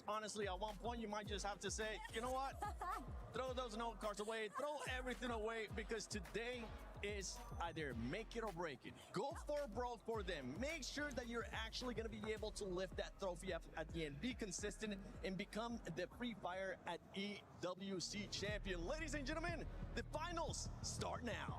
cards. Honestly, at one point, you might just have to say, you know what? Throw those note cards away. Throw everything away because today is either make it or break it. Go for broke for them. Make sure that you're actually going to be able to lift that trophy up at the end. Be consistent and become the Free Fire at EWC champion. Ladies and gentlemen, the finals start now.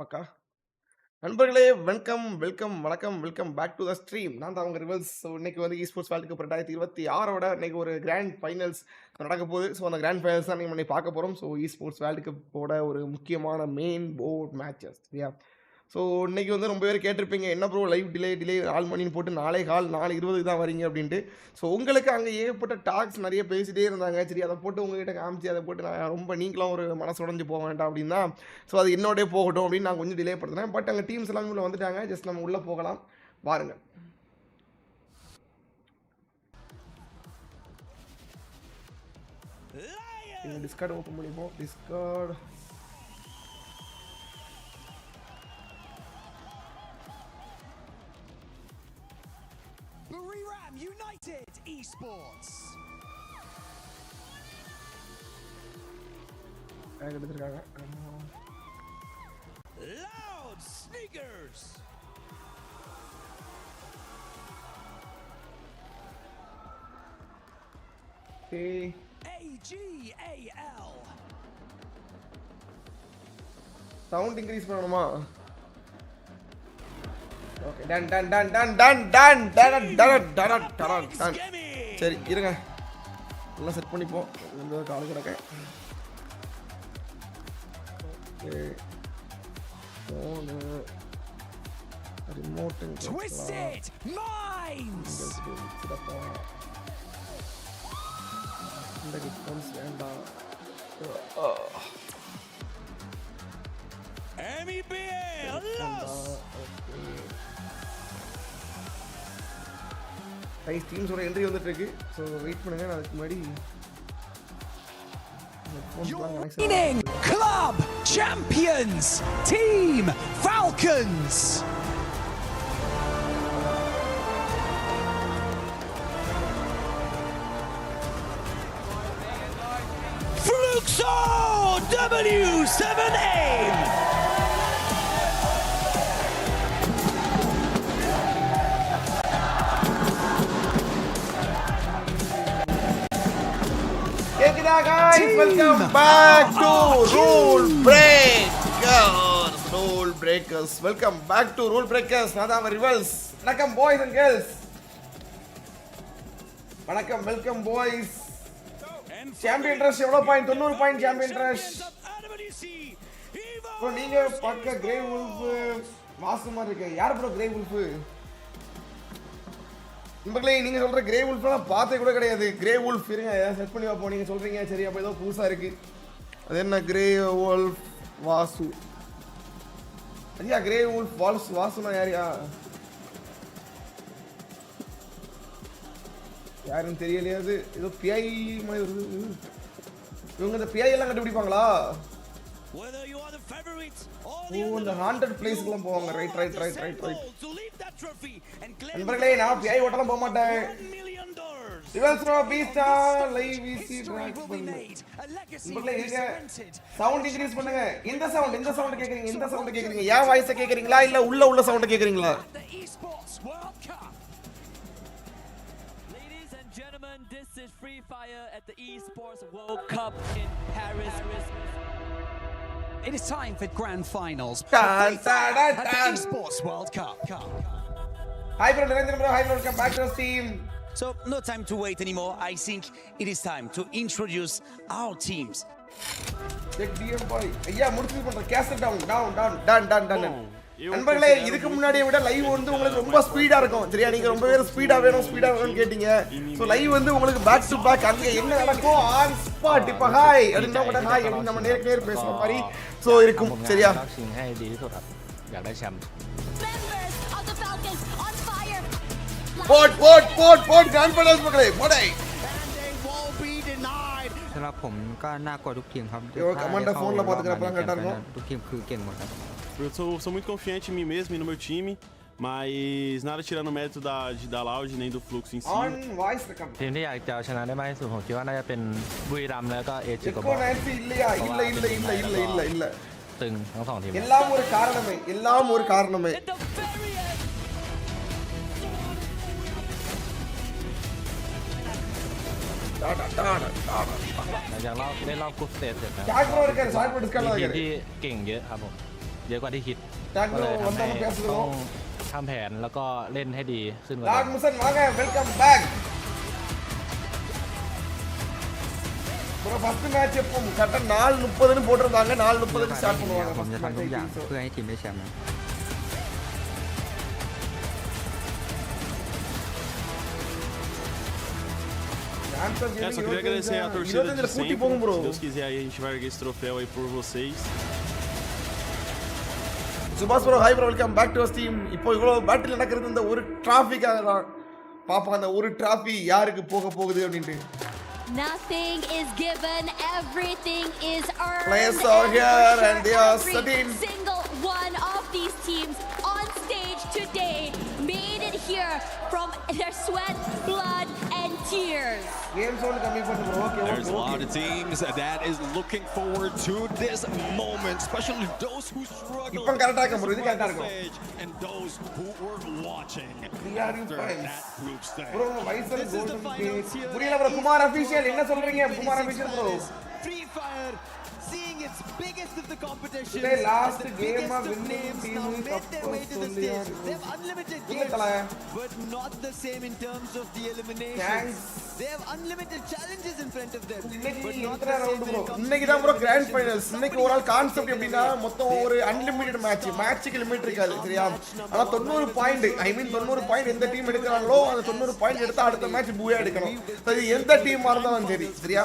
பக்கா நண்பர்களே welcome back to the stream. நான் தான் அவங்க rivals. So இன்னைக்கு வந்து esports world cup 2026 இன்னைக்கு ஒரு grand finals நடக்க போகுது. ஸோ அந்த கிராண்ட் ஃபைனல்ஸ் தான் நீங்கள் பார்க்க போகிறோம். ஸோ esports வேர்ல்ட் கப்போட ஒரு முக்கியமான மெயின் போர்ட் மேட்சஸ். சரியா? ஸோ இன்றைக்கி வந்து ரொம்ப பேர் கேட்டிருப்பீங்க, என்ன ப்ரோ லைவ் டிலே 4 மணின்னு போட்டு 4:20 தான் வரீங்க அப்படின்ட்டு. ஸோ உங்களுக்கு அங்கே ஏகப்பட்ட டாக்ஸ் நிறைய பேசிகிட்டே இருந்தாங்க. சரி, அதை போட்டு உங்கள்கிட்ட காமிச்சு அதை போட்டு நான் ரொம்ப நீங்களும் ஒரு மனசு உடஞ்சி போக வேண்டாம் அப்படின்னா, ஸோ அது என்னோடய போகட்டும் அப்படின்னு நான் கொஞ்சம் டிலே பண்ணுறேன். பட் அங்கே டீம்ஸ் எல்லாமே உள்ள வந்துட்டாங்க. ஜஸ்ட் நம்ம உள்ளே போகலாம் பாருங்கள். டிஸ்கார்டு ஓப்பன் பண்ணிப்போம். Discord United Esports. Loud sneakers. AGAL. Sound increase பண்ணணுமா? ஓகே, டன் சரி இருங்க, எல்லாம் செட் பண்ணிப்போம். இந்த கால் கிடக்க okay, phone remote Twisted Minds. இந்த ரெஸ்பான்ஸ் வேண்டாம். MEBL ரைஸ் டீம்ஸோட என்ட்ரி வந்துட்டு இருக்கு. ஸோ வெயிட் பண்ணுங்க, நான் அதுக்கு முன்னாடி Club Champions Team Falcons. Fluxo W7A. Guys, welcome back to RuleBreakerz. Welcome back to RuleBreakerz. நான் தான் ரிவல்ஸ். வணக்கம் boys and girls. வணக்கம், welcome boys. சாம்பியன் ரஷ் எவ்வளவு point? 90 point champion rush. Bro நீங்க பக்க கிரே வுல்ஃப் மாஸ்டர் மாதிரி இருக்கு. யார் ப்ரோ கிரே வுல்ஃப்? நண்பர்களே, நீங்க சொல்ற கிரே வுல்ஃப்லாம் பார்த்தே கூட கிடையாது. கிரே வுல்ஃப் இருங்க செட் பண்ணி வைப்போம். நீங்க சொல்றீங்க சரி, அப்போ ஏதோ புதுசா இருக்கு. அது என்ன கிரே வுல்ஃப் வாசு? ஐயா கிரே வுல்ஃப் வாசுனா யாரியா? யாருன்னு தெரியலையா? அது ஏதோ பிஐ மாதிரி வருது. இவங்க இந்த பிஐ எல்லாம் கண்டுபிடிப்பாங்களா? இந்த ஹாண்டட் பிளேஸ்க்குலாம் போவாங்க. ரைட். நண்பர்களே, நான் பிஐ ஓட்டலாம் போக மாட்டேன். Rivals from B-Star live VC track பண்ணு. நண்பர்களே இருங்க. சவுண்ட் இன்க்ரீஸ் பண்ணுங்க. இந்த சவுண்ட் கேக்குறீங்க. யா வாய்ஸ் கேக்குறீங்களா இல்ல உள்ள சவுண்ட் கேக்குறீங்களா? Ladies and gentlemen, this is FREEFIRE at the Esports World Cup in Paris. It is time for grand finals. Dun, dun, dun, At the dun. Esports World Cup. Hi bro, Narendra bro. Hi bro, welcome back to the team. So no time to wait anymore. I think it is time to introduce our teams. Check DM boy. ஐயா முடிச்சு பண்ற cassette down. நண்பர்களே இதுக்கு முன்னாடியே விட live வந்து உங்களுக்கு ரொம்ப ஸ்பீடா இருக்கும். சரியா நீங்க ரொம்ப பேர் ஸ்பீடா வேணும்னு கேட்டீங்க. சோ லைவ் வந்து உங்களுக்கு பேக் டு பேக் அங்க என்ன நடக்கும் ஆன் ஸ்பாட் இப்ப ஹாய் அப்படினா கூட ஹாய் அப்படி நம்ம நேர் பேசுற மாதிரி சோ இருக்கும். சரியா ชิงให้ดีที่สุดครับอยากได้แชมป์ Members of the Falcons on fire. Boat confidence மக்களே போடை.สำหรับผมก็น่ากลัวทุกทีมครับ Eu comando phone lá pode gravar cantar não. ทุกทีมคือเก่งหมดครับ Eu sou muito confiante em mim mesmo e no meu time, mas nada tirando o mérito da Loud nem do fluxo em si. On voice recap. ทีมที่อยากจะเอาชนะได้มากที่สุดผมคิดว่าน่าจะเป็นบุรีรัมย์แล้วก็เอจิโก Echo บอล Nancy இல்லையா இல்ல. ตึงทั้งสองทีม எல்லாம் ஒரு காரணமே. At the very end, หลังจากเล่นรอบกรุ๊ปสเตจเสร็จนะ Jack bro இருக்காரு short போட் discount มีทีม ஆகுது.ที่เก่งเยอะครับผมเยอะกว่าที่คิด Jack ก็ bro เลยทำ வந்தா ให้ பேசுறோம். ต้องทำแผนแล้วก็เล่นให้ดีขึ้นกว่า லார்ட்เดิม முசன் வாங்க welcome back. bro first match எப்போ கரெக்ட்டா 4:30 ன்னு போட்டுருந்தாங்க 4:30 க்கு ஸ்டார்ட் பண்ணுவாங்க. ผมจะทำทุกอย่างเพื่อให้ทีมได้แชมป์นะ Só queria agradecer a torcida de sempre. bom bro. Se Deus quiser aí a gente vai erguer esse troféu aí por vocês. சுபாஷ் bro hi bro welcome back to our team. இப்போ இவ்வளவு battle நடக்கிறது இந்த ஒரு டிராஃபிக்காக தான். பாப்பா அந்த ஒரு டிராஃபி யாருக்கு போகுது அப்படினு. Nothing is given, everything is earned. Players are here and they are Every studying. single one of these teams on stage today made it here from their sweat, blood, and tears. Game zone coming for bro. There's a lot of teams that is looking forward to this moment, especially those who struggled இப்போ கரெக்ட்டா இருக்கு bro. இது on கரெக்ட்டா the இருக்கும். stage and those who were watching We are in after fine. that group stage. bro வைசல் this is the golden finals gate. here. புரியல bro Kumar official என்ன சொல்றீங்க Kumar official bro? FREEFIRE seeing its biggest of the competition. Today last the game biggest of winning names team now is made their way to the Apostolian. stage. They have unlimited இல்ல games, தல. but not the same in terms of the eliminations. Thanks. They have unlimited challenges in front of them, இன்னைக்கு but not intra the same round when bro. it comes இன்னைக்கு to தான் bro grand eliminations. Finals. இன்னைக்கு ஒரு ஆள் concept எப்படின்னா மொத்தம் ஒரு unlimited மேட்ச்க்கு limit இருக்காது சரியா. ஆனா 90 பாயிண்ட் ஐ மீன் 90 பாயிண்ட் எந்த டீம் எடுக்கறாங்களோ அந்த 90 பாயிண்ட் எடுத்து அடுத்த மேட்ச் பூயா எடுக்கணும். சரி எந்த டீமா இருந்தாலும் சரி சரியா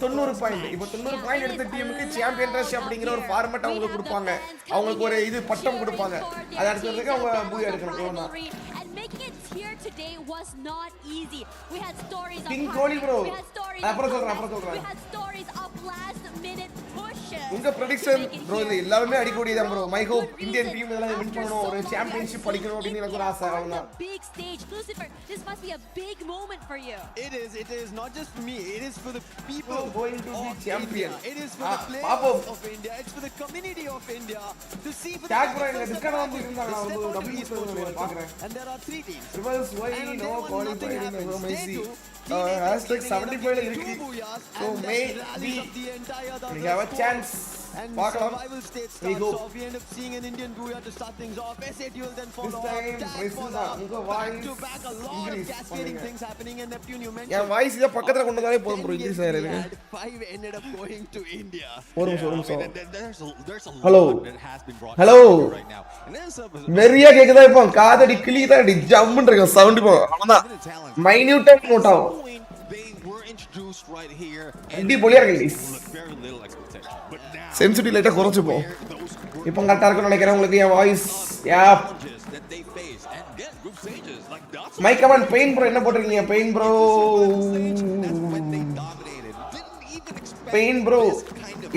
90 பாயிண்ட். இப்போ 90 பாயிண்ட் எடுத்த டீமுக்கு சாம்பியன் ரஷ் அப்படிங்கிற ஒரு ஃபார்மட் அவங்க கொடுப்பாங்க. அவங்களுக்கு ஒரு இது பட்டம் கொடுப்பாங்க. அத அடுத்ததுக்கு அவங்க பூயா எடுக்கணும் அவ்வளவுதான். And making it here today was not easy. We had stories of King heart Kohli bro. We had stories அப்புறம் of சொல்றேன். we had stories of last minute pushes. உங்க prediction bro இது எல்லாரும் அடிக்கடிதான் bro. My hope Indian team இதெல்லாம் win பண்ணனும் ஒரு championship அடிக்கணும் அப்படினு எனக்கு ஒரு ஆசை அவ்வளவுதான். Big stage Lucifer, this must be a big moment for you. It is not just me, it is for the people People going to be of champion. India. It is for the பாப்போம். players of India, it's for the community of India to see for Jack the bro first இந்த discount வந்து time இருந்தாங்க they step அவங்க onto the W Esports World Cup. பாக்குறேன். And there are 3 teams. Rivals why And on no day one, qualifying nothing in happens. Messi. Day two, Hashtag 75 ல இருக்கு. So may be we have a chance. And பார்க்கலாம். survival stage We starts hope. off. We end up seeing an Indian booyah to start things off. S8UL then This follow time up. Tag Brazil follow தான். up. உங்க Back voice to back, a lot of increase cascading பண்ணுங்க. things happening. And Neptune, you mentioned. N voice இத பக்கத்துல கொண்டு வந்தாலே போதும் bro Ten English games we ஆயிருங்க. had, 5 ended up going to India. ஒரு நிமிஷம். There's a Hello. lot that has been brought Hello. to right now. And there's a வெறியா கேக்குதா இப்போ காதடி கிளிக்குதா ஜம்முன்னு இருக்கு சவுண்ட் இப்போ அவ்வளவுதான் bit of talent. மைன்யூட்டா நோட் ஆகும். They were introduced right here. அடி பொலியா இருக்கு guys. Very little expectation. But now sensitive லைட்டா குறைச்சுப்போம். those இப்போ கரெக்டா இருக்கும்னு நினைக்கிறேன் உங்களுக்கு என் வாய்ஸ் யா challenges that they face and get group stages like that's my command Pain bro என்ன போட்டுருக்கீங்க Pain bro when they dominated. Didn't even expect Pain bro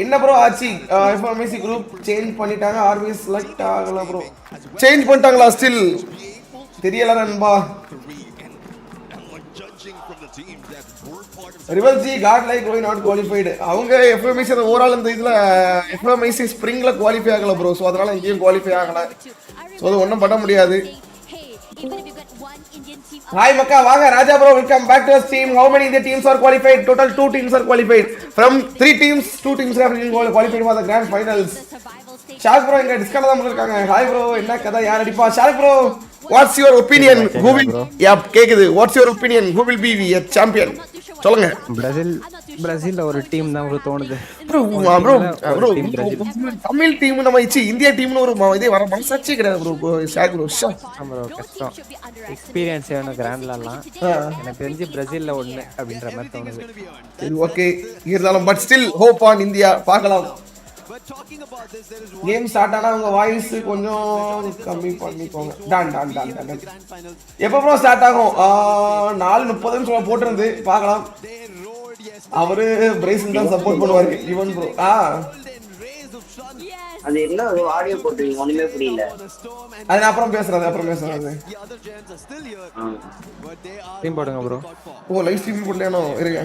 என்ன ப்ரோ ஆச்சு எஃப்எம்சி குரூப் சேஞ்ச் பண்ணிட்டாங்க ஆர்விஎஸ் செலக்ட் ஆகல bro change பண்ணிட்டாங்களா still தெரியல நண்பா and like judging from the rival G got like why not qualified. அவங்க FMIC அந்த overall இந்த இதுல எஃப்எம்ஐசி ஸ்ப்ரிங்ல குவாலிஃபை ஆகல ப்ரோ. ஸோ அதனால இங்கேயும் குவாலிஃபை ஆகல. ஸோ அது ஒன்றும் பண்ண முடியாது. Hi Makka, வாங்க ராஜா bro, welcome back to the team. How many Indian teams are qualified? Total 2 teams are qualified. From 3 teams, 2 teams have been qualified for the grand finals. Shock bro இங்க discount தான் பண்ணிருக்காங்க. Hi bro, என்ன கதை யார் அடிப்பா? Shock bro, what's your opinion? Who will கேக்குது. What's your opinion? Who will be the champion? சொல்லுங்க. பிரேசில்ல ஒரு டீம் தான் உங்களுக்கு தோணுது. bro தமிழ் டீம் நம்ம இந்தியா டீம்னு ஒரு இதே வர மனசாட்சியே கிடையாது bro. ஷாக் bro bro கஷ்டம். எக்ஸ்பீரியன்ஸ் வேணும் கிராண்ட்லலாம். எனக்கு தெரிஞ்சு பிரேசில்ல ஒண்ணு அப்படின்ற மாதிரி தோணுது. சரி ஓகே இருந்தாலும் but still hope on India. பார்க்கலாம். கேம் ஸ்டார்ட் ஆனா உங்க வாய்ஸ் கொஞ்சம் கம்மி பண்ணிக்கோங்க. டான் டான் டான் டான். எப்போ ப்ரோ ஸ்டார்ட் ஆகும்? 4:30 போட்டிருந்து பார்க்கலாம். அவரு பிரேசில் தான் சப்போர்ட் பண்ணுவாரு ஈவன் ப்ரோ. அது என்ன ஆடியோ போட்டுறீங்க ஒண்ணுமே புரியல. அது அப்புறம் பேசுறது. டீம் போடுங்க ப்ரோ. ஓ லைவ் ஸ்ட்ரீம் போடலையானோ? இருங்க.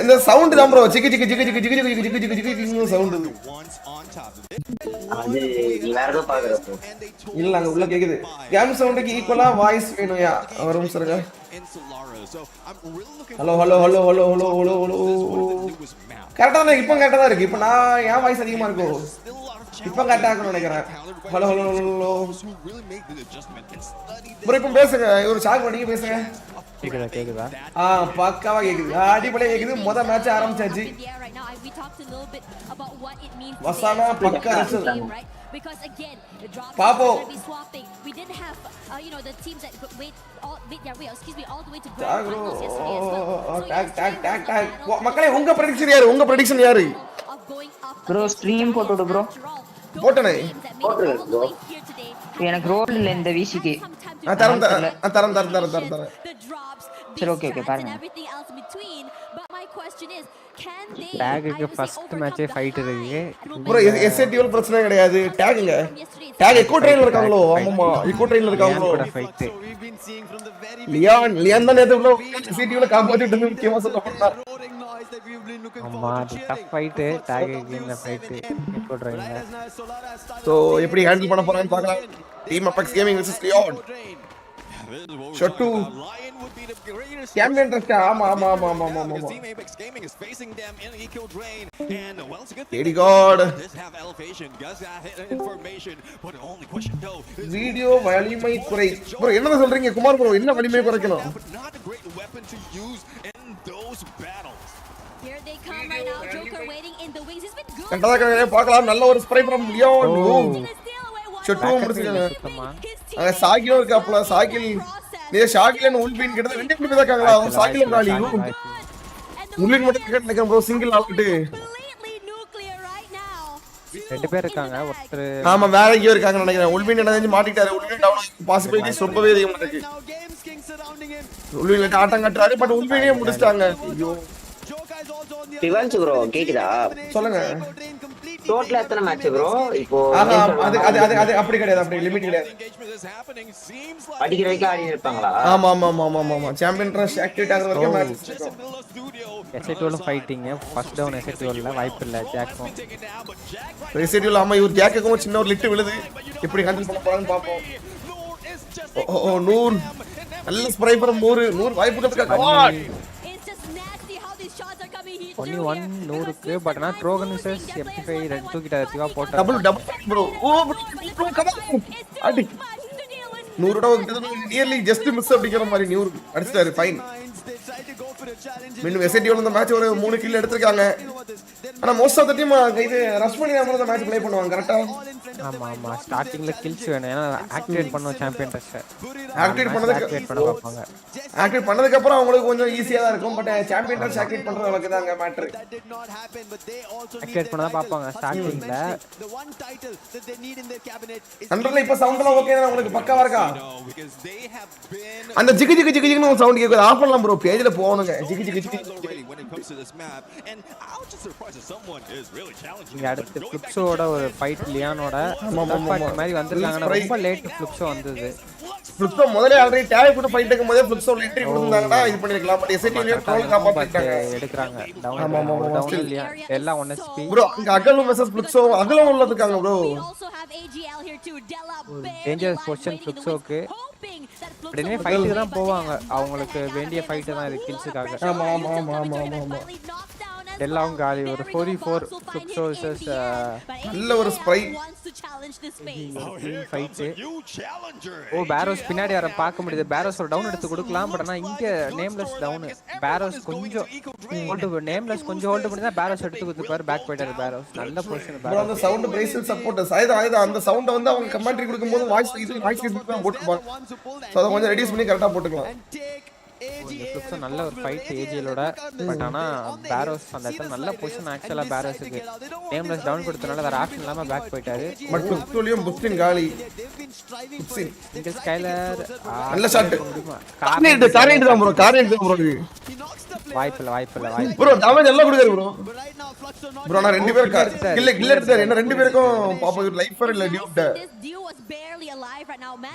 இந்த சவுண்ட் தான் ப்ரோ. ஜிகி ஜிகி ஜிகி ஜிகி ஜிகி ஜிகி ஜிகி ஜிகி ஜிகி சவுண்ட். அது நீ வேற ஏதோ பாக்குறப்போ இல்ல அங்க உள்ள கேக்குது. கேம் சவுண்டுக்கு ஈக்குவலா வாய்ஸ் வேணும்யா. வரும் சொல்லுங்க. Hello hello hello hello hello hello hello. கரெக்டா தான் இப்போ கரெக்டா தான் இருக்கு. இப்போ நான் என் வாய்ஸ் அதிகமா இருக்கும். இப்போ கரெக்டா இருக்கும்னு நினைக்கிறேன். ஹலோ ஹலோ ஹலோ ப்ரோ இப்போ பேசுங்க. ஒரு ஷாக் பண்ணி பேசுங்க. கேக்குதா? பக்காவா கேக்குது. அடிப்படையா கேக்குது. முத மேட்ச் ஆரம்பிச்சாச்சு. வசானா பக்கா ரசல். பாப்போம். மக்களே உங்க ப்ரெடிக்ஷன் யாரு? ப்ரோ ஸ்ட்ரீம் போட்டுடு ப்ரோ. போட்டனே. எனக்கு ரோல் இல்ல இந்த விசிக்கு. தரம். சரி ஓகே பாருங்க. டாகுக்கு ஃபர்ஸ்ட் மேட்சே ஃபைட் இருக்கு ப்ரோ. S8UL பிரச்சனை கிடையாது. டாகுங்க. டாக் எக்கோ ட்ரெயின்ல இருக்காங்களோ? ஆமாமா எக்கோ ட்ரெயின்ல இருக்காங்களோ? ஃபைட் லியான் தான் நேத்து ப்ரோ S8UL காப்பாத்திட்டு வந்து முக்கியமா சொல்ல போறா. ஆமா டஃப் ஃபைட் டாகுக்கு இந்த ஃபைட் எக்கோ ட்ரெயின்ல. சோ எப்படி ஹேண்டில் பண்ண போறான்னு பார்க்கலாம். டீம் அபெக்ஸ் கேமிங் வெர்சஸ் லியான். ஷட் 2 கேம்பியன் ட்ரஸ்ட். ஆமா ஏடி காட். வீடியோ வலிமை குறை ப்ரோ. என்னதான் சொல்றீங்க குமார் ப்ரோ? என்ன வலிமை குறைக்கணும்? கண்டதா பார்க்கலாம். நல்ல ஒரு ஸ்ப்ரை ஃப்ரம் லியான். ஷட் 2 முடிச்சிட்டாங்க. அங்க சாகிலும் இருக்காப்ல. சாகில் நீ ஷாகிலன் உல்பின் கிட்ட ரெண்டு பேர் இருக்காங்களா? அவன் சாகிலும் காலி. உல்பின் மட்டும் கிட்ட நிக்கற ப்ரோ. சிங்கிள் ஆல்கிட்ட ரெண்டு பேர் இருக்காங்க. ஒருத்தர் ஆமா வேற எங்கயோ இருக்காங்க நினைக்கிறேன். உல்பின் என்ன மாட்டிட்டாரு. உல்பின் டவுன் பாசிபிலிட்டிஸ் ரொம்பவே அதிகமா இருக்கு. உல்பின் ஆட்டம் கட்டறாரு. பட் உல்பினே முடிச்சிட்டாங்க. ஐயோ ரிவெஞ்ச் ப்ரோ கேக்குதா? சொல்லுங்க. டோட்டல் எத்தனை மேட்ச் ப்ரோ இப்போ? அது அப்படி கிடையாது. அப்படி லிமிட் கிடையாது. அடிக்கிற வரைக்கும் ஆடி இருப்பாங்களா? ஆமா சாம்பியன் ட்ரஸ்ட் ஆக்டிவேட் ஆகுற வரைக்கும் மேட்ச் இருக்கும். S8UL fighting first down. S8UL வாய்ப்பு இல்ல. ஜாக்கும் S8UL ஆமா இவர் ஜாக்குக்கும் சின்ன ஒரு லிட் விழுது. எப்படி ஹேண்டில் பண்ண போறான்னு பாப்போம். ஓ நூர் நல்ல ஸ்ப்ரை ஃப்ரம் நூர் வாய்ப்பு கொடுத்துருக்காங்க. only 1 நூறுக்கு. பட் நான் ட்ரோகன் விசஸ் MP5 ரெண்டு தூக்கிட்டாரு. சிவா போட்டா டபுள் ப்ரோ. ஓ ப்ரோ கம் அடி. நூறுட நியர்லி ஜஸ்ட் மிஸ் அப்படிங்கிற மாதிரி நூறு அடிச்சிட்டாரு. ஃபைன். மீண்டும் S8UL இந்த மேட்ச் ஒரு 3 கில் எடுத்துருக்காங்க. ஆனா மோஸ்ட் ஆஃப் தி டீம் இது ரஷ் பண்ணி தான் இந்த மேட்ச் ப்ளே பண்ணுவாங்க. கரெக்ட்டா? ஆமா ஸ்டார்டிங்ல கில்ஸ் வேணும். ஏன்னா ஆக்டிவேட் பண்ணுவோம் சாம்பியன் ட்ரஸ்ட். ஆக்டிவேட் பண்ணதுக்கு அப்புறம் அவங்களுக்கு கொஞ்சம் ஈஸியா தான் இருக்கும். பட் சாம்பியன் ட்ரஸ்ட் ஆக்டிவேட் பண்ற அளவுக்கு தான் மேட்டர். ஆக்டிவேட் பண்ணதா பாப்பாங்க ஸ்டார்டிங்ல. அண்டர்ல இப்ப சவுண்ட்லாம் ஓகே தான் உங்களுக்கு பக்காவா இருக்கா? அந்த ஜிகி ஜிகி ஜிகின்னு ஒரு சவுண்ட் கேக்குது. ஆஃப் பண்ணலாம் ப்ரோ. பேஜ்ல போணுங்க. ஜிகி ஜிகி ஜிகி. இங்க அடுத்து ஃபிளிப்ஸோட ஒரு ஃபைட் லியானோட ஏஜிஎலோட மாதிரி வந்திருக்காங்க. ரொம்ப லேட் ஃப்ளிப்ஸோ வந்தது. ஃப்ளிப்ஸோ முதல்ல ஆல்ரெடி டேக் கூட ஃபைட் எடுக்கும்போதே ஃப்ளிப்ஸோ என்ட்ரி கொடுத்தாங்கனா இது பண்ணிருக்கலாம். பட் எஸ்ஐடியூல ட்ரோல் காப்பாத்திட்டாங்க. எடுக்கறாங்க. டவுன் இல்லையா எல்லாம் 1 HP. ப்ரோ அங்க அகலும் வெர்சஸ் ஃப்ளிப்ஸோ அகலும் உள்ள இருக்காங்க ப்ரோ. Dangerous position ஃப்ளிப்ஸோக்கு. உடனே ஃபைட்டுக்கு தான் போவாங்க. அவங்களுக்கு வேண்டிய ஃபைட் தான் இது கில்ஸ்க்காக. ஆமா. எல்லாம் காலி. ஒரு 4v4 ஃப்ளிப்ஸோ வெர்சஸ் நல்ல ஒரு ஸ்ப்ரை ஃபைட். ஓ பேரோஸ் பின்னாடி வர பார்க்க முடியுது. பேரோஸ் ஒரு டவுன் எடுத்து கொடுக்கலாம். பட் ஆனா இங்க நேம்லெஸ் டவுன். பேரோஸ் கொஞ்சம் ஹோல்ட் நேம்லெஸ் கொஞ்சம் ஹோல்ட் பண்ணி தான் பேரோஸ் எடுத்து கொடுத்துப்பாரு. பேக் போயிட்டாரு பேரோஸ். நல்ல பொசிஷன் பேரோஸ். அந்த சவுண்ட் பிரேசில் சப்போர்ட் சாய்தா அந்த சவுண்ட் வந்து அவங்க கமெண்ட்ரி கொடுக்கும்போது வாய்ஸ் தான் போட்டுப்பாங்க. சோ அத கொஞ்சம் ரெடியூஸ் பண்ணி கரெக்ட்டா போட்டுக்கலாம். ஃப்ளிப்ஸோ நல்ல ஒரு ஃபைட் ஏஜிஎலோட. பட் ஆனா பேரோஸ் அந்த இடத்துல நல்ல பொசிஷன் ஆக்சுவலா பேரோஸ்க்கு. நேம்லெஸ் டவுன் கொடுத்தனால வேற ஆப்ஷன் இல்லாம பேக் போயிட்டாரு. பட் ஃப்ளிப்ஸோலியும் புஸ்டின் காலி. இங்க ஸ்கைலர் நல்ல ஷாட். காரியண்ட் தான் ப்ரோ. வாய்ப்பில்லை ப்ரோ டேமேஜ் எல்லாம் கொடுக்குறாரு ப்ரோ. ப்ரோ நான் ரெண்டு பேர் கில் எடுத்தாரு. என்ன ரெண்டு பேருக்கும் பாப்பா லைஃபர் இல்ல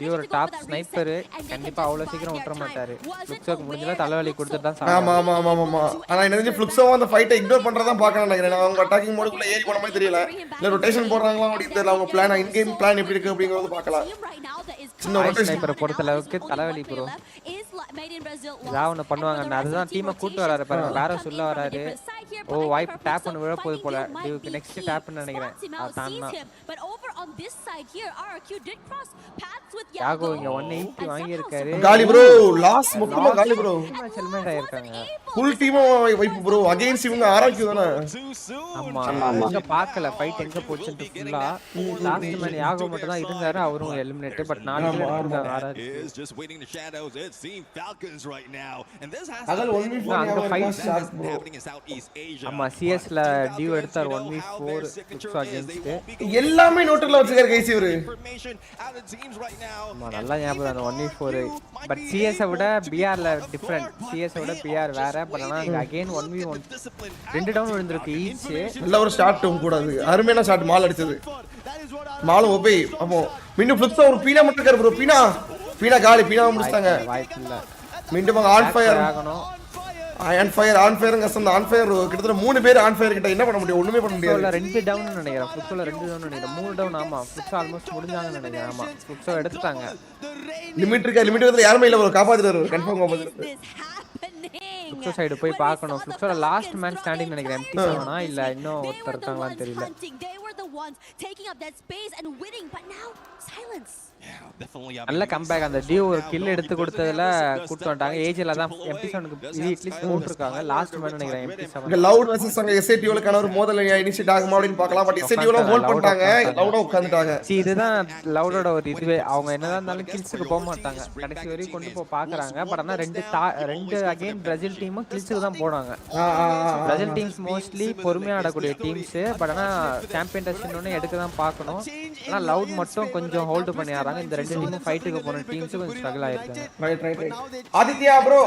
டியூ ஒரு டாப் ஸ்னைப்பர். கண்டிப்பா அவ்வளவு சீக்கிரம் விட்டுற மாட்டாரு. ஃப்ளிப்ஸோக்கு முடிஞ்சல தலைவலி கொடுத்துட்டு தான் ஆமா. ஆனா எனக்கு ஃப்ளிப்ஸோ அந்த ஃபைட்டை இக்னோர் பண்றதா பார்க்கணும் நினைக்கிறேன். அவங்க அட்டாக்கிங் மோடுக்குள்ள ஏறி போன மாதிரி தெரியல. இல்ல ரொட்டேஷன் போடுறாங்களா அப்படி தெரியல. அவங்க பிளான் இன் கேம் பிளான் எப்படி இருக்கு அப்படிங்கறது பார்க்கலாம். சின்ன ரொட்டேஷன் ஸ்னைப்பர் பொறுத்த அளவுக்கு தலைவலி ப்ரோ. யாவன பண்ணுவாங்க. அதுதான் டீமை கூட்டி வராரு பாருங்க. பேரோஸ் உள்ள வராரு. ஓ வாய்ப் டேப் பண்ண விழ போகுது போல. டியூக்கு நெக்ஸ்ட் டேப் பண்ண நினைக்கிறேன். அதான்னா யாகோ இங்க 180 வாங்கி இருக்காரு. காலி ப்ரோ. லாஸ் மொத்தமா காலி ப்ரோ. செல்மெண்ட் ஆயிருக்காங்க. ஃபுல் டீமும் வைப் ப்ரோ. அகைன்ஸ்ட் இவங்க ஆராக்கியூ தானே. ஆமா. இங்க பார்க்கல ஃபைட் எங்க போச்சுன்னு ஃபுல்லா. லாஸ்ட் மேன் யாகோ மட்டும் தான் இருந்தாரு. அவரும் எலிமினேட். பட் நாலு பேர் இருக்காங்க ஆராக்கி. அகல் 1v4 ஃபைட் ஸ்டார்ட் ப்ரோ. ஆமா சிஎஸ்ல டியூ எடுத்தார் 1v4 ஃப்ளிப்ஸோ அகைன்ஸ்ட். எல்லாமே நோட்ல வச்சிருக்காரு கைஸ் இவரு. ஆமா நல்லா ஞாபகம் அந்த 1v4. பட் சிஎஸ் விட பிஆர்ல டிஃபரண்ட். சிஎஸ் விட பிஆர் வேற. பட் ஆனா அகைன் 1v1 ரெண்டு டவுன் விழுந்திருக்கு ஈச். நல்ல ஒரு ஷாட் கூடாது. அருமையான ஷாட் மால் அடிச்சது. மால் ஓபே. அப்போ மீண்டும் ஃப்ளிப்ஸோ ஒரு பீனா மட்டும் இருக்காரு ப்ரோ. பீனா காலி. பீனா முடிச்சிட்டாங்க. வாய்ப்பில்லை. மீண்டும் ஆன் ஃபயர் ஆகணும். ஆன் ஃபயர்ங்க அந்த ஆன் ஃபயர் கிட்டத்தட்ட 3 பேர் ஆன் ஃபயர் கிட்ட என்ன பண்ண முடியும்? ஒண்ணுமே பண்ண முடியாது. 2 டவுன் நினைக்கிறேன். ஃப்ளிப்ஸோல 2 டவுன் நினைக்கிறேன். 3 டவுன். ஆமா ஃப்ளிப்ஸோ ஆல்மோஸ்ட் முடிஞ்சாங்கன்னு நினைக்கிறேன். ஆமா ஃப்ளிப்ஸோ எடுத்துட்டாங்க. லிமிட் வந்து யாருமே இல்ல ப்ரோ. காப்பாத்திட்டாரு. கன்ஃபார்ம் காப்பாத்திட்டாரு. ஃப்ளிப்ஸோ சைடு போய் பார்க்கணும். ஃப்ளிப்ஸோல லாஸ்ட் மேன் ஸ்டாண்டிங் நினைக்கிறேன். எம்டி7 இல்ல இன்னும் ஒருத்தர் இருக்காங்களான்னு தெரியல. நல்ல கம்பேக். அந்த டியூ ஒரு கில் எடுத்து கொடுத்ததுல கூட்டி வந்துட்டாங்க. ஏஜ்ல தான் எம்டி7க்கு இது அட்லீஸ்ட் போட்டுருக்காங்க. லாஸ்ட் மேன் நினைக்கிறேன் எம்டி7. இங்க லவுட் வெர்சஸ் அங்க எஸ்ஐடியூல ஒரு மோதல் இனிஷியேட் ஆகுமா அப்படினு பார்க்கலாம். பட் எஸ்ஐடியூல ஹோல்ட் பண்ணிட்டாங்க. லவுடா உட்கார்ந்துட்டாங்க. இதுதான் லவுடோட ஒரு இதுவே. அவங்க என்னதான் இருந்தாலும் கில்ஸ்க்கு போக மாட்டாங்க. கடைசி வரைக்கும் கொண்டு போய் பார்க்கறாங்க. பட் ஆனா ரெண்டு அகைன் பிரேசில் டீமும் கில்ஸ்க்கு தான் போறாங்க. பிரேசில் டீம்ஸ் மோஸ்ட்லி பொறுமையா ஆடக்கூடிய டீம்ஸ். பட் ஆனா சாம்பியன் டெஸ்ட்னே எடுக்க தான் பார்க்கணும். ஆனா லவுட் மட்டும் கொஞ்சம் ஹோல்ட் பண்ணி ஆறாங்க. இந்த ரெண்டு டீமும் ஃபைட்டுக்கு போற டீம்ஸ் கொஞ்சம் ஸ்ட்ரகிள் ஆயிருக்காங்க. ரைட். ஆதித்யா ப்ரோ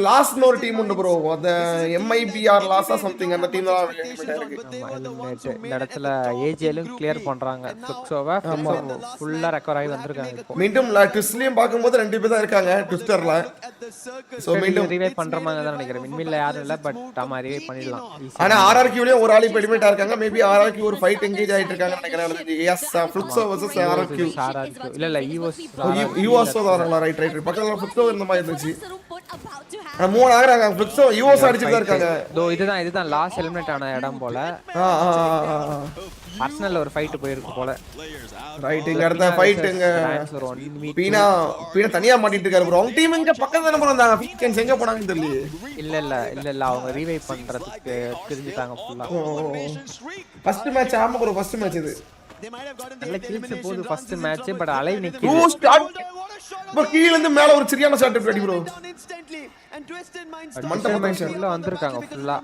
லாஸ்ட் ஒரு டீம் உண்டு ப்ரோ. அந்த எம்ஐபிஆர் லாஸா சம்திங் அந்த டீம் தான் இருக்கு. இந்த இடத்துல ஏஜிஎலும் கிளியர் பண்றாங்க. ஃப்ளிப்ஸோவை ஃபுல்லா ரெக்கவர் ஆகி வந்திருக்காங்க. இப்போ மீண்டும் ட்விஸ்ட்லயும் பாக்கும்போது 2 பேர் தான் இருக்காங்க ட்விஸ்டர்ல. சோ மீண்டும் ரிவைவ் பண்ற மாதிரி தான் நினைக்கிறேன். மின்மில்ல யாரும் இல்ல. பட் ஆமா ரிவைவ் பண்ணிடலாம். ஆனா ஆர்ஆர்கியூலயும் ஒரு ஆளி பெடிமேட்டா இருக்காங்க. மேபி ஆர்ஆர்கியூ ஒரு ஃபைட் என்கேஜ் ஆயிட்டு இருக்காங்க நினைக்கிறேன். எஸ் ஃப்ளிப்ஸோ வெர்சஸ் ஆர்ஆர்கியூ. இல்ல EVOS தான். ரைட் பக்கத்துல ஃப்ளிப்ஸோ இந்த மாதிரி இருந்துச்சு. ஆனா 3 ஆகறாங்க. ஃப்ளிப்ஸோ EVOS அடிச்சிட்டு தான் இருக்காங்க. இதுதான் லாஸ்ட் எலிமினேட் ஆன இடம் போல. பர்சனல்ல ஒரு ஃபைட் போயிருக்கு போல. ரைட் இங்க அடுத்த ஃபைட்ங்க. பீனா தனியா மாட்டிட்டு இருக்காரு ப்ரோ. அவங்க டீம் இங்க பக்கத்துல தான ப்ரோ இருந்தாங்க. வீக்கெண்ட்ஸ் எங்க போனாங்கன்னு தெரியல. இல்ல அவங்க ரிவைவ் பண்றதுக்கு தெரிஞ்சிட்டாங்க ஃபுல்லா. ஃபர்ஸ்ட் மேட்ச் ஆமா ப்ரோ. ஃபர்ஸ்ட் மேட்ச் இது. நல்ல கில்ஸ் போகுது ஃபர்ஸ்ட் மேட்ச். பட் அலை நிக்குது. ப்ரோ கீழ இருந்து மேல ஒரு சரியான ஷாட் அடி ப்ரோ. உள்ள வந்திருக்காங்க ஃபுல்லா.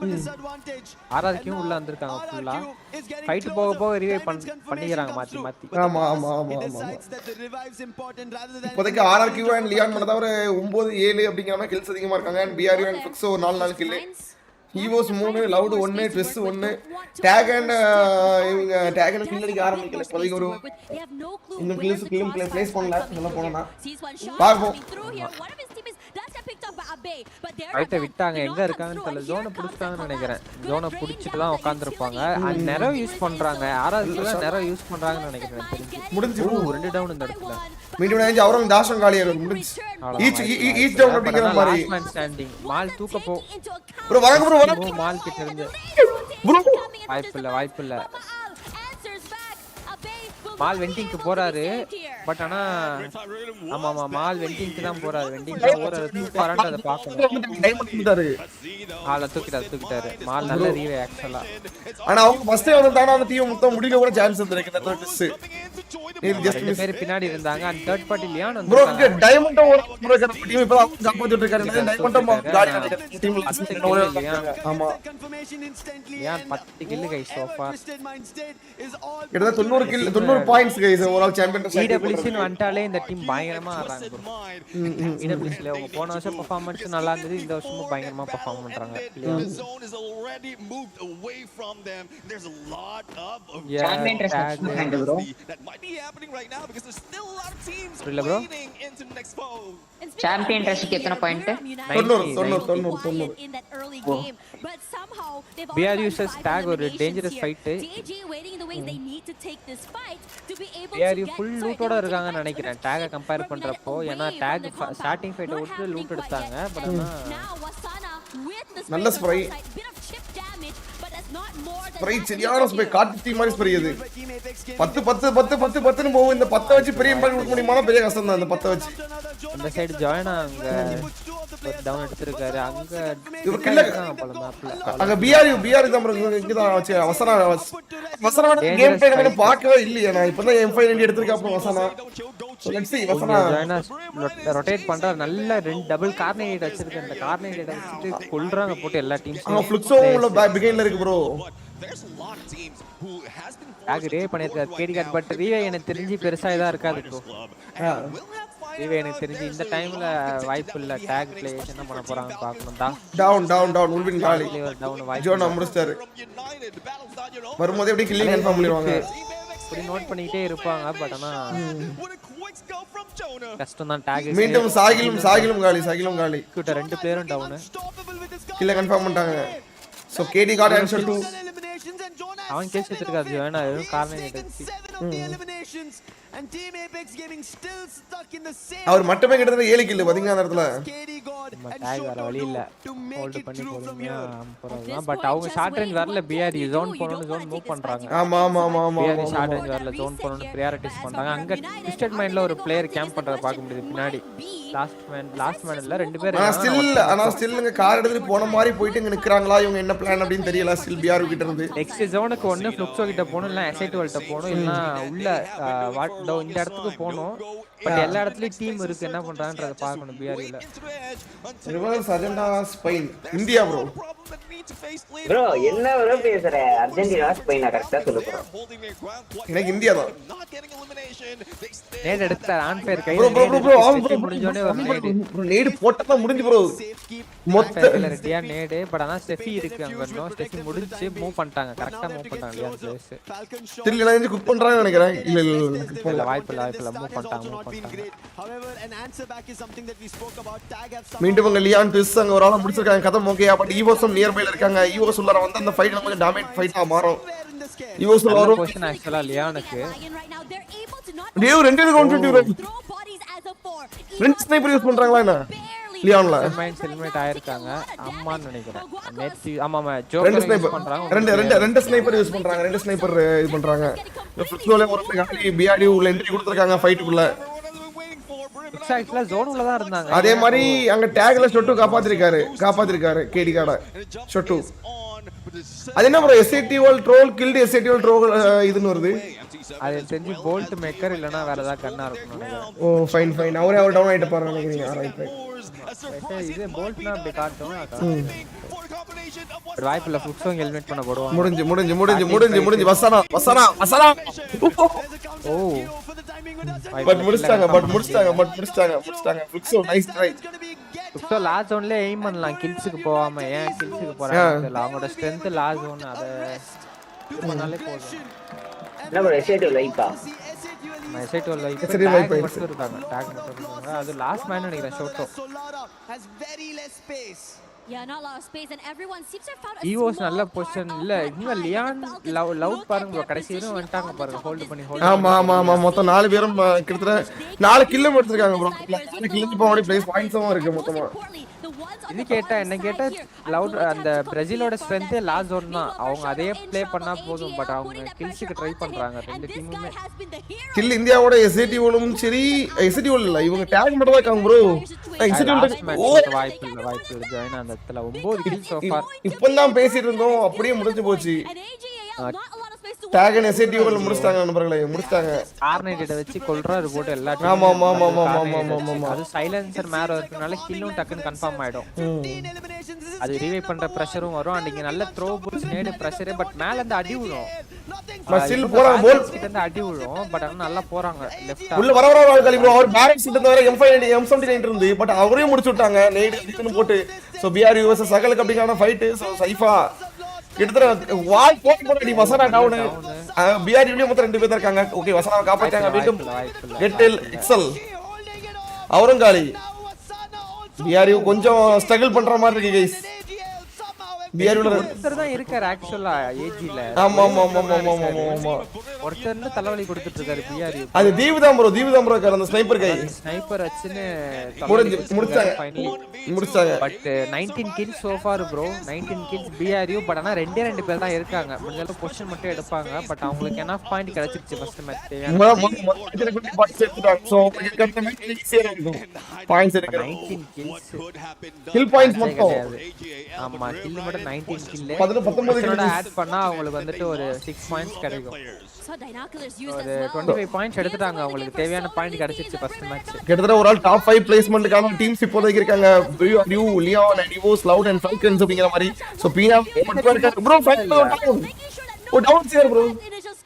ஆர்ஆர்கியூ உள்ள வந்திருக்காங்க ஃபுல்லா. ஃபைட் போக ரிவைவ் பண்ணிக்கறாங்க மாத்தி. ஆமா. இப்போதைக்கு ஆர்ஆர்கியூ அண்ட் லியான் மட்டும் தவிர 9 7 அப்படிங்கற மாதிரி கில்ஸ் அதிகமா இருக்காங்க. BRU அண்ட் ஃபிக்ஸோ 4 kill. EVOS 3 Loud 1 twist 1 Tag and இவங்க டேக் அண்ட் கில் அடிக்க ஆரம்பிக்கல இப்போதைக்கு ஒரு இன்னும் கில்லும் ப்ளேஸ் பண்ணல நல்லா போனா பாப்போம் ரைட்டை விட்டாங்க எங்க இருக்காங்கன்னு தெரியல ஜோனை பிடிச்சிட்டாங்கன்னு நினைக்கிறேன் ஜோனை பிடிச்சிட்டு தான் உட்காந்துருப்பாங்க அது நிறைய யூஸ் பண்றாங்க யாராவது நிறைய யூஸ் பண்றாங்கன்னு நினைக்கிறேன் முடிஞ்சு 2 டவுன் இந்த இடத்துல மீண்டும் நெஞ்சு அவரும் தாஷம் காலியா முடிஞ்சு ஈச் டவுன் அப்படிங்கிற மாதிரி மேன் ஸ்டாண்டிங் மால் தூக்க போ ப்ரோ வரங்க மால் கிட்ட இருந்து ப்ரோ வாய்ப்பு இல்ல மால் வெண்டிங்க்கு போறாரு பட் ஆனா ஆமா மால் வெண்டிங்க்கு தான் போறாரு வெண்டிங்க்கு போறாரு தூக்குறானே பாக்கணும் டைமண்ட் கொடுத்தாரு ஆள தூக்கிட்டாரு மால் நல்ல ரீவே ஆக்சுவலா ஆனா அவங்க ஃபர்ஸ்ட் வந்தானா அந்த டீம் மொத்தம் முடியல கூட சான்ஸ் இருந்திருக்கு இந்த ட்விஸ்ட் இது ஜஸ்ட் மிஸ் பேர் பின்னாடி இருந்தாங்க அந்த தேர்ட் பார்ட்டி லியான் ப்ரோ இங்க டைமண்ட் ப்ரோ டீம் இப்ப காப்பாத்திட்டு இருக்காரு டைமண்ட் காலி டீம்ல ஆமா லியான் 10 கில் கைஸ் சோ ஃபார் கிட்ட 90 kill 90 points guys overall champion EWC னு வந்துட்டாலே இந்த டீம் பயங்கரமா ஆடுறாங்க ப்ரோ EWC ல அவங்க போன வருஷம் பெர்ஃபார்மன்ஸ் நல்லா இருந்தது இந்த வருஷமும் பயங்கரமா பெர்ஃபார்ம் பண்றாங்க சாம்பியன் ட்ரெஸ் ப்ரோ இல்ல ப்ரோ சாம்பியன் ட்ரெஸ்க்கு எத்தனை பாயிண்ட் 90 BRU tag ஒரு டேஞ்சரஸ் ஃபைட் BRU ஃபுல் லூட்டோட இருக்காங்கன்னு நினைக்கிறேன் டாக கம்பேர் பண்றப்போ ஏன்னா டாக் ஸ்டார்டிங் ஃபைட்டை விட்டு லூட் எடுத்தாங்க பட் ஆனா நல்ல ஸ்ப்ரை ஸ்ப்ரை சரியான ஸ்ப்ரை காட்டு டீம் மாதிரி ஸ்ப்ரை இது 10 ன்னு போகும் இந்த 10 வச்சு பெரிய இம்பாக்ட் கொடுக்க முடியுமா பெரிய கஷ்டம் தான் இந்த 10 வச்சு இந்த சைடு ஜாயின் அங்க டவுன் எடுத்துருக்காரு அங்க இவர் கில்ல அங்க BRU தான் இங்க தான் வச்சு வசனா கேம் பிளே நம்ம பார்க்கவே இல்லையே நான் இப்பதான் M5 எடுத்துர்க்க அப்புறம் வசனா லெட்ஸ் see வசனா ரொட்டேட் பண்ற நல்ல ரெண்டு டபுள் கார்னேட் வச்சிருக்க அந்த கார்னேட் வச்சிட்டு கொல்றாங்க போட்டு எல்லா டீம்ஸ் அவங்க ஃப்ளக்ஸோ உள்ள பிகைன்ல இருக்கு ப்ரோ டாக் ரே பண்ணிருக்காரு கேடி கார்ட் பட் ரீவே எனக்கு தெரிஞ்சு பெருசா இதா இருக்காது ப்ரோ ரீவே எனக்கு தெரிஞ்சு இந்த டைம்ல வாய்ப்பு இல்ல டாக் பிளேயர்ஸ் என்ன பண்ண போறாங்க பார்க்கணும் டவுன் உல்வின் காலி ஜோனா முடிச்சாரு வரும்போது எப்படி கில்லிங் கன்ஃபார்ம் பண்ணிடுவாங்க இப்படி நோட் பண்ணிட்டே இருப்பாங்க பட் ஆனா கஷ்டம் தான் டாக் மீண்டும் சாகிலும் காலி கிட்ட ரெண்டு பிளேயரும் டவுன் கில்ல கன்ஃபார்ம் பண்ணிட்டாங்க சோ கேடி காட் ஆன்சர் 2 அவன் கேஸ் எடுத்துக்காது வேணா எதுவும் காரணம் அவர் மட்டுமே கிட்டத்தட்ட 7 கில் பாத்தீங்க அந்த இடத்துல டாக் வர வழி இல்ல ஹோல்ட் பண்ணி போறீங்க போறலாம் பட் அவங்க ஷார்ட் ரேஞ்ச் வரல BRU ஜோன் போறணும் ஜோன் மூவ் பண்றாங்க ஆமா BRU ஷார்ட் ரேஞ்ச் வரல ஜோன் போறணும் பிரையாரிட்டிஸ் பண்றாங்க அங்க ட்விஸ்டட் மைண்ட்ல ஒரு பிளேயர் கேம்ப் பண்றத பார்க்க முடியுது பின்னாடி லாஸ்ட் மேன் இல்ல ரெண்டு பேர் ஆனா ஸ்டில்ங்க கார் எடுத்துட்டு போன மாதிரி போயிட்டு இங்க நிக்கறாங்களா இவங்க என்ன பிளான் அப்படினு தெரியல ஸ்டில் BRU கிட்ட இருந்து நெக்ஸ்ட் ஜோனுக்கு ஒன்னு ஃப்ளக்ஸோ கிட்ட போணும் இல்ல S8UL கிட்ட போணும் இல்ல உள்ள இந்த இடத்துக்கு போணும் பட் எல்லா இடத்துலயும் டீம் இருக்கு என்ன பண்றாங்கன்றத பார்க்கணும் BRU ல reverse agenda Spain India bro என்ன ப்ரோ பேசுற அர்ஜென்டினா ஸ்பெயினா கரெக்ட்டா சொல்லு ப்ரோ எனக்கு இந்தியா தான் நேட் எடுத்த ஆன் ஃபயர் கை ப்ரோ முடிஞ்சோனே ப்ரோ நேட் போட்டா முடிஞ்சு ப்ரோ மொத்த ரெடியா நேட் பட் ஆனா ஸ்டெஃபி இருக்கு அங்க வரணும் ஸ்டெஃபி முடிஞ்சு மூவ் பண்ணிட்டாங்க கரெக்ட்டா மூவ் பண்ணிட்டாங்க லியான் பிளேஸ் தெரியல நான் குக் பண்றான்னு நினைக்கிறேன் இல்ல வாய்ப்பு இல்ல மூவ் பண்ணிட்டாங்க மீண்டும் உங்க லியான் பிஸ் அங்க ஒரு ஆள முடிச்சிருக்காங்க கதம் ஓகே பட் EVOS நியர்பைல இருக்காங்க EVOS உள்ளர வந்து அந்த ஃபைட்ல கொஞ்சம் டாமினேட் ஃபைட்டா மாறும் EVOS வரும் பொசிஷன் एक्चुअली லியானுக்கு டேவ் ரெண்டு கவுண்டர் ரெண்டு ஸ்னைப்பர் யூஸ் பண்றாங்களா என்ன லியான்ல மைண்ட் ஹெல்மெட் ஆயிருக்காங்க அம்மான்னு நினைக்கிறேன் நெட் ஆமாமா ஜோக்கர் யூஸ் பண்றாங்க ரெண்டு ஸ்னைப்பர் யூஸ் பண்றாங்க ரெண்டு ஸ்னைப்பர் இது பண்றாங்க ஃபுட்பால்ல ஒரு காலி BRU உள்ள என்ட்ரி கொடுத்திருக்காங்க ஃபைட்டுக்குள்ள எக்ஸாக்ட்லா ஜோன் உள்ள தான் இருந்தாங்க அதே மாதிரி அங்க டேக்ல ஷொட்டு காப்பாத்திருக்காரு கேடி காட ஷொட்டு அது என்ன bro S8UL troll guilt S8UL troll இதுன்னு வருது அது தெரிஞ்சு போல்ட் மேக்கர் இல்லனா வேற ஏதாவது கண்ணா இருக்கும் நினைக்கிறேன் ஓ ஃபைன் அவரே டவுன் ஆயிட்ட பாருங்க நினைக்கிறீங்க ரைட் இது போல்ட்னா அப்படி காட்டும் வாய்ப்புல ஃபுட்ஸோ ஹெல்மெட் பண்ண போடுவாங்க முடிஞ்சு வசனா ஓ பட் முடிச்சிட்டாங்க ஃபுட்ஸோ நைஸ் ட்ரை ஸோ லாஸ்ட் ஜோன்லேயே எய்ம் பண்ணலாம் கில்ஸுக்கு போகாம. ஏன் கில்ஸுக்கு போகிறாங்க தெரியல. அவங்களோட ஸ்ட்ரென்த்து லாஸ்ட் ஜோன், அதை பண்ணாலே போதும். என்ன ப்ரோ S8UL வைப்பா S8UL டேக் மட்டும் இருக்காங்க. அது லாஸ்ட் மேன் நினைக்கிறேன் ஷோட்டோ. Yeah, not a lot of space, and everyone seems to have found a EVOS நல்ல பொசிஷன் இல்ல. இங்க லியான் லவுட் பாருங்க ப்ரோ, கடைசி வரையும் வந்துட்டாங்க பாருங்க. ஹோல்ட் பண்ணி ஆமா ஆமா ஆமா மொத்தம் 4 பேரும் கிட்டத்தட்ட 4 கில் எடுத்துருக்காங்க ப்ரோ. 4 கில் இப்போ அவங்களோட பிளேஸ் பாயிண்ட்ஸும் இருக்கு மொத்தமா. இது கேட்டா என்ன கேட்டா லவுட் அந்த பிரேசிலோட ஸ்ட்ரென்த் லாஸ்ட் ஜோன் தான். அவங்க அதே ப்ளே பண்ணா போதும். பட் அவங்க கில்ஸ்க்கு ட்ரை பண்றாங்க ரெண்டு டீமுமே. கில் இந்தியாவோட S8ULம் சரி, S8UL இல்ல இவங்க டேக் மட்டும் தான் இருக்காங்க ப்ரோ. S8UL வாய்ப்பு இல்ல ஜாயின் அந்த இடத்துல 9 கில் சோ ஃபார். இப்போதான் பேசிட்டு இருந்தோம், அப்படியே முடிஞ்சு போச்சு. டேக் S8UL முடிச்சிட்டாங்க நண்பர்களே, முடிச்சிட்டாங்க. கார்னேட் வச்சு கொல்றாரு போட்டு எல்லா. ஆமா ஆமா ஆமா ஆமா ஆமா ஆமா. அது சைலன்சர் மேல இருக்கனால கில்லும் டக்குன்னு கன்ஃபார்ம் ஆயிடும். அது ரிவைவ் பண்ற பிரஷரும் வரும். அன்னைக்கு நல்ல த்ரோ புஷ் நேடு பிரஷர். பட் மேல இருந்து அடி விழும். ஸ்டில் போறாங்க போல் கிட்ட இருந்து அடி விழும். பட் ஆனா நல்லா போறாங்க லெஃப்ட். உள்ள வர காலி ப்ரோ. அவர் பேரக்ஸ் கிட்ட வர M5 M79 இருந்து. பட் அவரே முடிச்சு விட்டாங்க நேடு இதுன்னு போட்டு. சோ BRU vs சகலுக்கு அப்படிக்கான ஃபைட். சோ சைஃபா கிட்டத்தட்ட வால் போட்டு அடி வசனா டவுன். BRU மொத்தம் 2 பேர் இருக்காங்க. ஓகே வசனாவை காப்பாத்தாங்க. மீண்டும் கெட்டல் எக்ஸல் அவரும் காலி. BRU கொஞ்சம் ஸ்ட்ரகிள் பண்ற மாதிரி இருக்கு गाइस. BRU ஒருத்தர் தான் இருக்கார் ஆக்சுவலா ஏஜில. ஆமா ஆமா ஆமா ஆமா ஆமா ஆமா. ஒருத்தர்ல தலைவலி கொடுத்துட்டு இருக்காரு BRU. அது தீவுதான் ப்ரோ இருக்காரு அந்த ஸ்னைப்பர் கை. ஸ்னைப்பர் வச்சுன்னு முடிச்சாங்க. But 19 kills so far bro. 19 kills BRU. But ஆனா ரெண்டு பேர் தான் இருக்காங்க. முடிஞ்ச பொசிஷன் மட்டும் எடுப்பாங்க. பட் அவங்களுக்கு என்ன பாயிண்ட் கிடைச்சிருச்சு ஃபர்ஸ்ட் மேட்ச். சோ கரெக்ட்டா மேட்ச் ஈஸியா இருக்கும். பாயிண்ட்ஸ் எடுக்க 19 kills. கில் பாயிண்ட்ஸ் மட்டும். ஆமா கில் மட்டும் 19 kill. 19 கில் ஆட் பண்ணா அவங்களுக்கு வந்துட்டு ஒரு 6 பாயிண்ட்ஸ் கிடைக்கும். ஒரு 25 பாயிண்ட்ஸ் எடுத்துட்டாங்க. அவங்களுக்கு தேவையான பாயிண்ட் கிடைச்சிருச்சு ஃபர்ஸ்ட் மேட்ச். கிட்டத்தட்ட ஒரு ஆல் டாப் 5 பிளேஸ்மென்ட்கான டீம்ஸ் இப்போதைக்கு இருக்காங்க. BRU, லியான் and EVOS, LOUD and Falcons அப்படிங்கிற மாதிரி. சோ பீனா ப்ரோ ஃபைட் ஓ டவுன் சேர் ப்ரோ.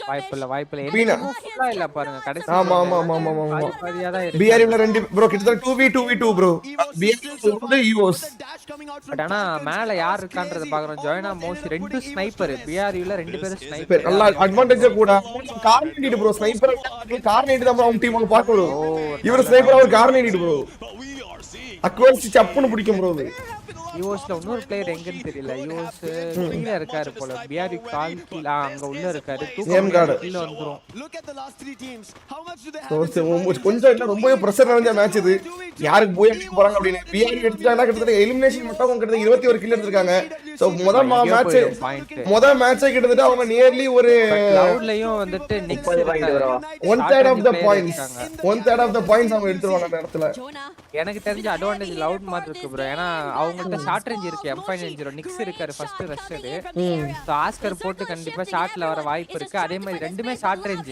வாய்ப்பில்ல என்ன ஃபுல்லா இல்ல பாருங்க கடைசி. ஆமா ஆமா ஆமா ஆமா ஆமா. பாதியா தான் இருக்கு. BRU ல ரெண்டு ப்ரோ கிட்டத்தட்ட 2v2 ப்ரோ. BRU வந்து EVOS. பட் ஆனா மேல யார் இருக்கான்றத பாக்குறோம். ஜாயினா மோஸ்ட் ரெண்டு ஸ்னைப்பர். BRU ல ரெண்டு பேரும் ஸ்னைப்பர். நல்லா அட்வான்டேஜ் கூட. கார்னேட் ப்ரோ ஸ்னைப்பர் கார்னேட் தான் அவங்க டீம் அவங்க பாக்க ப்ரோ. இவர் ஸ்னைப்பர் அவர் கார்னேட் ப்ரோ. அக்வன்ஸ் சப்புன்னு பிடிக்கும் ப்ரோ. EVOS ல இன்னொரு பிளேயர் எங்கன்னு தெரியல. EVOS கீழ இருக்காரு போல. BRU கால் கீழ அங்க உள்ள இருக்காரு. சேம் கார்டு கீழ வந்துரும். கொஞ்சம் இல்ல ரொம்பவே பிரஷர் நிறைஞ்ச மேட்ச் இது. யாருக்கு போய் அடிக்க போறாங்க அப்படினு. BRU எடுத்துட்டாங்கன்னா கிட்டத்தட்ட எலிமினேஷன் மட்டும் கிட்டத்தட்ட 21 கில் எடுத்துருக்காங்க. சோ முதல் மேட்ச் கிட்டத்தட்ட அவங்க நியர்லி ஒரு கிளவுட்லயும் வந்துட்டு நெக்ஸ்ட் 1/3 ஆஃப் தி பாயிண்ட்ஸ் அவங்க எடுத்துருவாங்க அந்த இடத்துல. எனக்கு தெரிஞ்ச அட்வான்டேஜ் லவுட் மாதிரி இருக்கு ப்ரோ. ஏன்னா அவங்கள்ட்ட ஷார்ட் ரேஞ்ச் இருக்கு. M590 நிக்ஸ் இருக்காரு ஃபர்ஸ்ட் ரஷர். சோ ஆஸ்கர் போட்டு கண்டிப்பா ஷாட்ல வர வாய்ப்பு இருக்கு. அதே மாதிரி ரெண்டுமே ஷார்ட் ரேஞ்ச்.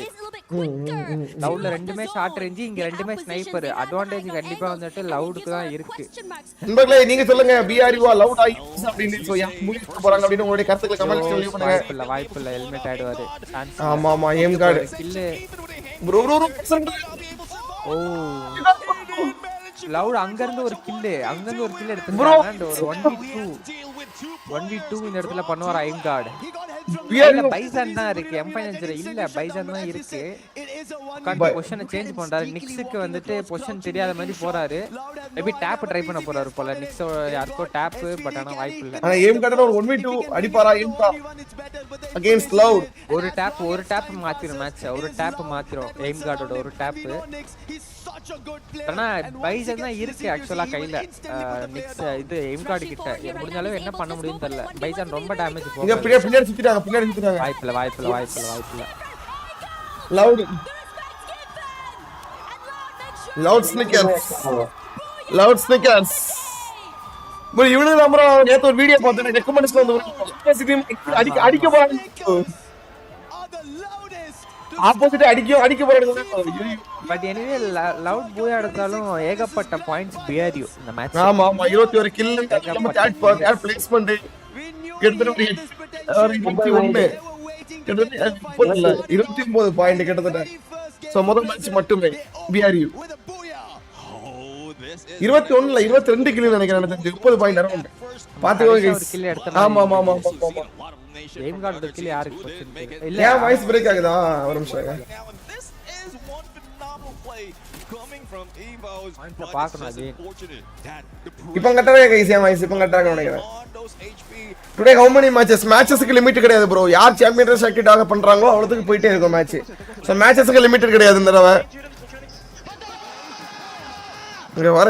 லவுட்ல ரெண்டுமே ஷார்ட் ரேஞ்ச், இங்க ரெண்டுமே ஸ்னைப்பர். அட்வான்டேஜ் கண்டிப்பா வந்துட்டு லவுட்க்கு தான் இருக்கு. நண்பர்களே நீங்க சொல்லுங்க BRU லவுட் ஆயி அப்படின்னு சோ யார் முடிச்சு போறாங்க அப்படினு உங்களுடைய கருத்துக்களை கமெண்ட்ஸ்ல லீவ் பண்ணுங்க. வாய்ப்பில்ல ஹெல்மெட் ஆடுவாரு. ஆமா ஆமா ஏம் கார்டு கில் ப்ரோ ஓ லவுட் அங்க இருந்து ஒரு கில் எடுத்துட்டாங்க. ஒரு 1v2 இந்த இடத்துல பண்ணுவார் ஐம் கார்டு. பைசன் தான் இருக்கு. M590 இல்ல பைசன் தான் இருக்கு. பொசிஷனை சேஞ்ச் பண்றாரு. நிக்ஸுக்கு வந்துட்டு பொசிஷன் தெரியாத மாதிரி போறாரு. மேபி டேப் ட்ரை பண்ண போறாரு போல. நிக்ஸ் யாருக்கோ டேப். பட் ஆனா வாய்ப்பு இல்ல. ஆனா ஏம் கார்டுல ஒரு 1v2 அடிப்பாரா ஏம்கா அகைன்ஸ்ட் லவுட். ஒரு டேப் மாத்திரும் மேட்ச். ஒரு டேப் மாத்திரும் எய்ம் கார்டோட ஒரு டேப். ஆனா பைசன் தான் இருக்கு ஆக்சுவலா கையில. நிக்ஸ் இது எய்ம் கார்டு கிட்ட முடிஞ்ச அளவு என்ன பண்ண முடியும்னு தெரியல. பைசன் ரொம்ப டேமேஜ் போகுது. இங்க பின்னாடி சுத்திட்டாங்க. வாய்ப்பில்ல. Loud Snickers bro. இவனுக்கு அப்புறம் நேத்து ஒரு வீடியோ பார்த்தேன். ரெக்கமெண்டேஷன்ல வந்து அடிக்க போறாங்க. ஆப்போசிட் அடிக்க போறாங்க. பட் எனிவே லவுட் போய் எடுத்தாலும் ஏகப்பட்ட பாயிண்ட்ஸ் BRU இந்த மேட்ச். ஆமா 21 கில் தேர்ட் பிளேஸ்மென்ட் கிட்டத்தட்ட 29 பாயிண்ட் கிட்டத்தட்ட. சோ முதல் மேட்ச் மட்டுமே BRU. 21 22 கில் நினைக்கிறேன். 30 பாயிண்ட் அரௌண்ட். பாத்துக்கோங்க गाइस. ஆமா ஆமா ஆமா ஆமா. எய்ம் கார்டு கில் யாருக்கு போச்சு இல்ல. ஏன் வாய்ஸ் பிரேக் ஆகுதா? ஒரு நிமிஷம். இப்போ கட்டவே गाइस ஏன் வாய்ஸ் இப்போ கட்டாக நினைக்கிறேன். Today how many matches? matchesக்கு லிமிட் கிடையாது bro. யார் சாம்பியன் சர்க்கிட் ஆக பண்றாங்களோ அவ்வளவுக்கு போயிட்டே இருக்கும் மேட்ச். சோ மேட்சஸ்க்கு லிமிட் கிடையாது இந்த தடவை. இங்க வர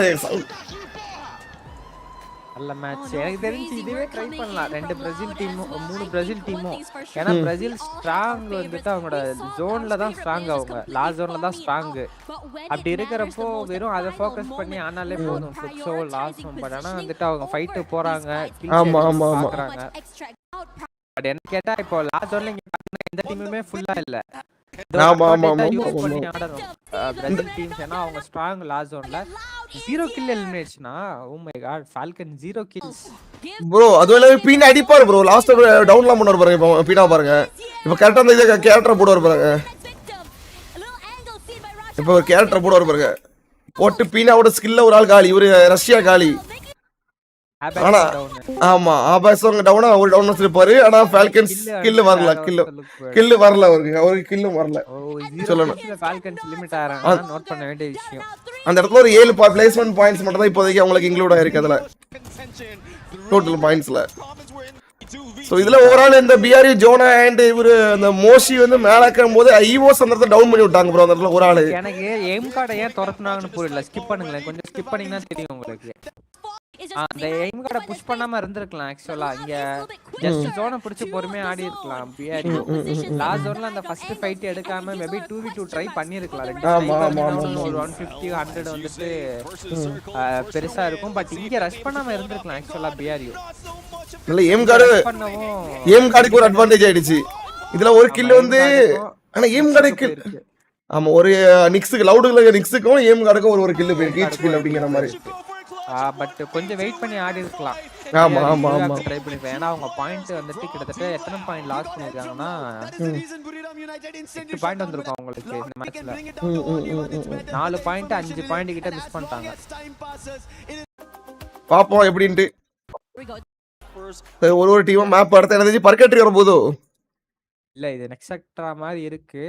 நல்ல மேட்ச். எனக்கு தெரிஞ்சு இதுவே ட்ரை பண்ணலாம். 2 பிரேசில் டீமும் 3 பிரேசில் டீமும். ஏன்னா பிரேசில் ஸ்ட்ராங் வந்துட்டு அவங்களோட ஜோன்ல தான் ஸ்ட்ராங், அவங்க லாஸ்ட் ஜோன்ல தான் ஸ்ட்ராங். அப்படி இருக்கிறப்போ வெறும் அதை ஃபோக்கஸ் பண்ணி ஆனாலே போதும். ஃபுட்ஸோ லாஸ்ட் பட் ஆனா வந்துட்டு அவங்க ஃபைட் போறாங்க. ஆமா ஆமா ஆமா. பட் என்ன கேட்டா இப்போ லாஸ்ட் ஜோன்ல இங்க பாத்தீங்கன்னா எந்த டீமுமே ஃபுல்லா இல்ல. ஆமா ஆமா ஆமா. பிரேசில் டீம்ஸ் ஏன்னா அவங்க ஸ்ட்ராங் லாஸ்ட் ஜோன்ல 0 கில் எலிமினேஷனா. Oh my God, Falcon 0 kills bro. அதுல பீனா அடிப்பார் bro. லாஸ்ட் டவுன்ல பண்ணார் பாருங்க. இப்போ பீனா பாருங்க. இப்போ கரெக்ட்டா அந்த கேரக்டர் போடுவார் பாருங்க. இப்போ ஒரு கேரக்டர் போடுவார் பாருங்க. போட்டு பீனாவோட ஸ்கில்ல ஒரு ஆள் காலி. இவரு ரஷ்யா காலி. ஆனா ஆமா ஆபாசங்க டவுனா ஒரு டவுன் வச்சிருப்பாரு. ஆனா ஃபால்கன்ஸ் கில் வரல. கில் வரல அவருக்கு. அவருக்கு கில்லும் வரல. சொல்லணும் ஃபால்கன்ஸ் லிமிட் ஆறாங்க. நோட் பண்ண வேண்டிய விஷயம். அந்த இடத்துல ஒரு 7 பிளேஸ்மென்ட் பாயிண்ட்ஸ் மட்டும் தான் இப்போதைக்கு அவங்களுக்கு இன்க்ளூட் ஆயிருக்கு அதுல டோட்டல் பாயிண்ட்ஸ்ல. சோ இதுல ஓவரால் இந்த BRU ஜோனா அண்ட் இவரு அந்த மோஷி வந்து மேல இருக்கும்போது EVOS அந்த இடத்துல டவுன் பண்ணி விட்டாங்க bro. அந்த இடத்துல ஒரு ஆளு. எனக்கு எய்ம் கார்டை ஏன் துரத்துனாங்கன்னு புரியல. ஸ்கிப் பண்ணுங்களேன், கொஞ்சம் ஸ்கிப் பண்ணீங்கன்னா தெரியும் உங்களுக்கு. அந்த எய்ம் கார்டை புஷ் பண்ணாம இருந்திருக்கலாம். ஆக்சுவலா இங்க ஜஸ்ட் ஜோனை பிடிச்சு பொறுமையா ஆடி இருக்கலாம். BRU லாஸ்ட் ஜோன்ல அந்த ஃபர்ஸ்ட் ஃபைட் எடுக்காம மேபி 2v2 ட்ரை பண்ணிருக்கலாம். ஒரு 150 100 வந்துட்டு பெருசா இருக்கும். பட் இங்க ரஷ் பண்ணாம இருந்திருக்கலாம் ஆக்சுவலா BRU. இல்ல எய்ம் கார்டுக்கு ஒரு அட்வான்டேஜ் ஆயிடுச்சு. இதுல ஒரு கில் வந்து ஆனா எய்ம் கார்டுக்கு ஆமா ஒரு நிக்ஸ்க்கு லவுடுல நிக்ஸ்க்கும் எய்ம் கார்டுக்கும் ஒரு கில் போயிருக்கு. ஈச் கில் அப்படிங்கிற மாதிரி. பட் கொஞ்சம் வெயிட் பண்ணி ஆடி இருக்கலாம். ஆமா ஆமா ஆமா. ட்ரை பண்ணிருப்பேன். ஏன்னா அவங்க பாயிண்ட் வந்துட்டு கிட்டத்தட்ட எத்தனை பாயிண்ட் லாஸ் பண்ணிருக்காங்கன்னா 8 பாயிண்ட் வந்திருக்கும் அவங்களுக்கு இந்த மேட்ச்ல. 4 பாயிண்ட் 5 பாயிண்ட் கிட்ட மிஸ் பண்ணிட்டாங்க. பாப்போம் எப்படின்னு. ஒரு டீம் மேப் அடுத்து எனக்கு பர்கெட்ரி வரும்போது இல்ல இது நெக்ஸ்ட் செக்டரா மாதிரி இருக்கு.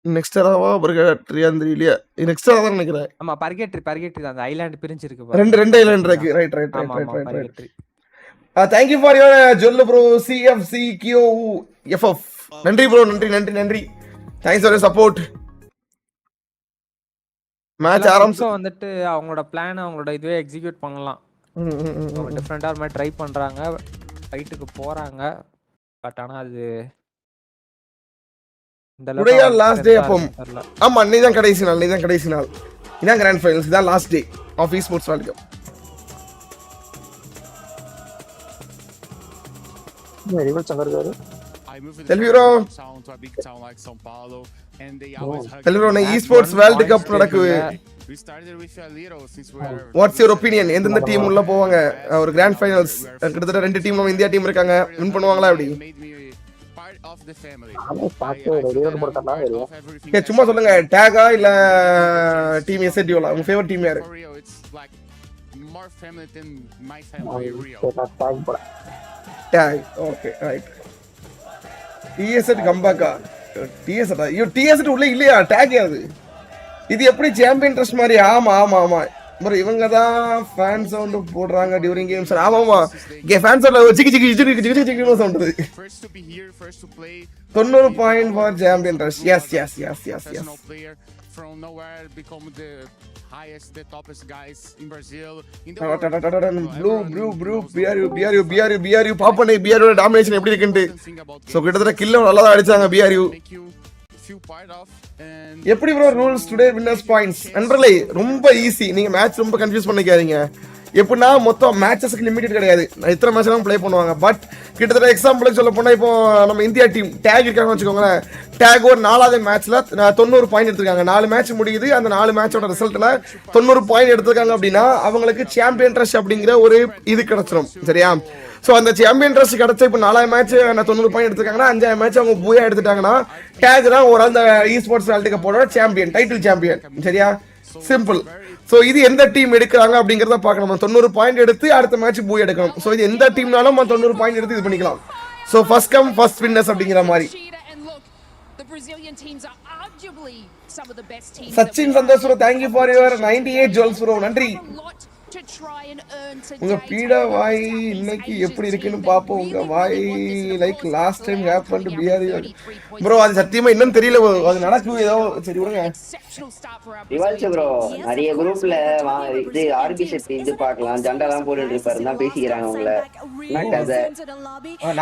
நெக்ஸ்ட் ஏராவா பர்கெட்ரி அந்த இல்லையா? நெக்ஸ்ட் ஏரா தான் நினைக்கிறேன். ஆமா பர்கெட்ரி தான். அந்த ஐலாண்ட் பிரிஞ்சிருக்கு பாருங்க. ரெண்டு ஐலாண்ட் இருக்கு. Right. Thank you for your JUL bro. CFCQFF. நன்றி bro. நன்றி. Thanks for your support. Match ஆரம்பிச்சோ வந்துட்டு அவங்களோட பிளான் அவங்களோட இதுவே எக்ஸிக்யூட் பண்ணலாம். டிஃபரெண்டா ஒரு மாதிரி ட்ரை பண்றாங்க. ஃபைட்டுக்கு போறாங்க. பட் ஆனா அது டுடே லாஸ்ட் டே அப்போ ஆமா இன்னைக்கு தான் கடைசி நாள். இதான் கிராண்ட் ஃபைனல்ஸ். இதான் last day of esports world cup. Telviro na esports world cup நடக்குது. What's your opinion? எந்தெந்த டீம் உள்ள போவாங்க ஒரு கிராண்ட் ஃபைனல்ஸ்? கிட்டத்தட்ட 2 டீம் நம்ம இந்தியா டீம் இருக்காங்க. வின் பண்ணுவாங்களா அப்படி? சும்மா சொல்லுங்க. டேகா இல்ல டீம் S8UL உங்க ஃபேவரட் டீம் யாரு? Take. Okay right. TS8 கம்பேக்கா? TS8 உள்ள இல்லையா? டேக் அது. இது எப்படி சாம்பியன் ட்ரஸ்ட் மாதிரி? ஆமா ப்ரோ இவங்க தான் ஃபேன் சவுண்ட் போடுறாங்க டியூரிங் கேம்ஸ். ஆமாமா இங்க ஃபேன் சவுண்ட் ஜிகி சவுண்ட் வருது. 90 பாயிண்ட் ஃபார் சாம்பியன் ட்ரஸ்ட். Yes from nowhere become the highest, the toppest guys in Brazil in the BRU பாப்பனே BRU domination எப்படி இருக்குன்னு. சோ கிட்டத்தட்ட கில்ல நல்லா தான் அடிச்சாங்க BRU. எப்படி bro rules today winners points? நண்பர்களே ரொம்ப ஈஸி. நீங்க மேட்ச் ரொம்ப கன்ஃபியூஸ் பண்ணிக்காதீங்க. எப்படின்னா மொத்தம் மேட்சஸ்க்கு லிமிட்டட் கிடையாது. எத்தனை மேட்ச் தான் ப்ளே பண்ணுவாங்க. பட் கிட்டத்தட்ட எக்ஸாம்பிளுக்கு சொல்ல போனால் இப்போ நம்ம இந்தியா டீம் டேக் இருக்காங்கன்னு வச்சுக்கோங்களேன். டேக் ஒரு 4வது மேட்ச்ல 90 பாயிண்ட் எடுத்திருக்காங்க. 4 மேட்ச் முடியுது. அந்த 4 மேட்சோட ரிசல்ட்ல 90 பாயிண்ட் எடுத்திருக்காங்க அப்படின்னா அவங்களுக்கு சாம்பியன் ட்ரஸ்ட் அப்படிங்கிற ஒரு இது கிடைச்சிடும். சரியா? ஸோ அந்த சாம்பியன் ட்ரஸ்ட் கிடைச்ச இப்போ 4வது மேட்ச் 90 பாயிண்ட் எடுத்திருக்காங்கன்னா 5வது மேட்ச் அவங்க பூயா எடுத்துட்டாங்கன்னா டேக் தான் ஒரு அந்த esports வேர்ல்ட் கப்போட சாம்பியன், டைட்டில் சாம்பியன். சரியா? சிம்பிள். ஸோ இது எந்த டீம் எடுக்கிறாங்க அப்படிங்கிறத பார்க்கணும். 90 பாயிண்ட் எடுத்து அடுத்த மேட்ச் பூய் எடுக்கணும். ஸோ இது எந்த டீம்னாலும் 90 பாயிண்ட் எடுத்து இது பண்ணிக்கலாம். So first come first winners அப்படிங்கிற மாதிரி. Sachin Santosh bro, thank you for your 98 jewels bro, நன்றி. உங்க பீட வாய் இன்னைக்கு எப்படி இருக்குன்னு பாப்போம். உங்க வாய் like last time happened BRU bro, அது சத்தியமா இன்னும் தெரியல, அது நடக்குது ஏதோ. சரி விடுங்க. ரிவால்ஸ் ப்ரோ நிறைய குரூப்ல இது ஆர்பி செட் இது பார்க்கலாம், ஜண்டாலாம் போட்டுட்டு இருப்பாரு தான் பேசிக்கிறாங்க உங்களை.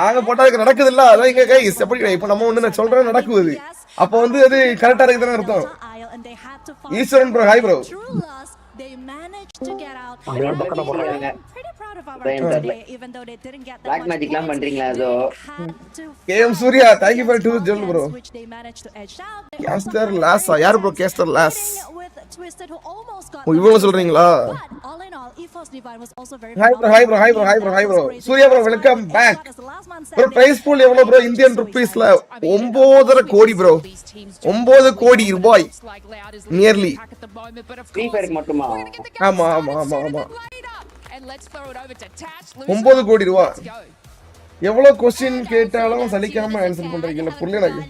நாங்க போட்டதுக்கு நடக்குது இல்ல, அதான் இங்க கைஸ் எப்படி இப்ப நம்ம ஒண்ணு சொல்றேன் நடக்குது, அப்போ வந்து அது கரெக்டா இருக்குதுன்னு அர்த்தம். Eswaran bro, hi bro. They managed to get out. I'm pretty proud of our team, even though they didn't get that much points. பண்றீங்களா அதோ? Game Surya, thank you for 2 ஜெல் bro. Which they managed to edge out. Caster லாஸ், யார் bro caster லாஸ்? இவங்க சொல்றீங்களா? All in all, EVOS Divine was also very hi bro. Surya bro, welcome back bro. Prize pool எவ்வளவு bro? Indian ரூபீஸ்ல 9.5 கோடி bro. 9 கோடி ரூபாய் நியர்லி. FREEFIRE மட்டுமா? ஆமா 9 கோடி ரூபாய். எவ்வளவு क्वेश्चन கேட்டாலும் சலிக்காம ஆன்சர் பண்றீங்க, புரியல எனக்கு.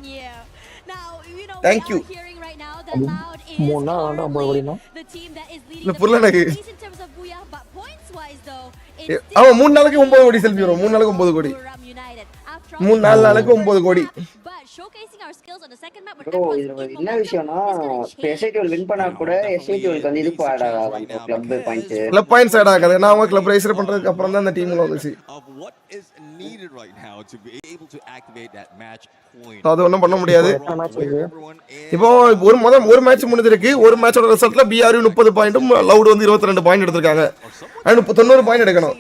Thank you. மூணா 9 கோடினா இல்ல புரியல எனக்கு. ஆமா 3 நாளுக்கு 9 கோடி செல்வி வரும். 3 நாளுக்கு 9 கோடி. 3 நாளுக்கு 9 கோடி. ப்ரோ இது என்ன விஷயம்னா S8UL வின் பண்ணா கூட S8UL க்கு வந்து இது ஆட் ஆகாது, club points. Club points add ஆகாது. நான் அவங்க கிளப் ரெஜிஸ்டர் பண்றதுக்கு அப்புறம் தான் அந்த டீம்ல வந்துச்சு. அது ஒண்ணும் பண்ண முடியாது. இப்போ ஒரு மேட்ச் முடிஞ்சிருக்கு. ஒரு மேட்சோட ரிசல்ட்ல BRU 30 பாயிண்ட்டும் லவுட் வந்து 22 பாயிண்ட் எடுத்திருக்காங்க. 90 பாயிண்ட் எடுக்கணும்.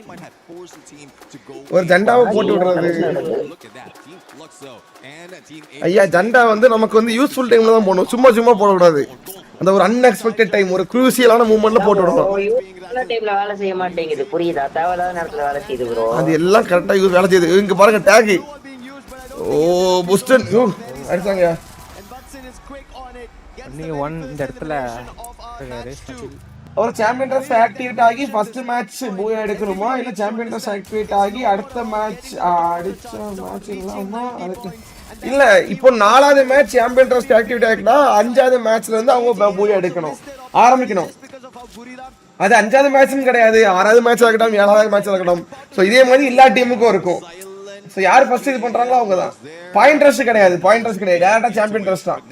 ஒரு ஜண்டாவை போட்டு விடுறது ஐயா, ஜண்டா வந்து நமக்கு வந்து யூஸ்ஃபுல் டைம்ல தான் போடணும், சும்மா போட கூடாது. அந்த ஒரு அன்எக்ஸ்பெக்டட் டைம், ஒரு க்ரூசியலான மூவ்மெண்ட்ல போட்டு விடணும். டைம்ல வேலை செய்ய மாட்டேங்குது, புரியுதா? தேவையில்லாத நேரத்துல வேலை செய்யுது ப்ரோ. அது எல்லாம் கரெக்டா யூஸ் வேலை செய்யுது. இங்க பாருங்க டேக். ஓ புஸ்டன் அடிச்சாங்க. நீ 1 இந்த இடத்துல ஒரு சாம்பியன் ட்ரெஸ் ஆக்டிவேட் ஆகி ஃபர்ஸ்ட் மேட்ச் பூயா எடுக்கணுமா, இல்ல சாம்பியன் ட்ரெஸ் ஆக்டிவேட் ஆகி அடுத்த மேட்ச் அடிச்ச மேட்ச் இல்லாமா? இல்ல இப்போ 4வது மேட்ச் சாம்பியன் ட்ரெஸ் ஆக்டிவேட் ஆகிட்டா 5வது மேட்ச்ல இருந்து அவங்க பூயா எடுக்கணும், ஆரம்பிக்கணும். அது 5வது மேட்ச்னு கிடையாது, 6வது மேட்ச் ஆகட்டும், 7வது மேட்ச் ஆகட்டும். ஸோ இதே மாதிரி எல்லா டீமுக்கும் இருக்கும். ஸோ யார் ஃபர்ஸ்ட் இது பண்றாங்களோ அவங்க தான். பாயிண்ட் ட்ரெஸ் கிடையாது, டேரக்டா சாம்பியன் ட்ரெஸ் தான்.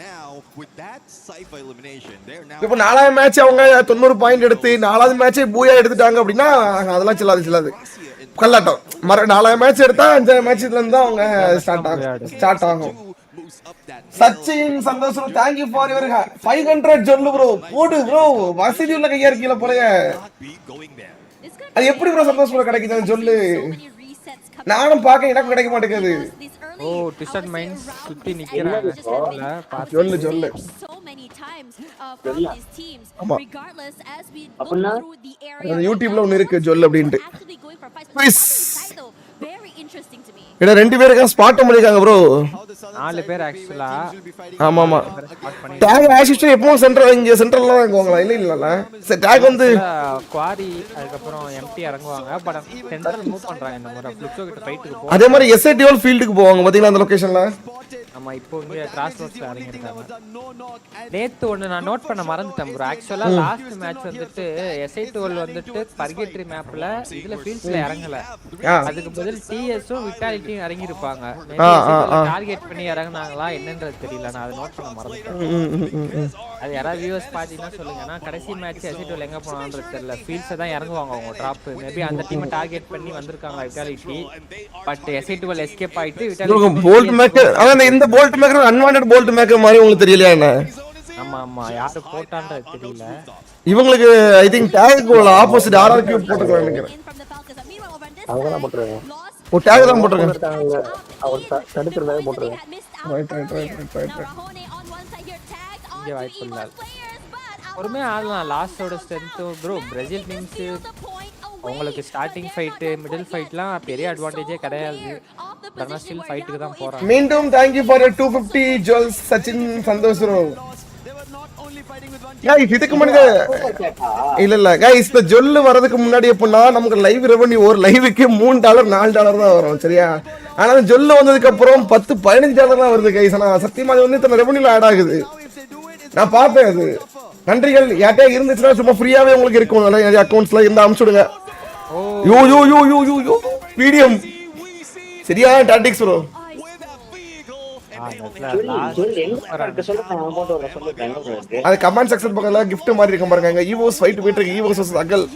இப்போ 4வது மேட்ச் அவங்க 90 பாயிண்ட் எடுத்து 4வது மேட்சே பூயா எடுத்துட்டாங்க அப்படின்னா அதெல்லாம் சில்லாது கல்லாட்டம். 4வது மேட்ச் எடுத்தா 5வது மேட்ச்ல இருந்து தான் அவங்க ஸ்டார்ட் ஆகும். சச்சின் சந்தோஷம், தேங்க்யூ ஃபார் யுவர் 500 ஜொல்லு ப்ரோ. போடு ப்ரோ, வசதி உள்ள கையா இருக்கீங்களா போறீங்க. அது எப்படி ப்ரோ சந்தோஷம் ப்ரோ கிடைக்குது சொல்லு? நானும் பாக்க எனக்கு கிடைக்க மாட்டேங்குது. ஓ ட்விஸ்டட் மைண்ட்ஸ் சுத்தி நிக்கறாங்க. சொல்லு ஆமா, அப்படினா யூடியூப்ல ஒன்னு இருக்கு ஜொல் அப்படினு. இட 2 பேருக்கு ஸ்பாட் பண்ணிருக்காங்க ப்ரோ. 4 பேர் ஆக்சுவலா. ஆமா டாக் ஆக்சுவலி எப்பவும் சென்டர் இங்க சென்டர்ல தான் இறங்குவாங்களா? இல்ல டாக் வந்து குவாரி அதுக்கு அப்புறம் எம்டி இறங்குவாங்க. பட் சென்டர் மூவ் பண்றாங்க இந்த முறை. ஃபிளிப்சோ கிட்ட ஃபைட்டுக்கு போ. அதே மாதிரி S8UL ஃபீல்டுக்கு போவாங்க பாத்தீங்களா அந்த லொகேஷன்ல. ஆமா இப்போ இங்க கிராஸ் ரோட்ஸ்ல இறங்கிருக்காங்க. நேத்து ஒன்னு நான் நோட் பண்ண மறந்துட்டேன் ப்ரோ. ஆக்சுவலா லாஸ்ட் மேட்ச் வந்துட்டு S8UL வந்துட்டு பர்கெட்ரி மேப்ல இதுல ஃபீல்ட்ஸ்ல இறங்கல. அதுக்கு பதில் TSம் விட்டாலிட்டி இறங்கி இருப்பாங்க. டார்கெட் பண்ணி இறங்குனாங்களா என்னன்றது தெரியல, நான் அதை நோட் பண்ண மறந்துட்டேன். அது யாராவது வியூவர்ஸ் பாத்தீங்கன்னா சொல்லுங்க. நான் கடைசி மேட்ச் S8UL எங்க போனான்றது தெரியல. ஃபீல்ட்ஸ் தான் இறங்குவாங்க அவங்க டிராப். மேபி அந்த டீமை டார்கெட் பண்ணி வந்திருக்காங்களா விட்டாலிட்டி. பட் S8UL எஸ்கேப் ஆயிட்டு விட்டாலிட்டி போல்ட் மேக்கர். ஆனா இந்த போல்ட் மேக்கர் அன்வாண்டட் போல்ட் மேக்கர் மாதிரி உங்களுக்கு தெரியலையா என்ன? ஆமா யாரு போட்டான்றது தெரியல. இவங்களுக்கு ஐ திங்க் டாக் ஆப்போசிட் RRQ போட்டுக்கலாம் நினைக்கிறேன். அவங்க தான் போட்டுறாங்க. ஓ டாக் தான் போட்டுறாங்க. அவர் தடுக்கிறதா போட்டுறாங்க. ரைட். இங்க வாய்ப்பு இல்ல. பொறுமையா ஆடலாம். லாஸ்டோட ஸ்ட்ரென்த் ப்ரோ பிரேசில் டீம்ஸ் உங்களுக்கு ஸ்டார்டிங் ஃபைட் மிடில் ஃபைட்லாம் பெரிய அட்வான்டேஜே கிடையாது. ஆனா ஸ்டில் ஃபைட்டுக்கு தான் போறாங்க. மீண்டும் thank you for 250 jewels Sachin Santosh bro. Guys இதுக்கு முன்னாடி இல்ல கைஸ் இந்த ஜொல்லு வரதுக்கு முன்னாடி எப்படின்னா நமக்கு லைவ் ரெவன்யூ ஒரு லைவுக்கு $3 $4 தான் வரும் சரியா. ஆனா ஜொல்லு வந்ததுக்கு அப்புறம் $10-15 தான் வருது கைஸ். ஆனா சத்தியமா அது வந்து இத்தனை ரெவன்யூல ஆட் ஆகுது. நான் பார்த்தேன் அது. நன்றிகள். யார்ட்டே இருந்துச்சுன்னா சும்மா ஃப்ரீயாவே உங்களுக்கு இருக்கும் நிறைய அக்கவுண்ட்ஸ்ல இருந்து அனுப்பிச்சுடுங்க. யோ யோ யோ யோ யோ யோ மீடியம் சரியா டாக்டிக்ஸ் ப்ரோ. அது கமெண்ட் செக்ஷன் பக்கத்துல gift மாதிரி இருக்கும் பாருங்க. அங்க EVOS ஃபைட் போயிட்டு இருக்கு. EVOS vs அகல்.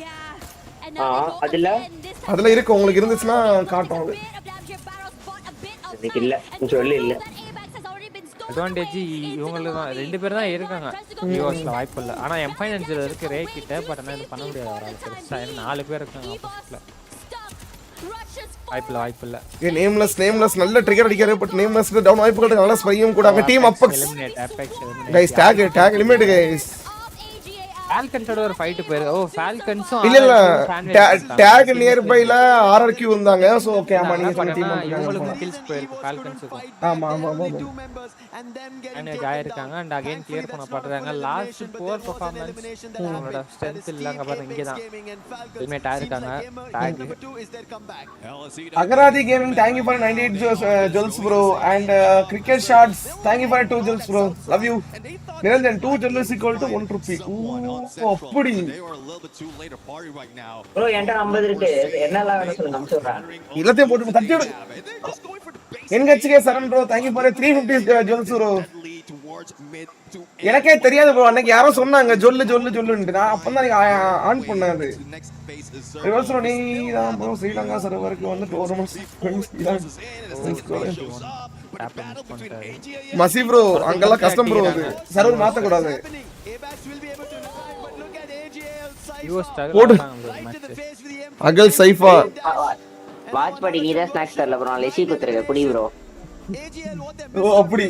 அதுல இருக்கு உங்களுக்கு இருந்துச்சுன்னா காட்டும் அது. எனக்கு இல்ல சொல்லு இல்ல. அட்வான்டேஜ் இவங்களுக்கு தான் 2 பேர் தான் இருக்காங்க. EVOSல வாய்ப்பு இல்ல. ஆனா M5 இருக்கு ரே கிட்ட பட் ஆனா இது பண்ண முடியாது அவரால. பெருசா 4 பேர் இருக்காங்க ஆப்போசிட்ல. வாய்ப்பு இல்ல. ஏ நேம்லெஸ் நல்ல ட்ரிகர் அடிக்காரு பட் நேம்லெஸ் டவுன் வாய்ப்பு கிடையாது. நல்ல ஸ்பையும் கூட அங்க team Apex guys Tag eliminate guys. ஃபால்கன்ஸோட ஒரு ஃபைட் போயிரு. ஓ ஃபால்கன்ஸும் இல்ல டாக் நியர் பைல RRQ வந்தாங்க. சோ ஓகே ஆமா நீங்க சொன்ன டீம் உங்களுக்கு கில்ஸ் போயிருக்கு ஃபால்கன்ஸுக்கு. ஆமா அண்ட் ஜாய் இருக்காங்க அண்ட் அகைன் கிளியர் பண்ண பாக்குறாங்க. லாஸ்ட் போர் பெர்ஃபார்மன்ஸ் அவங்களோட ஸ்ட்ரெngth இல்லங்க பாருங்க இங்க தான் எலிமினேட் ஆயிருக்காங்க. டாக் அகராதி gaming thank you for 98 jewels bro and cricket shots thank you for 2 jewels bro love you. Niranjan 2 jewels = 1 ரூபாய். அப்படி bro என்கிட்ட 50 இருக்கு. என்னலாம் வேணும் சொல்லுங்க நான் சொல்றேன். எல்லாத்தையும் போட்டு தட்டி விடு. என்கட்சிகே சரண் bro thank you for 350 jewels bro. எனக்கே தெரியாது bro அன்னைக்கு யாரோ சொன்னாங்க ஜொல்லுன்னு. நான் அப்பதான் ஆன் பண்ணேன் அது. ரிவர்ஸ் ப்ரோ நீ தான் bro ஸ்ரீலங்கா சர்வருக்கு வந்து டோர்னமெண்ட்ஸ் மசி bro அங்கெல்லாம் கஷ்டம் bro அது சர்வர் மாத்த கூடாது. அகல் சைஃபா வாட்ச் பண்ணி நீ தான் ஸ்நாக்ஸ் தரல bro. நான் லெசி குத்துறேன் குடி bro. ஓ அப்படி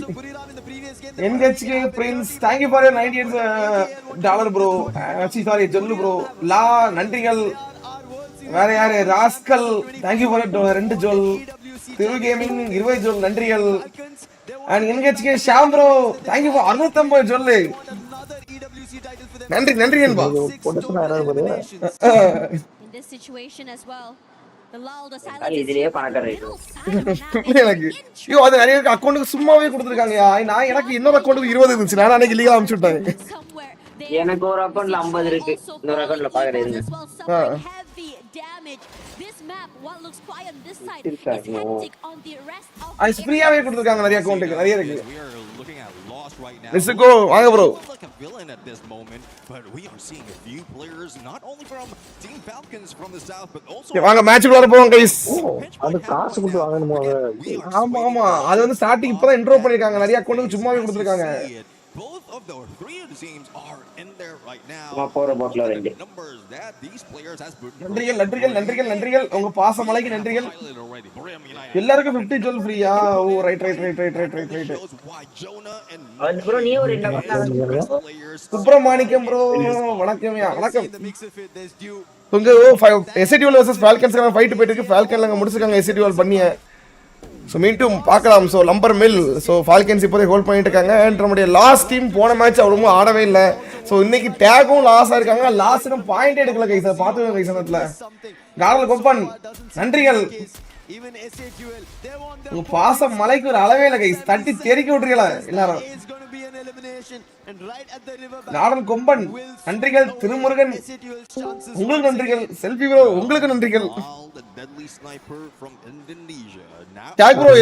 என்கட்சிகே Prince thank you for $98 bro. Sorry ஜொல்லு bro. லா நன்றிகள். வேற யாரு ராஸ்கல் thank you for 2 ஜொல். திரு கேமிங் 20 ஜொல் நன்றிகள். அண்ட் என்கட்சிகே Sham bro thank you for 650 ஜொல்லு. நன்றி என்பா. In this situation as well. இதுலயே பணக்காரங்க எனக்கு ஐயோ அது நிறைய அக்கவுண்ட்க்கு சும்மாவே கொடுத்திருக்காங்க. நான் எனக்கு இன்னொரு அக்கவுண்ட்க்கு 20 இருந்துச்சு. நான் அன்னைக்கு லீகா அனுப்பிச்சு விட்டேன். எனக்கு ஒரு அக்கவுண்ட்ல 50 இருக்கு. இன்னொரு அக்கவுண்ட்ல பாக்குறேன். அது ஃப்ரீயாவே கொடுத்திருக்காங்க நிறைய அக்கவுண்ட்க்கு நிறைய இருக்கு. Let's go வாங்க bro. வாங்க மேட்ச்க்குள்ள வர போவோம் guys. அது காசு கொடுத்து வாங்கணுமா? ஆமா அது வந்து ஸ்டார்டிங் இப்பதான் இன்ட்ரோ பண்ணிருக்காங்க. நிறைய அக்கவுண்ட்க்கு சும்மாவே கொடுத்திருக்காங்க. Both of the 3 teams are in there right now. numbers that these players has put. நன்றிகள் உங்க பாசமலைக்கு நன்றிகள். எல்லாருக்கும் 50 ஜொல் ஃப்ரீயா? ஓ ரைட். bro நீ ஒரு சுப்ரமணியம் bro வணக்கம். உங்க S8UL vs ஃபால்கன்ஸ் ஃபைட் போயிட்டு இருக்கு. ஃபால்கன்ல முடிச்சிருக்காங்க S8UL பண்ணிய. ஸோ மீண்டும் பார்க்கலாம். So lumbar mill so falcons இப்போதைக்கு ஹோல்ட் பண்ணிட்டு இருக்காங்க. அண்ட் நம்முடைய லாஸ்ட் டீம் போன மேட்ச் அவ்வளோ ஆடவே இல்லை. ஸோ இன்னைக்கு டேகும் லாஸ் ஆயிருக்காங்க. லாஸ்ட் பாயிண்ட் எடுக்கல கைஸ். அதை பார்த்துக்கோங்க கைஸ். இடத்துல கார்ல கொப்பன் நன்றிகள். உங்க பாசம் மலைக்கு ஒரு அளவே இல்லை கைஸ். தட்டி தெறிக்க விட்டுருக்கல எல்லாரும். நாடன் கொம்பன் நன்றிகள். திருமுருகன் உங்களுக்கு நன்றிகள். செல்ஃபி ப்ரோ உங்களுக்கு நன்றிகள். டாக் ப்ரோ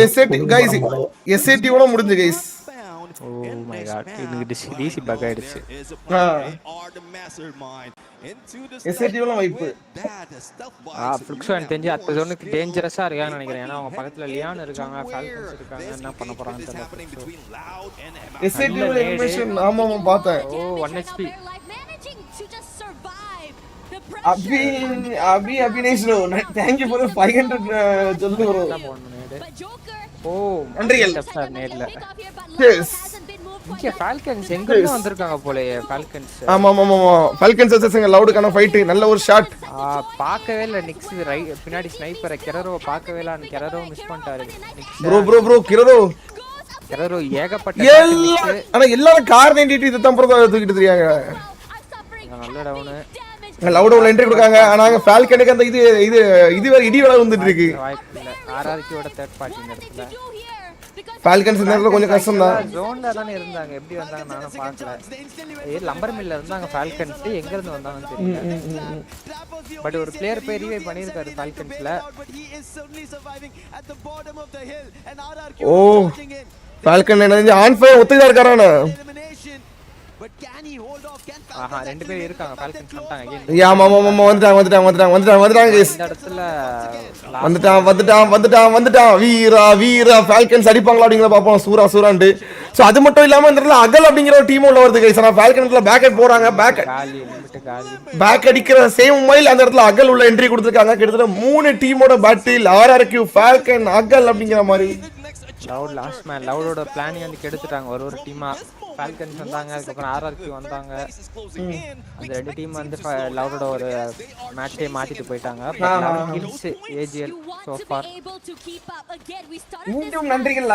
S8 ஓட முடிஞ்சு கைஸ். ஓ மை காட் எனக்கு டிசி பக் ஆயிடுச்சு. S8 வைப்பு ஃப்ளிக்ஸன் தெரிஞ்சு அடுத்த ஜோனுக்கு டேஞ்சரஸா இருக்கான்னு நினைக்கிறேன். ஏன்னா அவங்க பக்கத்துல லியான் இருக்காங்க, ஃபால்கன்ஸ் இருக்காங்க. என்ன பண்ண போறாங்கன்னு தெரியல. S8 எலிமினேஷன் ஆமா பார்த்தேன். ஓ 1 HP Abinesh bro thank you for 500 ஜொல்லு ப்ரோ. ஓ நன்றிகள் சார் நேர்ல. எஸ் இங்க ஃபால்கன்ஸ் எங்க வந்திருக்காங்க போலயே. ஃபால்கன்ஸ் ஆமா ஃபால்கன்ஸ் வச்சங்க லவுடுக்கான ஃபைட். நல்ல ஒரு ஷாட். பார்க்கவே இல்ல. நிக்ஸ் பின்னாடி ஸ்னைப்பர் கிரரோ பார்க்கவே இல்ல. கிரரோ மிஸ் பண்ணிட்டாரு. ப்ரோ கிரரோ ஏகப்பட்ட ஆனா எல்லாரும் கார் 98 இதுதான் ப்ரோ தூக்கிட்டு தெரியாங்க. நல்ல டவுனு லவுட் உள்ள என்ட்ரி கொடுக்காங்க. ஆனா ஃபால்கனுக்கு அந்த இது வேற இடி வேற வந்துட்டு இருக்கு. வாய்ப்பு இல்ல. ஆர்ஆர்கியோட தேர்ட் பார்ட்டி இடத்துல ஃபால்கன்ஸ் நேரத்துல கொஞ்சம் கஷ்டம் தான். ஜோன்ல தானே இருந்தாங்க. எப்படி வந்தாங்க நானும் பார்க்கல. லம்பர் மில்ல இருந்தாங்க ஃபால்கன்ஸ். எங்க இருந்து வந்தாங்கன்னு தெரியல. பட் ஒரு பிளேயர் போய் ரிவைவ் பண்ணிருக்காரு ஃபால்கன்ஸ்ல. ஓ ஃபால்கன் என்ன ஆன் ஃபயர் ஒத்துதா இருக்காரானே. ஆஹா ரெண்டு பேர் இருக்காங்க. ஃபால்கன்ஸ் வந்துட்டாங்க அகைன். ஆமா வந்துட்டாங்க गाइस. இந்த இடத்துல வந்துட்டான் வீரா ஃபால்கன்ஸ் அடிப்பாங்களா அப்படிங்கற பாப்போம். சூராண்டு. சோ அது மட்டும் இல்லாம இந்த இடத்துல அகல் அப்படிங்கற ஒரு டீம் உள்ள வருது गाइस. ஆனா ஃபால்கன்ஸ்ல பேக்கெட் போறாங்க. பேக் அடிக்கிற சேம் மைல் அந்த இடத்துல அகல் உள்ள என்ட்ரி கொடுத்திருக்காங்க. கிட்டத்தட்ட 3 டீமோட பேட்டில் RRQ ஃபால்கன் அகல் அப்படிங்கற மாதிரி. Loud lost man. லவுடோட பிளானிங் வந்து கெடுத்துட்டாங்க. ஒரு டீமா ஃபால்கன்ஸ் வந்தாங்க. அதுக்கப்புறம் RRQ வந்தாங்க. அந்த ரெண்டு டீம் வந்து லவுடோட ஒரு மேட்சே மாத்திட்டு போயிட்டாங்க. Kills AGL so far. மீண்டும் நன்றிகள்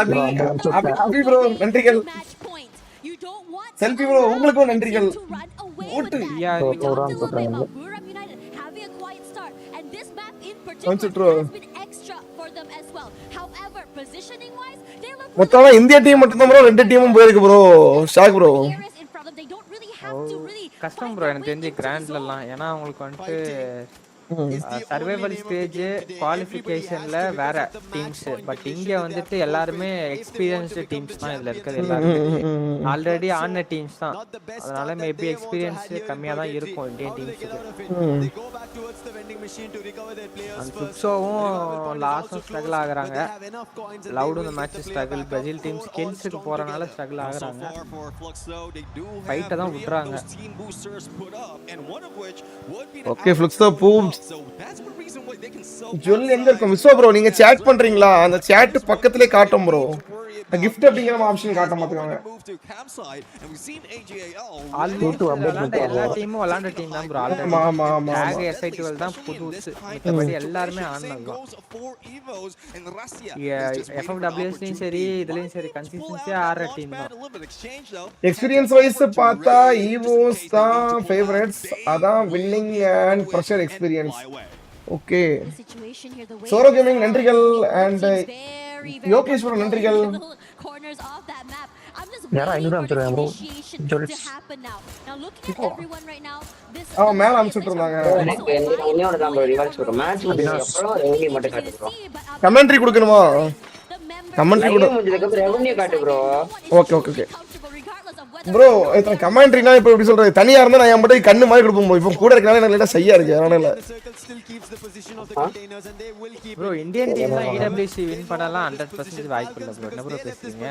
அபி ப்ரோ. நன்றிகள் செல்ஃபி ப்ரோ. உங்களுக்கும் நன்றிகள். ஓட்டு மொத்தமா இந்திய டீம் மட்டும் தான் ப்ரோ. ரெண்டு டீமும் போயிருக்கு ப்ரோ. Shock bro. கஷ்டம் ப்ரோ எனக்கு தெரிஞ்சு கிராண்ட்ல எல்லாம். ஏன்னா அவங்களுக்கு வந்துட்டு சர்வைவல் ஸ்டேஜ் குவாலிஃபிகேஷன்ல வேற டீம்ஸ். பட் இங்க வந்துட்டு எல்லாருமே எக்ஸ்பீரியன்ஸ்டு டீம்ஸ் தான் இதுல இருக்குது. எல்லாருமே ஆல்ரெடி ஆன டீம்ஸ் தான். அதனால மேபி எக்ஸ்பீரியன்ஸ் கம்மியா தான் இருக்கும் இந்தியன் டீம்ஸ்க்கு. அந்த ஃப்ளெக்ஸோவும் லாஸ்டும் ஸ்ட்ரகிள் ஆகுறாங்க. லவுட் இந்த மேட்ச் ஸ்ட்ரகிள். பிரேசில் டீம் ஸ்கில்ஸ்க்கு போறனால ஸ்ட்ரகிள் ஆகுறாங்க. ஃபைட்டை தான் விட்டுறாங்க. ஓகே ஃப்ளெக்ஸோ பூம் ஜுவல் எங்க இருக்கும் விஸ்வா ப்ரோ? நீங்க சேட் பண்றீங்களா? அந்த சேட் பக்கத்திலே காட்டும் ப்ரோ. gift அப்படிங்கற ஆப்ஷன் காட்ட மாட்டாங்க. எல்லா டீமும் விளையாண்ட டீம் தான் ப்ரோ. ஆல்ரெடி ஆமா S8UL தான் புதுசு. மத்தபடி எல்லாரும் ஆடுனாங்க. FWSலயும் சரி இதுலயும் சரி கன்சிஸ்டன்சியா ஆடுற டீம் தான். எக்ஸ்பீரியன்ஸ் வைஸ் பார்த்தா EVOS தான் ஃபேவரட்ஸ். அதான் winning and pressure experience. Okay sorrow gaming நன்றிகள். அண்ட் யோகேஸ்வரன் நன்றிகள். யாரா 500 அனுப்பிடுறேன் ப்ரோ. மேல அனுப்பிச்சுட்டு இருந்தாங்க. என்னோட தான் ப்ரோ ரிவால்ஸ் ப்ரோ. மேட்ச் அப்புறம் ரெவென்யூ மட்டும் காட்டு ப்ரோ. கமெண்ட்ரி கொடுக்கணுமா? கமெண்ட்ரி கொடு. முடிஞ்சதுக்கு அப்புறம் ரெவென்யூ காட்டு ப்ரோ. Okay bro. இத கமெண்ட்ரினா இப்ப எப்படி சொல்றது? தனியா இருந்தா நான் மட்டும் கண்ணு மாதிரி கொடுப்போம். இப்போ கூட இருக்கனால எனக்கு லேட்டா செய்யா இருக்கு. அதனால ப்ரோ இந்தியன் டீம்ல EWC வின் பண்ணலாம் 100% வாய்ப்பு இல்ல ப்ரோ. என்ன ப்ரோ பேசுறீங்க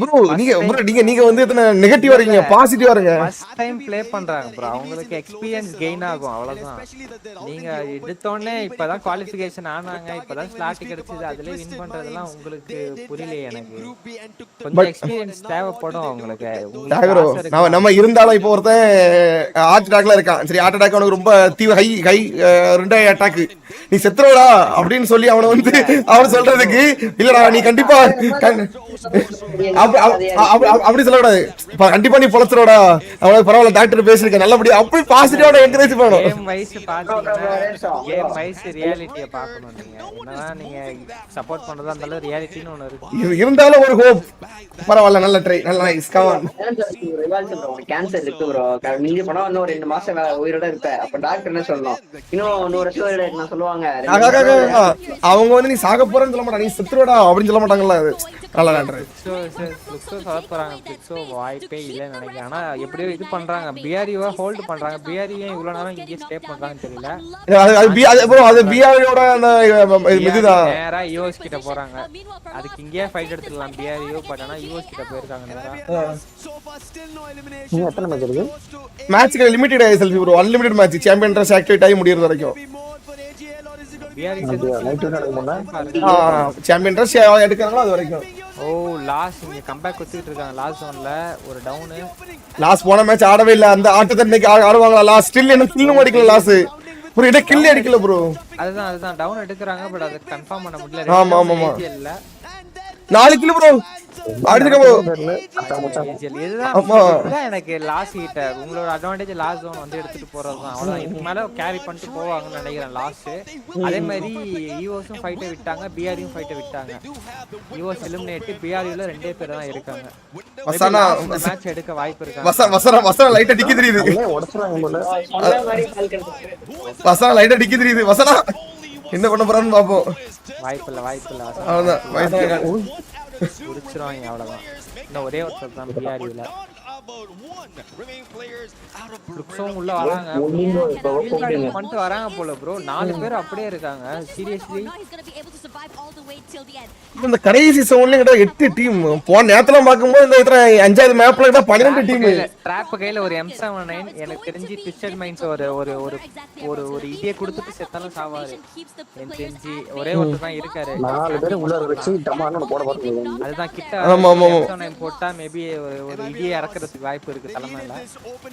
ப்ரோ? நீங்க வந்து எத்தனை நெகட்டிவா இருக்கீங்க? பாசிட்டிவா இருங்க. ஃபர்ஸ்ட் டைம் ப்ளே பண்றாங்க ப்ரோ. அவங்களுக்கு எக்ஸ்பீரியன்ஸ் கெயின் ஆகும் அவ்வளவுதான். நீங்க எடுத்தோனே இப்பதான் குவாலிஃபிகேஷன் ஆனாங்க. இப்பதான் ஸ்லாட் கிடைச்சது. அதுல வின் பண்றதெல்லாம் உங்களுக்கு புரியல. எனக்கு கொஞ்சம் எக்ஸ்பீரியன்ஸ் தேவைப்படும் உங்களுக்கு. நம்ம இருந்தாலும் இப்போ ஒருத்தன் ஹார்ட் அட்டாக்ல இருக்கான். சரி ஹார்ட் அட்டாக் அவனுக்கு ரொம்ப ஹை ரெண்டாவது அட்டாக். நீ செத்துறடா அப்படின்னு சொல்லி அவனை வந்து அவன் சொல்றதுக்கு இல்லடா நீ கண்டிப்பா அப்படி சொல்லக்கூடாது. கண்டிப்பா நீ பொழைச்சிரோடா அவனுக்கு பரவாயில்ல டாக்டர் பேசிருக்க நல்லபடியா அப்படி பாசிட்டிவா என்கரேஜ் பண்ணணும். கேம் வைஸ் பாத்தீங்கன்னா கேம் வைஸ் ரியாலிட்டியை பார்க்கணும். நீங்க என்னதான் நீங்க சப்போர்ட் பண்றதா இருந்தாலும் ரியாலிட்டின்னு ஒன்னு இருக்கு. இருந்தாலும் ஒரு ஹோப். பரவாயில்ல நல்ல ட்ரை நல்ல nice come on. Rivals bro cancer இருக்கு ப்ரோ. நீங்க போனா இன்னும் 2 மாசம் உயிரோட இருப்ப. அப்ப டாக்டர் என்ன சொல்லணும்? இன்னும் 100 வருஷம் உயிரோட என்ன சொல்லுவாங்க? அவங்க வந்து நீ சாக போறேன்னு சொல்ல மாட்டாங்க. நீ செத்துறடா அப்படின்னு சொல்ல மாட்டாங்கல்ல. நல்லா நன்றி. சொல்ல போறாங்க பிக்ஸோ வாய்ப்பே இல்லைன்னு நினைக்கிறேன். ஆனா எப்படியோ இது பண்றாங்க. BRU ஹோல்ட் பண்றாங்க. BRU இவ்வளவு நேரம் இங்கே ஸ்டே பண்றாங்கன்னு தெரியல. அது BRU-யோட அந்த இதுதான் நேரா EVOS கிட்ட போறாங்க. அதுக்கு இங்கே ஃபைட் எடுத்துடலாம் BRU. பட் ஆனா EVOS கிட்ட போயிருக்காங்க நேரா. நீங்க எத்தனை மேட்ச் இருக்கு? மேட்ச்க்கு லிமிட்டட் செல்ஃபி ப்ரோ. Unlimited match. சாம்பியன் ட்ரெஸ் ஆக்டிவேட் ஆகி முடியற வரைக்கும். சாம்பியன் ட்ரெஸ் எடுக்கறாங்களோ அது வரைக்கும். ஓ லாஸ் இங்க கம்பேக் கொடுத்துட்டு இருக்காங்க. லாஸ் ஜோன்ல ஒரு டவுன். லாஸ் போன மேட்ச் ஆடவே இல்ல. அந்த ஆட்டத்தை இன்னைக்கு ஆடுவாங்களா? லாஸ் ஸ்டில் என்ன கில்லும் அடிக்கல. லாஸ் ப்ரோ இத கில் அடிக்கல ப்ரோ. அதுதான் டவுன் எடுக்கறாங்க. பட் அது கன்ஃபார்ம் பண்ண முடியல. ஆமா இல்ல 4 கிலோ ப்ரோ அடிச்சுக்க ப்ரோ. இதுதான் எனக்கு லாஸ்ட் ஹீட். உங்களோட அட்வான்டேஜ் லாஸ்ட் ஜோன் வந்து எடுத்துட்டு போறதுதான். அவ்வளவுதான். இதுக்கு மேல கேரி பண்ணிட்டு போவாங்கன்னு நினைக்கிறேன் லாஸ்ட். அதே மாதிரி EVOSும் ஃபைட்டை விட்டாங்க, BRUம் ஃபைட்டை விட்டாங்க. EVOS எலிமினேட், BRUல 2 பேர் தான் இருக்காங்க. வசனா மேட்ச் எடுக்க வாய்ப்பு இருக்கு. வசனா லைட்டா டிக்கி தெரியுது. வசனா லைட்டா டிக்கி தெரியுது. வசனா என்ன பண்ண போறான்னு பாப்போம். வாய்ப்பு இல்ல அவ்வளவுதான். முடிச்சிருவாங்க அவ்வளவுதான். இன்னும் ஒரே ஒருத்தர் தான் BRUல. உள்ள வராங்க பண்ணிட்டு வராங்க போல ப்ரோ. 4 பேர் அப்படியே இருக்காங்க. சீரியஸ்லி இந்த கடைசி சவுண்ட்ல கிட்ட 8 டீம். போன நேரத்துல பாக்கும்போது இந்த இத்தனை 5வது மேப்ல கிட்ட 12 டீம். ட்ராப் கையில ஒரு M79 எனக்கு தெரிஞ்சு ட்விஸ்டட் மைண்ட்ஸ் ஒரு ஒரு ஒரு ஒரு ஒரு இடிய கொடுத்துட்டு செத்தாலும் சாவாரு. எனக்கு தெரிஞ்சு ஒரே ஒருத்தர் தான் இருக்காரு. 4 பேர் உள்ள வச்சு டமான்னு போட பாருங்க. அதுதான் கிட்ட M79 போட்டா மேபி ஒரு இடிய இறக்குறதுக்கு வாய்ப்பு இருக்கு தலைமையில.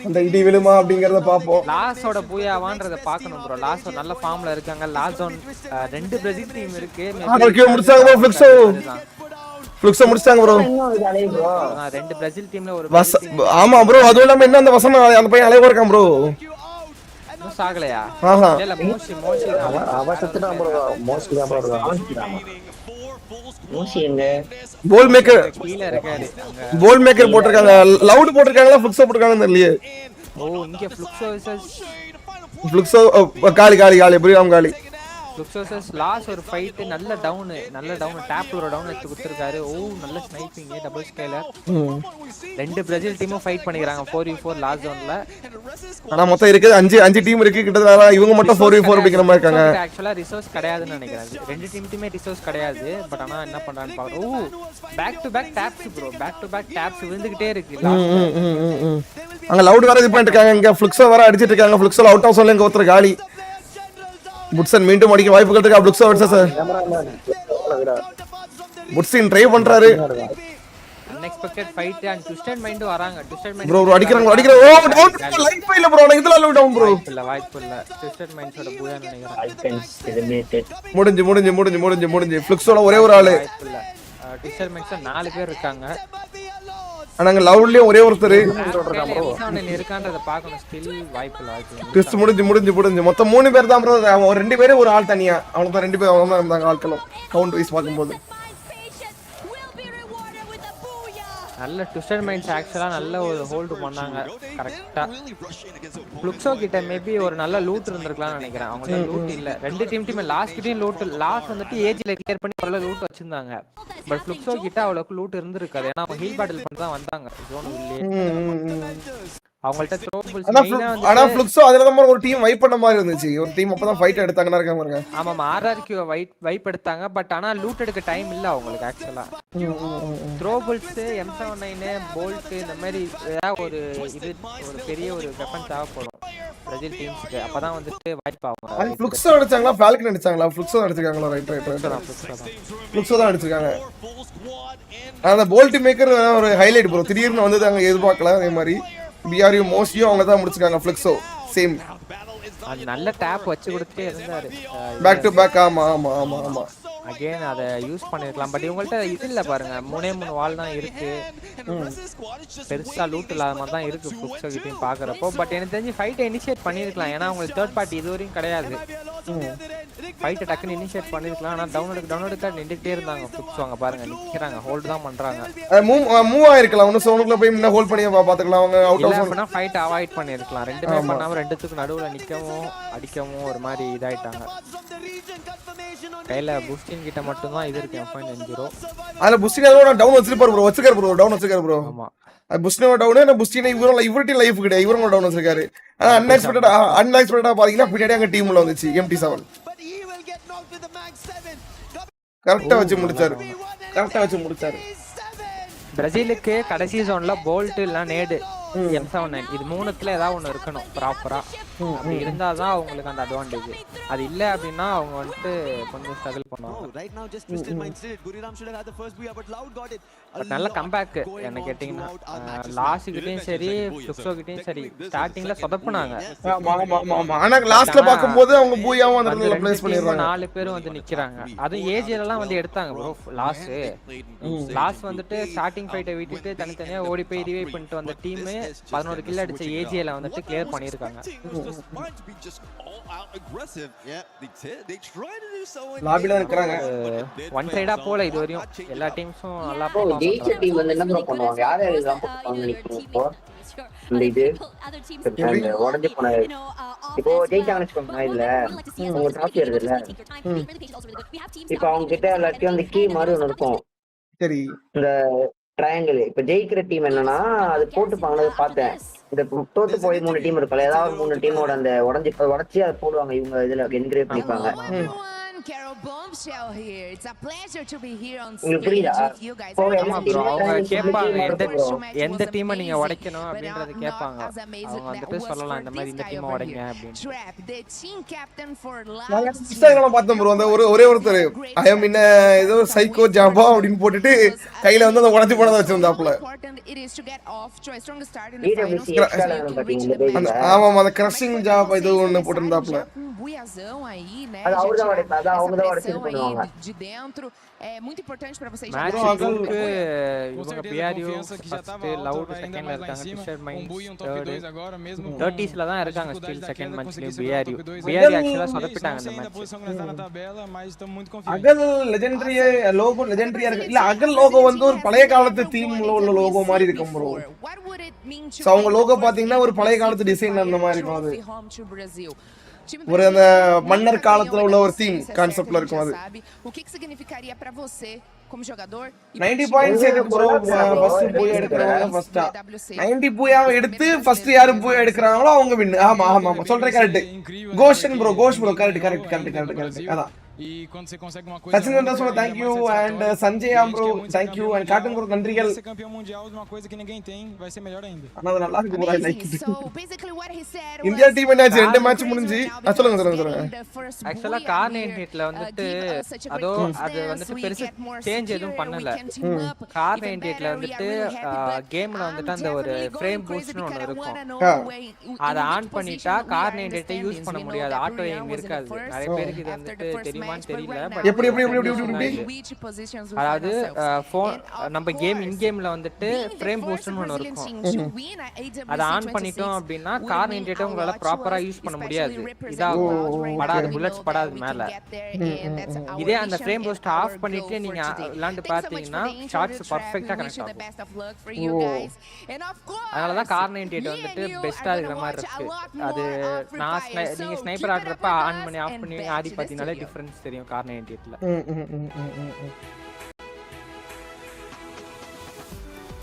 அந்த இடி விழுமா அப்படிங்கறத பாப்போம். லாஸோட பூயாவான்றத பார்க்கணும் ப்ரோ. லாஸ் நல்ல ஃபார்ம்ல இருக்காங்க. லாஸ் ஜோன் 2 பிரேசில் டீம் இருக்கு. ஆர்கியூ முடிச்சாங்க ப்ரோ. ஃப்ளெக்ஸோ முடிச்சாங்க ப்ரோ. 2 பிரேசில் டீம்ல ஒரு ஆமா ப்ரோ. அதுவும் இல்லாம என்ன அந்த வசனம் அந்த பையன் அலைவா இருக்கான் ப்ரோ. இன்னும் சாகலையா? இல்ல மோஷி அவசரத்துல ப்ரோ மோஸ்ட்லி தான் ப்ரோ மோஷி எங்க கோல் மேக்கர் கீழ இருக்காரு. கோல் மேக்கர் போட்டுருக்காங்க. லவுட் போட்டுருக்காங்களா ஃப்ளெக்ஸோ போட்டுருக்காங்கன்னு தெரியல. ஓ இங்க ஃப்ளெக்ஸோ காலி புரியாம காலி. ஃப்ளெக்ஸோஸ் லாஸ் ஒரு ஃபைட் நல்ல டவுன் டேப்ல ஒரு டவுன் எடுத்து கொடுத்திருக்காரு. ஓ நல்ல ஸ்னைப்பிங் டபுள் ஸ்கேலர். 2 பிரேசில் டீமும் ஃபைட் பண்ணிக்கறாங்க 4v4 லாஸ் ஜோன்ல. ஆனா மொத்தம் இருக்குது 5 டீம் இருக்கு. கிட்டத்தட்ட இவங்க மட்டும் 4v4 அப்படிங்கற மாதிரி இருக்காங்க. ஆக்சுவலா ரிசோர்ஸ் கிடையாதுன்னு நினைக்கிறேன். 2 டீமுமே ரிசோர்ஸ் கிடையாது. பட் ஆனா என்ன பண்றான்னு பாக்குறோம். ஓ back to back tops bro. Back to back tops விழுந்துட்டே இருக்கு. அங்க லவுட் வேற இது பண்ணிட்டு இருக்காங்க. இங்க ஃப்ளெக்ஸோ வேற அடிச்சிட்டு இருக்காங்க. ஃப்ளெக்ஸோ அவுட் ஆஃப் சோன்ல இங்க ஒருத்தர் காலி. புட்சன் மீண்டும் அடிக்க வாய்ப்புகள் இருக்கு. புட்சன் வர்சஸ் புட்சன் ட்ரை பண்றாரு. Unexpected fight and Twisted Mind வராங்க. ட்விஸ்டட் மைண்ட் ப்ரோ அடிக்கறாங்க. ஓ டவுன் லைஃப் இல்ல ப்ரோ. நான் இதல லவ் டவுன் ப்ரோ. வாய்ப்பு இல்ல. ட்விஸ்டட் மைண்ட்ஸோட பூயா நினைக்கிறேன். முடிஞ்சு ஃப்ளெக்ஸோட ஒரே ஒரு ஆளு. ட்விஸ்டட் மைண்ட்ஸ்ல 4 பேர் இருக்காங்க. ஆனாங்க லவ்லயே ஒரே ஒருத்தர் இருக்கான்றத பார்க்கணும். ஸ்டில் வாய்ப்பு இல்ல. ட்விஸ்ட் முடிஞ்சு மொத்தம் 3 பேர் தான் ப்ரோ. ஒரு 2 பேர் ஒரு ஆள் தனியா. அவங்க தான் 2 பேர் அவங்க தான் இருந்தாங்க ஆட்களும். கவுண்ட் வைஸ் பாக்கும்போது நல்ல ட்விஸ்டட் மைண்ட்ஸ் ஆக்சுவலா நல்ல ஒரு ஹோல்ட் பண்ணாங்க கரெக்ட்டா. ஃப்ளெக்ஸோ கிட்ட மேபி ஒரு நல்ல லூட் இருந்திருக்கலாம்னு நினைக்கிறேன். அவங்கட்ட லூட் இல்ல. 2 டீம் லாஸ்ட் கிட்டயும் லூட். லாஸ்ட் வந்துட்டு ஏஜ்ல கிளியர் பண்ணி ஒரு லூட் வச்சிருந்தாங்க. பட் ஃப்ளெக்ஸோ கிட்ட அவ்வளவுக்கு லூட் இருந்திருக்காது. ஏன்னா அவங்க ஹீல் பேட்டில் பண்ணி தான் வந்தாங்க ஜோன் உள்ளே. அவங்கள்ட்ட த்ரோபிள்ஸ் மெயினா வந்து ஆனா ஃப்ளெக்ஸோ அதுல தான் ஒரு டீம் வைப் பண்ண மாதிரி இருந்துச்சு. ஒரு டீம் அப்பதான் ஃபைட் எடுத்தாங்கனா இருக்காங்க பாருங்க. ஆமா RRQ வைப் எடுத்தாங்க. பட் ஆனா லூட் எடுக்க டைம் இல்ல அவங்களுக்கு ஆக்சுவலா. த்ரோபிள்ஸ் M79 போல்ட் இந்த மாதிரி ஒரு இது ஒரு பெரிய ஒரு வெப்பன் தேவைப்படும் பிரேசில் டீம்ஸ்க்கு. அப்பதான் வந்துட்டு வைப் ஆகும். அது flexo அடிச்சாங்களா Falcon அடிச்சாங்களா? Flexo அடிச்சாங்களா? Right flexo தான் அடிச்சாங்க. அந்த போல்ட் மேக்கர் ஒரு ஹைலைட் ப்ரோ. திடீர்னு வந்து அங்க எதிர்பார்க்கல. அதே மாதிரி BRU மோஸ்ட்லியும் அவங்க தான் முடிச்சிருக்காங்க. ஃப்ளெக்ஸோ சேம் நல்ல டேப் வச்சு கொடுத்துட்டே இருந்தாரு. Back to back. ஆமா அகைன் அதை யூஸ் பண்ணிருக்கலாம். பட் இவங்கள்ட்ட இது இல்ல பாருங்க. 3 வால் தான் இருக்கு. பெருசா லூட் இல்லாத மாதிரி தான் இருக்கு ஃப்ளெக்ஸோ கிட்டயும் பாக்குறப்போ. பட் எனக்கு தெரிஞ்சு ஃபைட்டை இனிஷியேட் பண்ணிருக்கலாம். ஏன்னா அவங்களுக்கு தேர்ட் பார்ட்டி இதுவரையும் கிடையாது. ஃபைட்டை டக்குன்னு இனிஷியேட் பண்ணிருக்கலாம். ஆனா டவுன்லோடுக்கு நின்றுட்டே இருந்தாங்க ஃப்ளெக்ஸோ. அங்க பாருங்க நிக்கிறாங்க. ஹோல்ட் தான் பண்றாங்க. மூவ் ஆயிருக்கலாம். இன்னும் சோனுக்குள்ள போய் முன்ன ஹோல்ட் பண்ணி பாத்துக்கலாம். அவங்க அவுட் ஆஃப் பண்ணா ஃபைட் அவாய்ட் பண்ணிருக்கலாம். ரெண்டுமே பண்ணாம ரெண்டுத்துக்கு நடுவுல நிக்கவும் அடிக்கவும் ஒரு மாதிரி இதாயிட்டாங்க. கையில புஸ்டின் கிட்ட மட்டும் தான் இது இருக்கு. M.90 அதுல புஸ்டின் அதோட டவுன் வச்சிருக்காரு ப்ரோ. ஆமா புஸ்டினோட டவுன். புஸ்டின் இவர்ட்டி லைஃப் கிடையாது. இவரோட டவுன் வச்சிருக்காரு. ஆனா அன்எக்ஸ்பெக்டடா பாத்தீங்கன்னா பின்னாடி அங்க டீம் உள்ள வந்துச்சு MT7. கரெக்ட்டா வச்சு முடிச்சாரு. பிரேசிலுக்கு கடைசி ஜோன்ல போல்ட் இல்ல நேடு M79 இது மூணுத்துல ஏதாவது ஒன்று இருக்கணும் ப்ராப்பரா. அப்படி இருந்தால் தான் அவங்களுக்கு அந்த அட்வான்டேஜ். அது இல்லை அப்படின்னா அவங்க வந்துட்டு கொஞ்சம் ஸ்ட்ரகிள் பண்ணுவாங்க. நல்ல கம்பேக் என்ன கேட்டிங்கன்னா லாஸ்ட்கிட்டையும் சரி ஃபிக்ஸோகிட்டையும் சரி ஸ்டார்டிங்ல சொதப்புனாங்க. ஆனா லாஸ்ட்ல பாக்கும்போது அவங்க பூயாவும் அந்த இடத்துல ப்ளேஸ் பண்ணிடுறாங்க. 4 பேரும் வந்து நிக்கிறாங்க. அது ஏஜில எல்லாம் வந்து எடுத்தாங்க ப்ரோ. லாஸ்ட் வந்துட்டு ஸ்டார்டிங் ஃபைட்டை விட்டுட்டு தனித்தனியா ஓடி போய் ரிவைவ் பண்ணிட்டு வந்த டீம் 11 கில் அடிச்ச ஏஜில வந்துட்டு கிளியர் பண்ணிருக்காங்க. லாபில இருக்காங்க. ஒன் சைடா போல இது வரையும் எல்லா டீம்ஸும் நல்லா ஜெயிச்ச டீம் வந்து என்ன ப்ரோ பண்ணுவாங்க? யார் யார் எல்லாம் பண்ணுவாங்க நினைக்கிறீங்க இப்போ? இந்த இது உடஞ்சு போன இப்போ ஜெயிச்சாங்கன்னு வச்சுக்கோங்க. இதுல உங்க ட்ராஃபி இருக்குல்ல, இப்போ அவங்க கிட்ட எல்லாத்தையும் அந்த கீ மாதிரி ஒன்று இருக்கும். சரி, இந்த ட்ரையாங்கிள் இப்ப ஜெயிக்கிற டீம் என்னன்னா அது போட்டுப்பாங்க. பார்த்தேன் இந்த தோத்து போய் 3 டீம் இருக்குல்ல, ஏதாவது 3 டீமோட அந்த உடச்சி அதை போடுவாங்க. இவங்க இதுல என்கிரேவ் பண்ணிப்பாங்க. உங்களுக்கு புரியுதா? அவங்க கேட்பாங்க எந்த டீமை நீங்க உடைக்கணும் அப்படின்றது கேட்பாங்க. அவங்க வந்துட்டு சொல்லலாம் இந்த மாதிரி இந்த டீமை உடைங்க அப்படின்னு. இன்ஸ்டாகிராம்ல பார்த்தேன் ப்ரோ, அந்த ஒரே ஒருத்தர் ஐ அம் இன் ஏதோ சைக்கோ ஜாபா அப்படின்னு போட்டுட்டு கையில வந்து அந்த உடைச்சு போனதை வச்சிருந்தாப்புல. ஆமா, அந்த கிரஷிங் ஜாப் இது ஒண்ணு போட்டிருந்தாப்புல. அது அவர்தான் உடைப்பாங்க, அவங்க தான் உடைச்சு பண்ணுவாங்க. de dentro é muito importante para vocês. மேட்ச்க்கு இவங்க BRU ஃபர்ஸ்ட் லவுட் செகண்ட்ல இருக்காங்க. ஃபிஷர் மைண்ட் 30ஸ்ல தான் இருக்காங்க. ஸ்டில் செகண்ட் மேட்ச்லயும் BRU ஆக்சுவலா சொதப்பிட்டாங்க இந்த மேட்ச். அகல் லெஜெண்டரி லோகோ லெஜெண்டரியா இருக்கு. இல்ல அகல் லோகோ வந்து ஒரு பழைய காலத்து தீம்ல உள்ள லோகோ மாதிரி இருக்கும் ப்ரோ. சோ அவங்க லோகோ பாத்தீங்கன்னா ஒரு பழைய காலத்து டிசைன் அந்த மாதிரி இருக்கும். அது ஒரு அந்த மன்னர் காலத்துல உள்ள ஒரு தீம் கான்செப்ட்ல இருக்கும். அது o que significaria para você como jogador? 90 points எடுத்து ப்ரோ ஃபர்ஸ்ட் போய் எடுக்கறாங்க. ஃபர்ஸ்டா 90 போயாவை எடுத்து ஃபர்ஸ்ட் யாரு போய் எடுக்கறாங்களோ அவங்க வின். ஆமா ஆமா சொல்றே கரெக்ட். கோஷன் ப்ரோ கரெக்ட். அதான் Sachin Sandra, thank you, and Sanjay bro, thank you, and Cartoon bro, நன்றிகள். Ser campeão mundial de uma coisa que ninguém tem, vai ser melhor ainda. அண்ணா நல்லா இருக்கு bro, I like it. India team என்னாச்சு? 2 match முடிஞ்சு. சொல்லுங்க. ஆக்சுவலா car 98ல வந்துட்டு அது வந்துட்டு பெருசா சேஞ்ச் எதுவும் பண்ணல. கார் 98ல வந்துட்டு கேம்ல வந்துட்டு அந்த ஒரு ஃப்ரேம் பூஸ்ட்னு ஒன்னு இருக்கும். அத ஆன் பண்ணிட்டா கார் 98 யூஸ் பண்ண முடியாது. ஆட்டோ எய்ம் இருக்காது. நிறைய பேருக்கு இது வந்துட்டு தெரியுமான்னு தெரியல. எப்படி அதாவது நம்ம இன் கேம்ல வந்துட்டு ஃப்ரேம் பூஸ்ட்னு ஒன்னு இருக்கும். அத ஆன் பண்ணிட்டோம் அப்படின்னா கார் 98 உங்களால ப்ராப்பரா யூஸ் பண்ண முடியாது. இதாகும், படாது, புல்லட்ஸ் படாது மேல. இதே அந்த ஃப்ரேம் பூஸ்ட் ஆஃப் பண்ணிட்டு நீங்க விளையாண்டு பாத்தீங்கன்னா ஷாட்ஸ் பர்ஃபெக்ட்டா கனெக்ட் ஆகும். அதனால தான் கார் 98 வந்துட்டு பெஸ்டா இருக்கிற மாதிரி இருக்கு. அது நீங்க ஸ்னைப்பர் ஆடுறப்ப ஆன் பண்ணி ஆஃப் பண்ணி ஆடி பாத்தீங்கனாலே டிஃபரன்ஸ் தெரியும் கார் 98ல.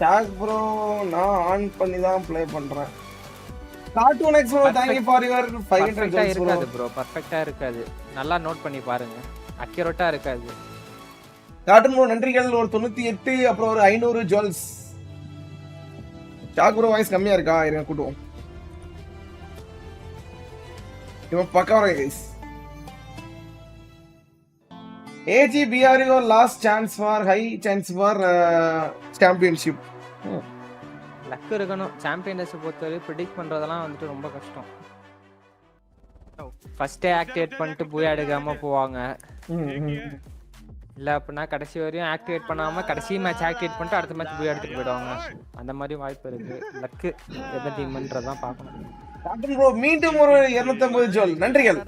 டாக் ப்ரோ நான் ஆன் பண்ணி தான் ப்ளே பண்றேன். Cartoon X bro thank you for your 500 இருக்காது ப்ரோ. பர்ஃபெக்ட்டா இருக்காது. நல்லா நோட் பண்ணி பாருங்க. அக்யூரேட்டா இருக்காது. கார்ட்டூன் ப்ரோ நன்றிகள். ஒரு 98 அப்புறம் ஒரு 500 ஜுவல்ஸ். டாக் ப்ரோ வாய்ஸ் கம்மியா இருக்கா? இருங்க கூட்டுவோம். இவன் பக்கா வரேன் guys. AG BRU last chance for high chance for championship. Luck இருக்கணும். சாம்பியன்ஷிப் பொறுத்தவரை ப்ரெடிக்ட் பண்றதெல்லாம் வந்துட்டு ரொம்ப கஷ்டம். ஃபர்ஸ்டே ஆக்டிவேட் பண்ணிட்டு போய் எடுக்காம போவாங்க. இல்ல அப்படின்னா கடைசி வரையும் ஆக்டிவேட் பண்ணாம கடைசி மேட்ச் ஆக்டிவேட் பண்ணிட்டு அடுத்த மேட்ச் போய் எடுத்துட்டு போயிடுவாங்க. அந்த மாதிரி வாய்ப்பு இருக்கு. லக்கு எந்த டீம்ன்றதான் பார்க்கணும். கார்ட்டூன் ப்ரோ மீண்டும் ஒரு 250 ஜோல் நன்றிகள்.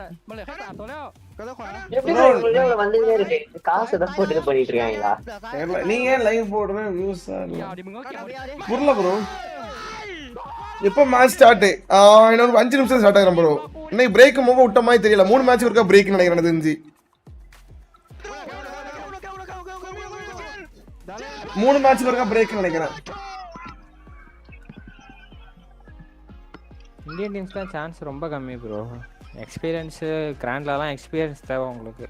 வந்துட்டே இருக்கு. காசு தான் போட்டு பண்ணிட்டு இருக்காங்களா? நீங்க லைவ் போடுற வியூஸ் புரியல ப்ரோ. எப்போ மேட்ச் ஸ்டார்ட்? இன்னொரு 5 நிமிஷம் ஸ்டார்ட் ஆயிரும் ப்ரோ. இன்னைக்கு பிரேக் மூவ் விட்ட மாதிரி தெரியல. 3 மேட்ச் இருக்கா பிரேக் நினைக்கிறேன் தெரிஞ்சு. 3 மேட்ச் இருக்கா பிரேக் நினைக்கிறேன். இந்தியன் டீம்ஸ் தான் சான்ஸ் ரொம்ப கம்மி ப்ரோ. எக்ஸ்பீரியன்ஸ் கிராண்ட்லலாம் எக்ஸ்பீரியன்ஸ் தேவை உங்களுக்கு.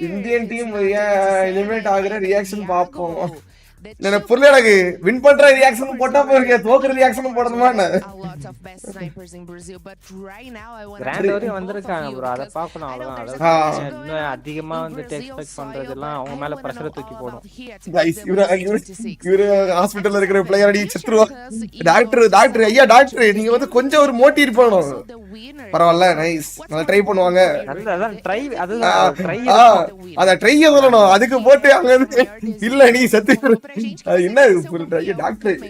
இந்தியன் டீம் எலிமினேட் ஆகுற ரியாக்ஷன் பாப்போம். எனக்கு புரியல எனக்கு வின் பண்ற ரியாக்ஷன் போட்டா போறீங்க தோக்குற ரியாக்ஷன் போடணுமா என்ன கிராண்ட் வரையும் வந்திருக்காங்க ப்ரோ அதை பார்க்கணும் அவ்வளவுதான் இன்னும் அதிகமா வந்து எக்ஸ்பெக்ட் பண்றதெல்லாம் அவங்க மேல பிரஷரை தூக்கி போடும் गाइस இவரு ஹாஸ்பிடல்ல இருக்கிற பிளேயர் அடி செத்துருவா டாக்டர் ஐயா டாக்டர் நீங்க வந்து கொஞ்சம் ஒரு மோட்டிவ் பண்ணணும் பரவாயில்ல நைஸ் நல்லா ட்ரை பண்ணுவாங்க அதான் ட்ரை அதுதான் ட்ரை அத ட்ரை சொல்லணும் அதுக்கு போட்டு அங்க இல்ல நீ செத்து என்ன டாக்டர்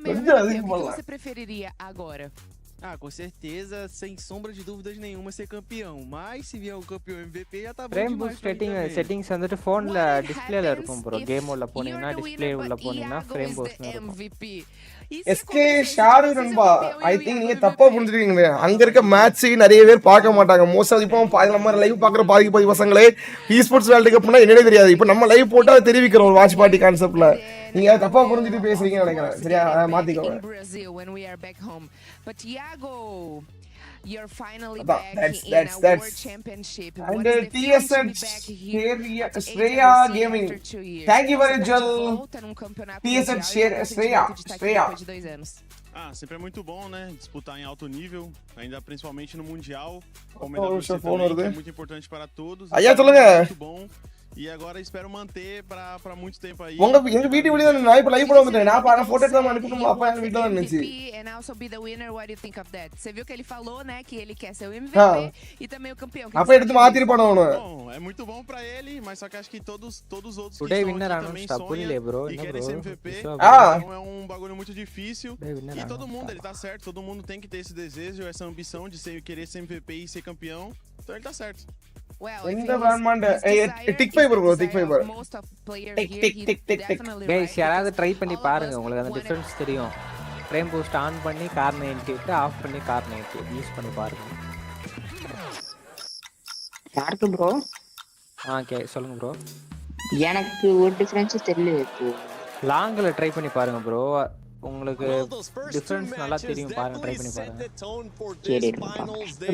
கொஞ்சம் அதிகம் பண்ணலாம் Ah, com certeza, sem sombra de dúvidas nenhuma ser campeão. Mas se vier o campeão MVP já tá bom frame demais. boost settings வந்துட்டு போன்ல டிஸ்ப்ளேல இருக்கும் ப்ரோ கேம் உள்ள போனீங்கன்னா டிஸ்ப்ளே உள்ள போனீங்கன்னா frame boost MVP. SK Sharu நண்பா ஐ திங்க் நீங்க தப்பா புரிஞ்சுக்கிறீங்க அங்க இருக்க மேட்ச் நிறைய பேர் பார்க்க மாட்டாங்க மோஸ்டா இப்போ நம்ம லைவ் பாக்குற பாதி பசங்களே e-sports வேர்ல்ட் கப்னா என்னன்னே தெரியாது இப்போ நம்ம லைவ் போட்டா தெரிவிக்கிறோம் ஒரு வாட்ச் பார்ட்டி கான்செப்ட்ல நீங்க தப்பா புரிஞ்சிட்டு பேசுறீங்கன்னு நினைக்கிறேன் சரியா மாத்திக்கோங்க But Thiago, you're finally back in a world championship. And TSH Shreya Gaming. Thank you very much. TSH Shreya. Ah, sempre é muito bom, né? Disputar em alto nível, ainda principalmente no Mundial. Como EWC também, que é muito importante para todos. Aí, muito bom. E agora espero manter para muito tempo aí. எங்க வீட்டு வெளிய நான் இப்ப live போட வந்துட்டேன் நான் பாற photo எடுத்து அனுப்பிட்டு அப்பா எங்க வீட்ல வந்துச்சு And also be the winner, what do you think of that? Você viu que ele falou, né, que ele quer ser o MVP e também o campeão. அப்ப எடுத்து மாத்திர போடணும் É muito bom para ele, mas só que acho que todos os outros que estão aqui também sonham e querem ser MVP. Ah, então é um bagulho muito difícil. E todo mundo, ele tá certo, todo mundo tem que ter esse desejo, essa ambição de querer ser MVP e ser campeão. Então ele tá certo. இந்த brand டிக் ஃபைபர் bro டிக் ஃபைபர் guys யாராவது try பண்ணி பாருங்க உங்களுக்கு அந்த டிஃபரன்ஸ் தெரியும் ஃப்ரேம் பூஸ்ட் ஆன் பண்ணி கார் 90 விட்டு ஆஃப் பண்ணி கார் 90 யூஸ் பண்ணி பாருங்க யாருக்கு ப்ரோ ஓகே சொல்லுங்க ப்ரோ எனக்கு ஒரு டிஃபரன்ஸ் தெரியல இப்போ லாங்ல ட்ரை பண்ணி பாருங்க ப்ரோ உங்களுக்கு டிஃபரன்ஸ் நல்லா தெரியும் பாருங்க ட்ரை பண்ணி பாருங்க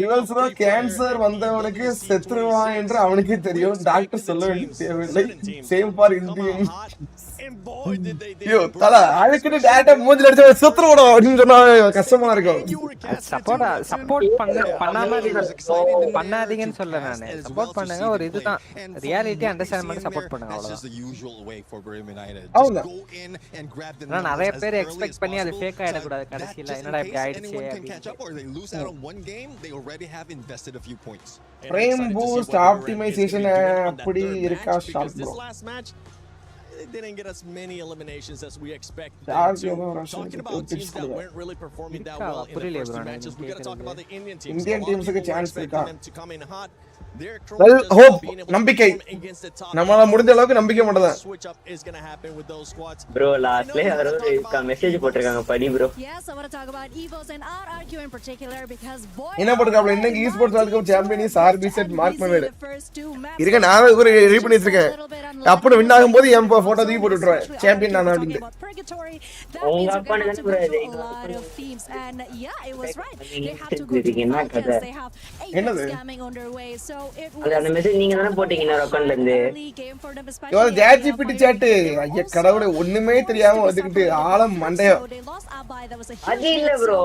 ரிவல்ஸ்ல கேன்சர் வந்தவனுக்கு செத்துருவான் என்று அவனுக்கே தெரியும் டாக்டர் சொல்ல வேண்டிய தேவையில்லை சேம் ஃபார் இந்தியன் ஐயோ தல அதுக்கு டேட்டா மூஞ்சில அடிச்சு செத்துறோம் அப்படின்னு சொன்னா கஷ்டமா இருக்கும் சப்போர்ட் பண்ணாதீங்கன்னு சொல்ல நான் சப்போர்ட் பண்ணுங்க ஒரு இதுதான் ரியாலிட்டி அண்டர்ஸ்டாண்ட் பண்ணி சப்போர்ட் பண்ணுங்க அவ்வளவுதான் நான் நிறைய பேர் எக்ஸ்பெக்ட் பண்ணி அது ஃபேக் ஆயிட கூடாது கடைசில என்னடா இப்படி ஆயிடுச்சு ஃப்ரேம் பூஸ்ட் ஆப்டிமைசேஷன் அப்படி இருக்கா short bro They didn't get as many eliminations as we expected. Talking about teams that weren't really performing that well in the first two matches, we got to talk about the Indian teams. Indian teams have a chance to come in hot. Well, hope நம்பிக்கை நம்மால முடிஞ்ச அளவுக்கு நம்பிக்கை மட்டும்தான் bro lastly யாரோ message போட்டுருக்காங்க படி bro yes I want to talk about EVOS and RRQ in particular because boy என்ன போட்டுருக்காங்க இன்னைக்கு esports world cup champion is RB set mark மேவேர் இருக்க நான் ஒரு ரெடி பண்ணி வச்சிருக்கேன் அப்படி வின் ஆகும்போது என் போட்டோ தூக்கி போட்டு விட்டுறேன் சாம்பியன் நான் அப்படினு உங்க அப்பா என்ன சொல்றாரு and yeah it was right they have to go they have என்னது scamming underway so அந்த மெசேஜ் நீங்க தான போட்டீங்க நான் அக்கவுண்ட்ல இருந்து யோ ஜாஜிபிடி சாட் ஐய கடவுளே ஒண்ணுமே தெரியாம வந்துக்கிட்டு ஆளம் மண்டைய அது இல்ல bro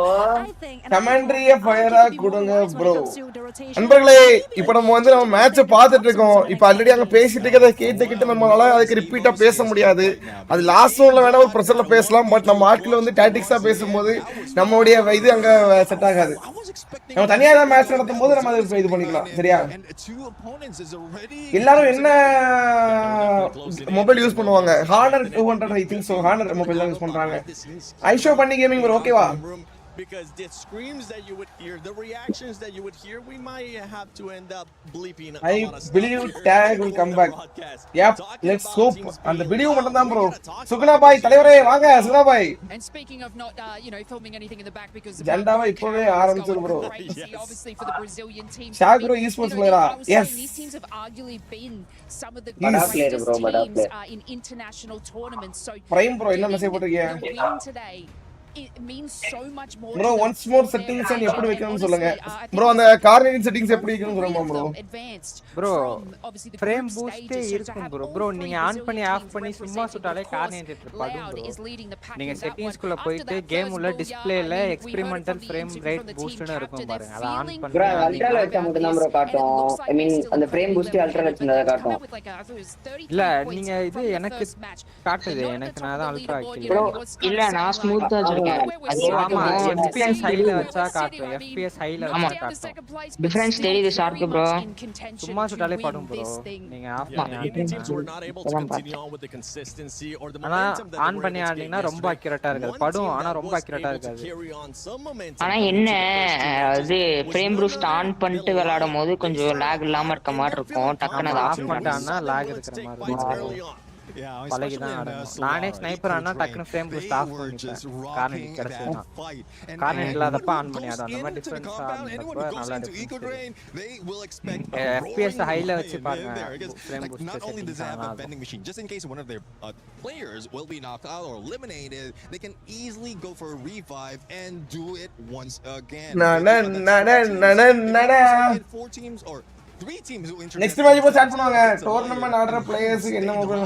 கமெண்ட்ரிய ஃபயரா கொடுங்க bro நண்பர்களே இப்போ நம்ம வந்து நம்ம மேட்ச் பார்த்துட்டு இருக்கோம் இப்போ ஆல்ரெடி அங்க பேசிட்டு இருக்கத கேட்டுக்கிட்டு நம்மளால அதுக்கு ரிப்பீட்டா பேச முடியாது அது லாஸ்ட் ஒன்ல வேணா ஒரு பிரஷர்ல பேசலாம் பட் நம்ம ஆட்கள் வந்து டாக்டிக்ஸா பேசும்போது நம்மளுடைய இது அங்க செட் ஆகாது நம்ம தனியா தான் மேட்ச் நடத்தும் போது நம்ம அதை இது பண்ணிக்கலாம் சரியா எல்லாரும் என்ன மொபைல் யூஸ் பண்ணுவாங்க Honor 200 I think so Honor mobile தான் யூஸ் பண்றாங்க ஐஷோ பண்ணி கேமிங் bro ஓகேவா because the screams that you would hear, the reactions that you would hear, we might have to end up bleeping. I believe tag will come back. Yep, let's hope. And the video மட்டும் தான் bro. Suguna பாய் தலைவரே வாங்க சுகுணா பாய். And speaking of not filming anything in the back because ஜெண்டாவை இப்பவே ஆரம்பிச்சிரு bro. Obviously for the Brazilian team. ஷாக்ரோ esports player. Yes. These teams have arguably been some of the greatest teams in international tournaments. So Prime bro என்ன message போட்டுருக்கீங்க? win today it means so much more. Bro, once more settings and எப்படி வைக்கணும்னு சொல்லுங்க. Bro, அந்த coordinate settings எப்படி வைக்கணும்னு சொல்லுமா bro? Bro, frame boost இருக்கும் bro. Bro, நீங்க ஆன் பண்ணி ஆஃப் பண்ணி சும்மா சுட்டாலே coordinate படும் bro. நீங்க settings குள்ள போயிட்டு கேம் உள்ள டிஸ்ப்ளேல experimental frame rate boost னு இருக்கும் பாருங்க. அத ஆன் பண்ணி bro அல்ட்ரா வச்சா மட்டும் தான் bro காட்டும். I mean அந்த frame boost அல்ட்ரா வச்சா காட்டும். இல்ல நீங்க இது எனக்கு காட்டுது. எனக்கு நான் தான் அல்ட்ரா வைக்கிறேன். bro இல்ல நான் ஸ்மூத்தா வச்சிருக்கேன். ஆமா FPS ஹைல வச்சா காட்டும். FPS ஹைல வச்சா காட்டும். டிஃபரன்ஸ் தெரியுது ஷார்க் bro. சும்மா சுட்டாலே படும் bro. நீங்க ஆஃப் பண்ணி ஆன் பண்ணி ஆடினா ரொம்ப அக்யூரேட்டா இருக்காது. படும் ஆனா ரொம்ப அக்யூரேட்டா இருக்காது. ஆனா என்ன அது ஃப்ரேம் பூஸ்ட் ஆன் பண்ணிட்டு விளையாடும்போது கொஞ்சம் லாக் இல்லாம இருக்க மாதிரி இருக்கும். டக்குனு அத ஆஃப் பண்ணிட்டானா லாக் இருக்கிற மாதிரி இருக்கும். பலகி தான் ஆடணும். நானே ஸ்னைப்பர் ஆனா டக்குனு ஃப்ரேம் பூஸ்ட் ஆஃப் பண்ணிட்டேன். கார்னர் கிடைச்சதுனா கார்னர் இல்லாதப்ப ஆன் பண்ணி ஆட அந்த மாதிரி டிஃபரன்ஸ் ஆனப்ப நல்லா இருக்கு. FPS ஹைல வச்சு பாருங்க frame boost settings just in case one of their players will be knocked out or eliminated, they can easily go for a revive and do it once again. Four teams or 3 teams who introduce next match start பண்ணுவாங்க. Tournament ஆடுற players என்ன mobile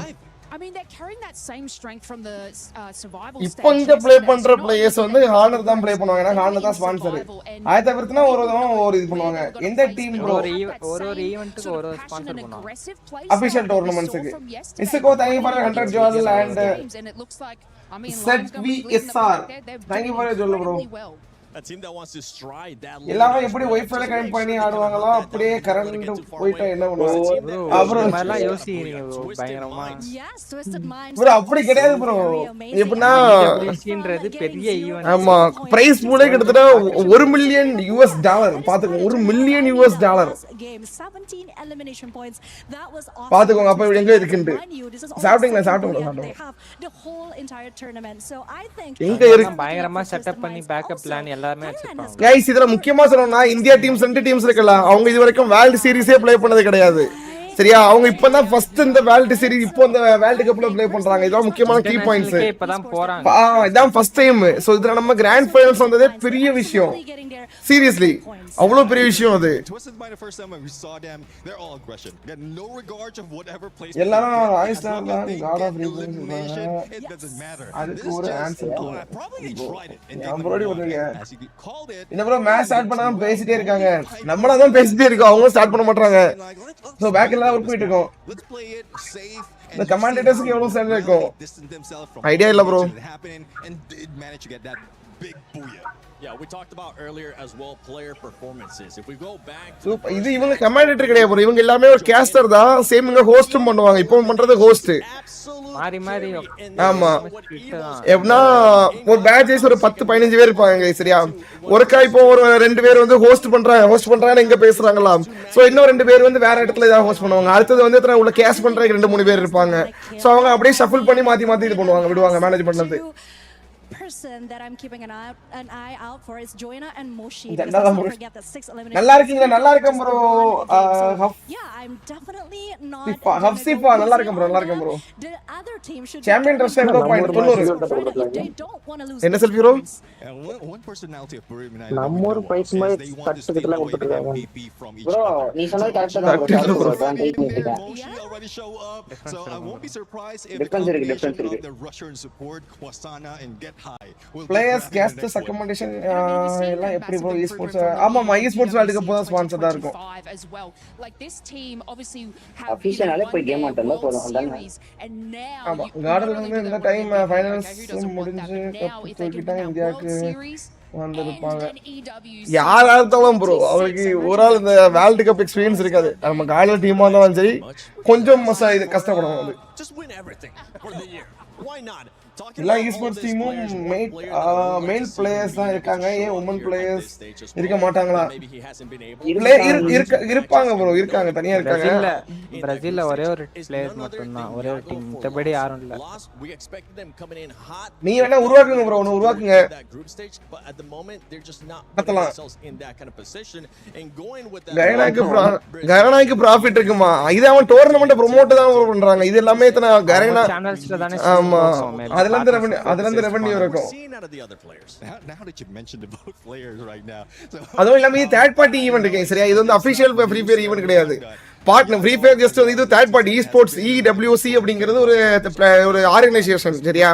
I mean, they're carrying that same strength from the survival stage. இப்போ இந்த play பண்ற players வந்து honour தான் play பண்ணுவாங்க. ஏன்னா ஹானர் தான் ஸ்பான்சர். ஆய தவிர்த்துனா ஒரு இது பண்ணுவாங்க. எந்த டீம் ப்ரோ ஒரு ஈவென்ட்க்கு ஒரு ஸ்பான்சர் பண்ணுவாங்க. அபிஷியல் டோர்னமெண்ட்ஸ்க்கு இஸ்கோ thank you for 100 ஜோல் and S8UL thank you for ஜோல் bro. A team that wants to stride that எல்லாமே எப்படி வைஃபைல கனெக்ட் பண்ணி ஆடுவாங்களா அப்படியே கரண்ட் போயிட்டா என்ன பண்ணுவாங்க bro எல்லாம் யோசிக்கிறீங்க bro பயங்கரமா bro அப்படி கிடையாது bro எப்படினா EWCன்றது பெரிய ஈவென்ட் ஆமா பிரைஸ் பூலே கிட்டத்தட்ட $1 மில்லியன் பாத்துக்கோங்க $1 மில்லியன் பாத்துக்கோங்க அப்ப இவங்க எங்க இருக்குன்னு சாப்பிட்டீங்களா எங்க இருக்கு பயங்கரமா செட்டப் பண்ணி பேக்கப் பிளான் எல்லாமே வச்சிருப்பாங்க गाइस இதல முக்கியமா சொல்லணும்னா இந்தியா டீம்ஸ் 2 டீம்ஸ் இருக்குல அவங்க இது வரைக்கும் வேர்ல்ட் சீரிஸே ப்ளே பண்ணது கிடையாது சரியா அவங்க இப்பதான் ஃபர்ஸ்ட் இந்த வேர்ல்ட் சீரிஸ் இப்போ இந்த வேர்ல்ட் கப்ல ப்ளே பண்றாங்க இதுதான் முக்கியமான கீ பாயிண்ட்ஸ் இப்பதான் போறாங்க இதான் ஃபர்ஸ்ட் டைம் சோ இதுல நம்ம கிராண்ட் ஃபைனல்ஸ் வந்ததே பெரிய விஷயம் சீரியஸ்லி அவ்வளவு பெரிய விஷயம் அது எல்லாரும் ஐஸ்டார் தான் காட் ஆஃப் அதுக்கு ஒரு ஆன்சர் நான் ப்ரோடி வந்துங்க என்ன ப்ரோ மேட்ச் ஸ்டார்ட் பண்ணாம பேசிட்டே இருக்காங்க நம்மள தான் பேசிட்டே இருக்கோம் அவங்க ஸ்டார்ட் பண்ண மாட்டாங்க சோ பேக் எல்லாம் ஒர்க் பண்ணிட்டு இருக்கோம் the commentators க்கு எவ்வளவு சேலரி இருக்கும் ஐடியா இல்ல bro Yeah, we talked about earlier as well player performances. If we go back to இது இவங்க கமெண்டேட்டர் கிடையாது bro இவங்க எல்லாமே ஒரு கேஸ்டர் தான் சேம் இங்க ஹோஸ்டும் பண்ணுவாங்க இப்போ பண்றது ஹோஸ்ட் மாறி ஆமா எப்பனா ஒரு பேட்சஸ் ஒரு 10 15 பேர் இருப்பாங்க சரியா ஒருக்கா இப்போ ஒரு 2 பேர் வந்து ஹோஸ்ட் பண்றாங்க இங்க பேசுறாங்களா சோ இன்னும் 2 பேர் வந்து வேற இடத்துல ஏதாவது ஹோஸ்ட் பண்ணுவாங்க அடுத்து வந்து எத்தனை உள்ள கேஸ் பண்றதுக்கு 2 3 பேர் இருப்பாங்க சோ அவங்க அப்படியே ஷஃபிள் பண்ணி மாத்தி இது பண்ணுவாங்க விடுவாங்க மேனேஜ் பண்றது person that I'm keeping an eye out for is Joanna and Moshi. நல்லா இருக்கீங்க நல்லா இருக்கேன் bro yeah I'm definitely not ஹப்சிஃபா நல்லா இருக்கேன் bro the other team should champion rush எவ்வளவு point 90 they don't want to lose என்ன செல்ஃபி bro one personality of BRU நம்ம ஒரு பைஸ் மாதிரி கட்டத்துல கொடுத்துட்டாங்க bro நீ சொன்னது கரெக்ட்டா தான் bro Moshi already show up so I won't be surprised if the Russian support Kwasana and get players guest accommodation எல்லாம் எப்படி bro esports ஆமா esports வேர்ல்ட் கப் தான் ஸ்பான்சர் தான் இருக்கும் like this team obviously have officially போய் game ஆட்டல போறோம் அதான் ஆமா கார்டன்ல வந்து இந்த டைம் ஃபைனல்ஸ் முடிஞ்சு போயிட்டா இந்தியாக்கு வந்திருப்பாங்க யாரா இருந்தாலும் ப்ரோ அவருக்கு ஒரு ஆள் இந்த வேர்ல்ட் கப் எக்ஸ்பீரியன்ஸ் இருக்காது நம்ம கார்டன்ல டீமா இருந்தாலும் சரி கொஞ்சம் இது கஷ்டப்படுவாங்க அது எல்லா esports டீமும் மேல் பிளேயர்ஸ் தான் இருக்காங்க ஏன் வுமன் பிளேயர்ஸ் இருக்க மாட்டாங்களா இருப்பாங்க ப்ரோ இருக்காங்க தனியா இருக்காங்க பிரேசில்ல ஒரே ஒரு பிளேயர் மட்டும் தான் ஒரே ஒரு டீம் மத்தபடி யாரும் இல்ல நீ வேணா உருவாக்குங்க ப்ரோ ஒன்னு உருவாக்குங்க பார்த்தலாம் கரணாக்கு ப்ராஃபிட் இருக்குமா இது அவன் டோர்னமென்ட் ப்ரோமோட் தான் பண்றாங்க இது எல்லாமே கரணா சேனல்ஸ்ல தானே ஆமா அதுல இருந்து ரெவென்யூ இருக்கும். Now that you mentioned both players right now. அதுவும் இல்லாம தேர்ட் பார்ட்டி ஈவென்ட் இருக்கு சரியா, இது வந்து அபிஷியல் ஃப்ரீ ஃபயர் ஈவென்ட் கிடையாது. பார்ட்னர் ஃப்ரீ ஃபயர் ஜஸ்ட் வந்து இது தேர்ட் பார்ட்டி esports EWC அப்படிங்கிறது ஒரு ஆர்கனைசேஷன் சரியா.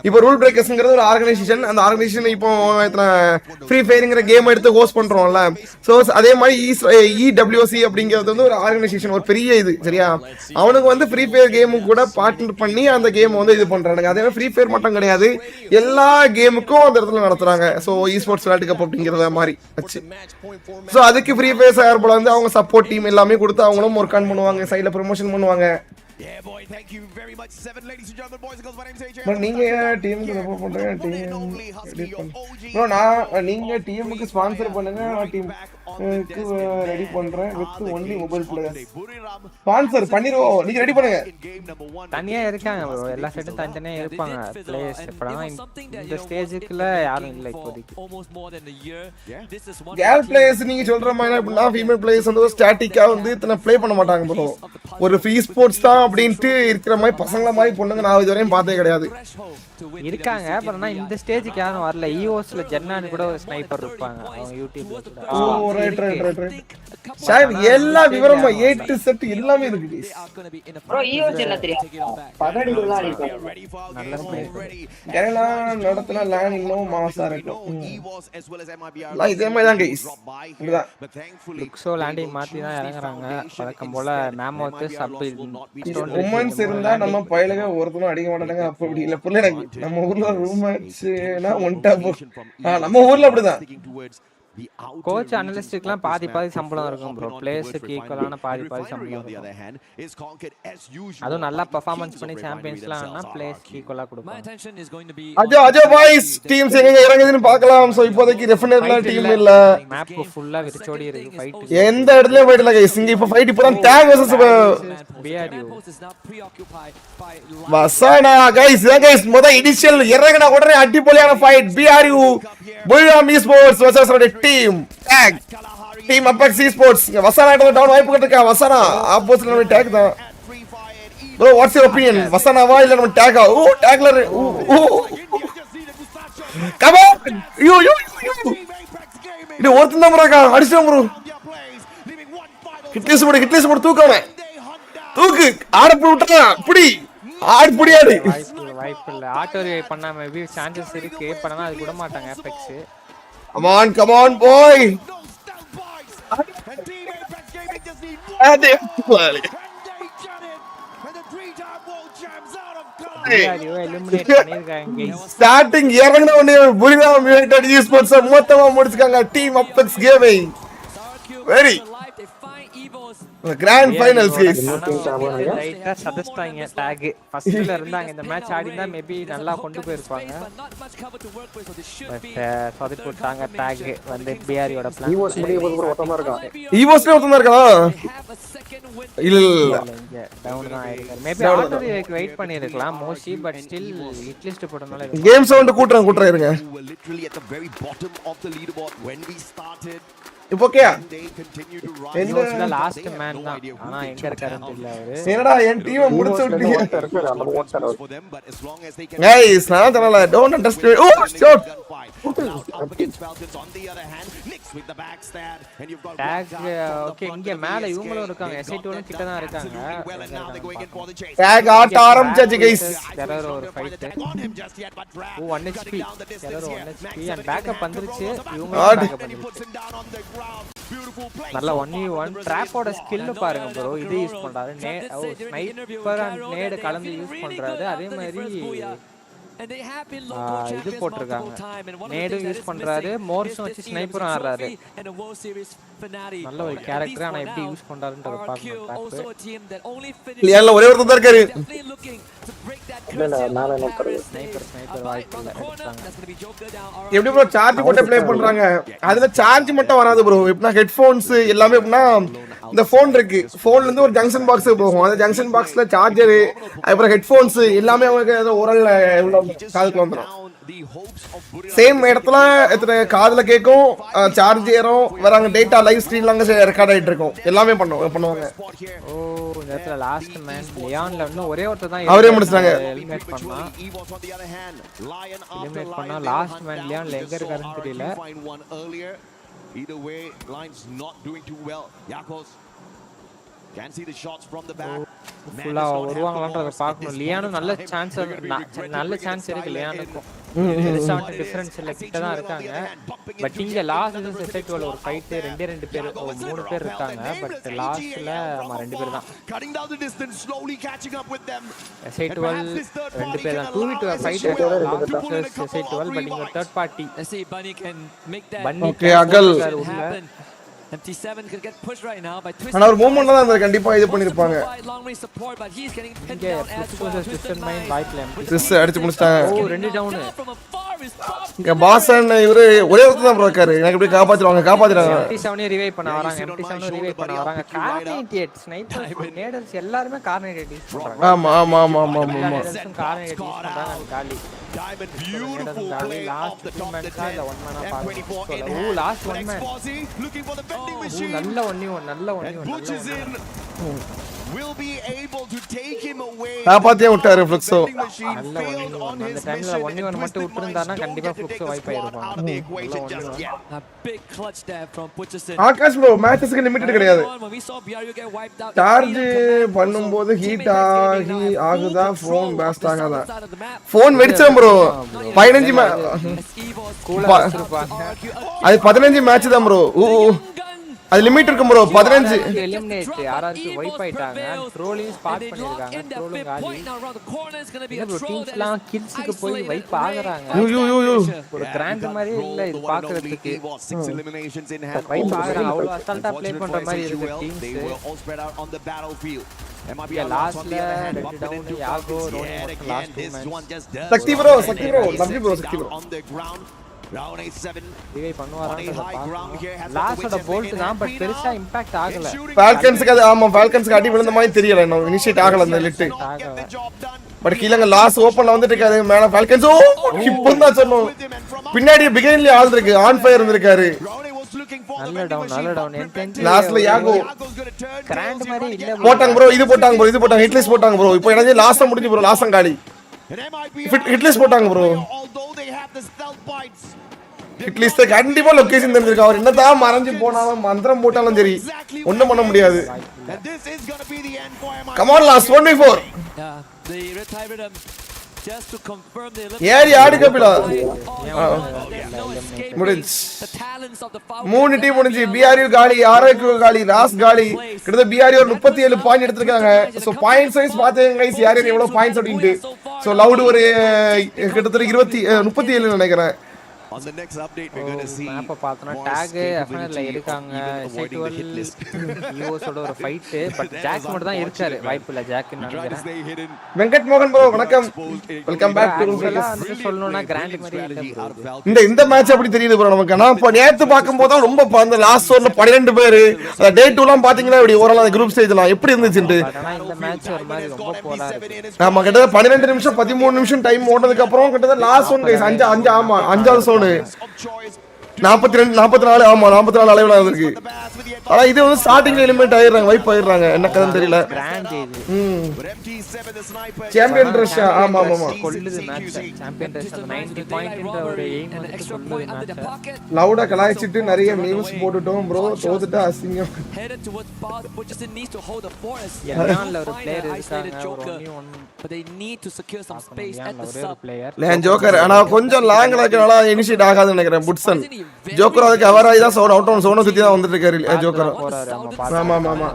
இப்போ ரூல் பிரேக்கர்ஸ்ங்கிறது ஒரு ஆர்கனைசேஷன். அந்த ஆர்கனைசேஷன் இப்போ ஃப்ரீ ஃபயர்ங்கிற கேம் எடுத்து ஹோஸ்ட் பண்றோம்ல. ஸோ அதே மாதிரி EWC அப்படிங்கிறது வந்து ஒரு ஆர்கனைசேஷன், ஒரு பெரிய இது சரியா. அவனுக்கு வந்து ஃப்ரீ ஃபயர் கேமு கூட பார்ட்னர் பண்ணி அந்த கேம் வந்து இது பண்றானுங்க. அதே மாதிரி ஃப்ரீ ஃபயர் மட்டும் கிடையாது, எல்லா கேமுக்கும் அந்த இடத்துல நடத்துறாங்க. ஸோ esports வேர்ல்ட் கப் அப்படிங்கிறத மாதிரி வச்சு ஸோ அதுக்கு ஃப்ரீ ஃபயர் சார்பில் வந்து அவங்க சப்போர்ட் டீம் எல்லாமே கொடுத்து அவங்களும் ஒர்க் ஆன் பண்ணுவாங்க, சைடுல ப்ரமோஷன் பண்ணுவாங்க. நீங்க டீமுக்கு சப்போர்ட் பண்றீங்க, ப்ரோ நான் நீங்க டீமுக்கு ஸ்பான்சர் பண்ணுங்க, நான் டீமுக்கு ரெடி பண்றேன் with only mobile players. Sponsor பண்ணிடுவோம், நீங்க ரெடி பண்ணுங்க. தனியா இருக்காங்க ப்ரோ, எல்லா செட்டும் தனியா இருப்பாங்க பிளேயர்ஸ். இப்பலாம் இந்த ஸ்டேஜுக்குள்ள யாரும் இல்ல இப்போதைக்கு. கேர்ள் பிளேயர்ஸ் நீங்க சொல்ற மாதிரி அப்படின்னா ஃபீமேல் பிளேயர்ஸ் வந்து ஸ்டாட்டிக்கா வந்து இத்தனை ப்ளே பண்ண மாட்டாங்க ப்ரோ. ஒரு ஃப்ரீ ஸ்போர்ட்ஸ் தான் அப்படின்ட்டு இருக்கிற மாதிரி பசங்கள மாதிரி பொண்ணுங்க நான் இதுவரையும் பார்த்தே கிடையாது. இருக்காங்க பட் இந்த ஸ்டேஜுக்கு யாரும் வரல. EVOSல ஜென்னானு கூட ஒரு ஸ்னைப்பர் இருப்பாங்க அவங்க யூடியூப்ல. ஓ ரைட் சார் எல்லா விவரமா A to Z எல்லாமே இருக்கு ப்ரோ. EVOS என்ன தெரியும் பகடிலாம் அடிப்பாங்க. நல்ல கேரளா நடத்துன லேண்ட் இன்னும் மாசா இருக்கும். இதே மாதிரி தான் கைஸ். இதுதான் லுக்ஸோ லேண்டிங் மாத்தி தான் இறங்குறாங்க வழக்கம் போல. மேமோத் சப் உமன்ஸ் இருந்தா நம்ம பையலுங்க ஒருத்தனும் அடிக்க மாட்டாங்க. அப்ப அப்படி இல்ல புள்ள. எனக்கு நம்ம ஊர்ல ரூம் மேட்ச்னா ஒன் டாப் நம்ம ஊர்ல அப்படிதான். கோச் அனலிஸ்டுக்குலாம் பாதி சம்பளம் இருக்கும் ப்ரோ. பிளேயர்ஸ்க்கு ஈக்குவலான பாதி சம்பளம் இருக்கும். அதுவும் நல்லா பெர்ஃபார்மன்ஸ் பண்ணி சாம்பியன்ஸ்லாம் பிளேயர்ஸ்க்கு ஈக்குவலா கொடுப்பாங்க. அஜோ பாய்ஸ் டீம்ஸ் எங்க இறங்குதுன்னு பார்க்கலாம். சோ இப்போதைக்கு டெஃபினெட்லா டீம் இல்ல. மேப் ஃபுல்லா விரிச்சோடி இருக்கு. ஃபைட் எந்த இடத்துலயும் ஃபைட் இல்ல கைஸ். இங்க இப்ப ஃபைட் இப்பதான் டேக் வெர்சஸ் BRU வசானா கைஸ். கைஸ் முத இனிஷியல் இறங்கன உடனே அடிபொலியான fight. BRU BRU esports versus team Tag team FLX esports. வசானா டவுன் வாய்ப்பு கிட்ட இருக்கா. வசானா ஆப்போசிட்ல நம்ம டேக் தான் bro. what's your opinion? வசானாவா இல்ல நம்ம டேக்கா? ஓ டேக்ல கம் ஆன் யூ இது ஒருத்தன் தான் ப்ரோக்கா அடிச்சோம் ப்ரோ. ஹிட்லிஸ் போடு தூக்கவே தூக்கு ஆடப்பு விட்டா புடி ஆடு புடியாடு. வாய்ப்பு இல்ல. ஆட்டோ ரிவைவ் பண்ணா மேபி சான்சஸ் இருக்கு. பண்ணனா அது விட மாட்டாங்க FX. Come on boy. Starting இறங்கின உடனே புரிதாம் யுனைடெட் esports மொத்தமா முடிச்சுக்காங்க team FX gaming. Very grand finals guys. ரைட்டா சதஸ்டாங்க டாக் ஃபர்ஸ்ட்ல இருந்தாங்க. இந்த மேட்ச் ஆடினா மேபி நல்லா கொண்டு போயிருப்பாங்க. பட் சாரி போட்டாங்க டாக் வந்து BRU ஓட பிளான். EVOS முடிய போது ஒருத்தமா இருக்கான். EVOSல ஒருத்தமா இருக்கா? இல்ல டவுன் தான் ஆயிருக்காரு. மேபி ஆட்டோரிக்கு வெயிட் பண்ணிருக்கலாம் மோஸ்ட்லி. பட் ஸ்டில் ஹிட்லிஸ்ட் போட்டனால கேம் சவுண்ட் கூட்றேன் இருங்க. இப்போ ஓகேயா? இந்த லாஸ்ட் மேன் தான். ஆனா எங்க இருக்காருன்னு தெரியல அவரு. என்னடா என் டீமை முடிச்சு விட்டீங்க गाइस. நான் தெரியல டோன்ட் அண்டர்ஸ்டாண்ட். ஓ ஷாட் டாக் ஓகே. இங்க மேல இவங்களும் இருக்காங்க. S8UL கிட்ட தான் இருக்காங்க. டாக் ஆட்ட ஆரம்பிச்சாச்சு गाइस. டெரர் ஒரு fight. Oh 1 HP terror 1 HP and backup வந்துருச்சு. இவங்க பேக்கப் வந்துருச்சு. நல்ல 1v1 ட்ராப்போட ஸ்கில் பாருங்க ப்ரோ. இது யூஸ் பண்றாரு. ஸ்னைப்பர் அண்ட் நேட் கலந்து யூஸ் பண்றாரு. அதே மாதிரி இது போட்டிருக்காங்க. நேடும் யூஸ் பண்றாரு. மோர்ஸும் வச்சு ஸ்னைப்பரும் ஆடுறாரு. நல்ல ஒரு கேரக்டர். ஆனா எப்படி யூஸ் பண்றாருன்றத பார்க்கணும். இல்ல ஒரே ஒருத்தர் தான் இருக்காரு. இல்ல நானே நோக்கறேன். ஸ்னைப்பர் வாய்ப்பு இல்ல. எப்படி ப்ரோ சார்ஜ் போட்டு ப்ளே பண்றாங்க? அதுல சார்ஜ் மட்டும் வராது ப்ரோ. எப்படின்னா ஹெட்ஃபோன்ஸ் எல்லாமே எப்படின்னா இந்த ஃபோன் இருக்கு. ஃபோன்ல இருந்து ஒரு ஜங்ஷன் பாக்ஸ் போகும். அந்த ஜங்ஷன் பாக்ஸ்ல சார்ஜர் அப்புறம் ஹெட்ஃபோன்ஸ் எல்லாமே அவங்களுக்கு ஓரல்ல காதுக்குள்ள வந்துடும். சேம் இடத்துல எத்தனை காதுல கேட்கும், சார்ஜ் ஏறும், வராங்க டேட்டா லைவ் ஸ்ட்ரீம்ல அங்க ரெக்கார்ட் ஆயிட்டு இருக்கும். எல்லாமே பண்ணுவாங்க. ஓ இந்த இடத்துல லாஸ்ட் மேன் லியான்ல இன்னும் ஒரே ஒருத்தர் தான் அவரே முடிச்சாங்க. எலிமினேட் பண்ணான். எலிமினேட் பண்ணா லாஸ்ட் மேன் லியான் எங்க இருக்காருன்னு தெரியல. Either way, Lions not doing too well. Yakos can see the shots from the back. ஃபுல்லா வருவாங்களான்றத பார்க்கணும். லியானும் நல்ல சான்ஸ் இருக்கு லியானுக்கும். டிஃபரன்ஸ் இல்ல கிட்ட தான் இருக்காங்க. பட் இங்க லாஸ்ட் S8UL ஒரு ஃபைட் ரெண்டு பேர் 3 பேர் இருக்காங்க. பட் லாஸ்ட்ல நம்ம 2 பேர் தான். Cutting down the distance, slowly catching up with them. S8UL 2 பேர் தான். 2v2 ஃபைட் S8UL பட் இங்க third party. Let's see Bunny can make that. Okay, Agal. MT7 could get pushed right now by Twisted. ஆனா ஒரு மூவ்மென்ட்ல தான் கண்டிப்பா இது பண்ணிருப்பாங்க. Long range support but he's getting pinned down as well. Twisted Mind வைப்ல this அடிச்சு முடிச்சிட்டாங்க. ஓ 2 டவுன். இங்க பாசன் இவரு ஒரே ஒருத்தர் தான் ப்ரோ இருக்காரு. எனக்கு எப்படி காப்பாத்துறாங்க. MT7 ரிவைவ் பண்ண வராங்க. MT7 ரிவைவ் பண்ண வராங்க. கார்னேட் ஸ்னைப்பர் நேடல்ஸ் எல்லாரும் கார்னேட் யூஸ் பண்றாங்க. ஆமா கார்னேட் யூஸ் பண்றாங்க. காலி Diamond beautiful play off the top of the net. M24 in hand. Last one man. Looking for the vending machine. நல்ல 1v1 Butches in. Will be able to take him away. காப்பாத்தியே விட்டாரு ஃப்ளக்ஸோ. நல்ல 1v1 அந்த டைம்ல 1v1 மட்டும் விட்டுருந்தானா கண்டிப்பா Fluxo wipe ஆயிருப்பான். A big clutch there from Butches in. Aakash bro மேட்சஸ்க்கு லிமிட்டட் கிடையாது. சார்ஜ் பண்ணும்போது ஹீட் ஆகுதா ஃபோன் பாஸ்ட் ஆகாதா? ஃபோன் வெடிச்சேன் ப்ரோ. 15 அது 15 மேட்ச் தான் ப்ரோ. அது லிமிட் இருக்கும் ப்ரோ 15 எலிமினேட் யாராச்சு வைப் ஆயிட்டாங்க. ட்ரோலிங் ஸ்பாட் பண்ணிருக்காங்க. ட்ரோலிங் காலி. இந்த டீம்ஸ்லாம் கில்ஸ்க்கு போய் வைப் ஆகுறாங்க. ஒரு கிராண்ட் மாதிரி இல்ல இது பார்க்கிறதுக்கு. வைப் ஆகுறாங்க. அவ்வளவு அசால்ட்டா ப்ளே பண்ற மாதிரி இருக்கு டீம்ஸ். லாஸ்ட்ல 2 டவுன் யாகோ ரோனி லாஸ்ட் 2 மேட்ச். சக்தி ப்ரோ லவ்லி ப்ரோ சக்தி ப்ரோ. ரிவைவ் பண்ணுவாரான்னு லாஸ்டோட போல்ட் தான் பட் பெருசா இம்பாக்ட் ஆகல. ஃபால்கன்ஸ்க்கு அது ஃபால்கன்ஸ்க்கு அடி விழுந்த மாதிரி தெரியல. இன்னும் இனிஷியேட் ஆகல அந்த லிட். பட் கீழங்க லாஸ்ட் ஓபன்ல வந்துட்டு இருக்காரு. மேல ஃபால்கன்ஸ் இப்போ தான் சொன்னோம். பின்னாடி பிகைன்ல ஆள் இருக்கு. ஆன் ஃபயர் இருந்திருக்காரு. நல்ல டவுன் லாஸ்ட்ல யாகோ கிராண்ட் மாதிரி இல்ல. போட்டாங்க ப்ரோ. இது போட்டாங்க ஹிட்லிஸ் போட்டாங்க ப்ரோ. இப்போ எனக்கு லாஸ்ட் முடிஞ்சு ப்ரோ. லாஸ்ட் காலி ஹிட்லிஸ் போட்டாங்க ப்ரோ. ஹிட்லிஸ்ட் கண்டிப்பா லொகேஷன் தெரிஞ்சிருக்கு. அவர் என்னதான் மறைஞ்சு போனாலும் மந்திரம் போட்டாலும் சரி ஒண்ணும் பண்ண முடியாது. Come on last 1v4. just to confirm the ஏறி ஆடு கபிலா முடிஞ்சு. 3 டீம் முடிஞ்சு. BRU காலி, RQ காலி, ராஸ் காலி. கிட்டத்தட்ட BRU ஒரு 37 பாயிண்ட் எடுத்துருக்காங்க. சோ பாயிண்ட் சைஸ் பாத்தீங்க गाइस யார் எவ்வளவு பாயிண்ட்ஸ் அப்படினு. சோ லவுட் ஒரு கிட்டத்தட்ட 37 நினைக்கிறேன். On the next update we're going to see map பார்த்தனா டாக் FNL ல இருக்காங்க. S8UL EVOS ஓட ஒரு ஃபைட் பட் ஜாக் மட்டும் தான் இருக்காரு. வாய்ப்பு இல்ல ஜாக் நினைக்கிறேன். வெங்கட் மோகன் ப்ரோ வணக்கம். Welcome back to RuleBreakerz. சொல்லணும்னா கிராண்ட் மாதிரி இல்ல ப்ரோ. இந்த மேட்ச் அப்படி தெரியுது ப்ரோ நமக்கு. நான் இப்ப நேத்து பாக்கும்போது ரொம்ப அந்த லாஸ்ட் ஓவர்ல 12 பேர் டே 2லாம் பாத்தீங்களா இப்படி ஓரளவு அந்த குரூப் ஸ்டேஜ்லாம் எப்படி இருந்துச்சுன்னு. ஆனா இந்த மேட்ச் ஒரு மாதிரி ரொம்ப போரா இருக்கு. ஆமா கிட்ட 12 நிமிஷம் 13 நிமிஷம் டைம் ஓடுனதுக்கு அப்புறம் கிட்ட லாஸ்ட் ஒன் गाइस 5 ஆமா 5வது சோன் 42 44 ஆமா 44 அளவுல இருக்கு. ஆனா இது வந்து ஸ்டார்டிங்ல எலிமினேட் ஆயிடுறாங்க. வைப் ஆயிடுறாங்க. என்ன கதைன்னு தெரியல. கிராண்ட் இது சாம்பியன் ரஷ் ஆமா கொல்லுது மேட்ச். சாம்பியன் ரஷ் 90 பாயிண்ட்ன்ற ஒரு எய்ம் வந்து கொல்லுது மேட்ச். லவுடா கலாய்ச்சிட்டு நிறைய மீம்ஸ் போட்டுட்டோம் ப்ரோ. தோத்துட்டா அசிங்கம். யாரால ஒரு பிளேயர் இருக்காங்க. but they need to secure some space at the sub lane joker ஆனா கொஞ்சம் லாங்ல இருக்கனால இனிஷியேட் ஆகாதுன்னு நினைக்கிறேன். புட்சன் ஜோக்கர் அதுக்கு கவர் ஆயி தான் சவுண்ட் அவுட் ஆன் சவுண்ட் சுத்தி தான் வந்துட்டு இருக்காரு ஜோக்கர். ஆமா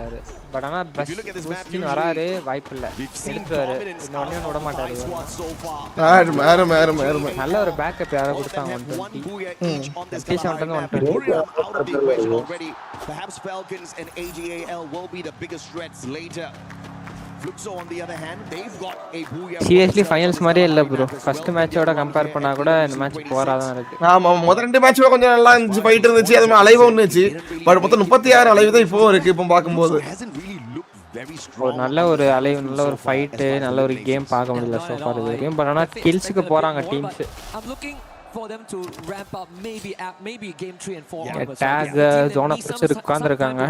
பட் ஆனா பஸ் புஷ்டிங் வராரு. வாய்ப்பு இல்ல எடுத்துறாரு. இன்னொன்னு விட மாட்டாரு. மேரம் நல்ல ஒரு பேக்கப் யாரோ கொடுத்தாங்க. 120 T7 120 perhaps Falcons and AGAL will be the biggest threats later. Fluxo on the other hand, they've got a booyah. Seriously finals மாதிரியே இல்ல bro. ஃபர்ஸ்ட் மேட்சோட கம்பேர் பண்ணா கூட இந்த மேட்ச் போரா தான் இருக்கு. ஆமா முதல் 2 மேட்ச்ல கொஞ்சம் நல்லா இருந்துச்சு. ஃபைட் இருந்துச்சு. அதுமே அலைவா இருந்துச்சு. பட் மொத்தம் 36 அலைவு தான் இப்போ இருக்கு. இப்போ பாக்கும்போது ஒரு நல்ல ஒரு அலைவ் நல்ல ஒரு ஃபைட் நல்ல ஒரு கேம் பார்க்க முடியல சோ ஃபார் இது வரைக்கும். பட் ஆனா கில்ஸ்க்கு போறாங்க teams. for them to ramp up maybe game 3 and 4 onwards. Tag zone பிடிச்சு உட்கார்ந்திருக்காங்க.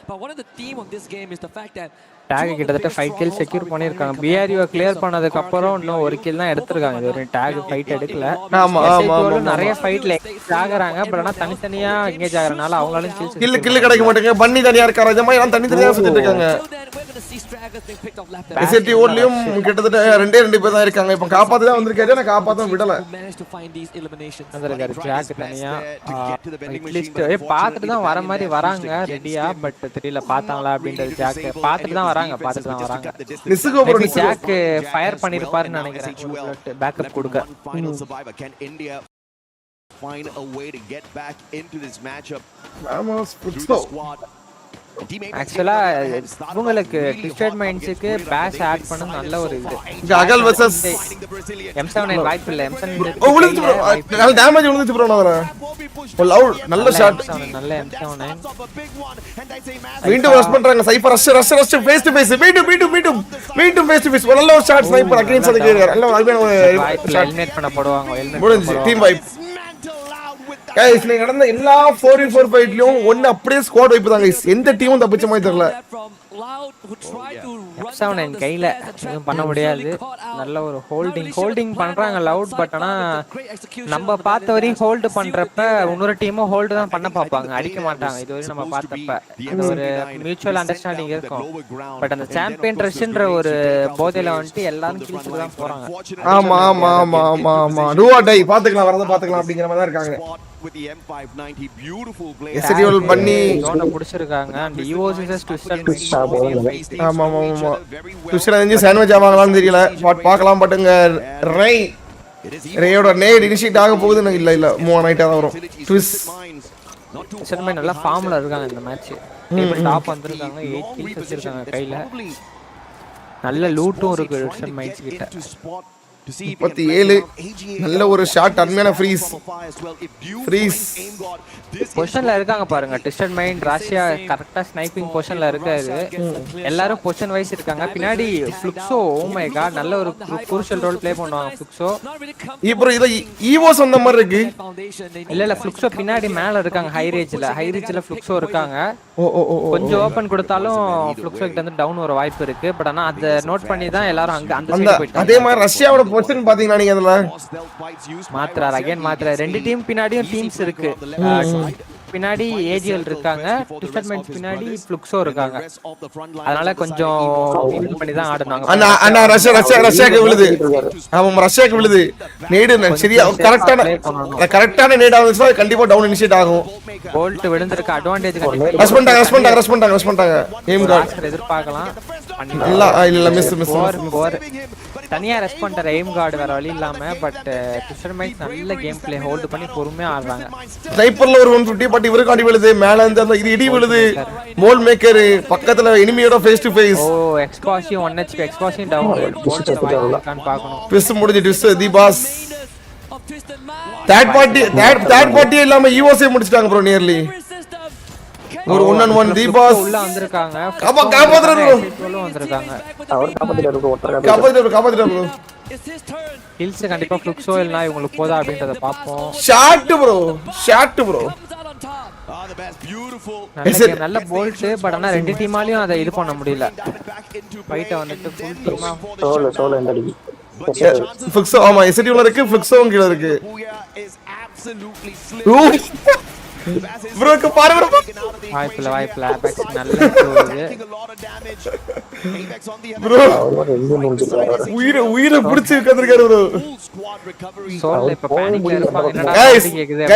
But one of the theme of this game is the fact that tag கிட்டத்தட்ட 5 kill செக்யூர் பண்ணிருக்காங்க. BRU clear பண்ணதுக்கு அப்புறம் இன்னும் ஒரு kill தான் எடுத்துருக்காங்க. இது ஒரு tag ஃபைட் எடுக்கல. ஆமா நிறைய ஃபைட்ல ஆகறாங்க. பட் ஆனா தனித்தனியா எங்கேஜ் ஆகறனால அவங்களால கில் கிடைக்க மாட்டேங்க. பண்ணி தனியா இருக்காரு. இந்த மாதிரி எல்லாம் தனித்தனியா சுத்திட்டு இருக்காங்க. S8ULலயும் கிட்டத்தட்ட 2 பேர் தான் இருக்காங்க. இப்போ காப்பாத்த தான் வந்திருக்காரு. நான் காப்பாத்த விடல. வந்திருக்காரு ஜாக் தனியா. அட்லீஸ்ட் பாத்துட்டு தான் வர மாதிரி வராங்க ரெடியா. பட் தெரியல பார்த்தாங்களா அப்படின்றது ஜாக் பாத்துட்டு தான் வராங்க. நிசுகோ ப்ரோ ஜாக் ஃபயர் பண்ணிருப்பாருன்னு நினைக்கிறேன். பேக்கப் கொடுக்க. Find a way to get back into this matchup. Vamos, Putso. ஆக்சுவலா உங்களுக்கு ட்விஸ்டட் மைண்ட்ஸ்க்கு பேஷ் ஆட் பண்ண நல்ல ஒரு இது. அகல் வெர்சஸ் M7 வாய்ப்பு இல்ல. M7 விழுந்து ப்ரோ. நல்ல டேமேஜ் விழுந்துச்சு ப்ரோ. நான் ஒரு லவுட் நல்ல ஷாட். நல்ல M7 மீண்டும் ரஷ் பண்றாங்க. சைபர் ரஷ் ஃபேஸ் டு ஃபேஸ். மீண்டும் ஃபேஸ் டு ஃபேஸ். நல்ல ஒரு ஷாட் ஸ்னைப்பர் அகைன்ஸ்ட் அதுக்கு நல்ல ஒரு வாய்ப்பு எலிமினேட் பண்ண போடுவாங்க. முடிஞ்சு டீம் வைப். गाइस நீங்க நடந்த எல்லா 4v4 ஃபைட்லயும் ஒன்னு அப்படியே ஸ்குவாட் வைப் தான் गाइस. எந்த டீமும் தப்பிச்ச மாதிரி தெரியல. M7 கையில எதுவும் பண்ண முடியாது. நல்ல ஒரு ஹோல்டிங் பண்றாங்க லவுட். பட் ஆனா நம்ம பார்த்த வரையும் ஹோல்டு பண்றப்ப இன்னொரு டீமும் ஹோல்டு தான் பண்ண பார்ப்பாங்க. அடிக்க மாட்டாங்க. இதுவரை நம்ம பார்த்தப்ப அந்த ஒரு மியூச்சுவல் அண்டர்ஸ்டாண்டிங் இருக்கும். பட் அந்த சாம்பியன் ரஷ்ன்ற ஒரு போதையில வந்துட்டு எல்லாரும் கில்ஸ்க்கு தான் போறாங்க. ஆமா டூ ஆர் டை பாத்துக்கலாம் வரத பாத்துக்கலாம் அப்படிங்கிற மாதிரி தான் இருக்காங்க. With the M590 beautiful play. S8UL பண்ணி ஜோனை புடிச்சிருக்காங்க. and EVOS is twisted. ஆமா ட்விஸ்டர் செஞ்சு சாண்ட்விச் ஆவாங்களான்னு தெரியல. பார்க்கலாம். பட்டுங்க ரேயோட நேட் இனிஷியேட் ஆக போகுது. இல்ல மூவ் ஆன் ஆயிட்டா தான் வரும். ட்விஸ்டர் நல்ல ஃபார்ம்ல இருக்காங்க இந்த மேட்ச். டாப் வந்திருக்காங்க. 8 kills வச்சிருக்காங்க கையில. நல்ல லூட்டும் இருக்கு ட்விஸ்டர் மைட்ஸ் கிட்ட. 37 நல்ல ஒரு ஷாட். அருமையான ஃப்ரீஸ் பொசிஷன்ல இருக்காங்க பாருங்க. ட்விஸ்டட் மைண்ட் ரஷ்யா கரெக்ட்டா ஸ்னைப்பிங் பொசிஷன்ல இருக்காரு. எல்லாரும் பொசிஷன் வைஸ் இருக்காங்க. பின்னாடி ஃப்ளுக்ஸோ ஓ மை காட் நல்ல ஒரு குரூஷியல் ரோல் ப்ளே பண்ணுவாங்க ஃப்ளுக்ஸோ. இப்போ இது ஈவோஸ் அந்த மாதிரி இருக்கு. இல்ல ஃப்ளுக்ஸோ பின்னாடி மேல இருக்காங்க. ஹை ரேஞ்ச்ல ஃப்ளுக்ஸோ இருக்காங்க. கொஞ்சம் ஓபன் கொடுத்தாலும் ஃப்ளுக்ஸோ கிட்ட இருந்து டவுன் வர வாய்ப்பு இருக்கு. பட் ஆனா அத நோட் பண்ணி தான் எல்லாரும் அங்க அந்த சைடு போயிட்டாங்க. அதே மாதிரி ரஷ்யாவோட பொசிஷன் பாத்தீங்கன்னா நீங்க அதுல மாத்ரா ரெண்டு டீம் பின்னாடியும் டீம்ஸ் இருக்கு. பின்னாடி AGL இருக்காங்க. டிஸ்டர்மென்ட்ஸ் பின்னாடி ஃப்ளுக்ஸோ இருக்காங்க. அதனால கொஞ்சம் இன்ட் பண்ணி தான் ஆடுனாங்க. அண்ணா ரஷ்யாக்கு விழுது. ஆமா ரஷ்யாக்கு விழுது. நேடு சரியா கரெக்ட்டான நேட் ஆகுதுனா கண்டிப்பா டவுன் இனிஷியேட் ஆகும். போல்ட் விழுந்திருக்க அட்வான்டேஜ் ரஷ் பண்ணிட்டாங்க. ஏம் கார்ட் எதிர்பார்க்கலாம். இல்ல மிஸ் தனியா ரெஸ்ட் பண்ற எய்ம் கார்டு வேற வழி இல்லாம. பட் டிஸ்டர்மென்ட்ஸ் நல்ல கேம் ப்ளே ஹோல்ட் பண்ணி பொறுமையா ஆடுறாங்க. ஸ்னைப்பர்ல ஒரு 150 பட் இவருக்கு அடி விழுது. மேல இருந்து அந்த இது இடி விழுது. மோல் மேக்கர் பக்கத்துல எனிமியோட ஃபேஸ் டு ஃபேஸ். எக்ஸ்பாஷி 1 HP எக்ஸ்பாஷி டவுன். போல்ட் பார்க்கணும். ட்விஸ்ட் முடிஞ்சு twist the boss. Third party இல்லாம EVOS முடிச்சிட்டாங்க ப்ரோ. நியர்லி ஒரு 1-on-1 தி பாஸ் உள்ள வந்திருக்காங்க. காப்பாத்துறாரு வந்திருக்காங்க. அவர் காப்பாத்திட்டாரு ப்ரோ. ஹில்ஸ் கண்டிப்பா ஃப்ளுக்ஸோ இல்லனா இவங்களுக்கு போதா அப்படின்றத பாப்போம். ஷாட் ப்ரோ நல்ல போல்ட். பட் ஆனா ரெண்டு டீமாலயும் அதை இது பண்ண முடியல. ஃபைட்ட வந்துட்டு ஃபுல் டீமா சோலோ இந்த அடி ஃப்ளுக்ஸோ. ஆமா S8UL இருக்கு. ஃப்ளுக்ஸோவும் கீழ இருக்கு. ப்ரோக்கு பாரு ப்ரோ. வாய்ப்பில்ல அபெக்ஸ் நல்ல போகுது. ப்ரோ உயிரை புடிச்சு உட்கார்ந்திருக்காரு ப்ரோ. சோல்ல இப்ப பானிக்ல இருப்பாங்க. என்னடா கேக்குது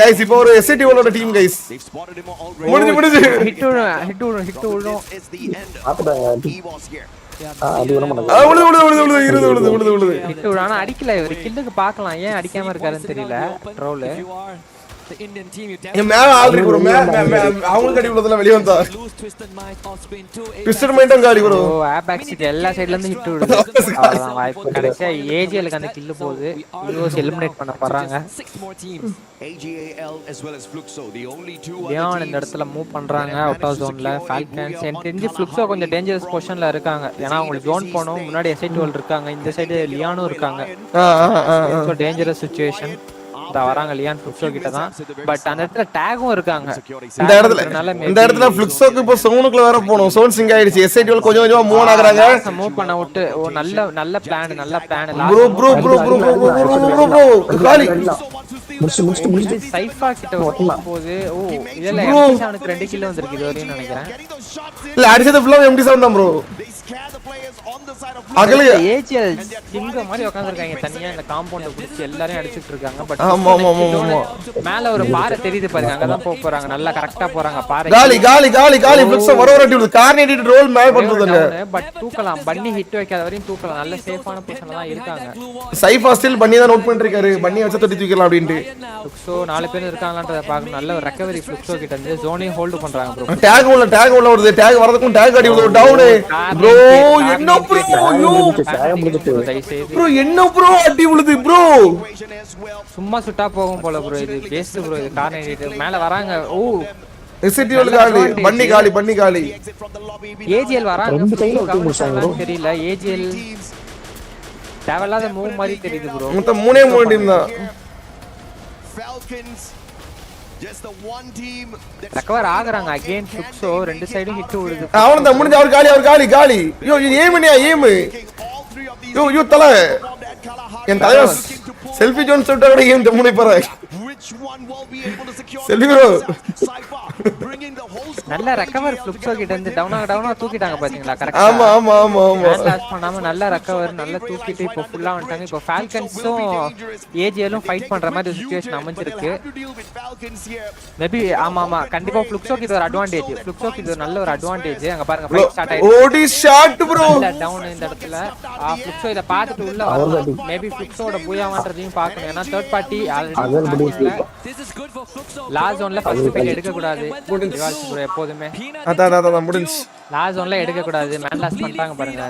गाइस இப்போ ஒரு S8UL ஓட டீம் गाइस முடிஞ்சு ஹிட் விழும். ஆனா அடிக்கல. இவர் கில்லுக்கு பார்க்கலாம். ஏன் அடிக்காம இருக்காருன்னு தெரியல. Troll the Indian team, you மேல ஆல்ரெடி ப்ரோ அவங்க கடி உள்ளதெல்லாம் வெளிய வந்தா lose twisted minds off screen 2. Twisted மைண்டம் காலி ப்ரோ ஆபாக்ஸ்க்கு எல்லா சைடுல இருந்து ஹிட் விடுது அவ்வளவுதான் வாய்ப்பு கடைசியா ஏஜிஎலுக்கு அந்த கில் போகுது EVOS எலிமினேட் பண்ண போறாங்க 6 more teams. AGAL as well as Fluxo, the only two பியான் இந்த இடத்துல மூவ் பண்றாங்க அவுட் ஆஃப் ஜோன்ல ஃபால்கன்ஸ் எனக்கு தெரிஞ்சு ஃப்ளூக்ஸோ கொஞ்சம் டேஞ்சரஸ் பொசிஷன்ல இருக்காங்க ஏன்னா அவங்க ஜோன் போனோம் முன்னாடி S8UL இருக்காங்க இந்த சைடு லியானும் இருக்காங்க சோ டேஞ்சரஸ் சிச்சுவேஷன் வராங்க லியான் ஃப்ளூக்ஸோ கிட்ட தான் பட் அந்த இடத்துல டேகும் இருக்காங்க இந்த இடத்துல ஃப்ளூக்ஸோக்கு இப்போ சோனுக்குள்ள வேற போணும் சோன் சிங் ஆயிடுச்சு S8UL கொஞ்சம் கொஞ்சமா மூவ் ஆகுறாங்க மூவ் பண்ண விட்டு ஓ நல்ல பிளான் ப்ரோ காலி முடிச்சு சைஃபா கிட்ட போகுது ஓ இதெல்லாம் MT7க்கு 2 கில் வந்திருக்கு இது வரையும் நினைக்கிறேன் இல்ல அடிச்சது ஃபுல்லா MT7 தான் ப்ரோ அகல ஏஜிஎல் சிங்க மாதிரி உட்கார்ந்திருக்காங்க தனியா இந்த காம்பவுண்ட புடிச்சு எல்லாரையும் அடிச்சிட்டு இருக்காங்க பட் ஆமா மேல ஒரு பாறை தெரியுது பாருங்க அங்க தான் போறாங்க நல்லா கரெக்ட்டா போறாங்க பாறை காலி ஃபிக்ஸ் வரவரட்டி விடுது கார்னேட்டட் ரோல் மேல பண்றதுங்க பட் தூக்கலாம் பன்னி ஹிட் வைக்காத வரையும் தூக்கலாம் நல்ல சேஃபான பொசிஷன்ல தான் இருக்காங்க சைஃபா ஸ்டில் பன்னி தான் நோட் பண்ணிருக்காரு பன்னி வச்ச தொட்டி தூக்கலாம் அப்படினு ஃப்ளூக்ஸோ 4 பேர் இருக்காங்கன்றத பாக்க நல்ல ஒரு ரெக்கவரி ஃப்ளூக்ஸோ கிட்ட இருந்து ஜோனையும் ஹோல்ட் பண்றாங்க ப்ரோ டேக் உள்ள வருது டேக் வரதுக்கும் டேக் அடி விடுது டவுன் ப்ரோ என்ன ப்ரோ ப்ரோ என்ன ப்ரோ அடி விழுது ப்ரோ சும்மா சுட்டா போகும் போல ப்ரோ இது பேஸ்ட் ப்ரோ இது கார்னேட் மேல வராங்க ஓ S8UL காலி பண்ணி காலி ஏஜிஎல் வராங்க தெரியல ஏஜிஎல் தேவலாத மூவ் மாதிரி தெரியுது ப்ரோ மொத்தம் 3 டீம் தான் ரெக்கவர் ஆகுறாங்க அகைன் ஃப்ளூக்ஸோ ரெண்டு சைடும் ஹிட் விடுது அவன்தான் முடிஞ்ச அவர் காலி யோ ஏம் யோ தல என் தலைவர் செல்ஃபி ஜோன் சொல்லிட்டா கூட ஏம் ஜம்முனை பாரு செல்ஃபி ப்ரோ நல்ல ரெக்கவர் ஃப்ளூக்ஸோ கிட்ட இருந்து டவுனா தூக்கிட்டாங்க பாத்தீங்களா கரெக்ட்டா ஆமா லாஸ் பண்ணாம நல்ல ரெக்கவர் நல்ல தூக்கிட்டு இப்போ ஃபுல்லா வந்துட்டாங்க இப்போ ஃபால்கன்ஸும் ஏஜிஎலும் ஃபைட் பண்ற மாதிரி ஒரு சிச்சுவேஷன் அமைஞ்சிருக்கு மேபி ஆமா கண்டிப்பா ஃப்ளூக்ஸோக்கு இது ஒரு அட்வான்டேஜ் ஃப்ளூக்ஸோக்கு இது நல்ல ஒரு அட்வான்டேஜ் அங்க பாருங்க ஃபைட் ஸ்டார்ட் ஆயிடுச்சு ஓடி ஷாட் ப்ரோ டவுன் இந்த இடத்துல ஃப்ளூக்ஸோ இத பார்த்துட்டு உள்ள வரலாம் மேபி ஃப்ளூக்ஸோட பூயாவான்றதையும் பார்க்கணும் ஏன்னா தேர்ட் பார்ட்டி ஆல்ரெடி லாஸ்ட் ஜோன்ல ஃபர்ஸ்ட் பிக் எடுக்க கூடாது எப்போதுமே அதான் முடிஞ்சு லாஸ்ட் ஜோன்ல எடுக்க கூடாது மேன் லாஸ் பண்ணிட்டாங்க பாருங்க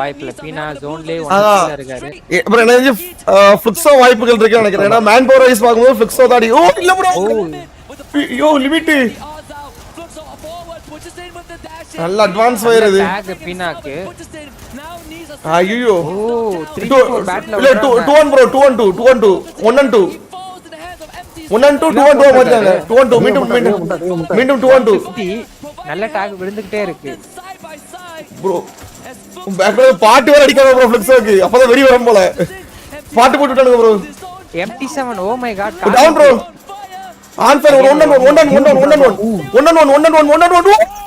வாய்ப்பில்ல பீனா ஜோன்லயே ஒன்ல இருக்காரு அப்புறம் என்ன ஃப்ளூக்ஸோ வாய்ப்புகள் இருக்கு நினைக்கிறேன் ஏன்னா மேன் பவர் வைஸ் பாக்கும்போது ஃப்ளூக்ஸோ தாடி ஓ இல்ல ப்ரோ யோ லிமிட் நல்ல அட்வான்ஸ் ஃபயர் இது டாக் பீனாக்கு ஐயோ 3-4 பேட்ல இல்ல 2-1 ப்ரோ 2-1 1 and 2 மாட்டாங்க 2-1 மீண்டும் 2-1 நல்ல டாக் விழுந்துட்டே இருக்கு ப்ரோ பேக்ல பாட்டு வர அடிக்காத ப்ரோ ஃப்ளெக்ஸோக்கு அப்பதான் வெரி வரும் போல பாட்டு போட்டுட்டானுங்க bro MT7 oh my god down bro on fire 1-1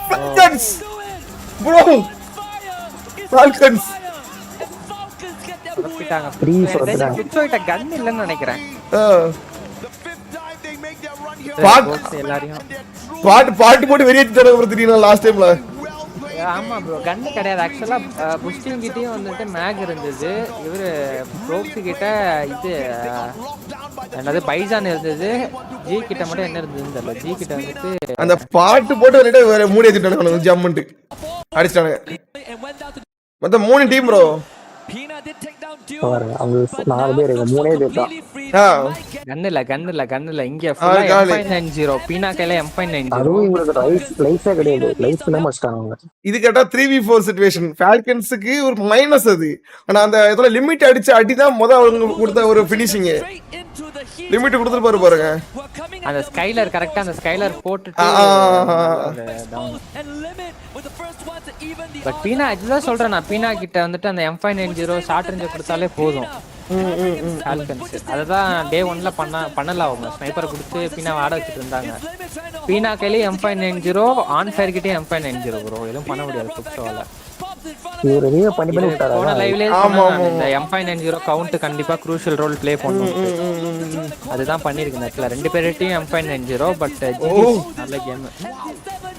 Falcons bro Falcons தப்பிட்டாங்க ஃப்ளூக்ஸோட்ட கன் இல்லன்னு நினைக்கிறேன் பாட்டு போட்டு வெறியேத்திட்டாங்க ப்ரோ திடீர்னு லாஸ்ட் டைம்ல ஆமா ப்ரோ கன் கிடையாது ஆக்சுவலா புஸ்டிங் கிட்டயும் வந்துட்டு மேக் இருந்தது இவரு ப்ரோக்ஸ் கிட்ட இது என்னது பைசான் இருந்தது ஜி கிட்ட மட்டும் என்ன இருந்ததுன்னு தெரியல ஜி கிட்ட வந்துட்டு அந்த பாட்டு போட்டு வந்துட்டு வேற மூடி ஏத்திட்டானுங்க ஜம்முன்ட்டு அடிச்சானுங்க மொத்தம் 3 டீம் ப்ரோ அவங்க 4 பேர் 3 பேர் தான் கன்னில இங்க ஃபுல்லா M590 பீனா கையில M590 அதுவும் இவங்களுக்கு லைஃபே கிடையாது லைஃப்ல மஸ்டாங்க இது கேட்டா 3v4 சிச்சுவேஷன் ஃபால்கன்ஸ்க்கு ஒரு மைனஸ் அது ஆனா அந்த இதோட லிமிட் அடிச்சு அடிதான் அவங்க கொடுத்த ஒரு ஃபினிஷிங் லிமிட் கொடுத்துட்டு பாருங்க அந்த ஸ்கைலர் கரெக்ட்டா அந்த ஸ்கைலர் போட்டுட்டு பட் பீனா இதுதான் சொல்றேன் நான் பீனா கிட்ட வந்துட்டு அந்த M590 ஷார்ட் ரேஞ்ச் கொடுத்தாலே போதும் அதுதான் டே 1ல பண்ணலாம் அவங்க ஸ்னைப்பர் கொடுத்து பீனா ஆட வச்சிட்டு இருந்தாங்க பீனா கையில M590 ஆன் ஃபயர் கிட்டே M590 ப்ரோ எதுவும் பண்ண முடியாது ஃப்ளூக்ஸோல இவரே பண்ணி விட்டாரா போன லைவ்லயே சொன்னாங்க இந்த M590 கவுண்ட் கண்டிப்பா க்ரூஷியல் ரோல் ப்ளே பண்ணும் அதுதான் பண்ணிருக்கு நெட்ல ரெண்டு பேர்ட்டயும் M590 பட் நல்ல கேம்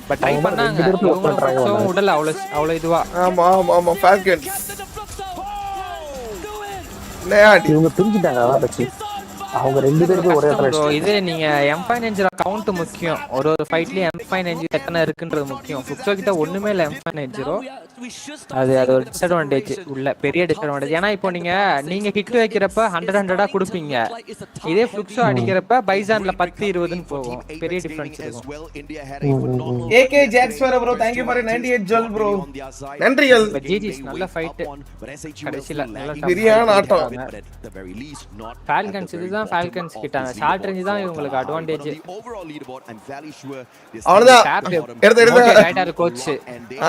பட் ட்ரை பண்ணாங்க உடல அவ்வளவு இதுவா ஆமா ஃபால்கன்ஸ் இவங்க பிரிஞ்சுட்டாங்க அதான் பிரச்சனை. அவங்க ரெண்டு பேருக்கும் ஒரே ப்ரோ இது நீங்க M5 கவுண்ட் முக்கியம். ஒரு ஃபைட்லயே M5 எத்தனை இருக்குன்றது முக்கியம். ஃப்ளுக்ஸோ கிட்ட ஒண்ணுமே இல்ல M5 அது ஒரு டிஸ்அட்வான்டேஜ் உள்ள பெரிய டிஸ்அட்வான்டேஜ். ஏன்னா இப்போ நீங்க ஹிட் வைக்கிறப்ப 100 கொடுப்பீங்க. இதே ஃப்ளுக்ஸோ அடிக்கிறப்ப பைசான்ல 10-20ன்னு போகும். பெரிய டிஃபரன்ஸ் இருக்கும். AK Jackswara bro thank you for 98 Jal bro. நன்றிகள். ஜிஜிஸ் நல்ல ஃபைட். கடைசில நல்ல சரியான ஆட்டம். ஃபால்கன்ஸ் இதுதான் ஃபால்கன்ஸ் கிட்ட ஷார்ட் ரேஞ்ச் தான் இவங்களுக்கு அட்வான்டேஜ். அவ்வளவுதான் எடுத்து ரைட்டர் கோச்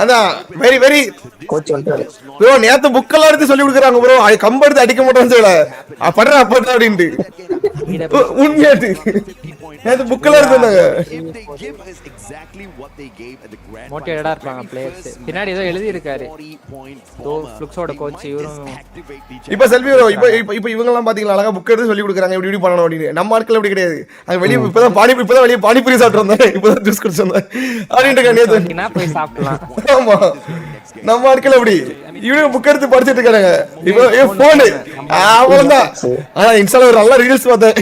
அதான் வெரி வெரி கோச் வந்துட்டாரு ப்ரோ. நேத்து புக் எல்லாம் எடுத்து சொல்லி கொடுக்குறாங்க ப்ரோ. அது கம்பெடுத்து அடிக்க மாட்டோம்னு சொல்ல படுறா அப்பதான் அப்படின்ட்டு உண்மையாட்டு நேத்து புக் எல்லாம் எடுத்துருந்தாங்க. மோட்டிவேட்டடா இருப்பாங்க பிளேயர்ஸ். பின்னாடி ஏதோ எழுதி இருக்காரு ஃப்ளுக்ஸோட கோச் இவரும். இப்ப செல்வி ப்ரோ இப்ப இவங்க எல்லாம் பாத்தீங்களா அழகா புக் எடுத்து சொல்லி கொடுக்குறாங்க இப்படி இப்படி பண்ணணும் அப்படின்னு. நம்ம ஆட்கள் அப்படி கிடையாது. அங்க வெளியே இப்பதான் வெளியே பானிபூரி சாப்பிட்டு வந்தேன். இப்பதான் ஜூஸ் குடிச்சு வந்தேன் அப்படின்ட்டு போய் சாப்பிடலாம். ஆமா நம்ம ஆட்கள் அப்படி இவங்க புக் எடுத்து படிச்சிட்டு இருக்காங்க. இப்போ போனு அவ்வளவுதான். ஆனா இன்ஸ்டால ஒரு நல்ல ரீல்ஸ் பார்த்தேன்.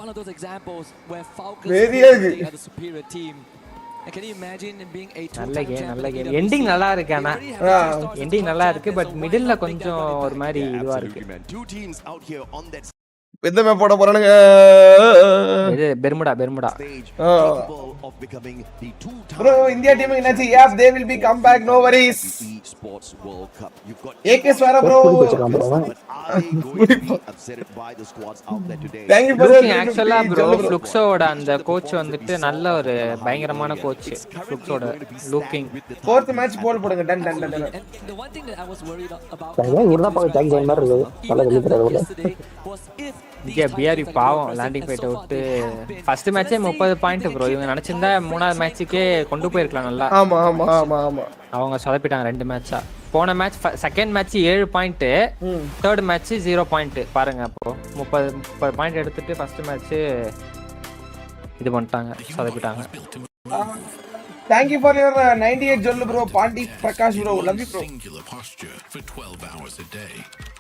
One of those examples where Falcons had the superior team. And can you imagine being a நல்ல கேம் எண்டிங் நல்லா இருக்கு. ஆனா எண்டிங் நல்லா இருக்கு பட் மிடில்ல கொஞ்சம் ஒரு மாதிரி இதுவா இருக்கு. எந்த மேப் போட போறானுங்க? இது பெர்முடா bro. இந்தியா டீம் என்னாச்சு? yes they will be come back no worries. AK Swara bro thank you for actually bro ஃப்ளுக்ஸோட அந்த கோச் வந்துட்டு நல்ல ஒரு பயங்கரமான கோச். ஃப்ளுக்ஸோட லுக்கிங் fourth match போல் போடுங்க. Done done done. The one thing that I was worried about இவர்தான் பாக்க jack jack மாதிரி இருக்கு. நல்லா வெளியறாரு. was if இங்க BRU பாவம் லேண்டிங் ஃபைட்டை விட்டு ஃபர்ஸ்ட் மேட்சே 30 பாயிண்ட் ப்ரோ. இவங்க நினைச்சிருந்தா மூணாவது மேட்சுக்கே கொண்டு போயிருக்கலாம் நல்லா. ஆமா ஆமா ஆமா ஆமா அவங்க சொதப்பிட்டாங்க 2 மேட்சா. போன match second match 7 point, third match 0 point. பாருங்க அப்போ 30 பாயிண்ட் எடுத்துட்டு ஃபர்ஸ்ட் மேட்ச் இது பண்ணிட்டாங்க, சொதப்பிட்டாங்க. Thank you for your 98 ஜொல்லு bro. Pandi Prakash bro love you bro.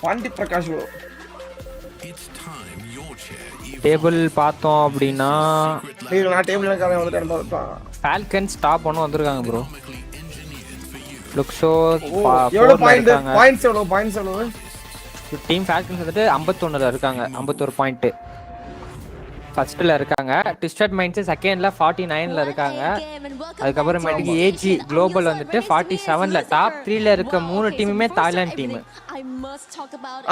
Pandi Prakash bro. Table பார்த்தோம் அப்படின்னா நான் டேபிள்ல காரங்க வந்துட்டேன் பார்த்தா ஃபால்கன்ஸ் டாப் 1 வந்திருக்காங்க bro. ஃப்ளுக்ஸோ எவ்வளவு பாயிண்ட்ஸ் எவ்வளவு டீம் ஃபால்கன்ஸ் வந்துட்டு 51ல இருக்காங்க. 51 பாயிண்ட் ஃபர்ஸ்ட்ல இருக்காங்க. ட்விஸ்டட் மைண்ட்ஸ் செகண்ட்ல 49ல இருக்காங்க. அதுக்கப்புறமேட்டுக்கு ஏஜி குளோபல் வந்துட்டு 47ல. டாப் 3ல இருக்க 3 டீமுமே தாய்லாந்து டீம்.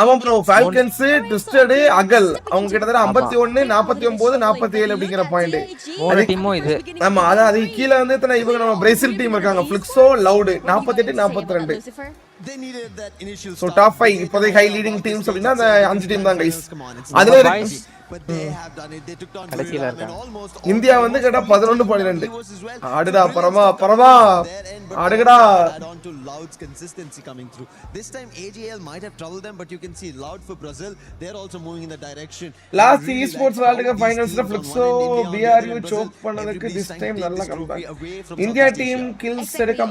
ஆமா ப்ரோ. ஃபால்கன்ஸ், ட்விஸ்டட், அகல் அவங்க கிட்டத்தட்ட 51, 49, 47 அப்படிங்கிற பாயிண்ட். மூணு டீமும் இது. ஆமா அது கீழ வந்து இவங்க நம்ம பிரேசில் டீம் இருக்காங்க. Fluxo, Loud 48, 42. சோ டாப் 5 இப்போதை ஹை லீடிங் டீம்ஸ் அப்படினா அந்த 5 டீம் தான் गाइस. அதுல கடைசில இருக்காங்க. இந்தியா வந்து கேட்டா 11 12. ஆடுடா பரமா ஆடுடா. This time AJL might have troubled them, but you can see loud for Brazil. They're also moving in the direction. Last esports world cup finals la Fluxo BRU choke பண்ணதுக்கு this time நல்ல comeback. India team kills எடுக்க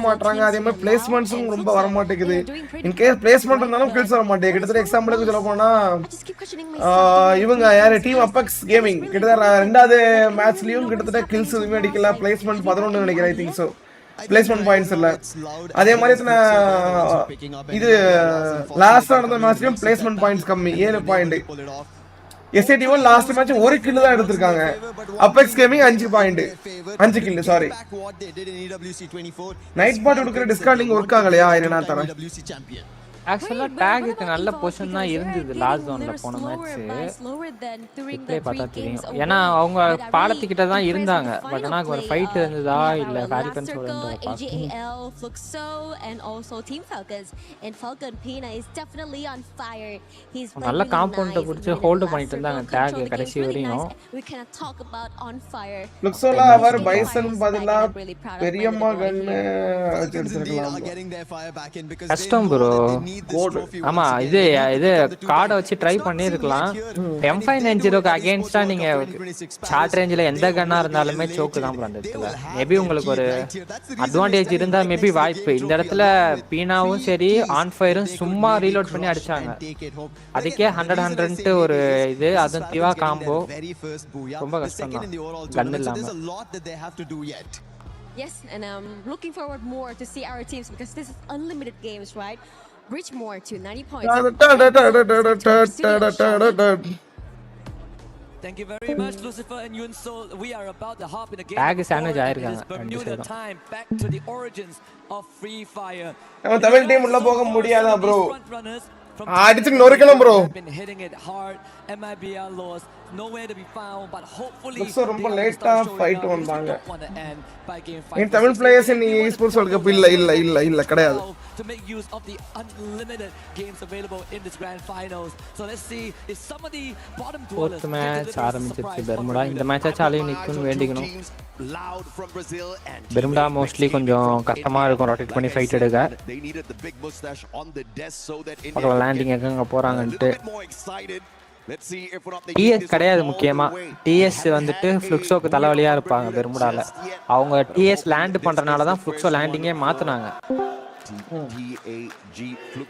மாட்டாங்க. அதே மாதிரி பிளேஸ்மெண்ட்ஸும் ரொம்ப வர மாட்டேங்குது. In case placement இருந்தாலும் kills வர மாட்டேங்குது. கிட்டத்தட்ட எக்ஸாம்பிளுக்கு சொல்ல போனா இவங்க யாரு டீம் அப்பெக்ஸ் கேமிங் கிட்டத்தட்ட ரெண்டாவது மேட்ச்லயும் கிட்டத்தட்ட kills எதுவுமே அடிக்கல. பிளேஸ்மெண்ட் 11 நினைக்கிறேன். ஐ திங்க் சோ. பிளேஸ்மெண்ட் பாயிண்ட்ஸ் இல்ல. அதே மாதிரி இது லாஸ்டா நடந்த மேட்ச்லயும் பிளேஸ்மெண்ட் பாயிண்ட்ஸ் கம்மி 7 point. S8UL last match 1 kill தான் எடுத்துட்டாங்க. Apex gaming 5 point 5 kill sorry. நைட் பாட் கொடுக்கிற டிஸ்கார்டிங் வொர்க் ஆகலையா? நான் தரேன். ஆக்சுவலா டாகுக்கு நல்ல பொசிஷன் தான் இருந்தது லாஸ்ட் ஜோன்ல போன மேட்ச். ப்ளே பார்த்தா தெரியும். ஏன்னா அவங்க பாலத்துக்கிட்ட தான் இருந்தாங்க. பட் ஆனா ஒரு ஃபைட் இருந்ததா இல்ல falcons ஓடன்றத EGAL, Fluxo and also Team Falcons and Falcon Pina is definitely on fire. He's நல்ல காம்பவுண்ட புடிச்சு ஹோல்ட் பண்ணிட்டு இருந்தாங்க டாக் கடைசி வரையும். We can talk about on fire. Fluxoல அவர் பைசன் பதிலா பெரியம்மா கன் வச்சிருக்கலாம். கஷ்டம் bro. ஆமா இது கார்டை வச்சு ட்ரை பண்ணிருக்கலாம். M590க்கு அகைன்ஸ்டா நீங்க ஷார்ட் ரேஞ்சில் எந்த கன்னா இருந்தாலுமே சோக்கு தான் அந்த இடத்துல. மேபி உங்களுக்கு ஒரு அட்வான்டேஜ் இருந்தா மேபி வாய்ப்பு. இந்த இடத்துல பீனாவும் சரி ஆன் ஃபயரும் சும்மா ரீலோட் பண்ணி அடிச்சாங்க. அதுக்கே 100 ஒரு இது அதுவும் திவா காம்போ ரொம்ப கஷ்டம் தான் கன் இல்லாம. Yes, and I'm looking forward more to see our teams because this is unlimited games, right? Reach more to 90 points. Thank you very much, Lucifer and Yunso. We are about to hop in the game. Tag sandwich ஆயிருக்காங்க. Bermuda time back to the origins of Free Fire. நம்ம Tamil team உள்ள போக முடியாதா bro? அடிச்சு நொறுக்கணும் bro. Been hitting it hard. MIBR lost. Nowhere to be found, but hopefully so ரொம்ப லேட்டா fight வந்தாங்க. இந்த Tamil players in esports world cup இல்ல கிடையாது. To make use of the unlimited games available in this grand finals. So let's see if some of the bottom dwellers fourth match ஆரம்பிச்சிருச்சு Bermuda. இந்த match ஆச்சாலையும் நிக்குன்னு வேண்டிக்கணும். Bermuda mostly கொஞ்சம் கஷ்டமா இருக்கும் rotate பண்ணி fight எடுக்க. பக்கத்துல லேண்டிங் எங்க போறாங்கன்ட்டு. டிஎஸ் கிடையாது முக்கியமா. டிஎஸ் வந்துட்டு ஃப்ளுக்ஸோக்கு தலைவலியா இருப்பாங்க பெர்முடால. அவங்க டிஎஸ் லேண்ட் பண்றனால தான் ஃப்ளுக்ஸோ லேண்டிங்கே மாத்துனாங்க.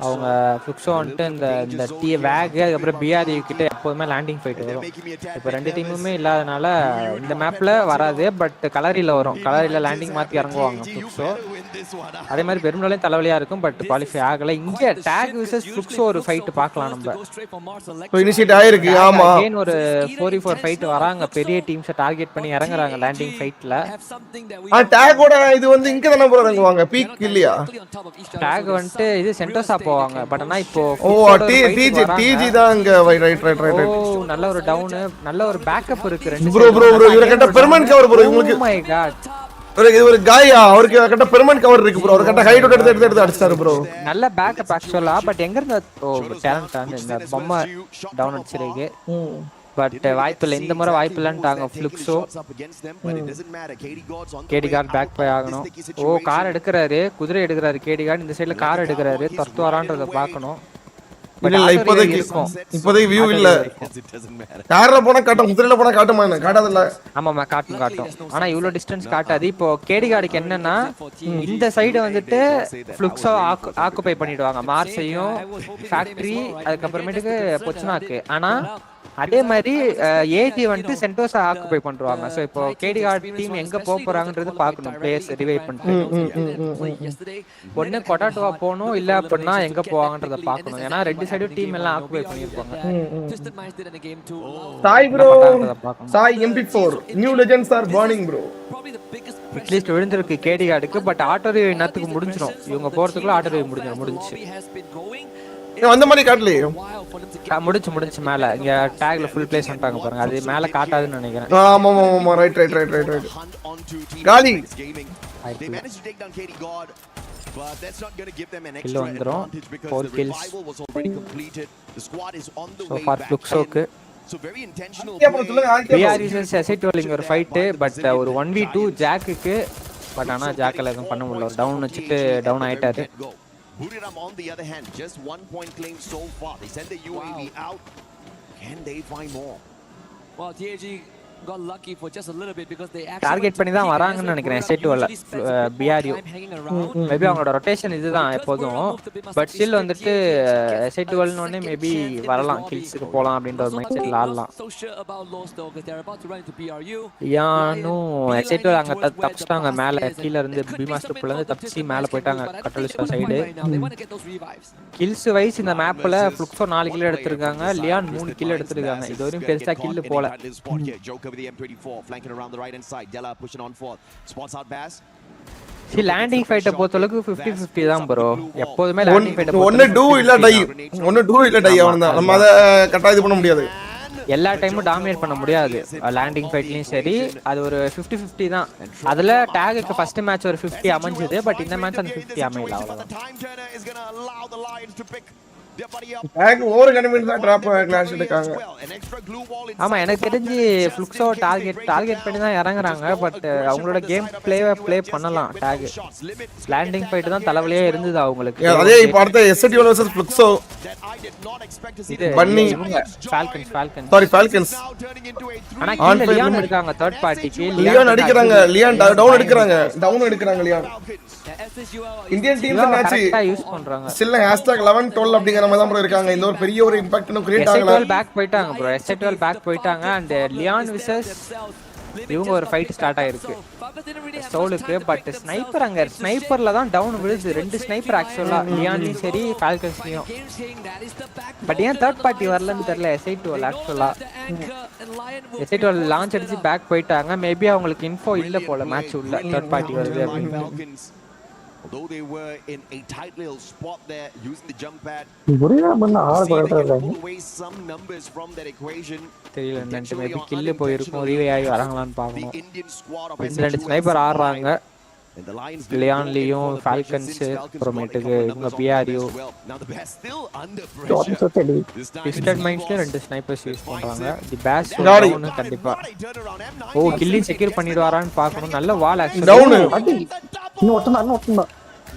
அவங்க ஃப்ளுக்ஸோ வந்துட்டு இந்த டி வேக் அதுக்கப்புறம் பிஆர்யூ கிட்ட எப்போதுமே லேண்டிங் ஃபைட் வரும். இப்போ ரெண்டு டீமுமே இல்லாதனால இந்த மேப்ல வராது. பட் கலரியில் வரும். கலரியில் லேண்டிங் மாற்றி இறங்குவாங்க ஃப்ளுக்ஸோ. அதே மாதிரி பெரும்பாலும் தலைவலியா இருக்கும். பட் குவாலிஃபை ஆகல. இங்க டேக் விசஸ் ஃப்ளுக்ஸோ ஒரு ஃபைட் பார்க்கலாம் நம்ம. இனிஷியேட் ஆயிருக்கு. ஆமா அகைன் ஒரு 4v4 ஃபைட் வராங்க. பெரிய டீம்ஸை டார்கெட் பண்ணி இறங்குறாங்க லேண்டிங் ஃபைட்ல. டேகோட இது வந்து இங்க தான ப்ரோ இறங்குவாங்க. பீக் இல்லையா? டேக் வந்துட்டு இது சென்டோஸா போவாங்க. பட் ஆனா இப்போ டிஜி தான் அங்க ரைட். ஓ நல்ல ஒரு டவுன் நல்ல ஒரு பேக்கப் இருக்கு. ரெண்டு ப்ரோ இவர கட்ட பெர்மனன்ட் கவர் ப்ரோ. உங்களுக்கு ஓ மை காட் ஒரு காயா அவருக்கு கட்ட பெர்மனன்ட் கவர் இருக்கு ப்ரோ. அவர் கட்ட ஹைட் எடுத்து அடிச்சாரு ப்ரோ. நல்ல பேக்கப் ஆக்சுவலா. பட் எங்க இருந்த டேலண்ட் அந்த இந்த பொம்மை டவுன் அடிச்சிருக்கு. பட் வாய்ப்பில்லை. இந்த முறை வாய்ப்பில்லைன்ட்டாங்க ஃப்ளுக்ஸோ. கேடி கார்டு பேக் பை ஆகணும். ஓ கார் எடுக்கிறாரு. குதிரை எடுக்கிறாரு கேடி கார்டு. இந்த சைடுல கார் எடுக்கிறாரு. தர்த்து வரான்றத பார்க்கணும். இப்போதைக்கு வியூ இல்ல. கார்ல போனா காட்டும். குதிரையில போனா காட்டுமா? காட்டாதுல்ல. ஆமாமா காட்டும். ஆனா இவ்வளவு டிஸ்டன்ஸ் காட்டாது. இப்போ கேடி கார்டுக்கு என்னன்னா இந்த சைடு வந்துட்டு ஃப்ளுக்ஸோ ஆக்குபை பண்ணிடுவாங்க. மார்ஸையும் ஃபேக்டரி அதுக்கப்புறமேட்டுக்கு பொச்சுனாக்கு. ஆனா அதே மாதிரி ஏஜி வந்துட்டு சென்டோஸா ஆக்குபை பண்ணுவாங்க. ஸோ இப்போ கேடி கார்டு டீம் எங்க போக போறாங்கன்றது பார்க்கணும். பிளேயர்ஸ் ரிவைவ் பண்ணிட்டு ஒன்னு கொட்டாட்டோவா போகணும். இல்ல அப்படின்னா எங்க போவாங்கன்றத பார்க்கணும். ஏன்னா ரெண்டு சைடு டீம் எல்லாம் ஆக்குபை பண்ணிருப்பாங்க. Sai bro Sai MP4 new legends are burning bro. At least விழுந்திருக்கு கேடி கார்டுக்கு. பட் ஆட்டோ ரிவைவ் இன்னத்துக்கு முடிஞ்சிடும். இவங்க போறதுக்குள்ள ஆட்டோ ரிவைவ் முடிஞ்சு அந்த மாதிரி காட்டலையே. முடிச்சு மேல இங்க டேக்ல ஃபுல் பிளேஸ் பண்ணிட்டாங்க பாருங்க. அது மேல காட்டாதுன்னு நினைக்கிறேன். ஆமா ரைட். காலி கில் வந்துரும். 4 kills so far ஃப்ளுக்ஸோக்கு. BRU vs S8UL இங்க ஒரு ஃபைட். பட் ஒரு 1v2 ஜாக்குக்கு. பட் ஆனா ஜாக்கல எதுவும் பண்ண முடியல. ஒரு டவுன் வச்சுட்டு டவுன் ஆயிட்டாரு. Buriram on the other hand, just 1 point claim so far. They send the UAV out. Can they find more? Well, TAG got lucky for just a little bit because they target பண்ணி தான் வராங்கன்னு நினைக்கிறேன். S8UL BRU maybe அவங்களோட rotation இதுதான் எப்போதும். But still வந்துட்டு S8UL னே maybe வரலாம். கில்ஸ்க்கு போலாம் அப்படின்ற ஒரு மைண்ட் செட்ல ஆடலாம். யானும் S8UL அங்க தப்பிச்சிட்டாங்க. மேல கீழ இருந்து பி மாஸ்டர்ல இருந்து தப்பிச்சு மேல போயிட்டாங்க கட்டலிஸ்டா சைடு. கில்ஸ் வைஸ் இந்த மேப்ல ஃப்ளுக்ஸோ 4 கில் எடுத்திருக்காங்க. லியான் 3 கில் எடுத்திருக்காங்க. இதுவரையும் பெருசா கில் போல. With the M24 flanking around the right hand side. Della pushing on forth. Spots out Bass. சி லேண்டிங் ஃபைட்ட பொறுத்தளவுக்கு 50-50 தான் ப்ரோ. எப்போதுமே லேண்டிங் ஃபைட்ட ஒன்னு டூ இல்ல டை அவன்தான். நம்ம அத கரெக்ட்டா இது பண்ண முடியாது. எல்லா டைமும் டாமினேட் பண்ண முடியாது. லேண்டிங் ஃபைட்லயும் சரி அது ஒரு 50-50 தான். அதுல டேகுக்கு ஃபர்ஸ்ட் மேட்ச் ஒரு 50 அமைஞ்சது. பட் இந்த மேட்ச் அந்த 50 அமையல. அவ்வளவுதான். டேக் ஓவர் கன்வீனியன்ஸ் தான் டிராப் கிளாஷ் எடுக்காங்க. ஆமா எனக்கு தெரிஞ்சு ஃப்ளுக்ஸோ டார்கெட் பண்ணி தான் இறங்குறாங்க. பட் அவங்களோட கேம் ப்ளே பண்ணலாம். டேக் லேண்டிங் ஃபைட் தான் தலைவலியா இருந்தது அவங்களுக்கு. அதே இப்போ அடுத்த S8UL vs ஃப்ளுக்ஸோ பன்னி ஃபால்கன்ஸ் சாரி ஃபால்கன்ஸ். ஆனா கீழ லியான் இருக்காங்க தேர்ட் பார்ட்டிக்கு. லியான் அடிக்குறாங்க. லியான் டவுன் எடுக்குறாங்க லியான். இந்தியன் டீம் மேட்ச் கரெக்ட்டா யூஸ் பண்றாங்க. ஸ்டில் #1112 அப்படிங்கற மாதிரி தான் ப்ரோ இருக்காங்க. இந்த ஒரு பெரிய ஒரு இம்பாக்ட் இன்னும் கிரியேட் ஆகல. S8UL பேக் போயிட்டாங்க ப்ரோ. S8UL பேக் போயிட்டாங்க. அண்ட் லியான் vs இவங்க ஒரு ஃபைட் ஸ்டார்ட் ஆயிருக்கு சோலுக்கு. பட் ஸ்னைப்பர்ல தான் டவுன் விழுது. 2 ஸ்னைப்பர் ஆக்சுவலா லியான்லயும் சரி ஃபால்கன்ஸ்லயும். பட் ஏன் தேர்ட் பார்ட்டி வரலன்னு தெரியல. S8UL ஆக்சுவலா S8UL லான்ச் அடிச்சு பேக் போயிட்டாங்க. மேபி அவங்களுக்கு இன்ஃபோ இல்ல போல மேட்ச் உள்ள தேர்ட் பார்ட்டி வருது அப்படின்னு. Although they were in a tight little spot there using the jump pad, some numbers from that equation. தெரியல என்னன்னு. மேபி கில் போயிருக்கும். ரீவே ஆகி வராங்களான்னு பார்க்கணும். ரெண்டு ஸ்னைப்பர் ஆடுறாங்க. லியான்லியும் ஃபால்கன்ஸ் அப்புறமேட்டுக்கு இவங்க BRU டிஸ்டன்ட் மைண்ட்ஸ்ல 2 ஸ்னைப்பர்ஸ் யூஸ் பண்றாங்க. தி பேஸ் டவுன் கண்டிப்பா. ஓ கில்லி செக்யூர் பண்ணிடுவாரான்னு பார்க்கணும். நல்ல வால் ஆக்சன் டவுன். இன்னும் ஒட்டமா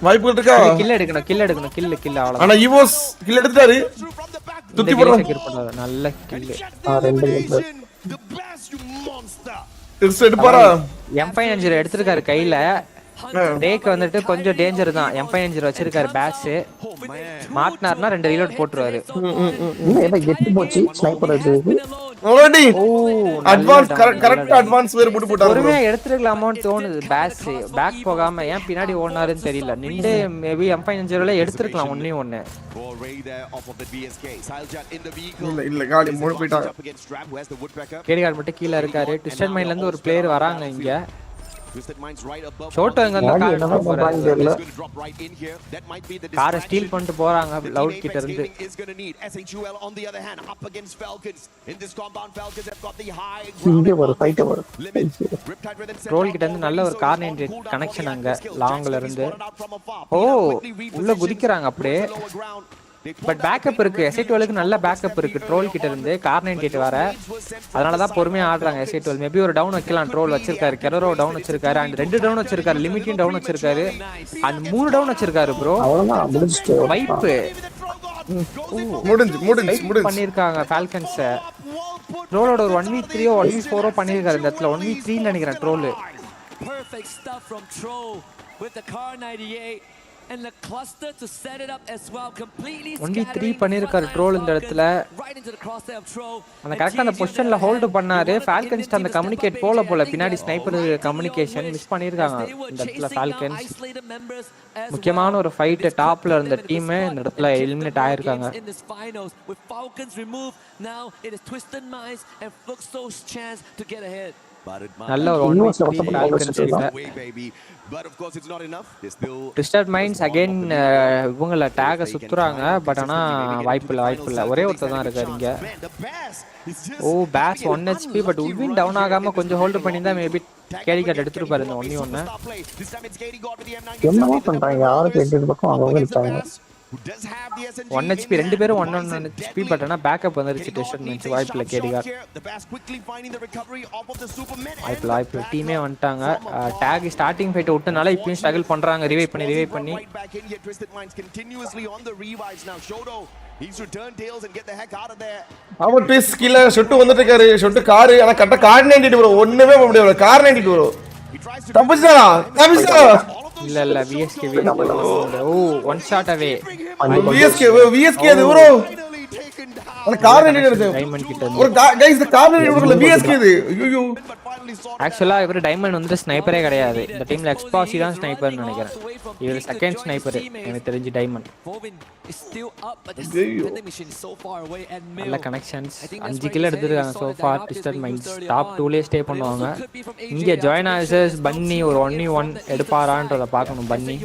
வாய்ப்பு இருக்கா? கில் எடுக்கணும். கில் அவ்வளவுதான். ஆனா EVOS கில் எடுத்தாரு. துத்தி போடுறான். செக்யூர் பண்ணாரு. நல்ல கில். 2 டிப்ஸ் எடுப்பாரா? M5 எடுத்துட்டாரு கையில. டேக் வந்துட்டு கொஞ்சம் டேஞ்சர் தான். M5 வச்சிருக்காரு பேஸ். மாட்னார்னா 2 ரீலோட் போட்டுருவாரு. ஏதோ கெட்டி போச்சு ஸ்னைப்பர் வச்சிருக்கு. ஆல்ரெடி அட்வான்ஸ் கரெக்ட் அட்வான்ஸ் வேற போட்டாரு. பொறுமையா எடுத்துக்கலாமோன்னு தோணுது. பேக் போகாம ஏன் பின்னாடி ஓடுனாருன்னு தெரியல. நின்று மேபி M5 எடுத்துக்கலாம். ஒண்ணே இல்ல காடி மூணு போயிட்டாங்க. கேடிகார்ட் மட்டும் கீழ இருக்காரு. ட்விஸ்டட் மைண்ட்ல இருந்து ஒரு பிளேயர் வராங்க இங்க. ஷோட்டோ எங்க காரை ஸ்டீல் பண்ணிட்டு போறாங்க லவுட் கிட்ட இருந்து. ரோல் கிட்ட இருந்து நல்ல ஒரு கார்னர் கனெக்ஷன் அங்க லாங்ல இருந்து. ஓ உள்ள குதிக்கிறாங்க அப்படியே. பட் பேக்கப் இருக்கு. S8ULக்கு நல்ல பேக்கப் இருக்கு. ட்ரோல் கிட்ட இருந்து கார்னர் கிட்ட வர. அதனாலதான் பொறுமையா ஆடுறாங்க S8UL. மேபி ஒரு டவுன் வைக்கலாம். ட்ரோல் வச்சிருக்காரு. கெரரோ டவுன் வச்சிருக்காரு. அண்ட் 2 டவுன் வச்சிருக்காரு. லிமிட்டிங் டவுன் வச்சிருக்காரு. அண்ட் 3 டவுன் வச்சிருக்காரு ப்ரோ. வைப்பு முடிஞ்சு பண்ணிருக்காங்க ஃபால்கன்ஸ். ட்ரோலோட ஒரு 1v3 1v4 பண்ணிருக்காரு இந்த இடத்துல. 1v3 நினைக்கிறேன் troll. Perfect stuff from Troll with the car 98. And the cluster to set it up as well, completely 1v3 பண்ணிருக்காரு ட்ரோல் இந்த இடத்துல. அந்த கரெக்ட்டா அந்த பொசிஷன்ல ஹோல்ட் பண்ணாரு. ஃபால்கன்ஸ் அந்த கம்யூனிகேட் போல பின்னாடி ஸ்னைப்பர் கம்யூனிகேஷன் மிஸ் பண்ணிருக்காங்க இந்த இடத்துல ஃபால்கன்ஸ். முக்கியமான ஒரு ஃபைட் டாப்ல இருந்த டீம் இந்த இடத்துல எலிமினேட் ஆயிருக்காங்க. நல்ல ஒரு ட்விஸ்டட் மைண்ட்ஸ் அகைன் இவங்கள டேக சுத்துறாங்க. பட் ஆனா வாய்ப்பு இல்ல. ஒரே ஒருத்தர் தான் இருக்காரு இங்க. ஓ பேஸ் 1 HP. பட் உல்வின் டவுன் ஆகாம கொஞ்சம் ஹோல்ட் பண்ணிருந்தா மேபி கேரி கார்டு எடுத்துட்டு இந்த 1v1. என்னமா பண்றாங்க? யாருக்கு எட்டு பக்கம் அவங்க இருக்காங்க. 1 HP 2 பேரும் 1 HP. பட் ஆனா பேக்கப் வந்துருச்சு. டெஸ்ட் மேட்ச் வாய்ப்புல கேடிகார் வாய்ப்புல டீமே வந்துட்டாங்க. டேக் ஸ்டார்டிங் ஃபைட் விட்டனால இப்பயும் ஸ்ட்ரகிள் பண்றாங்க. ரிவைவ் பண்ணி அவன் ட்விஸ்ட் கீழ ஷாட் வந்துட்டு இருக்காரு. ஷாட் கார். ஆனா கரெக்ட்டா கார் 92 ப்ரோ. ஒண்ணுமே பண்ண முடியல. Car 92 bro. தப்பிச்சா இல்ல VSK. ஓ ஒன் ஷாட் அவே. VSK அது ப்ரோ. அந்த கார் 92 டைமண்ட் கிட்ட ஒரு गाइस இந்த கார் 92 VSK இது. ஐயோ ஆக்சுவலா இவர் டைமண்ட் வந்து ஸ்னைப்பரே கிடையாது. இந்த டீம்ல எக்ஸ்பாசி தான் ஸ்னைப்பர்னு நினைக்கிறேன். இவர் செகண்ட் ஸ்னைப்பர் எனக்கு தெரிஞ்சு டைமண்ட். நல்ல கனெக்ஷன்ஸ். 5 கில் எடுத்துருக்காங்க so far. Twisted minds top 2ல ஸ்டே பண்ணுவாங்க. இங்க ஜாயின் ஆசஸ் பன்னி ஒரு 1v1 எடுப்பாரான்றத பார்க்கணும். பன்னி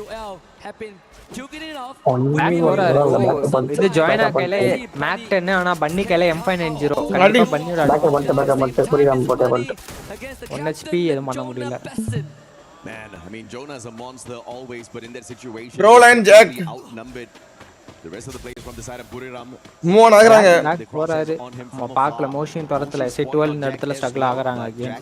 இது ஜாயினா கையில மேக் 10. ஆனா பன்னி கையில M590. கண்டிப்பா பன்னியோட புரியாம 1 HP எதுவும் பண்ண முடியல. Man, I mean Jonah's a monster always, but in that situation Roll and Jack outnumbered. The rest of the players from the side of Buriram. Move ஆகுறாங்க. போறாரு. நம்ம பார்க்கல மோஷன் தரத்துல S8UL இந்த இடத்துல ஸ்ட்ரகிள் ஆகுறாங்க again.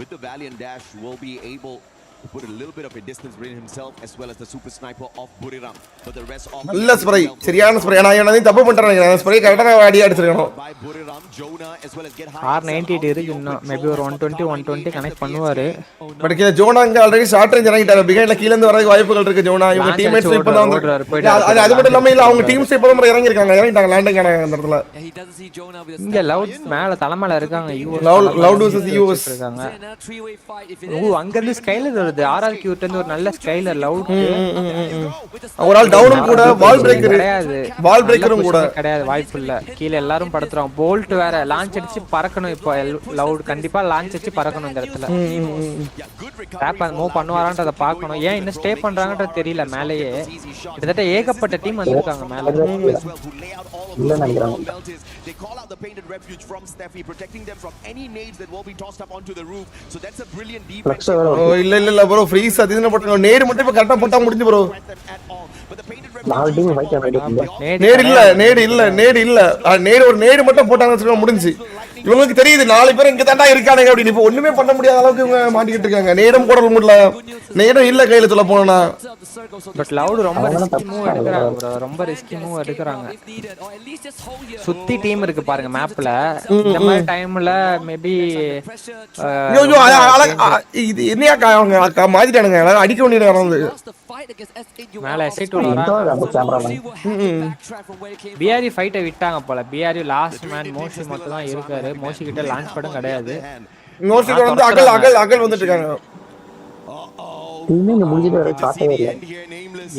With the valiant dash will be able to put a little bit of a distance between himself as well as the super sniper of Buriram. But the rest of நல்ல spray சரியான spray நான் என்னது தப்பு பண்றேன் நான் spray கரெக்ட்டா அடி அடிச்சிருக்கணும். by Buriram Jonah as well as get high. R98 இருக்கு இன்னும் மேபி ஒரு 120 கனெக்ட் பண்ணுவாரு. பட் கீழ ஜோனா அங்க ஆல்ரெடி ஷார்ட் ரேஞ்ச் இறங்கிட்டாரு. பிகைண்ட்ல கீழ இருந்து வரதுக்கு வாய்ப்புகள் இருக்கு ஜோனா. இவங்க டீம்மேட்ஸ் இப்ப தான் வந்திருக்காங்க. அது மட்டும் இல்லாம இல்ல அவங்க டீம்ஸ் இப்ப தான் இறங்கிட்டாங்க லேண்டிங் ஆன அந்த இடத்துல. இங்க லவுட் மேல தலைமல இருக்காங்க. லவுட் vs EVOS இருக்காங்க. ஓ அங்க இருந்து ஸ்கைலர் வருது. RRQ கிட்ட இருந்து ஒரு நல்ல ஸ்கைலர் லவுட். ஒரு ஆள் டவுனும் கூட வால் பிரேக்கர் கிடையாது. வால் பிரேக்கரும் கூட கிடையாது வாய்ப்பு இல்ல. கீழ எல்லாரும் படுத்துறாங்க. போல்ட் வேற லான்ச் அடிச்சு பறக்கணும். இப்போ லவுட் கண்டிப்பா லான்ச் அடிச்சு பறக்கணும் இந்த இடத்துல. டாப் மூவ் பண்ணுவாரான்றத பார்க்கணும். ஏன் இன்னும் ஸ்டே பண்றாங்கன்றது தெரியல. மேலேயே கிட்டத்தட்ட ஏகப்பட்ட டீம் வந்திருக்காங்க மேல. இல்ல நினைக்கிறாங்க. They call out the painted refuge from Steffi, protecting them from any nades that will be tossed up onto the roof. So that's a brilliant defense. இல்ல bro ஃப்ரீஸ் அதுன போட்டு நேர் மட்டும் இப்ப கரெக்ட்டா போட்டா முடிஞ்சு bro. நாலு டீம் ஃபைட் பண்ணிட்டு நேர் இல்ல நேர் ஒரு நேர் மட்டும் போட்டாங்கன்னு வச்சுக்கோ முடிஞ்சு. இவங்களுக்கு தெரியுது நாலு பேர் இங்க தாண்டா இருக்கானுங்க அப்படி இப்ப ஒண்ணுமே பண்ண முடியாத அளவுக்கு இவங்க மாட்டிக்கிட்டு இருக்காங்க. நேரம் போட முடியல. நேரம் இல்ல கையில சொல்ல போனா. பட் லவுட் ரொம்ப ரிஸ்கி மூவ் எடுக்கறாங்க bro. ரொம்ப ரிஸ்கி மூவ் எடுக்கறாங்க. சுத்தி டீம் இருக்கு பாருங்க மேப்ல. இந்த மாதிரி டைம்ல மேபி இது என்னையா அவங்க மாத்திட்டானுங்க. அடிக்க வேண்டியது மேல S8UL வராங்க. BRU ஃபைட்டை விட்டாங்க போல. BRU லாஸ்ட் மேன் மோஷி மட்டும் தான் இருக்காரு. மோஷி கிட்ட லான்ச் படம் கிடையாது. மோஷி வந்து அகல் வந்துட்டு இருக்காங்க. டீமே முடிஞ்சிட்டு வர காட்டவே இல்ல.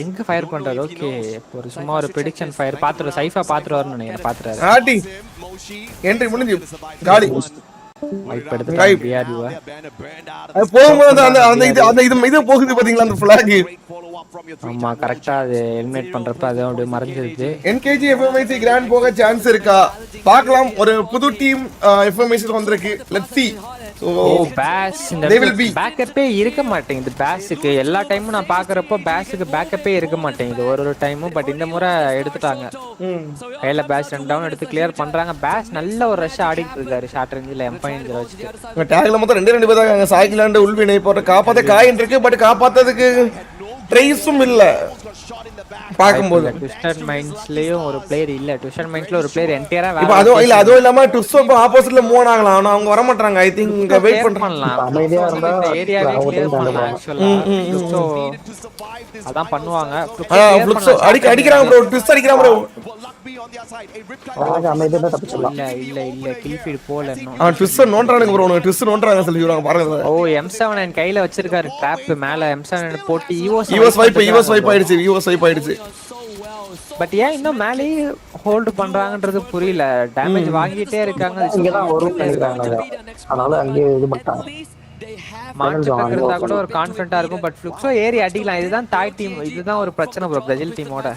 எங்க ஃபயர் பண்றாரு? ஓகே ஒரு சும்மா ஒரு பிரெடிக்ஷன் ஃபயர் பாத்துற சைஃபா பாத்துறாருன்னு நினைக்கிறேன். பாத்துறாரு. ஆடி என்ட்ரி முடிஞ்சு காலி. வைப் எடுத்துட்டாங்க BRU. அது போகும்போது அந்த இது போகுது பாத்தீங்களா அந்த ஃபிளாக். ஆமா கரெக்ட்டா அது எலிமினேட் பண்றப்ப அது அப்படியே மறைஞ்சிருச்சு. NKG FMIC கிராண்ட் போக சான்ஸ் இருக்கா பார்க்கலாம். ஒரு புது டீம் FMIC வந்திருக்கு. Let's see. பேஸ் இந்த பேக்கப்பே இருக்க மாட்டேங்குது பேஸ்க்கு. எல்லா டைமும் நான் பாக்குறப்போ பேஸ்க்கு பேக்கப்பே இருக்க மாட்டேங்குது ஒரு டைமும். பட் இந்த முறை எடுத்துட்டாங்க. கையில பேஸ் 2 டவுன் எடுத்து கிளியர் பண்றாங்க. பேஸ் நல்ல ஒரு ரஷ் ஆடிட்டு இருக்காரு ஷார்ட் ரேஞ்சில M5 வச்சுட்டு. டேக்ல மொத்தம் 2 பேர் தான் சாய்க்கிலாண்ட் உள்வினை போற காப்பாத்த காயின் இருக்கு. பட் காப்பாத்ததுக்கு ட்ரைஸும் இல்ல. பாக்கும்போது ட்விஸ்டட் மைண்ட்ஸ்லயும் ஒரு பிளேயர் இல்ல. ட்விஸ்டட் மைண்ட்ஸ்ல ஒரு பிளேயர் என்டையரா இப்ப அதுவும் இல்லாம ட்விஸ்டோ இப்ப ஆப்போசிட்ல மூவ் ஆகலாம். ஆனா அவங்க வர மாட்டாங்க. ஐ திங்க் இங்க வெயிட் பண்ணலாம். அமைதியா இருந்தா ஏரியாவே கிளியர் பண்ணலாம் ஆக்சுவலா. ட்விஸ்டோ அதான் பண்ணுவாங்க. ட்விஸ்டோ அடிக்கறாங்க bro. ட்விஸ்ட் அடிக்கறாங்க bro. அமைதியா தப்பிச்சலாம். இல்ல கில் ஃபீட் போல இன்னும். ட்விஸ்ட் நோன்றானுங்க bro. ட்விஸ்ட் நோன்றாங்க சொல்லிடுறாங்க பாருங்க. ஓ M7 கையில வச்சிருக்காரு. ட்ராப் மேல M7 போட்டு EVOS வைப் ஆயிடுச்சு. பட் ஏன் இன்னும் மேலே ஹோல்ட் பண்றாங்கன்றது புரியல. டேமேஜ் வாங்கிட்டே இருக்காங்க. இங்க தான் வரும் நினைக்கிறாங்க. அதனால அங்கே இது பண்ணிட்டாங்க. மாற்றா கூட ஒரு கான்ஃபிடென்ட்டா இருக்கும். பட் ஃப்ளக்ஸோ ஏறி அடிக்கலாம். இதுதான் தாய் டீம். இதுதான் ஒரு பிரச்சனை ப்ரோ பிரேசில் டீமோட.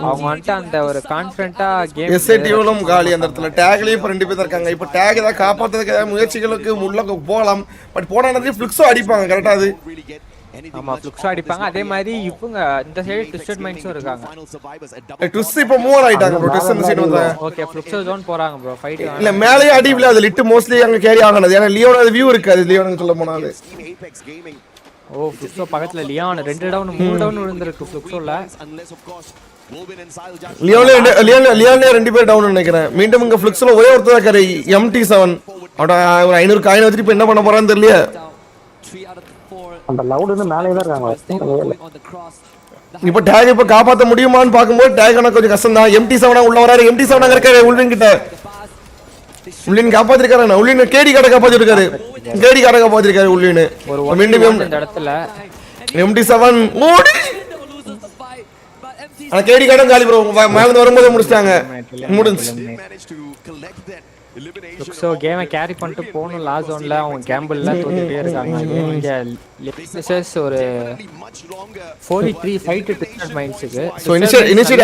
அவங்க வந்துட்டு அந்த ஒரு கான்ஃபிடென்ட்டா கேம் S8ULம் காலி அந்த இடத்துல. டேக்லயே இப்ப 2 பேர் இருக்காங்க. இப்ப டேக் தான் காப்பாத்துறதுக்கு முயற்சிகளுக்கு உள்ள போலாம். பட் போனானது ஃப்ளக்ஸோ அடிப்பாங்க கரெக்ட்டா. அது ஆமா ஃப்ளக்ஸோ அடிப்பாங்க. அதே மாதிரி இவங்க இந்த சைடு ட்விஸ்டட் மைண்ட்ஸும் இருக்காங்க. ட்விஸ்ட் இப்ப மூவ் ஆயிட்டாங்க ப்ரோ. ட்விஸ்ட் இந்த சைடு வந்தாங்க. ஓகே ஃப்ளக்ஸோ ஜோன் போறாங்க ப்ரோ. ஃபைட் இல்ல மேலேயே அடி இல்ல. அது லிட் மோஸ்ட்லி அங்க கேரி ஆகனது. ஏனா லியோனோட வியூ இருக்கு. அது லியோனுக்கு சொல்ல போனா அது ஃப்ளக்ஸோ பக்கத்துல லியோன் 2 டவுன் 3 டவுன் விழுந்திருக்கு ஃப்ளக்ஸோல. லியோனே 2 பேர் டவுன் நினைக்கிறேன். மீண்டும் இங்க ஃப்ளக்ஸ்ல ஒரே ஒருத்தர் இருக்காரு MT7. அவட ஒரு 500 காயின் வச்சிட்டு இப்ப என்ன பண்ண போறான்னு தெரியல. அந்த லவுட் வந்து மேலே தான் இருக்காங்க. இப்ப டேக் இப்ப காப்பாத்த முடியுமான்னு பாக்கும்போது டேக் எனக்கு கொஞ்சம் கஷ்டம் தான். MT7 உள்ள வராரு. MT7 அங்க இருக்காரு உள்வின் கிட்ட. உள்வின் காப்பாத்திருக்காரு. உள்வின் கேடி கார காப்பாத்திருக்காரு. உள்வின் மீண்டும் இந்த இடத்துல MT7 ஓடி அந்த கேடி காரம் காலி ப்ரோ. மேல இருந்து வரும்போது முடிச்சிட்டாங்க. முடிஞ்சு ஸோ கேமை கேரி பண்ணிட்டு போகணும். லாஸ்ட் ஜோன்ல அவங்க கேம்பிள்ல தோத்துட்டே இருக்காங்க. இங்க லிப்ஸஸ் ஒரு 43 ஃபைட் ட்விஸ்டட் மைண்ட்ஸ்க்கு. சோ இனிஷியேட்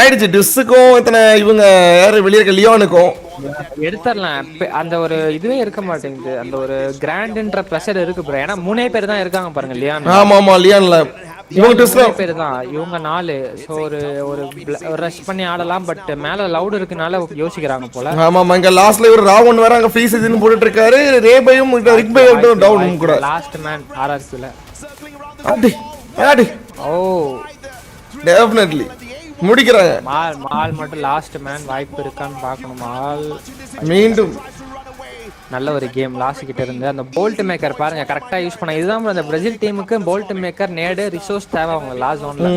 ஆயிடுச்சு டிஸ்ஸுக்கும் இத்தனை இவங்க யாரு வெளிய இருக்க லியோனுக்கும் எடுத்துறலாம். அந்த ஒரு இதுவே இருக்க மாட்டேங்குது. அந்த ஒரு கிராண்ட்ன்ற பிரஷர் இருக்கு ப்ரோ. ஏன்னா 3 பேர் தான் இருக்காங்க பாருங்க லியான். ஆமா லியான்ல இவங்க ட்விஸ்ட்ல பேர் தான் இவங்க 4 சோ ஒரு ரஷ் பண்ணி ஆடலாம் பட் மேல லவுட் இருக்கனால யோசிக்கிறாங்க போல ஆமா இங்க லாஸ்ட்ல ஒரு ராவன் வேற அங்க ஃப்ரீ சீசன் போட்டுட்டு இருக்காரு ரேபையும் ரிக்பையும் டவுன் கூட லாஸ்ட் மேன் ஆர்ஆர்க்யூல அடி ஓ டெஃபினெட்லி முடிக்கறாங்க மால் மட்டும் லாஸ்ட் மேன் வாய்ப்பு இருக்கான்னு பார்க்கணும் மால் மீண்டும் நல்ல ஒரு கேம் லாஸ்ட் கிட்ட இருந்து அந்த போல்ட் மேக்கர் பாருங்க கரெக்டா யூஸ் பண்ண இதுதான் அந்த பிரேசில் டீமுக்கு போல்ட் மேக்கர் நேடு ரிசோர்ஸ் தேவை அவங்க லாஸ்ட் ஜோன்ல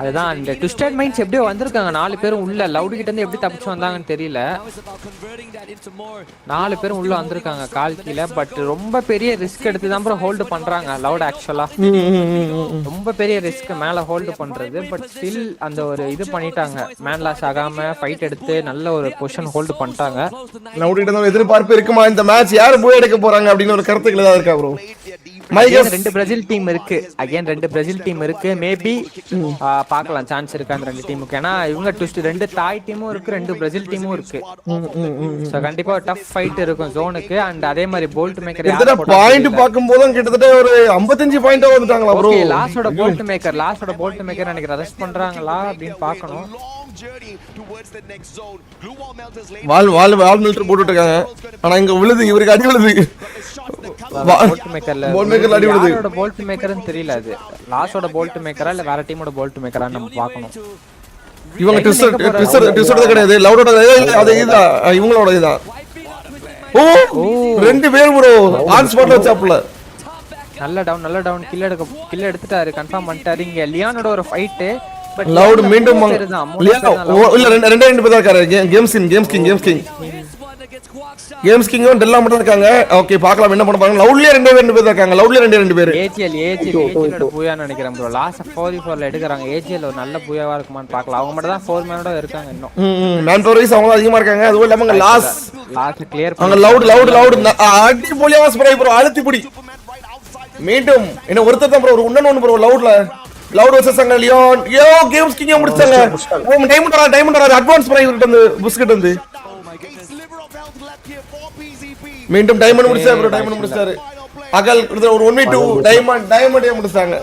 அதுதான் அந்த ட்விஸ்டட் மைண்ட்ஸ் எப்படியோ வந்திருக்காங்க 4 பேரும் உள்ள லவுட் கிட்ட இருந்து எப்படி தப்பிச்சு வந்தாங்கன்னு தெரியல 4 பேரும் உள்ள வந்திருக்காங்க கால் கீழ பட் ரொம்ப பெரிய ரிஸ்க் எடுத்து தான் ப்ரோ ஹோல்ட் பண்றாங்க லவுட் ஆக்சுவலா ரொம்ப பெரிய ரிஸ்க் மேல ஹோல்ட் பண்றது பட் ஸ்டில் அந்த ஒரு இது பண்ணிட்டாங்க மேன் லாஸ் ஆகாம ஃபைட் எடுத்து நல்ல ஒரு பொசிஷன் ஹோல்ட் பண்ணிட்டாங்க லவுட் கிட்ட தான் எதிர்பார்ப்பு இருக்குமா இந்த மேட்ச் யார் போய் எடுக்க போறாங்க அப்படின்னு ஒரு கருத்துக்கள் ஏதாவது இருக்கா ப்ரோ மைகஸ் 2 பிரேசில் டீம் இருக்கு அகைன் 2 பிரேசில் டீம் இருக்கு மேபி பார்க்கலாம் சான்ஸ் இருக்கு அந்த 2 டீமுக்கு ஏனா இவங்க ட்விஸ்ட் 2 தாய் டீமும் இருக்கு 2 பிரேசில் டீமும் இருக்கு சோ கண்டிப்பா டஃப் ஃபைட் இருக்கும் ஜோனுக்கு அண்ட் அதே மாதிரி போல்ட் மேக்கர் யார பாயிண்ட் பாக்கும்போது கிட்டத்தட்ட ஒரு 55 பாயிண்ட் வந்துட்டாங்களா ப்ரோ லாஸ்டோட போல்ட் மேக்கர் நினைக்கிறேன் அரெஸ்ட் பண்றாங்களா அப்படினு பார்க்கணும் வால் மிலிட்டரி போட்டுட்டு இருக்காங்க ஆனா இங்க விழுது இவருக்கு அடி விழுது போல்ட் மேக்கர்ல அடி விழுது யாரோட போல்ட் மேக்கர்னு தெரியல அது லாஸ்டோட போல்ட் மேக்கரா இல்ல வேற டீமோட போல்ட் மேக்கரா நம்ம பார்க்கணும் இவங்க ட்விஸ்டர் கிடையாது லவுடோட அது இதுதான் இவங்களோட இதுதான் ஓ 2 பேர் ப்ரோ ஆன் ஸ்பாட்ல வச்சாப்ல நல்ல டவுன் கில் எடுத்துட்டாரு கன்ஃபார்ம் பண்ணிட்டாரு இங்க லியானோட ஒரு ஃபைட் லவுட் மீண்டும் இல்ல ரெண்டு பேர் இருக்காரு கேம்ஸ் கிங் டெல்லா மட்டும் இருக்காங்க ஓகே பார்க்கலாம் என்ன பண்ண போறாங்க லவுட்லயே ரெண்டு பேர் இருக்காங்க லவுட்லயே ரெண்டு பேர் ஏஜிஎல் பூயா நினைக்கிறேன் ப்ரோ லாஸ்ட் 4v4 ல எடுக்கறாங்க ஏஜிஎல் ஒரு நல்ல பூயாவா இருக்குமான்னு பார்க்கலாம் அவங்க மட்டும் தான் 4 மேனோட இருக்காங்க இன்னும் மேன் பவர் வைஸ் அவங்க அதிகமா இருக்காங்க அதுவும் இல்லாம லாஸ்ட் கிளியர் அவங்க லவுட் அடி போலியா ஸ்ப்ரே ப்ரோ அழுத்தி புடி மீண்டும் என்ன ஒருத்தர் தான் ப்ரோ ஒரு இன்னொன்னு ப்ரோ லவுட் வெர்சஸ் அங்க லியோன் கேம்ஸ் கிங் முடிச்சாங்க டைமண்ட் வர அட்வான்ஸ் பிரைஸ் கிட்ட வந்து புஷ் கிட்ட வந்து மீண்டும் டைமண்ட் முடிச்சாரு அகல் ஒரு 1v2 டைமண்ட் முடிச்சாங்க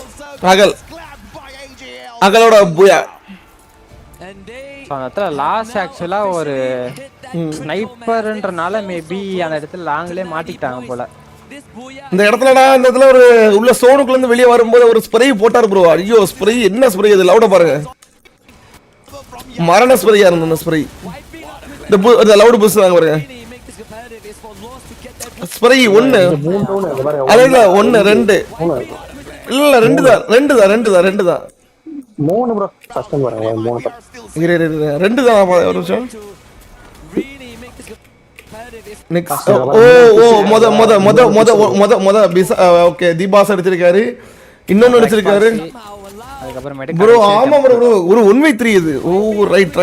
அகலோட பூயா அந்த லாஸ்ட் ஆக்சுவலா ஒரு ஸ்னைப்பர்ன்றனால மேபி அந்த இடத்துல லாங்லயே மாட்டிட்டாங்க போல இந்த இடத்துல ஒரு உள்ள சோனுக்குள்ள இருந்து வெளிய வரும்போது ஒரு ஸ்ப்ரே போட்டார் ப்ரோ ஐயோ ஸ்ப்ரே என்ன ஸ்ப்ரே இது லவுட பாருங்க மரண ஸ்ப்ரேயா இருந்த அந்த ஸ்ப்ரே இந்த லவுட் புஷ் வாங்க பாருங்க ஸ்ப்ரே 1 இல்ல 1 2 இல்ல 2 தான் 3 ப்ரோ ஃபர்ஸ்ட் வராங்க 2 தான் ஒரு நிமிஷம் நெக்ஸ்ட் ஓகே தீபாஸ் அடிச்சிருக்காரு இன்னொன்னு அடிச்சிருக்காரு ப்ரோ ஆமா ப்ரோ ஒரு 1v3 இது ஓ ரைட்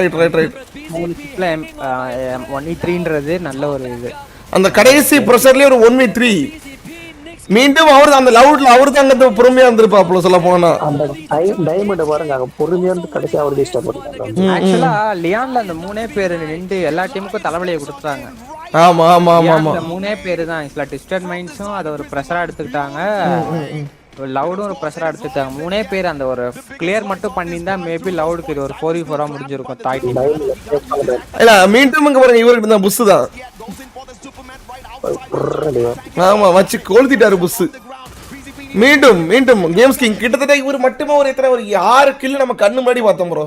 1v3ன்றது நல்ல ஒரு இது அந்த கடைசி பிரஷர்லயே ஒரு 1v3 மீண்டும் அவர் அந்த லவுட்ல அவர் தான் அங்க பொறுமையா இருந்திருப்பாப்ல சொல்ல போனா அந்த டைமண்ட் பாருங்க அங்க பொறுமையா இருந்து கடைசி அவர் டிஸ்டர்ப் பண்ணிட்டாங்க ஆக்சுவலா லியான்ல அந்த 3 பேர் நின்னு எல்லா டீமுக்கும் தலைவலியை கொடுத்தாங்க ஆமா 3 பேர் தான் இதுல ட்விஸ்டட் மைண்ட்ஸும் அத ஒரு பிரஷரா எடுத்துக்கிட்டாங்க லவுடும் ஒரு பிரஷரா எடுத்துட்டாங்க 3 பேர் அந்த ஒரு கிளியர் மட்டும் பண்ணிருந்தா மேபி லவுடுக்கு ஒரு 4v4 முடிஞ்சிருக்கும் தாய் டீம் இல்ல மீண்டும் இங்க பாருங்க இவருக்கு தான் புஷ் தான் ஆமா வச்சு கொளுத்திட்டாரு புஷ் மீண்டும் கேம்ஸ் கிங் கிட்டத்தட்ட இவர் மட்டுமே ஒரு 6 கில் நம்ம கண்ணு முன்னாடி பார்த்தோம் ப்ரோ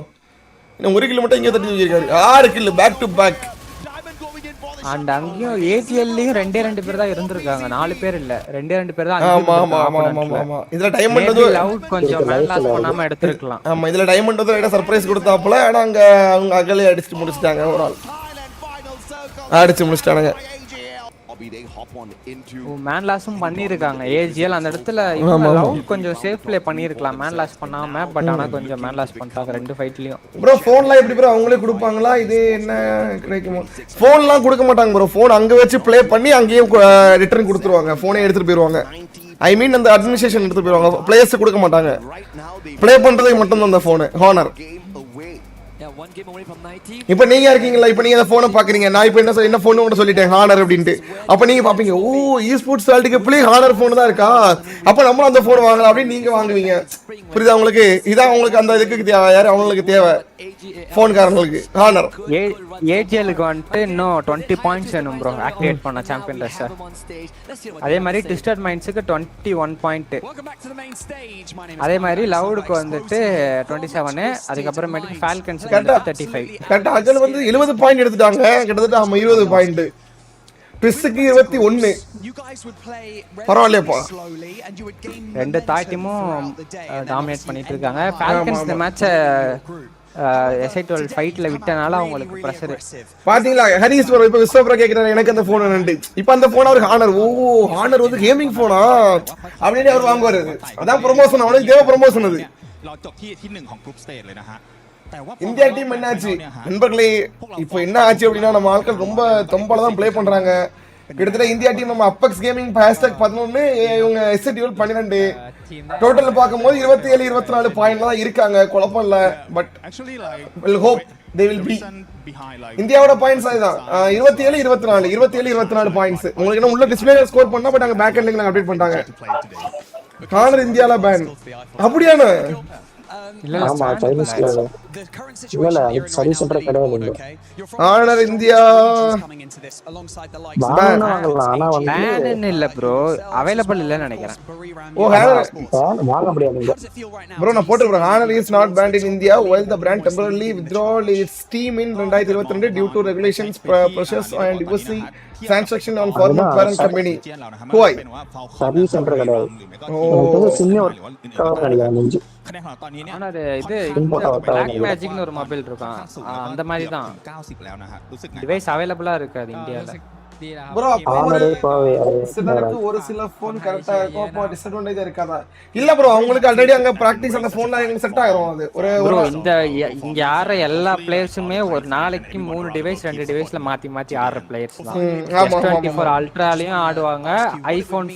இன்னும் 1 கில் மட்டும் இங்க தட்டி வச்சிருக்காரு 6 kill back to back and அங்கேயும் ஏடிஎல்லயும் 2 பேர் தான் இருந்திருக்காங்க 4 பேர் இல்ல 2 பேர் தான் ஆமா இதுல டைமண்ட் வந்து லவுட் கொஞ்சம் மேலாஸ் பண்ணாம எடுத்துக்கலாம் ஆமா இதுல டைமண்ட் வந்து ரைட்டா சர்ப்ரைஸ் கொடுத்தாப்ல ஆனா அங்க அவங்க அகலே அடிச்சு முடிச்சிட்டாங்க ஒரு ஆள் அடிச்சு முடிச்சிட்டாங்க மேன் லாஸும் பண்ணிருக்காங்க ஏஜிஎல் அந்த இடத்துல இவங்க லவுட் கொஞ்சம் சேஃப் ப்ளே பண்ணிருக்கலாம் மேன் லாஸ் பண்ணாம பட் ஆனா கொஞ்சம் மேன் லாஸ் பண்ணிட்டாங்க 2 ஃபைட்லயும் ப்ரோ போன்ல எப்படி ப்ரோ அவங்களே கொடுப்பாங்களா இது என்ன கிடைக்குமோ போன்லாம் கொடுக்க மாட்டாங்க ப்ரோ போன் அங்க வச்சு ப்ளே பண்ணி அங்கேயே ரிட்டர்ன் கொடுத்துருவாங்க போனே எடுத்துட்டு போயிடுவாங்க ஐ மீன் அந்த அட்மினிஸ்ட்ரேஷன் எடுத்துட்டு போயிடுவாங்க பிளேயர்ஸ் கொடுக்க மாட்டாங்க ப்ளே பண்றதுக்கு மட்டும் தான் அந்த போன் ஹானர் இப்போ நீங்க இருக்கீங்களா, இப்போ நீங்க அந்த போனை பாக்குறீங்க, நான் இப்போ என்ன போன் கூட சொல்லிட்டேன் ஹானர் அப்படின்ட்டு. அப்ப நீங்க பாப்பீங்க, ஓ eSports வேர்ல்டுக்கு பிளே ஹானர் போன் தான் இருக்கா, அப்ப நம்மளும் அந்த போன் வாங்கலாம் அப்படின்னு நீங்க வாங்குவீங்க. புரியுதா உங்களுக்கு? இதான் உங்களுக்கு அந்த இதுக்கு தேவை, யாரு அவங்களுக்கு தேவை போன்காரங்களுக்கு ஹானர். ஏஜிஎலுக்கு வந்துட்டு இன்னும் 20 பாயிண்ட்ஸ் வேணும் ப்ரோ ஆக்டிவேட் பண்ண சாம்பியன் ரஷ். அதே மாதிரி ட்விஸ்டட் மைண்ட்ஸுக்கு 21 பாயிண்ட். அதே மாதிரி லவுடுக்கு வந்துட்டு 27, அதுக்கப்புறமேட்டுக்கு ஃபால்கன்ஸ் 35. கரெக்டா அகல் வந்து 70 பாயிண்ட் எடுத்துட்டாங்க கிட்டத்தட்ட. ஆமா 20 பாயிண்ட். பிஸ்ஸுக்கு 21. பரவாயில்லையப்பா. ரெண்டு தாட்டிமும் டாமினேட் பண்ணிட்டு இருக்காங்க. ஃபால்கன்ஸ் இந்த மேட்சை S8UL ஃபைட்ல விட்டனால அவங்களுக்கு பிரஷர். பாத்தீங்களா ஹரிஸ் ப்ரோ இப்ப விஸ்வ ப்ரோ கேக்குறாரு எனக்கு அந்த போன் வேணும்னு. இப்போ அந்த போன் அவருக்கு ஹானர். ஓ ஹானர் வந்து கேமிங் போனா அப்படினே அவர் வாங்குவாரு. அதான் ப்ரமோஷன், அவனுக்கு தேவை ப்ரமோஷன் அது. இந்தியா டீம் என்னாச்சு நண்பர்களே? இப்போ என்ன ஆச்சு அப்படின்னா நம்ம ஆட்கள் ரொம்ப தொம்பல தான் ப்ளே பண்றாங்க. கிட்டத்தட்ட இந்தியா டீம் நம்ம அப்பெக்ஸ் கேமிங் #11, இவங்க S8UL 12. டோட்டல் பார்க்கும்போது 27 24 பாயிண்ட்ல தான் இருக்காங்க. குழப்பம் இல்ல. But we'll hope they will be. இந்தியாவோட பாயிண்ட்ஸ் அதுதான் 27 24 பாயிண்ட்ஸ். உங்களுக்கு என்ன உள்ள டிஸ்ப்ளேல ஸ்கோர் பண்ணா, பட் அங்க பேக் எண்ட்ல நாங்க அப்டேட் பண்ணிட்டாங்க. கார்னர் இந்தியால பேன் அப்படியானே? ஆமா சைனீஸ்ல இல்ல சர்வீஸ் சென்டர் கிடையாது. ஆனர் இந்தியா பேன் வாங்கலாம், ஆனா வந்து பேன் இல்ல ப்ரோ, அவேலபிள் இல்லன்னு நினைக்கிறேன். ஓ ஹேனர் வாங்க முடியாது ப்ரோ. நான் போட்டு bro Honor is not banned in India while the brand temporarily withdrew its team in 2022 due to regulations, pressures and EVOS transaction on former parent company. Why? Service centre கிடையாது. ஓ சின்ன cover கிடையாது. ஆனா இது பிளாக் மேஜிக்னு ஒரு mobile இருக்கும், அந்த மாதிரி தான் டிவைஸ் அவேலபிளா இருக்காது இந்தியால. ப்ரோ சிலருக்கு ஒரு சில போன் கரெக்ட்டா இருக்கும், அப்போ டிஸ்அட்வான்டேஜ் இருக்காதா? இல்ல ப்ரோ அவங்களுக்கு ஆல்ரெடி அங்க பிராக்டீஸ் அந்த போன்ல எங்களுக்கு செட் ஆயிரும். அது ஒரு ப்ரோ இங்க ஆற எல்லா பிளேயர்ஸுமே ஒரு நாளைக்கு 3 டிவைஸ் 2 டிவைஸ்ல மாத்தி மாத்தி ஆடுற பிளேயர்ஸ் தான். S24 அல்ட்ராலயும் ஆடுவாங்க, ஐபோன்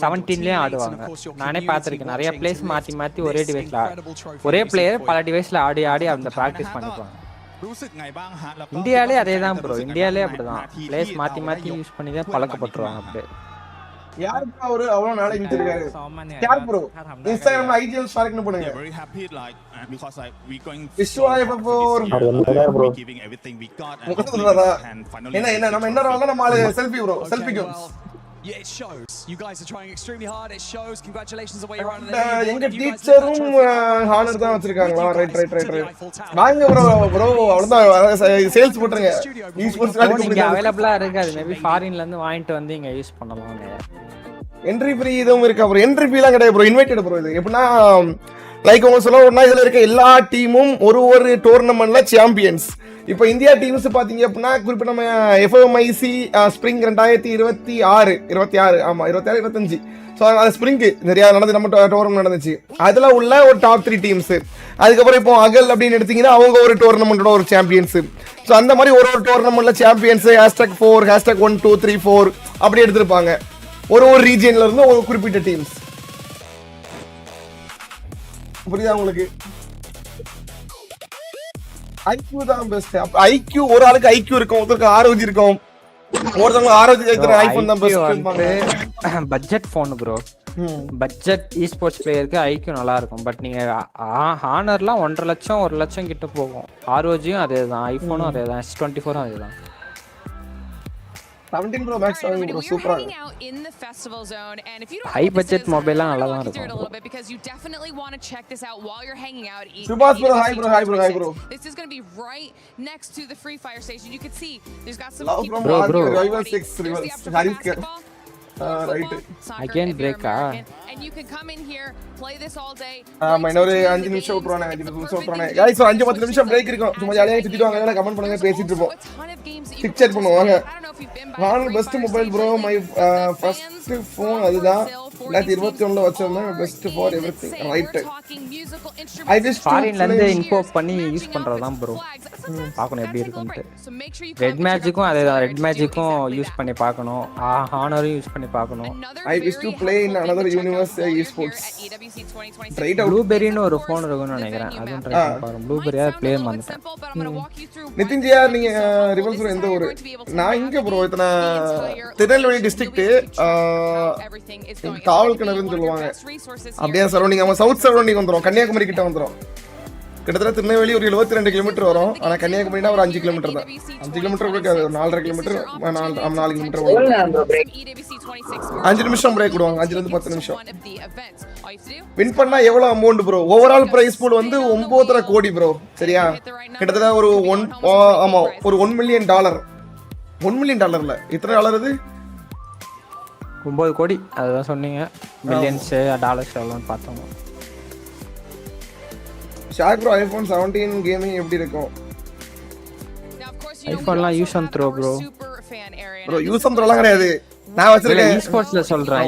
17லயும் ஆடுவாங்க. நானே பார்த்திருக்கேன் நிறைய பிளேயர்ஸ் மாத்தி மாத்தி ஒரே டிவைஸ்ல ஒரே பிளேயர் பல டிவைஸ்ல ஆடி ஆடி அந்த பிராக்டீஸ் பண்ணிப்பாங்க. இந்தியாலே அதேதான் ப்ரோ, இந்தியாலே அப்படிதான் பிளேஸ் மாத்தி மாத்தி யூஸ் பண்ணி தான் பழக்கப்பட்டுருவாங்க. அப்படியே யார் ப்ரோ அவரு அவ்வளவு நாளை இருக்காரு? யார் ப்ரோ இன்ஸ்டாகிராம்ல ஐஜிஎல் ஸ்டார்ட்னு பண்ணுங்க. என்ன நம்ம என்ன ரோல்ல நம்ம செல்ஃபி ப்ரோ செல்ஃபிக்கு Yeah, it shows. You guys are trying extremely hard. It shows. Congratulations on where you're on. எங்க டீச்சரும் ஹானர் தான் வச்சிருக்காங்களா? ரைட். வாங்க ப்ரோ அவ்வளவுதான் சேல்ஸ் போட்டுருங்க. eSports வேர்ல்ட் இங்க அவேலபிளா இருக்காது. மேபி ஃபாரின்ல இருந்து வாங்கிட்டு வந்து இங்க யூஸ் பண்ணலாம். என்ட்ரி ஃப்ரீ இதுவும் இருக்கா ப்ரோ? என்ட்ரி ஃப்ரீலாம் கிடையாது ப்ரோ, இன்வைட்டட் ப்ரோ. இது எப்படின்னா லைக் உங்களுக்கு சொல்லணும்னா இதுல இருக்க எல்லா டீமும் ஒரு டோர்னமெண்ட்ல சாம்பியன்ஸ். இப்போ இந்தியா டீம்ஸ் பாத்தீங்க அப்படின்னா குறிப்பிட்ட நம்ம FMIC ஸ்ப்ரிங் 2026 ஆமா 25 ஸோ அது ஸ்ப்ரிங்கு நிறையா நடந்து நம்ம டோர்னமெண்ட் நடந்துச்சு. அதில் உள்ள ஒரு டாப் 3 டீம்ஸ். அதுக்கப்புறம் இப்போ அகல் அப்படின்னு எடுத்தீங்கன்னா அவங்க ஒரு டோர்னமெண்ட்டோட ஒரு சாம்பியன்ஸ். ஸோ அந்த மாதிரி ஒரு டோர்னமெண்ட்ல சாம்பியன்ஸ் #4 #1 2 3 4 அப்படி எடுத்திருப்பாங்க. ஒரு ரீஜியன்ல இருந்து ஒரு குறிப்பிட்ட டீம்ஸ். புரியுதா உங்களுக்கு? ஐக்யூ தான் பெஸ்ட். ஐக்யூ ஒரு ஆளுக்கு ஐக்யூ இருக்கும், ஒருத்தருக்கு ROG இருக்கும், ஒருத்தவங்க ROG ஜெயிக்கிற ஐபோன் தான் best. Budget phone bro, budget eSports பிளேயருக்கு ஐக்யூ நல்லா இருக்கும். பட் நீங்க ஹானர்லாம் 1.5 லட்சம் 1 லட்சம் கிட்ட போகும். ROGயும் அதேதான், ஐபோனும் அதேதான், S24ம் அதேதான். 17 Pro Max வாங்கி ப்ரோ சூப்பரா ஹை பட்ஜெட் மொபைல்லாம் நல்லா தான் இருக்கும். சுபாஷ் bro hi bro This is going to be right next to the FREEFIRE station. You can see there's got some people bro rival 6 Haris right again break and you can come in here play this all day. இன்னொரு 5 நிமிஷம் விட்டுறானே, 5 நிமிஷம் விட்டுறானே guys. 5-10 நிமிஷம் break இருக்கும். சும்மா ஜாலியா சுத்திட்டு வாங்க, எல்லாம் கமெண்ட் பண்ணுங்க, பேசிட்டு இருப்போம், பிக்சர் பண்ணுவாங்க. நான் best mobile bro, my first phone அதுதான். 2021 வச்சிருந்தேன் best for everything right. I wish ஃபாரின்ல இருந்து இம்போர்ட் பண்ணி யூஸ் பண்றதுதான் ப்ரோ. பார்க்கணும் எப்படி இருக்கும்ட்டு. ரெட் மேஜிக்கும் அதே தான். ரெட் மேஜிக்கும் யூஸ் பண்ணி பார்க்கணும். ஹானரும் யூஸ் பண்ணி பார்க்கணும். I wish to play in another universe esports. Right out. ப்ளூபெரின்னு ஒரு ஃபோன் இருக்குன்னு நினைக்கிறேன். அதுவும் ட்ரை பண்ணி பாருங்க. ப்ளூபெரியா ப்ளே பண்ணிட்டேன். நிதின்ஜியா நீங்க ரிவல்ஸ் ப்ரோ எந்த ஊரு? நான் இங்க ப்ரோ இத்தனை திருநெல்வேலி டிஸ்ட்ரிக்ட் காவல் கிணறுன்னு சொல்லுவாங்க. அப்படியே சரௌண்டிங் நம்ம சவுத் சரௌண்டிங் வந்துரும். கன்னியாகுமரி கிட்ட வந்துரும். கிட்டத்தட்ட திருநெல்வேலி ஒரு 72 கிலோமீட்டர் வரும். ஆனா கன்னியாகுமரினா ஒரு 5 கிலோமீட்டர் தான். 5 கிலோமீட்டர் இருக்காது. 4.5 கிலோமீட்டர் 4 கிலோமீட்டர் வரும். 5 நிமிஷம் பிரேக் விடுவாங்க. 5 ல இருந்து 10 நிமிஷம். வின் பண்ணா எவ்வளவு amount bro? Overall prize pool வந்து 9.5 கோடி ப்ரோ. சரியா? கிட்டத்தட்ட ஒரு ஆமா ஒரு $1 மில்லியன். $1 மில்லியன் இல்ல. எத்தனை டாலர் இது? 9 கோடி. அதுதான் சொன்னீங்க. மில்லியன்ஸ் டாலர்ஸ் எவ்வளோன்னு பார்த்தோம். ஷாக் ப்ரோ iPhone 17 கேமிங் எப்படி இருக்கும்? ஐபோன்லாம் use and throw bro. Bro use and த்ரோலாம் கிடையாது. நான் வச்சிருக்கேன். ஈஸ்போர்ட்ஸ்ல சொல்றேன்.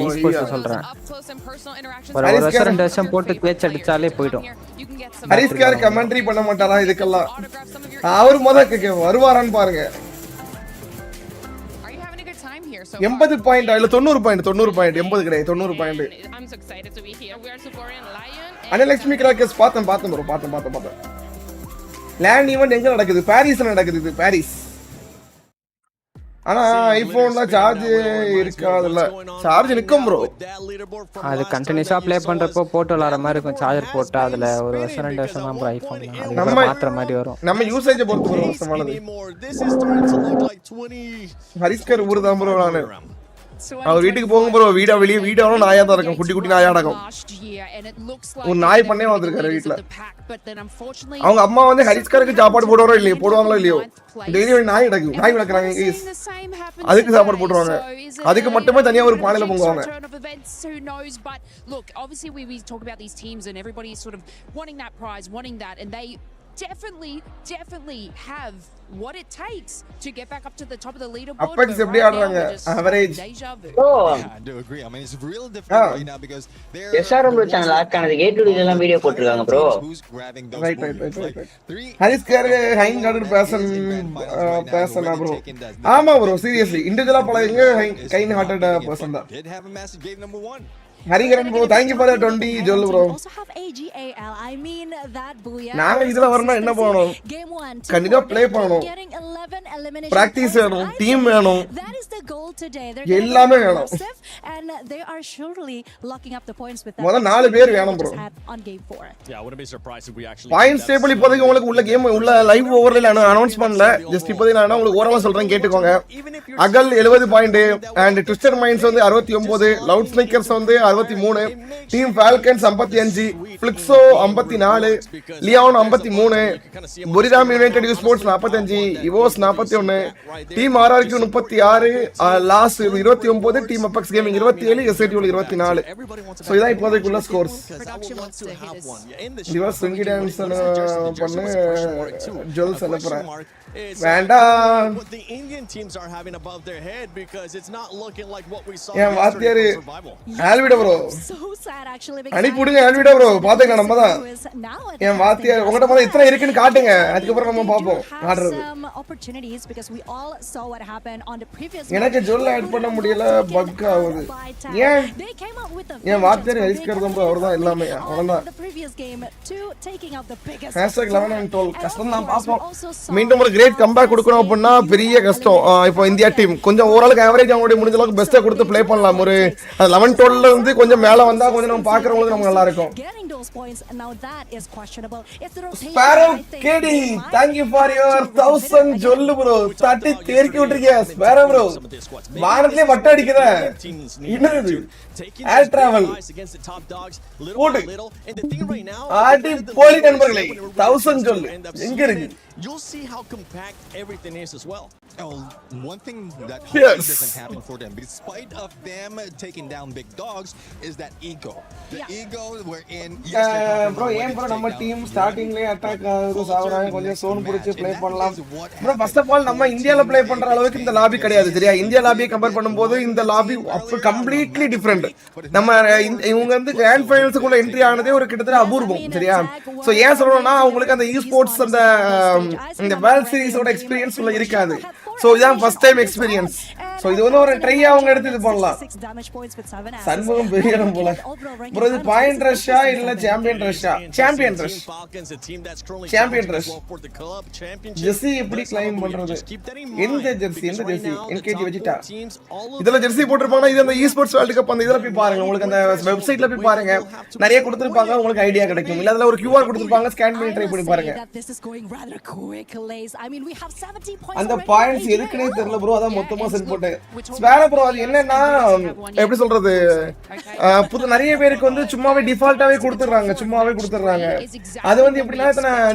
ஒரு வருஷம் 2 வருஷம் போட்டு பேட்ச் அடிச்சாலே போய்டும். ஹரிஸ்கார் கமெண்ட்ரி பண்ண மாட்டாரா இதுக்கெல்லாம்? அவர் முதல்ல வருவாரான்னு பாருங்க. 80 பாயிண்ட் இல்ல 90 பாயிண்ட் 80 கிடையாது 90 பாயிண்ட். அனலக்ஷ்மி கிராக்கர்ஸ் பார்த்தேன் ப்ரோ பார்த்தேன். லேண்ட் ஈவென்ட் எங்க நடக்குது? பாரிஸ்ல நடக்குது. இது பாரிஸ். ஆனா ஐபோன்ல சார்ஜ் இருக்காதுல்ல. சார்ஜ் நிக்கும் ப்ரோ. அது கண்டினியூஸா ப்ளே பண்றப்போ போட்டு விளையாடுற மாதிரி இருக்கும். சார்ஜர் போட்டா அதுல ஒரு வருஷம் 2 வருஷம் தான் ப்ரோ ஐபோன். நம்ம மாத்திர மாதிரி வரும். நம்ம யூசேஜ் பொறுத்து ப்ரோ சமானது. ஹரிஸ்கர் ஊர் தான் ப்ரோ. நானு அவர் வீட்டுக்கு போங்க ப்ரோ. வெளியே வீடாவும் நாயா தான் இருக்கும். குட்டி நாயா நடக்கும். ஒரு நாய் பண்ணே வந்திருக்காரு வீட்டுல. அவங்க அம்மா வந்து ஹரிஸ்கருக்கு சாப்பாடு போடுவாங்களோ இல்லையோ டெய்லி ஒரு நாய் வளர்க்குறாங்க. அதுக்கு சாப்பாடு போட்டுருவாங்க. அதுக்கு மட்டுமே தனியா ஒரு பானையில பொங்குவாங்க. definitely have what it takes to get back up to the top of the leaderboard. Apex எப்படி ஆடுறாங்க? Average. I do agree. I mean it's real different right now because they're SRL channel lock ஆனது கேட் எல்லாம் video போட்டுருக்காங்க bro. Right. ஹரிஸ்கர் high hearted பர்சனா ப்ரோ? ஆமா ப்ரோ சீரியஸ்லி இன்டிவிஜுவலா பழகுங்க. ஹைன் ஹார்ட்டட் பர்சன் தான். did have a massive game number 1. Hariharan bro thank you for the 20 ஜொல் ப்ரோ. நாங்க இதுல வரணும் என்ன பண்ணணும்? கண்டிப்பா ப்ளே பண்ணணும். பிராக்டீஸ் வேணும். டீம் வேணும். எல்லாமே வேணும். முதல்ல 4 பேர் வேணும் ப்ரோ. பாயிண்ட்ஸ் டேபிள் இப்போதைக்கு உங்களுக்கு உள்ள கேம் உள்ள லைவ் ஓவர்ல அனௌன்ஸ் பண்ணல. ஜஸ்ட் இப்போதைக்கு நான் உங்களுக்கு ஓரமா சொல்றேன் கேட்டுக்கோங்க. அகல் 70 பாயிண்ட் அண்ட் ட்விஸ்டர் மைண்ட்ஸ் வந்து 69, லவுட் ஸ்னீக்கர்ஸ் வந்து 63, டீம் ஃபால்கன்ஸ் 55, ஃபிளிக்ஸோ 54, லியான் 53, Buriram United Sports 45, EVOS 41, team RRQ 36, last 29, team Apex gaming 27, S8UL 24. So இதான் இப்போதைக்குள்ள ஸ்கோர்ஸ். ரிவர்ஸ் சிங்கி டான்ஸ் பண்ணு ஜோல்ஸ் அனுப்புறேன். வேண்டாம். ஏன் வாத்தியாரு ஆல்விடா ப்ரோ அனுப்பிவிடுங்க. ஆல்விடா ப்ரோ பாத்துக்கலாம். நம்ம தான் என் வாத்தியார் உங்கள்கிட்ட முதல்ல இத்தனை இருக்குன்னு காட்டுங்க. அதுக்கப்புறம் நம்ம பார்ப்போம் ஆடுறது. எனக்கு ஜொல்ல ஆட் பண்ண முடியல. பக் ஆகுது. ஏன் என் வாத்தியார் ஹரிஸ்கர் தான் அவர் தான் எல்லாமே. அவ்வளோதான். #11 கஷ்டம் தான். பார்ப்போம். மீண்டும் ஒரு கிரேட் கம்பேக் கொடுக்கணும் அப்படின்னா பெரிய கஷ்டம். இப்போ இந்தியா டீம் கொஞ்சம் ஓரளவுக்கு ஆவரேஜ் அவங்களுடைய முடிஞ்ச அளவுக்கு பெஸ்ட்டா கொடுத்து ப்ளே பண்ணலாம். ஒரு 11-12 இருந்து கொஞ்சம் மேல வந்தா கொஞ்சம் நம்ம பாக்குறவங்களுக்கு நமக்கு நல்லா இருக்கும். ஸ்பாரோ கேடி thank you for your 1000 ஜொல்லு ப்ரோ. தட்டி தேர்க்கி விட்டுருக்கியா ஸ்பாரோ ப்ரோ? வானத்திலே வட்ட அடிக்குற என்னது? ஏர் டிராவல் போடு ஆடி போலி நண்பர்களே 1000 ஜொல்லு எங்க இருக்கு? You'll see how compact everything is as well. One thing that doesn't happen for them, despite of them taking down big dogs, is that ego. The ego wherein bro ஏன் bro நம்ம team ஸ்டார்டிங்லயே attack ஆகுது சாவறாங்க கொஞ்சம் zone புடிச்சு play பண்ணலாம் bro first of all நம்ம இந்தியால play பண்ற அளவுக்கு இந்த லாபி கிடையாது சரியா இந்தியா லாபியை கம்பேர் பண்ணும்போது இந்த லாபி கம்ப்ளீட்லி டிஃபரெண்ட் நம்ம இவங்க வந்து கிராண்ட் ஃபைனல்ஸ்க்குள்ள என்ட்ரி ஆனதே ஒரு கிட்டத்தட்ட அபூர்வம் சரியா சோ ஏன் சொல்றோம்னா உங்களுக்கு அந்த ஸ்போர்ட்ஸ் அந்த இந்த வேர்ல்ட் சீரிஸோட எக்ஸ்பீரியன்ஸ் உள்ள இருக்காது சோ இதான் ஃபர்ஸ்ட் டைம் எக்ஸ்பீரியன்ஸ் சோ இது வந்து ஒரு ட்ரையா அவங்க எடுத்து இது பண்ணலாம் சண்முகம் பெரியறம் போல ப்ரோ இது பாயிண்ட் ரஷ்ஷா இல்ல சாம்பியன் ரஷ்ஷா சாம்பியன் ரஷ் ஜெர்சி எப்படி கிளைம் பண்றது எந்த ஜெர்சி என்கேஜி வெஜிடா இதெல்லாம் ஜெர்சி போட்டுருப்பாங்க இது அந்த ஸ்போர்ட்ஸ் வேர்ல்ட் கப் அந்த இதெல்லாம் போய் பாருங்க உங்களுக்கு அந்த வெப்சைட்ல போய் பாருங்க நிறைய கொடுத்துருப்பாங்க உங்களுக்கு ஐடியா கிடைக்கும் இல்ல அதுல ஒரு QR கொடுத்துருப்பாங்க ஸ்கேன் பண்ணி ட்ரை பண்ணி பாருங்க அந்த பாயிண்ட்ஸ் எதுக்குனே தெரியல ப்ரோ அதான் மொத்தமா செட் போட்டு ஸ்பேர ப்ரோ அது என்னன்னா எப்படி சொல்றது புது நிறைய பேருக்கு வந்து சும்மாவே டிஃபால்ட்டாவே கொடுத்துறாங்க அது வந்து எப்படின்னா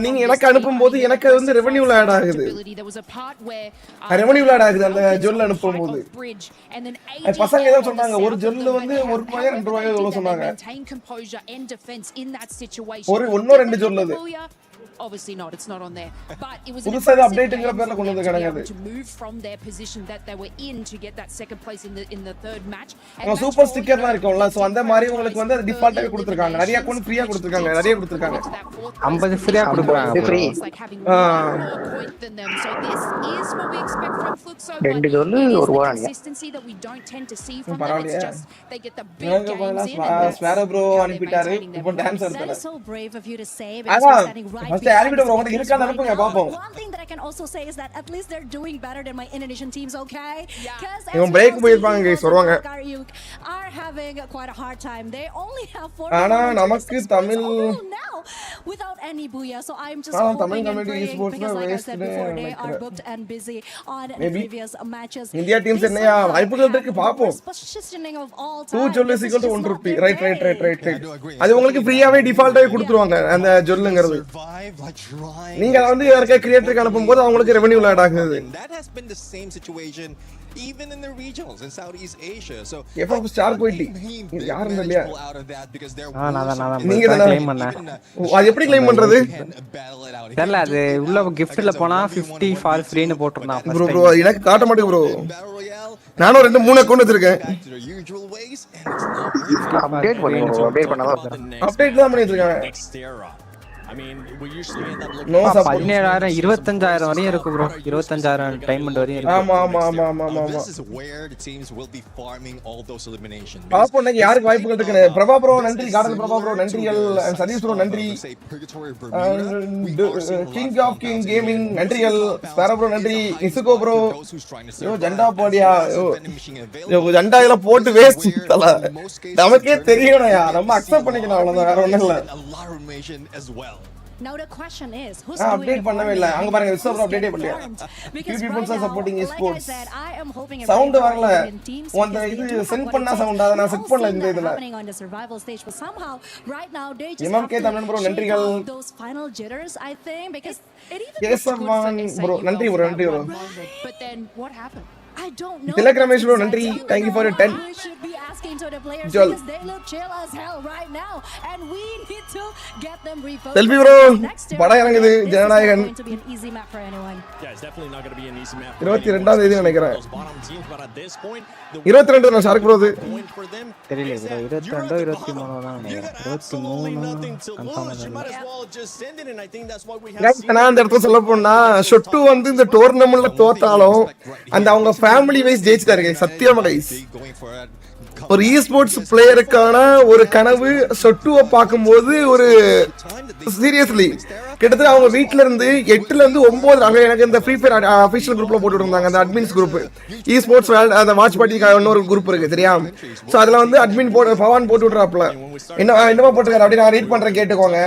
நீங்க எனக்கு அனுப்பும் போது எனக்கு அது வந்து ரெவென்யூல ஆட் ஆகுது அந்த ஜொல் அனுப்பும் போது பசங்க ஏதோ சொன்னாங்க ஒரு ஜொல் வந்து ₹1 ₹2 எவ்வளவு சொன்னாங்க ஒரு ஒன்னோ ரெண்டு ஜொல் அது Obviously not, it's not on there. But it was புதுசா அப்டேட்ங்கற பேர்ல கொண்டு வந்து கிடையாது to move from their position that they were in to get that second place in the third match. and super ஸ்டிக்கர்லாம் இருக்கும்ல சோ அந்த மாதிரி உங்களுக்கு வந்து டிஃபால்ட்டாவே கொடுத்திருக்காங்க நிறைய அக்கவுண்ட் ஃப்ரீயா கொடுத்திருக்காங்க 50 ஃப்ரீயா கொடுக்குறாங்க free so this is what we expect from Fluxo ரெண்டு ஜோல் ஒரு வாரம் consistency that we don't tend to see from them. It's just they get the big games in ஸ்பேர ப்ரோ அனுப்பிட்டாரு இப்போ டான்ஸ் ஆடுறாரு so brave of you to say because standing right one thing that I can also say is that at least they're doing better than my Indonesian teams, okay? Because break are having quite a hard time. They only have 4 now without any booyah. So I'm just hoping and praying because like I said before, they are booked and busy on the previous matches. India teams என்னையா வாய்ப்புகள் இருக்கு பாப்போம் positioning of all 2 ஜொல் is equal to 1 rupee right அது உங்களுக்கு ஃப்ரீயாவே டிஃபால்ட்டாவே கொடுத்துருவாங்க அந்த ஜொல்லுங்கிறது நீங்க வந்து யாரக்க கிரியேட்டருக்கு அனுப்பும்போது அவங்களுக்கு ரெவென்யூல ஆட் ஆகுது that has been the same situation even in the regionals in Southeast Asia so FF star போயிட்டி யாரும் இல்லையா நீங்க தான் க்ளைம் பண்ண அது எப்படி க்ளைம் பண்றது தெரியல அது உள்ள கிஃப்ட்ல போனா 50 ஃபார் ஃப்ரீன்னு போட்டுறான் ப்ரோ எனக்கு காட்ட மாட்டேங்குது ப்ரோ நானும் 2-3 அக்கவுண்ட் வச்சிருக்கேன் அப்டேட் பண்ணதா அப்டேட் தான் பண்ணிட்டு இருக்காங்க I mean, we usually end up looking no 17000 25000 வரையும் இருக்கு ப்ரோ 25000 டைமண்ட் வரையும் இருக்கு ஆமா this is where the teams will be farming all those eliminations பாப்போம் இன்னைக்கு யாருக்கு வாய்ப்புகள் இருக்கு பிரபா ப்ரோ நன்றி கார்டன் பிரபா ப்ரோ நன்றிகள் சதீஷ் ப்ரோ நன்றி கிங் ஆஃப் கிங் கேமிங் நன்றிகள் ஸ்பேரோ ப்ரோ நன்றி இசுகோ ப்ரோ யோ ஜண்டா போடியா யோ ஜண்டா எல்லாம் போட்டு வேஸ்ட் தல நமக்கே தெரியணும்யா நம்ம அக்செப்ட் பண்ணிக்கணும் அவ்வளவுதான் வேற ஒண்ணும் இல்ல Now the question is who's update பண்ணவே இல்ல அங்க பாருங்க விஸ்வ ப்ரோ அப்டேட் பண்ணலையா few people are supporting esports sound வரல அந்த இது சென்ட் பண்ணா சவுண்ட் அத நான் செட் பண்ணல இந்த இதுல on the survival stage but somehow right now they just இமாம் கே தமிழன் ப்ரோ நன்றிகள் those final jitters I think because it even Kesavan bro நன்றி bro but then what happened I don't know. Tilak Ramesh bro, nandri. Thank you for your 10. We should be asking to the players because they look chill as hell right now, and we need to get them refocused. Selfie bro, படம் இறங்குது Jananayagan. Going to be an easy map for anyone. Yeah, it's definitely not going to be an easy map. 22 தேதி நினைக்கிறேன். 22 நான் shark bro இது. தெரியல bro 22 23 தான் நினைக்கிறேன். 23 confirm தான். நான் அந்த இடத்துல சொல்ல போனா ஷொட்டு வந்து இந்த டோர்னமெண்ட்ல தோத்தாலும் அந்த அவங்க ஃபேமிலி வைஸ் ஜெயிச்சிட்டாரு சத்தியமா கைஸ் ஒரு e-sports பிளேயருக்கான ஒரு கனவு சொட்டுவை பார்க்கும்போது ஒரு சீரியஸ்லி கிட்டத்தட்ட அவங்க வீட்ல இருந்து 8ல இருந்து 9 அங்க எனக்கு இந்த FREEFIRE அபிஷியல் குரூப்ல போட்டு இருந்தாங்க அந்த அட்மின்ஸ் குரூப் e-sports அந்த வாட்ச் பார்ட்டிக்கு இன்னொரு குரூப் இருக்கு சரியா சோ அதுல வந்து அட்மின் போட்டு பவான் போட்டு விடுறாப்ல என்னமா போட்டுருக்காரு அப்படி நான் ரீட் பண்றேன் கேட்டுக்கோங்க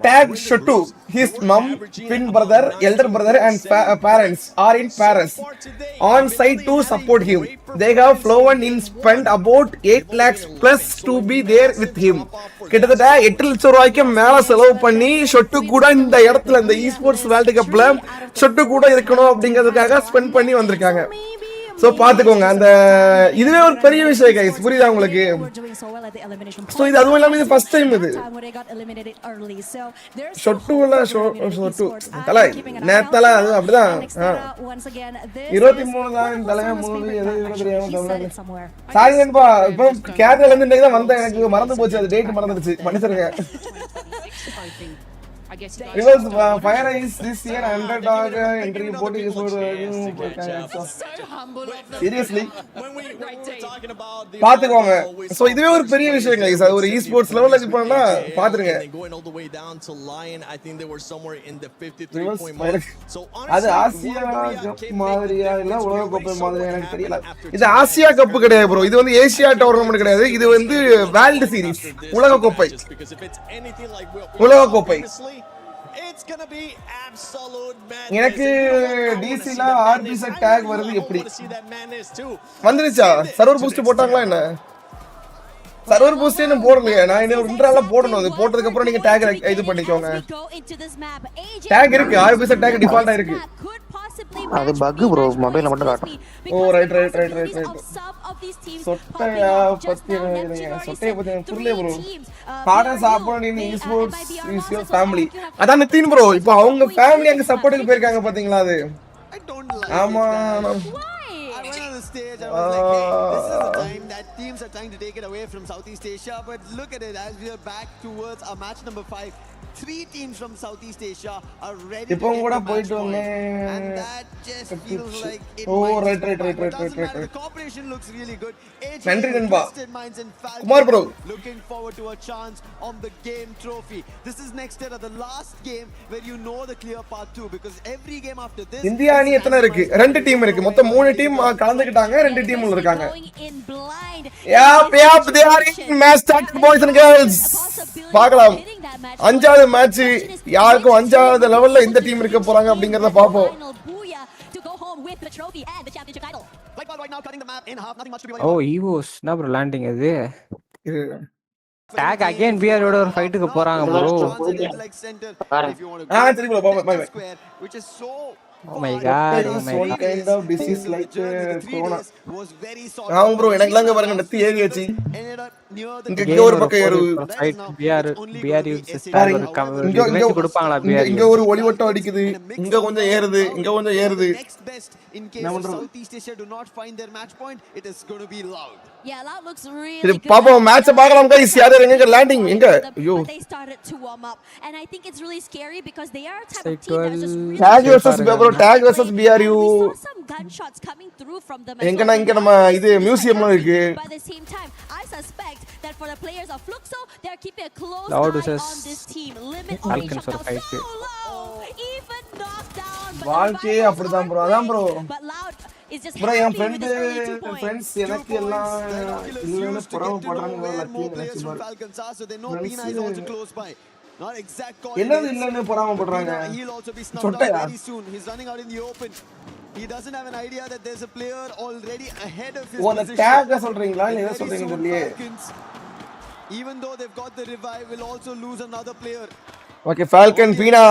take ஷொட்டு his mom twin brother elder brother and parents are in Paris on site to support him they have flown in spent about 8 lakhs plus to be there with him கிட்டத்தட்ட 8 லட்சம் ரூபாய்க்கு மேல செலவு பண்ணி ஷொட்டு கூட இந்த இடத்துல இந்த e-sports வேர்ல்ட் கப்ல ஷொட்டு கூட இருக்கணும் அப்படிங்கிறதுக்காக ஸ்பெண்ட் பண்ணி வந்திருக்காங்க சோ பாத்துக்கோங்க அந்த இதுவே ஒரு பெரிய விஷயம் गाइस புரியுதா உங்களுக்கு சோ இது அதுவும் இல்லாம இது ஃபர்ஸ்ட் டைம் இது ஷொட்டுல ஷொட்டு தல நேத்தல அது அப்படிதான் 23 தான் தல மூவி எது தெரியாம தமிழ்ல சாரிங்கப்பா இப்போ கேரளால இருந்து இன்னைக்கு தான் வந்தேன் எனக்கு மறந்து போச்சு அது டேட் மறந்துடுச்சு மன்னிச்சிருங்க Reverse fire is this year underdog entry report is seriously பாத்துக்கோங்க சோ இதுவே ஒரு பெரிய விஷயம் गाइस அது ஒரு e-sports லெவல்ல இப்பனா பாத்துருங்க அது ஆசியா கப் மாதிரியா இல்ல உலக கோப்பை மாதிரியா எனக்கு தெரியல இது ஆசியா கப் கிடையாது bro இது வந்து ஏசியா டூர்னமென்ட் கிடையாது இது வந்து வேர்ல்ட் சீரிஸ் உலக கோப்பை எனக்கு டிசில ஆர்பிஸ் டாக் வருது எப்படி வந்துருச்சா சர்வர் பூஸ்ட் போட்டாங்களா என்ன சர்வர் பூஸ்ட் என்ன போடலையா நான் இன்னும் இன்ட்ரால போடணும் அது போட்டதுக்கு அப்புறம் நீங்க டாக் இது பண்ணிக்கோங்க டாக் இருக்கு ஆர்பிஸ் டாக் டிஃபால்ட்டா இருக்கு அது பக் bro மொபைல்ல மட்டும் காட்டும் ஓ ரைட் சொட்டையா பத்தி சொட்டையை பத்தி புரியல bro பாட சாப்பிட நீ e-sports is your family அதான் நிதின் bro இப்போ அவங்க ஃபேமிலி அங்க சப்போர்ட்டுக்கு போயிருக்காங்க பாத்தீங்களா அது ஆமா stage, I was like, hey, this is the time that teams are trying to take it away from Southeast Asia. But look at it, as we are back towards our match number 5. 3 teams from Southeast Asia are ready to get the match point. And that just feels like it might the cooperation looks really good. Minds and Falcon looking forward to a chance on the game trophy. This is next year, the last game where you know the clear path to, because every game after this India அணி எத்தனை இருக்கு ரெண்டு team இருக்கு மொத்தம் 3 team கலந்துக்கிட்டாங்க ரெண்டு team உள்ள இருக்காங்க yep they are in match start boys and girls பார்க்கலாம் அஞ்சாவது மேட்ச் யாருக்கும் அஞ்சாவது லெவல்ல இந்த டீம் இருக்க போறாங்க அப்படிங்கறத பாப்போம் ஓ EVOS என்ன bro landing அது tag again BRU ஓட ஒரு ஃபைட்டுக்கு போறாங்க bro சரி bro bye which is so oh my god one kind of disease like corona ஆமா bro எனக்குலங்க பாருங்க நெத்தி ஏறியாச்சு இங்க ஒரு பக்கம் ஏறு BRU சிஸ்டர் ஒரு கமெண்ட் கொடுப்பாங்களா BRU இங்க ஒரு ஒளிவட்டம் அடிக்குது இங்க கொஞ்சம் ஏறுது இங்க கொஞ்சம் ஏறுது in case Southeast Asia do not find their match point it is going to be loud loud looks really good பாப்போம் மேட்ச் பார்க்கலாம் गाइस யார் எங்க லேண்டிங் எங்க ஐயோ they started to warm up and I think it's really scary because they are a type of team that is just really tag versus BRU some gunshots coming through from them இங்க நம்ம இது மியூசியம்ல இருக்கு by the same time I suspect that for the players of Fluxo they are keeping a close eye on this team limit Falcon for fight even knocked down வாழ்க்கே அப்படிதான் bro அதான் bro but loud is just bro N friends எனக்கு எல்லாம் இல்லன்னு புறவு பண்றாங்க so they know Pina is also close by not exact call என்னது இல்லன்னு புறவு பண்றாங்க he'll also be snuffed out very soon he's running out in the open he doesn't have an idea that there's a player already ahead of his position tag சொல்றீங்களா இல்ல என்ன சொல்றீங்க தெரியல even though they've got the revive will also lose another player okay Falcon Pina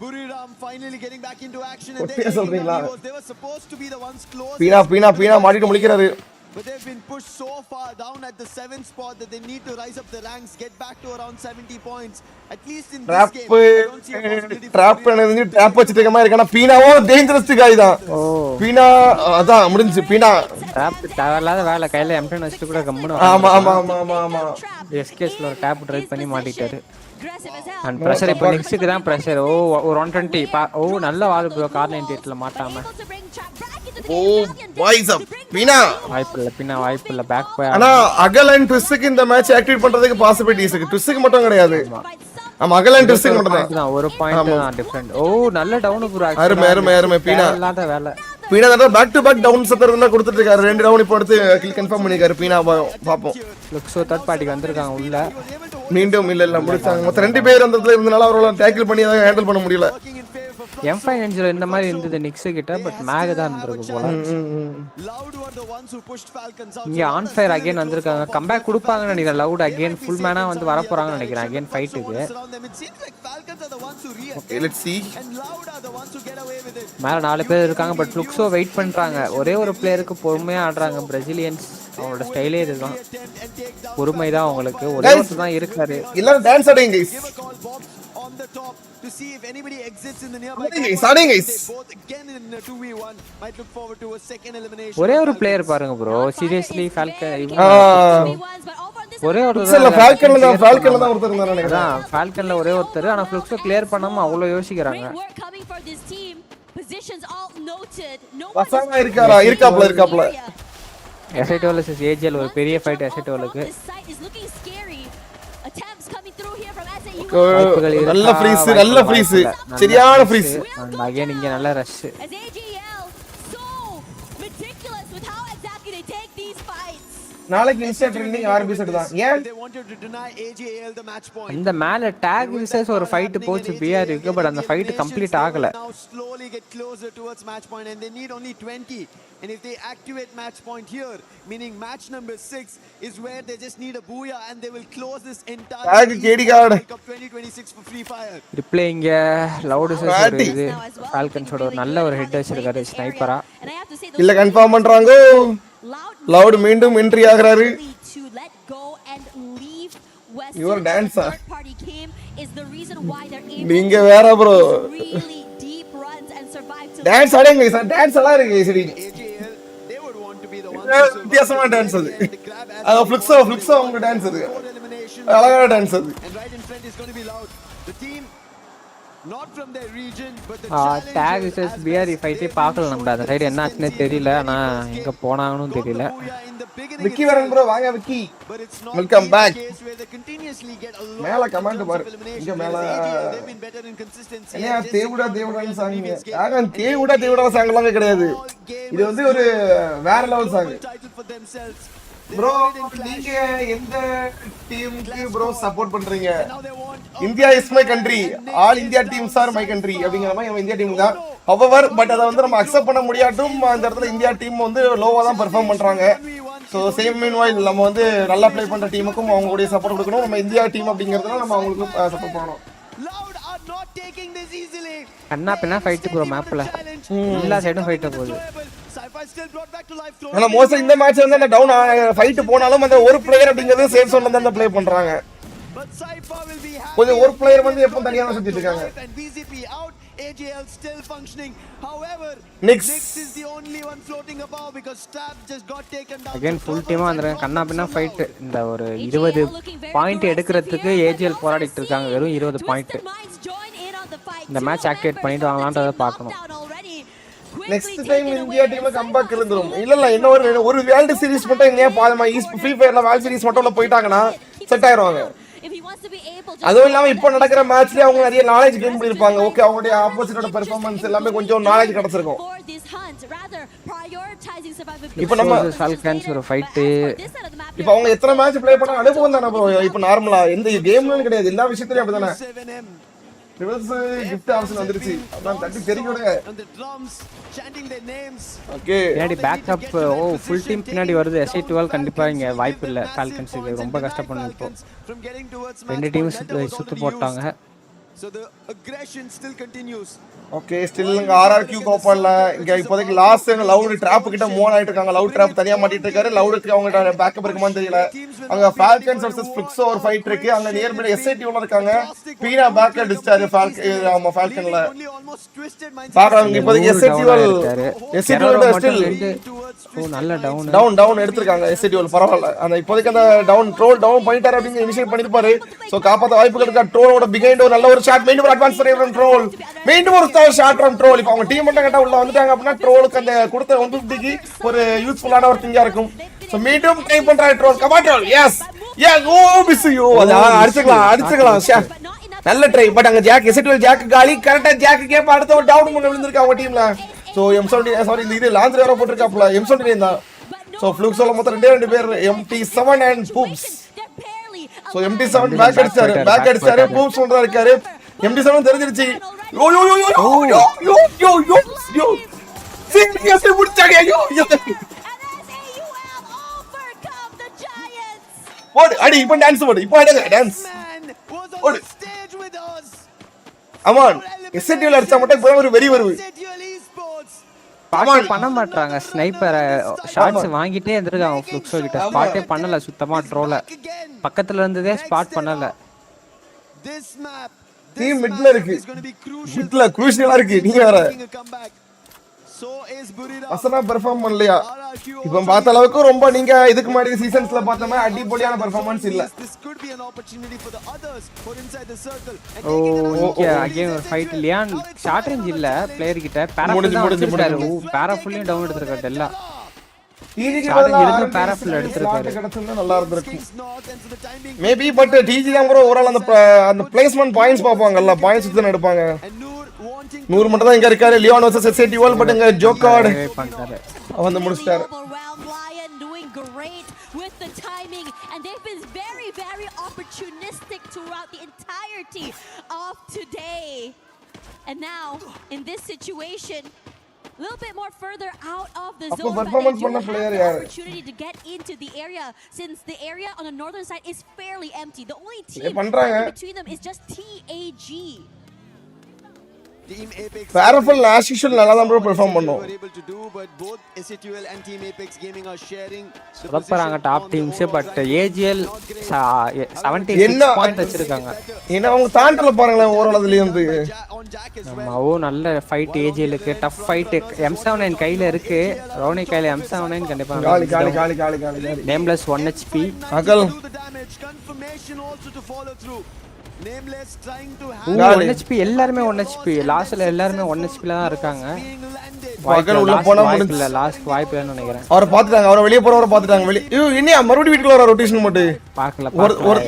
Buriram finally getting back into action and they were supposed to be the ones close Pina மாட்டிட்டு முடிக்கிறாரு but they've been pushed so far down at the 7th spot that they need to rise up the ranks get back to around 70 points at least in this game trap பண்ணது trap வச்சிட்டு இருக்க மாதிரி இருக்கனா பீனாவோ dangerous गाय தான் பீனா அதான் முடிஞ்சு Beena trap தேவலாத வேலை கையில M10 வச்சிட்டு கூட கம்முனு ஆமா எஸ்கேஸ்ல ஒரு டேப் ட்ரை பண்ணி மாட்டிட்டாரு and pressure இப்ப நெக்ஸ்ட்க்கு தான் pressure ஓ 120 ஓ நல்ல வால் ப்ரோ கார் 98ல மாட்டாம ஓ வாய்ஸ் அப் பீனா வாய்ப்பில்ல பேக் போய் ஆனா அகல் அண்ட் ட்விஸ்ட்க்கு இந்த மேட்ச் ஆக்டிவேட் பண்றதுக்கு பாசிபிலிட்டிஸ் இருக்கு ட்விஸ்ட்க்கு மட்டும் கிடையாது ஆமா அகல் அண்ட் ட்விஸ்ட்க்கு மட்டும் தான் ஒரு பாயிண்ட் தான் டிஃபரண்ட் ஓ நல்ல டவுன் ப்ரோ அருமை பீனா இல்லாத வேலை பீனா தான் பேக் டு பேக் டவுன் சத்தறதுல கொடுத்துட்டு இருக்காரு ரெண்டு டவுன் இப்போ எடுத்து கில் கன்ஃபார்ம் பண்ணிருக்காரு பீனா பாப்போம் லுக்ஸோ தேர்ட் பார்ட்டிக்கு வந்திருக்காங்க உள்ள மீண்டும் இல்ல முடிச்சாங்க மொத்த ரெண்டு பேர் அந்த இடத்துல இருந்தனால அவரால டேக்கிள் பண்ணி அதை ஹேண்டில் பண்ண முடியல M590 இந்த மாதிரி இருந்தது நிக்ஸ் கிட்ட பட் மேக் தான் இருந்திருக்கு போல. இங்க ஆன் ஃபயர் அகைன் வந்திருக்காங்க. கம்பேக் கொடுப்பாங்கன்னு நினைக்கிறேன். லவுட் அகைன் ஃபுல் மேனா வந்து வர போறாங்கன்னு நினைக்கிறேன் அகைன் ஃபைட்டுக்கு. Okay let's see. மேல 4 பேர் இருக்காங்க பட் ஃப்ளூக்ஸோ வெயிட் பண்றாங்க. ஒரே ஒரு பிளேயருக்கு பொறுமையா ஆடுறாங்க பிரேசிலியன்ஸ். அவங்களோட ஸ்டைலே இதுதான். பொறுமை தான் அவங்களுக்கு. ஒரே ஒருத்தர் தான் இருக்காரு. எல்லாரும் டான்ஸ் ஆடுங்க guys. On the top to see if anybody exits in the nearby. Both again in 2v1 might look forward to a second elimination. ஒரே ஒரு பிளேயர் பாருங்க ப்ரோ. சீரியஸ்லி ஃபால்கன் ஒரே ஒரு ஃபால்கன்ல தான் ஒருத்தர் இருந்தாரு நினைக்கிறேன். ஃபால்கன்ல ஒரே ஒருத்தர். ஆனா ஃப்ளூக்ஸோ கிளியர் பண்ணாம அவ்வளவு யோசிக்கறாங்க. பசங்க இருக்காப்ல. S8UL vs AGL ஒரு பெரிய ஃபைட் S8ULக்கு. நல்ல ஃப்ரீஸ் சரியான ஃப்ரீஸ். அகைன் இங்க நல்ல ரஷ். நாளைக்கு இன்ஸ்டா ட்ரெண்டிங் RB செட் தான். ஏன் இந்த மேல டாக் விசஸ் ஒரு ஃபைட் போச்சு BRU க்கு பட் அந்த ஃபைட் கம்ப்ளீட் ஆகல. And if they activate match point here, meaning match number 6 is where they just need a booyah and they will close this entire tag KD card 2026 for Free Fire. Replaying loud is இது Falcons ஓட நல்ல ஒரு head வச்சிருக்காரு ஸ்னைப்பரா. இல்ல confirm பண்றாங்க. Loud மீண்டும் entry ஆகுறாரு. Your dancer நீங்க வேற ப்ரோ. டான்ஸ் ஆடுங்க சார். டான்ஸ் எல்லாம் இருக்கு சரி. வித்தியாசமான டான்ஸ் அது. அது ஃப்ளிக்ஸோ அவங்க டான்ஸ் அது. அழகான டான்ஸ் அது. டாக் விசஸ் BRU ஃபைட்டே பார்க்கல நம்ம. அந்த சைடு என்ன ஆச்சுனே தெரியல. ஆனா எங்க போனாங்கன்னு தெரியல. விக்கி வரன் ப்ரோ வாங்க விக்கி. Welcome back. மேல கமெண்ட் பாரு. இங்க மேல ஏன் தேவுடா சாங். ஆக தேவுடா சாங்லாம் கிடையாது. இது வந்து ஒரு வேற லெவல் சாங். ப்ரோ நீங்க எந்த டீமுக்கு ப்ரோ சப்போர்ட் பண்றீங்க? India is my country. All India teams are my country அப்படிங்கிற மாதிரி நம்ம இந்தியா டீம் தான். ஹவவர் பட் அதை வந்து நம்ம அக்செப்ட் பண்ண முடியாட்டும் அந்த இடத்துல இந்தியா டீம் வந்து லோவா தான் பெர்ஃபார்ம் பண்றாங்க. ஸோ சேம் மீன்வாயில் நம்ம வந்து நல்லா ப்ளே பண்ற டீமுக்கும் அவங்களுடைய சப்போர்ட் கொடுக்கணும். நம்ம இந்தியா டீம் அப்படிங்கிறதுனால நம்ம அவங்களுக்கு சப்போர்ட் பண்ணணும். கண்ணா பின்னா ஃபைட் ப்ரோ மேப்ல எல்லா சைடும் ஃபைட் போகுது. ஆனா மோஸ்ட்லி இந்த மேட்ச் வந்து அந்த டவுன் ஃபைட் போனாலும் அந்த ஒரு பிளேயர் அப்படிங்கிறது சேஃப் சோன்ல தான் ப்ளே பண்றாங்க. கொஞ்சம் ஒரு பிளேயர் வந்து எப்பவும் தனியா தான் சுத்திட்டு இருக்காங்க. AGL still functioning. However, Nix is the only one floating above because Stab just got taken down. Again full team வந்தறாங்க. கண்ணா பின்னா ஃபைட். இந்த ஒரு 20 பாயிண்ட் எடுக்கிறதுக்கு AGL போராடிட்டு இருக்காங்க. வெறும் 20 பாயிண்ட். இந்த மேட்ச் ஆக்டிவேட் பண்ணிட்டு வாங்கலாம்ன்றத பார்க்கணும். Next time India team comeback இருந்துரும். இல்ல என்ன ஒரு வேர்ல்ட் சீரிஸ் மட்டும் எங்கயா பாதமா ஃப்ரீ ஃபயர்ல வேர்ல்ட் சீரிஸ் மட்டும் போயிட்டாங்கன்னா செட் ஆயிருவாங்க. அதுவும் இல்லாம இப்போ நடக்கிற மேட்ச்லயே அவங்க நிறைய நாலேஜ் கெயின் பண்ணிருப்பாங்க. ஓகே அவங்களுடைய ஆப்போசிட்டோட பெர்ஃபார்மன்ஸ் எல்லாமே கொஞ்சம் நாலேஜ் கிடைச்சிருக்கும். இப்போ நம்ம ஃபால்கன்ஸ் ஒரு ஃபைட். இப்போ அவங்க எத்தனை மேட்ச் ப்ளே பண்ணா அனுபவம் தானே ப்ரோ. இப்போ நார்மலா எந்த கேம்லயும் கிடையாது. எல்லா விஷயத்துலயும் அப்படிதானே. ரிவர்ஸ் கிஃப்ட் ஆப்ஷன் வந்துருச்சு. அதான் தட்டி தெரியுங்க. ஓகே பின்னாடி பேக்கப் ஃபுல் டீம் பின்னாடி வருது. S8UL கண்டிப்பா இங்க வாய்ப்பு இல்ல. ஃபால்கன்ஸ் ரொம்ப கஷ்டப்படணும். இப்போ ரெண்டு டீம் சுத்து போட்டாங்க. So the aggression still continues. Okay still இங்க RRQ கோப்பன்ல இங்க இப்போதைக்கு லாஸ்ட் லவுட் ட்ராப் கிட்ட மூவ் ஆயிட்டு இருக்காங்க. லவுட் ட்ராப் தனியா மாட்டிட்டு இருக்காரு. லவுட்க்கு அவங்க பேக்கப் இருக்குமான்னு தெரியல. அங்க ஃபால்கன்ஸ் வர்சஸ் ஃப்ளிக்ஸோ ஒரு ஃபைட் இருக்கு. அங்க நியர் பை S8UL இருக்காங்க. பீனா பேக் டிஸ்சார்ஜ் ஃபால்கன்ல பாக்குறாங்க. இப்போதைக்கு S8UL ஸ்டில் நல்ல டவுன் எடுத்துட்டாங்க. S8UL பரவாயில்ல. அந்த இப்போதைக்கு அந்த டவுன் பண்ணிட்டாரு அப்படிங்க இனிஷியேட் பண்ணிருப்பாரு. சோ காப்பாத்த வாய்ப்புகள் இருக்கா. ட்ரோலோட பிஹைண்ட் ஒரு நல்ல ஒரு ஷாட் மீண்டும் அட்வான்ஸ் பண்ணிடுறான் ட்ரோல். மீண்டும் ஒரு ஷாட் ஃப்ரம் ட்ரோல். இப்போ அவங்க டீம் மட்டும் கட்ட உள்ள வந்துட்டாங்க அப்படினா ட்ரோலுக்கு அந்த கொடுத்த 150க்கு ஒரு யூஸ்ஃபுல்லான ஒரு திங்கா இருக்கும். சோ மீண்டும் ட்ரை பண்றாரு troll. Come on troll. Yes oh miss you. அத அடிச்சுக்கலாம். நல்ல ட்ரை பட் அங்க ஜாக் S8UL ஜாக் காலி. கரெக்ட்டா ஜாக் கேப் அடுத்த ஒரு டவுன் முன்ன விழுந்திருக்காங்க அவங்க டீம்ல. சோ M70 சாரி இந்த இது லான்ச் வேற போட்டுருக்காப்ல. M70 தான். சோ ஃப்ளூக்ஸோல மொத்தம் ரெண்டு பேர் MT7 and பூப்ஸ். சோ MT7 பேக் அடிச்சாரு. பூப்ஸ் ஒன்றா இருக்காரு. MD7 தெரிஞ்சிருச்சு. யோ யோ யோ யோ யோ யோ யோ யோ யோ சீரியஸா முடிச்சாங்க. யோ யோ போடு அடி இப்போ டான்ஸ் போடு இப்போ அடி டான்ஸ் போடு அமான் S8UL அடிச்சா மட்டும் இப்போ ஒரு வெரி வருது. ஸ்பாட் பண்ண மாட்டாங்க ஸ்னைப்பர் ஷாட்ஸ் வாங்கிட்டே இருந்திருக்காங்க ஃப்ளக்ஸோ கிட்ட ஸ்பாட்டே பண்ணல சுத்தமா ட்ரோல பக்கத்துல இருந்ததே ஸ்பாட் பண்ணல. டீம் மிட்ல இருக்கு மிட்ல க்ரூஷியலா இருக்கு. நீங்க வேற அசனா பெர்ஃபார்ம் பண்ணலையா இப்போ பார்த்த அளவுக்கு ரொம்ப நீங்க இதுக்கு முன்னாடி சீசன்ஸ்ல பார்த்த மாதிரி அடிப்பொலியான பெர்ஃபார்மன்ஸ் இல்ல. ஓ ஓகே அகைன் ஒரு ஃபைட் லியான் ஷார்ட் ரேஞ்ச் இல்ல பிளேயர் கிட்ட பேராஃபுல்லியும் டவுன் எடுத்துருக்காரு டெல்லா. பேராஃபுல் எடுத்துருக்காரு கிடைச்சிருந்தா நல்லா இருந்திருக்கும் மேபி. பட் டிஜி தான் ப்ரோ ஓவரால் அந்த பிளேஸ்மெண்ட் பாயிண்ட்ஸ் பார்ப்பாங்கல்ல பாயிண்ட்ஸ் தான் எடுப்பாங்க. 100 மட்டும் தான் இங்க இருக்காரு. லியான் vs S8UL பட் இங்க ஜோகார்ட் வந்து முடிச்சிட்டாரு. With the timing and they've been very opportunistic throughout the entirety of today. And now in this situation a little bit more further out of the zone, performance பண்ண player யாரு opportunity to get into the area since the area on the northern side is fairly empty. The only team between them is just TAG. Powerful as usual நல்லா தான் bro perform பண்ணோம். சூப்பராங்க top teams but AGL 76 point வச்சிருக்காங்க. ஏன்னா அவங்க தாண்டல பாருங்களே overall அதுல இருந்து. ஓ நல்ல ஃபைட் AGL க்கு டஃப் ஃபைட் M79 கையில இருக்கு. ரோனி கையில M79 கண்டிப்பா காலி நேம்லெஸ் 1 HP அகல் Nameless trying to 1 HP எல்லாரும் 1 HP லாஸ்ட்ல எல்லாரும் 1 HP ல தான் இருக்காங்க. பகல் உள்ள போனா முடிஞ்சல லாஸ்ட் வாய்ப்பு இல்லன்னு நினைக்கிறேன். அவரை பாத்துட்டாங்க அவரை வெளிய போறவரை பாத்துட்டாங்க வெளிய. ஐயோ இன்னியா மறுபடியும் வீட்டுக்குள்ள வர ரொட்டேஷன் மட்டும் பார்க்கல ஒரு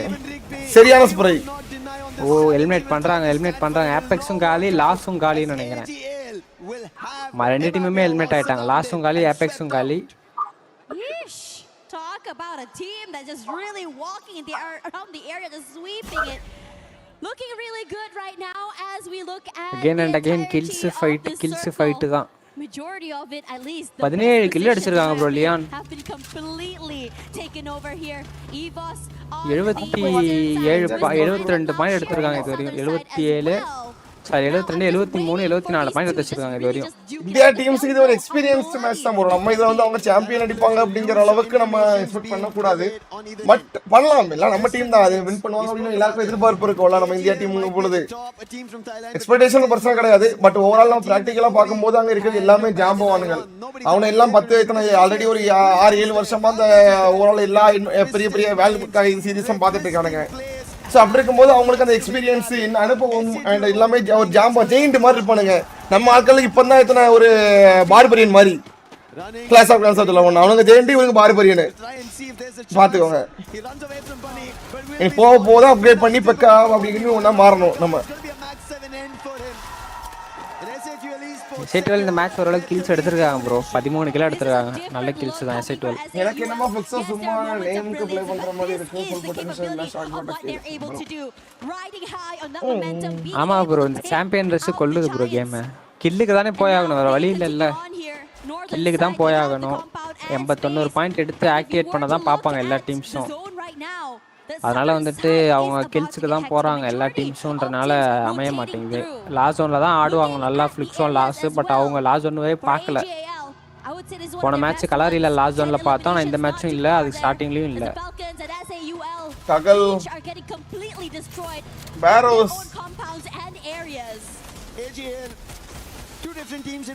சரியான ஸ்ப்ரை. ஓ எலிமினேட் பண்றாங்க ஆபெக்ஸும் காலி லாஸும் காலின்னு நினைக்கிறேன். ரெண்டு டீமுமே எலிமினேட் ஆயிட்டாங்க. லாஸும் காலி ஆபெக்ஸும் காலி. Talk about a team that just really walking in the around the area just sweeping it. Looking really good right now as we look at again and again kills fight தான். Majority of it at least 17 kill அடிச்சிருக்காங்க bro லியான். Have been completely taken over here. EVOS 72 பாயிண்ட் எடுத்துருக்காங்க இது வரைக்கும். 77 sorry 72 73 74 point வச்சிருக்காங்க இது வரையும். இந்தியா டீம்ஸ்க்கு இது ஒரு எக்ஸ்பீரியன்ஸ்ட் மேட்ச் தான் bro. நம்ம இதுல வந்து அவங்க சாம்பியன் அடிப்பாங்க அப்படிங்கற அளவுக்கு நம்ம எக்ஸ்பெக்ட் பண்ண கூடாது. பட் பண்ணலாம் இல்ல நம்ம டீம் தான் அது வின் பண்ணுவாங்க அப்படினு எல்லாருக்கும் எதிர்பார்ப்பு இருக்கும்ல. நம்ம இந்தியா டீம் பொழுது எக்ஸ்பெக்டேஷன் பர்சனல் கிடையாது. பட் ஓவரால் நம்ம பிராக்டிகலா பாக்கும்போது அங்க இருக்கிறது எல்லாமே ஜாம்பவானுங்க. அவங்க எல்லாம் 10 ஆல்ரெடி ஒரு 6-7 வருஷமா அந்த ஓவரால் எல்லா பெரிய பெரிய வேல்யூ சீரிஸும் பார்த்துட்டு இருக்கானுங்க. ஸோ அப்படி இருக்கும்போது அவங்களுக்கு அந்த எக்ஸ்பீரியன்ஸ் அனுபவம் அண்ட் எல்லாமே ஒரு ஜெயிண்ட் மாதிரி இருப்பானுங்க. நம்ம ஆட்களுக்கு இப்போ தான் எத்தனை ஒரு பார்பரியன் மாதிரி கிளாஸ் ஆஃப் கிளாஸ் ஆஃப் ஒன்று அவனுங்க ஜெயிண்ட் இவனுக்கு பார்பரியன் பார்த்துக்கோங்க. போக போக அப்கிரேட் பண்ணி பெக்கா அப்படின்னு ஒன்றா மாறணும் நம்ம. S8UL இந்த மேட்ச் ஓரளவுக்கு கில்ஸ் எடுத்துருக்காங்க ப்ரோ. 13 கில் எடுத்துருக்காங்க. நல்ல கில்ஸ் தான் S8UL. எனக்கு என்னமோ ஃபிக்ஸா சும்மா நேமுக்கு ப்ளே பண்ற மாதிரி இருக்கு. ஃபுல் பொட்டன்ஷியல் இல்ல ஷாட் போட்டு. ஆமா ப்ரோ இந்த சாம்பியன் ரஷ் கொல்லுது ப்ரோ கேம். கில்லுக்கு தானே போய் ஆகணும் வேற வழி இல்ல. கில்லுக்கு தான் போய் ஆகணும். 89 பாயிண்ட் எடுத்து ஆக்டிவேட் பண்ண தான் பாப்பாங்க எல்லா டீம்ஸும். அதனால வந்துட்டு அவங்க கில்ஸுக்கு தான் போறாங்க எல்லா டீம்ஸும்ன்றனால அமைய மாட்டேங்குது. லாஸ்ட் ஜோன்ல தான் ஆடுவாங்க நல்லா ஃபிளிக்ஸும் லாஸ்ட். பட் அவங்க லாஸ்ட் ஜோன்வே பார்க்கல. போன மேட்ச் கலாரில லாஸ்ட் ஜோன்ல பார்த்தோம். நான் இந்த மேட்சும் இல்ல அது ஸ்டார்டிங்லயும் இல்ல. ககல் பேரோஸ்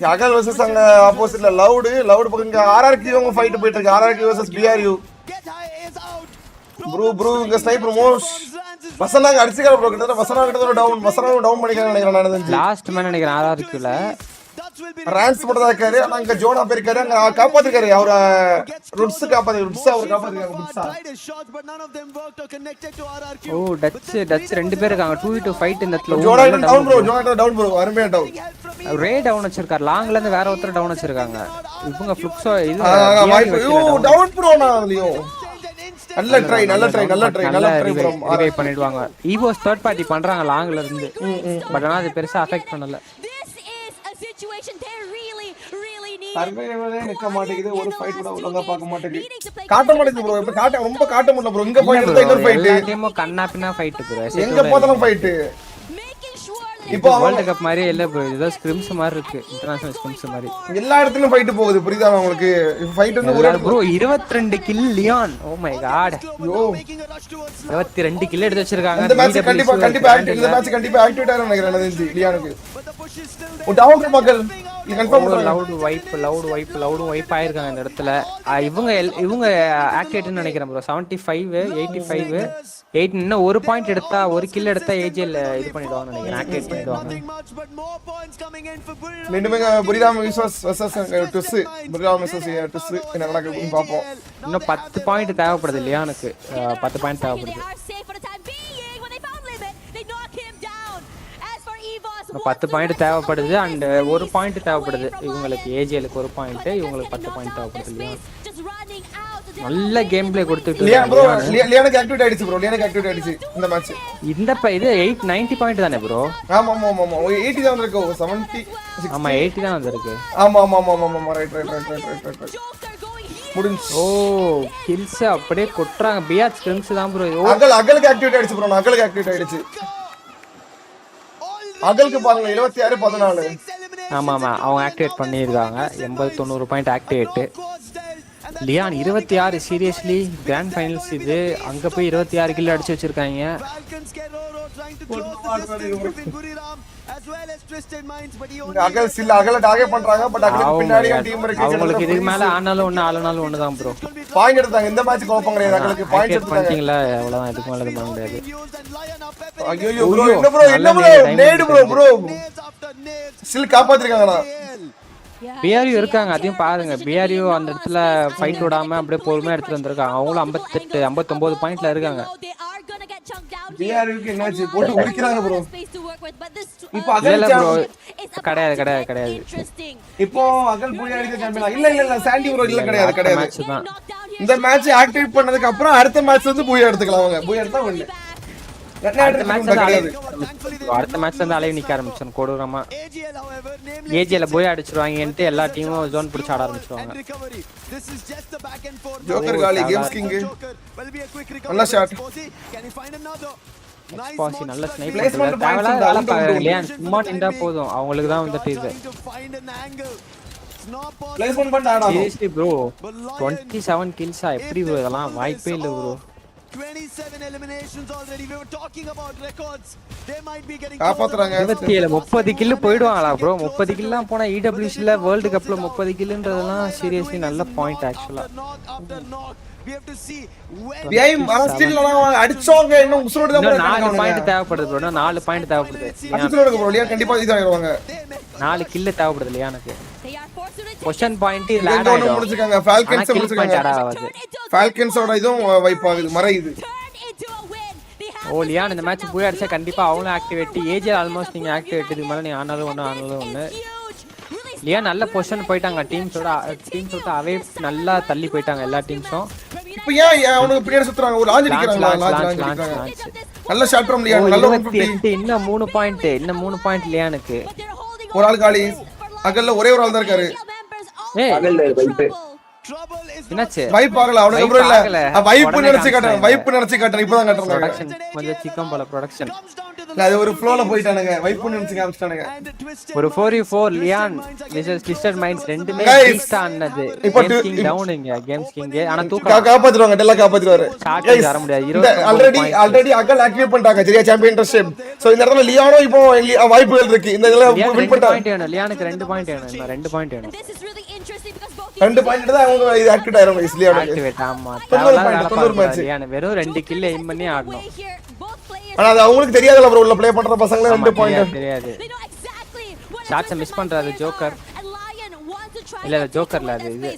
ககல் வெர்சஸ் அங்க ஆப்போசிட்ல லவுட் பக்கம் இங்க RRQ அவங்க ஃபைட் போயிட்டு இருக்கு. RRQ வெர்சஸ் BRU ப்ரூ இங்க ஸ்னைப்பர் மோஸ் வசனாங்க அடிச்சுக்கற ப்ரோ. கிட்ட வசனா கிட்ட ஒரு டவுன் பண்ணிக்கறாங்க நினைக்கிறேன். நான் லாஸ்ட் மேன் நினைக்கிறேன் RRQ ல ரான்ஸ் மட்டும் தான் இருக்காரு. ஆனா அங்க ஜோனா பேர் இருக்காரு. அங்க காப்பாத்திருக்காரு. அவர ருட்ஸ் அவர் காப்பாத்திருக்காங்க. ஓ டச் ரெண்டு பேர் இருக்காங்க. 2v2 ஃபைட் இந்த இடத்துல. ஜோனா டவுன் ப்ரோ அருமையா டவுன். ரே டவுன் வச்சிருக்காரு. லாங்ல இருந்து வேற ஒருத்தர் டவுன் வச்சிருக்காங்க. இவங்க ஃப்ளுக்ஸோ இது டவுன் ப்ரோ. நான் அதுலயும் நல்ல ட்ரை bro. ரிவைவ் பண்ணிடுவாங்க. EVOS தேர்ட் பார்ட்டி பண்றாங்க லாங்ல இருந்து. பட் ஆனா அது பெருசா அஃபெக்ட் பண்ணல. சர்வைவலே நிக்க மாட்டேங்குது. ஒரு ஃபைட் கூட ஒழுங்கா பார்க்க மாட்டேங்குது. காட்ட மாட்டேங்குது ப்ரோ. இப்ப காட்ட ரொம்ப காட்ட முடியல ப்ரோ. இங்க ஃபைட் எடுத்தா இன்னொரு ஃபைட். எல்லா டீமும் கண்ணாபின்னா ஃபைட் ப்ரோ. எங்க போதாலும் ஃபைட். இப்போ வேர்ல்ட் கப் மாதிரி இல்ல ப்ரோ. இது ஸ்கிரிம்ஸ் மாதிரி இருக்கு. இன்டர்நேஷனல் ஸ்கிரிம்ஸ் மாதிரி. எல்லா இடத்துலயும் ஃபைட் போகுது. புரியுதா உங்களுக்கு? ஃபைட் வந்து ஒரு ப்ரோ 22 கில் லியான். Oh my God. Yo 22 kill எடுத்து வச்சிருக்காங்க. இந்த மேட்ச் கண்டிப்பா கண்டிப்பா ஆக்டிவேட் ஆகும் நினைக்கிறேன் லியானுக்கு. ஒரு டவுன் மக்கள் இது கன்ஃபார்ம் பண்றாங்க. லவுட் வைப் ஆயிருக்காங்க இந்த இடத்துல. இவங்க ஆக்டிவேட்னு நினைக்கிறேன் ப்ரோ. 75 85 8 இன்னும் ஒரு பாயிண்ட் எடுத்தா ஒரு கில் எடுத்தா ஏஜிஎல் இது பண்ணிடுவாங்க நினைக்கிறேன். ஆக்டிவேட் பண்ணிடுவாங்க. மீண்டும் புரிதாம் விஸ்வாஸ் vs டுஸ். புரிதாம் விஸ்வாஸ் டுஸ் என்ன நடக்குதுன்னு பாப்போம். இன்னும் 10 பாயிண்ட் தேவைப்படுது லியானுக்கு. 10 பாயிண்ட் தேவைப்படுது. 10 பாயிண்ட் தேவைப்படுது அண்ட் ஒரு பாயிண்ட் தேவைப்படுது இவங்களுக்கு. ஏஜிஎலுக்கு ஒரு பாயிண்ட், இவங்களுக்கு 10 பாயிண்ட் தேவைப்படுது இல்லையா? நல்ல கேம் பிளே கொடுத்துட்டு லியானுக்கு ஆக்டிவேட் ஆயிடுச்சு ப்ரோ. லியானுக்கு ஆக்டிவேட் ஆயிடுச்சு இந்த மேட்ச். இந்த இது 90 பாயிண்ட் தானே ப்ரோ? ஆமா 80 தான் வந்திருக்கு. 70 ஆமா 80 தான் வந்திருக்கு. ஆமா ரைட் முடிஞ்சு. ஓ கில்ஸ் அப்படியே கொட்றாங்க. பிஆர் ஸ்கிரிம்ஸ் தான் ப்ரோ. அகலுக்கு ஆக்டிவேட் ஆயிடுச்சு ப்ரோ. அகலுக்கு ஆக்டிவேட் ஆயிடுச்சு. அகலுக்கு பாருங்க 76 14. ஆமா அவங்க ஆக்டிவேட் பண்ணிருக்காங்க. 80 90 பாயிண்ட் ஆக்டிவேட். லியான் 26 சீரியஸ்லி கிராண்ட் ஃபைனல்ஸ் இது. அங்க போய் 26 கில் அடிச்சு வச்சிருக்காங்க. அகல டார்கெட் பண்றாங்க. பட் அகலுக்கு பின்னாடி டீம் இருக்கு. அவங்களுக்கு இதுக்கு மேல ஆனாலும் ஒண்ணு தான் ப்ரோ. பாயிண்ட் எடுத்தாங்க. இந்த மேட்ச் கோப்பம் கிடையாது. அகலுக்கு பாயிண்ட் எடுத்தாங்க. அவ்வளவுதான். இதுக்கு மேல பண்ண முடியாது. ஐயோ ப்ரோ என்ன ப்ரோ நேடு ப்ரோ ஸ்டில் காப்பாத்திருக்காங்கடா. BRU இருக்காங்க. அதையும் பாருங்க. BRU அந்த இடத்துல ஃபைட் விடாம அப்படியே பொறுமையா எடுத்துட்டு வந்திருக்காங்க. அவங்களும் 58 59 பாயிண்ட்ல இருக்காங்க. BRUக்கு என்னாச்சு? போட்டு உரிக்கறாங்க ப்ரோ. இப்போ அகல் ப்ரோ கிடையாது. இப்போ அகல் புலி அடிக்க சாம்பியன் இல்ல சாண்டி ப்ரோ இல்ல கிடையாது. மேட்ச் தான். இந்த மேட்ச் ஆக்டிவேட் பண்ணதுக்கு அப்புறம் அடுத்த மேட்ச் வந்து புலி எடுத்துக்கலாம். அவங்க புலி எடுத்தா ஒண்ணு. அடுத்த மேட்ச்ல இருந்து அலைவ் நிக்க ஆரம்பிச்சோம். கொடூரமா ஏஜிஎல போய் அடிச்சிருவாங்கன்ட்டு எல்லா டீமும் ஜோன் பிடிச்சு ஆட ஆரம்பிச்சிருவாங்க. ஜோக்கர் காலி கேம்ஸ் கிங் நல்ல ஷாட். எக்ஸ்பாசி நல்ல ஸ்னைப்பர். தேவல லியான் சும்மா நின்றா போதும். அவங்களுக்கு தான் வந்துட்டு இது பிளேஸ்மென்ட் பண்ண ஆடாம. சீரியஸ்லி ப்ரோ 27 கில்ஸா எப்படி ப்ரோ? இதெல்லாம் வாய்ப்பே இல்ல bro. 27 eliminations already. We were talking about records. They might be getting காப்பாத்துறாங்க. 27 30 கில் போய்டுவாங்களா ப்ரோ? 30 கில்லாம் போனா EWC ல வேர்ல்ட் கப்ல 30 கில்ன்றதெல்லாம் சீரியஸ்லி நல்ல பாயிண்ட் ஆக்சுவலா. We have to see ஏய் ஸ்டில் அடிச்சோங்க. இன்னும் உசுரோட தான் 4 பாயிண்ட் தேவைப்படுது ப்ரோ. 4 பாயிண்ட் தேவைப்படுது. உசுரோட ப்ரோ. லியா கண்டிப்பா இதாயிருவாங்க. 4 கில் தேவைப்படுது லியானுக்கு. பொசிஷன் பாயிண்ட் இதுல ஆட் ஆயிடும். முடிச்சுக்காங்க. ஃபால்கன்ஸ் முடிச்சுக்காங்க. ஃபால்கன்ஸோட இதுவும் வைப் ஆகுது. மறையுது. ஓ லியான் இந்த மேட்ச் போய் அடிச்சா கண்டிப்பா அவங்களும் ஆக்டிவேட். ஏஜே ஆல்மோஸ்ட் நீங்க ஆக்டிவேட். இதுக்கு மேல நீ ஆனாலும் ஒண்ணு. லியான் நல்ல பொசிஷன் போயிட்டாங்க. டீம்ஸோட அவே நல்லா தள்ளி போயிட்டாங்க எல்லா டீம்ஸும். இப்போ ஏன் அவனுக்கு பின்னாடி சுத்துறாங்க? ஒரு லாஞ்ச் நிக்கறாங்க. நல்ல ஷாட் ஃப்ரம் லியான். நல்ல 150. இன்னும் 3 பாயிண்ட் லியானுக்கு. ஒரு ஆள் காலி. அகல்ல ஒரே ஒரு ஆள் தான் இருக்காரு. ஏய் அகல்ல வைப் என்னாச்சு? வைப் ஆகல. அவனுக்கு அப்புறம் இல்ல. வைப் நினைச்சு காட்டுறேன். இப்போதான் காட்டுறாங்க. ப்ரொடக்ஷன் கொஞ்சம் சிக்கம் போல ப்ரொடக்ஷன். அது ஒரு ஃப்ளோல போயிட்டானுங்க. வைப் நினைச்சு காமிச்சானுங்க. ஒரு 4v4 லியான் விசஸ் ட்விஸ்டட் மைண்ட்ஸ் ரெண்டுமே பீஸ்ட் ஆனது. இப்போ கிங் டவுன் இங்க கேம்ஸ் கிங். ஆனா தூக்க காப்பாத்துவாங்க. டெல்லா காப்பாத்துவாரு. ஷாட் வர முடியாது. 20 ஆல்ரெடி அகல் ஆக்டிவேட் பண்ணிட்டாங்க. சரியா சாம்பியன்ஷிப். சோ இந்த இடத்துல லியானோ இப்போ வாய்ப்புகள் இருக்கு. இந்த இதெல்லாம் வின் பண்ணிட்டாங்க. லியானுக்கு 2 பாயிண்ட் வேணும். இன்னும் 2 பாயிண்ட் வேணும். 2 பாயிண்ட் தான் அவங்க இது ஆக்டிவேட் ஆயிரும் ஈஸியா. ஆக்டிவேட் ஆமா. தேவலாம் லியான் வெறும் 2 கில் எய்ம் பண்ணி ஆடணும். ஆனா அது அவங்களுக்கு தெரியாதுல ப்ரோ. உள்ள ப்ளே பண்ற பசங்களே 2 பாயிண்ட் தெரியாது. ஷாட்ஸ் மிஸ் பண்றாரு ஜோக்கர். இல்ல ஜோக்கர்ல அது இது.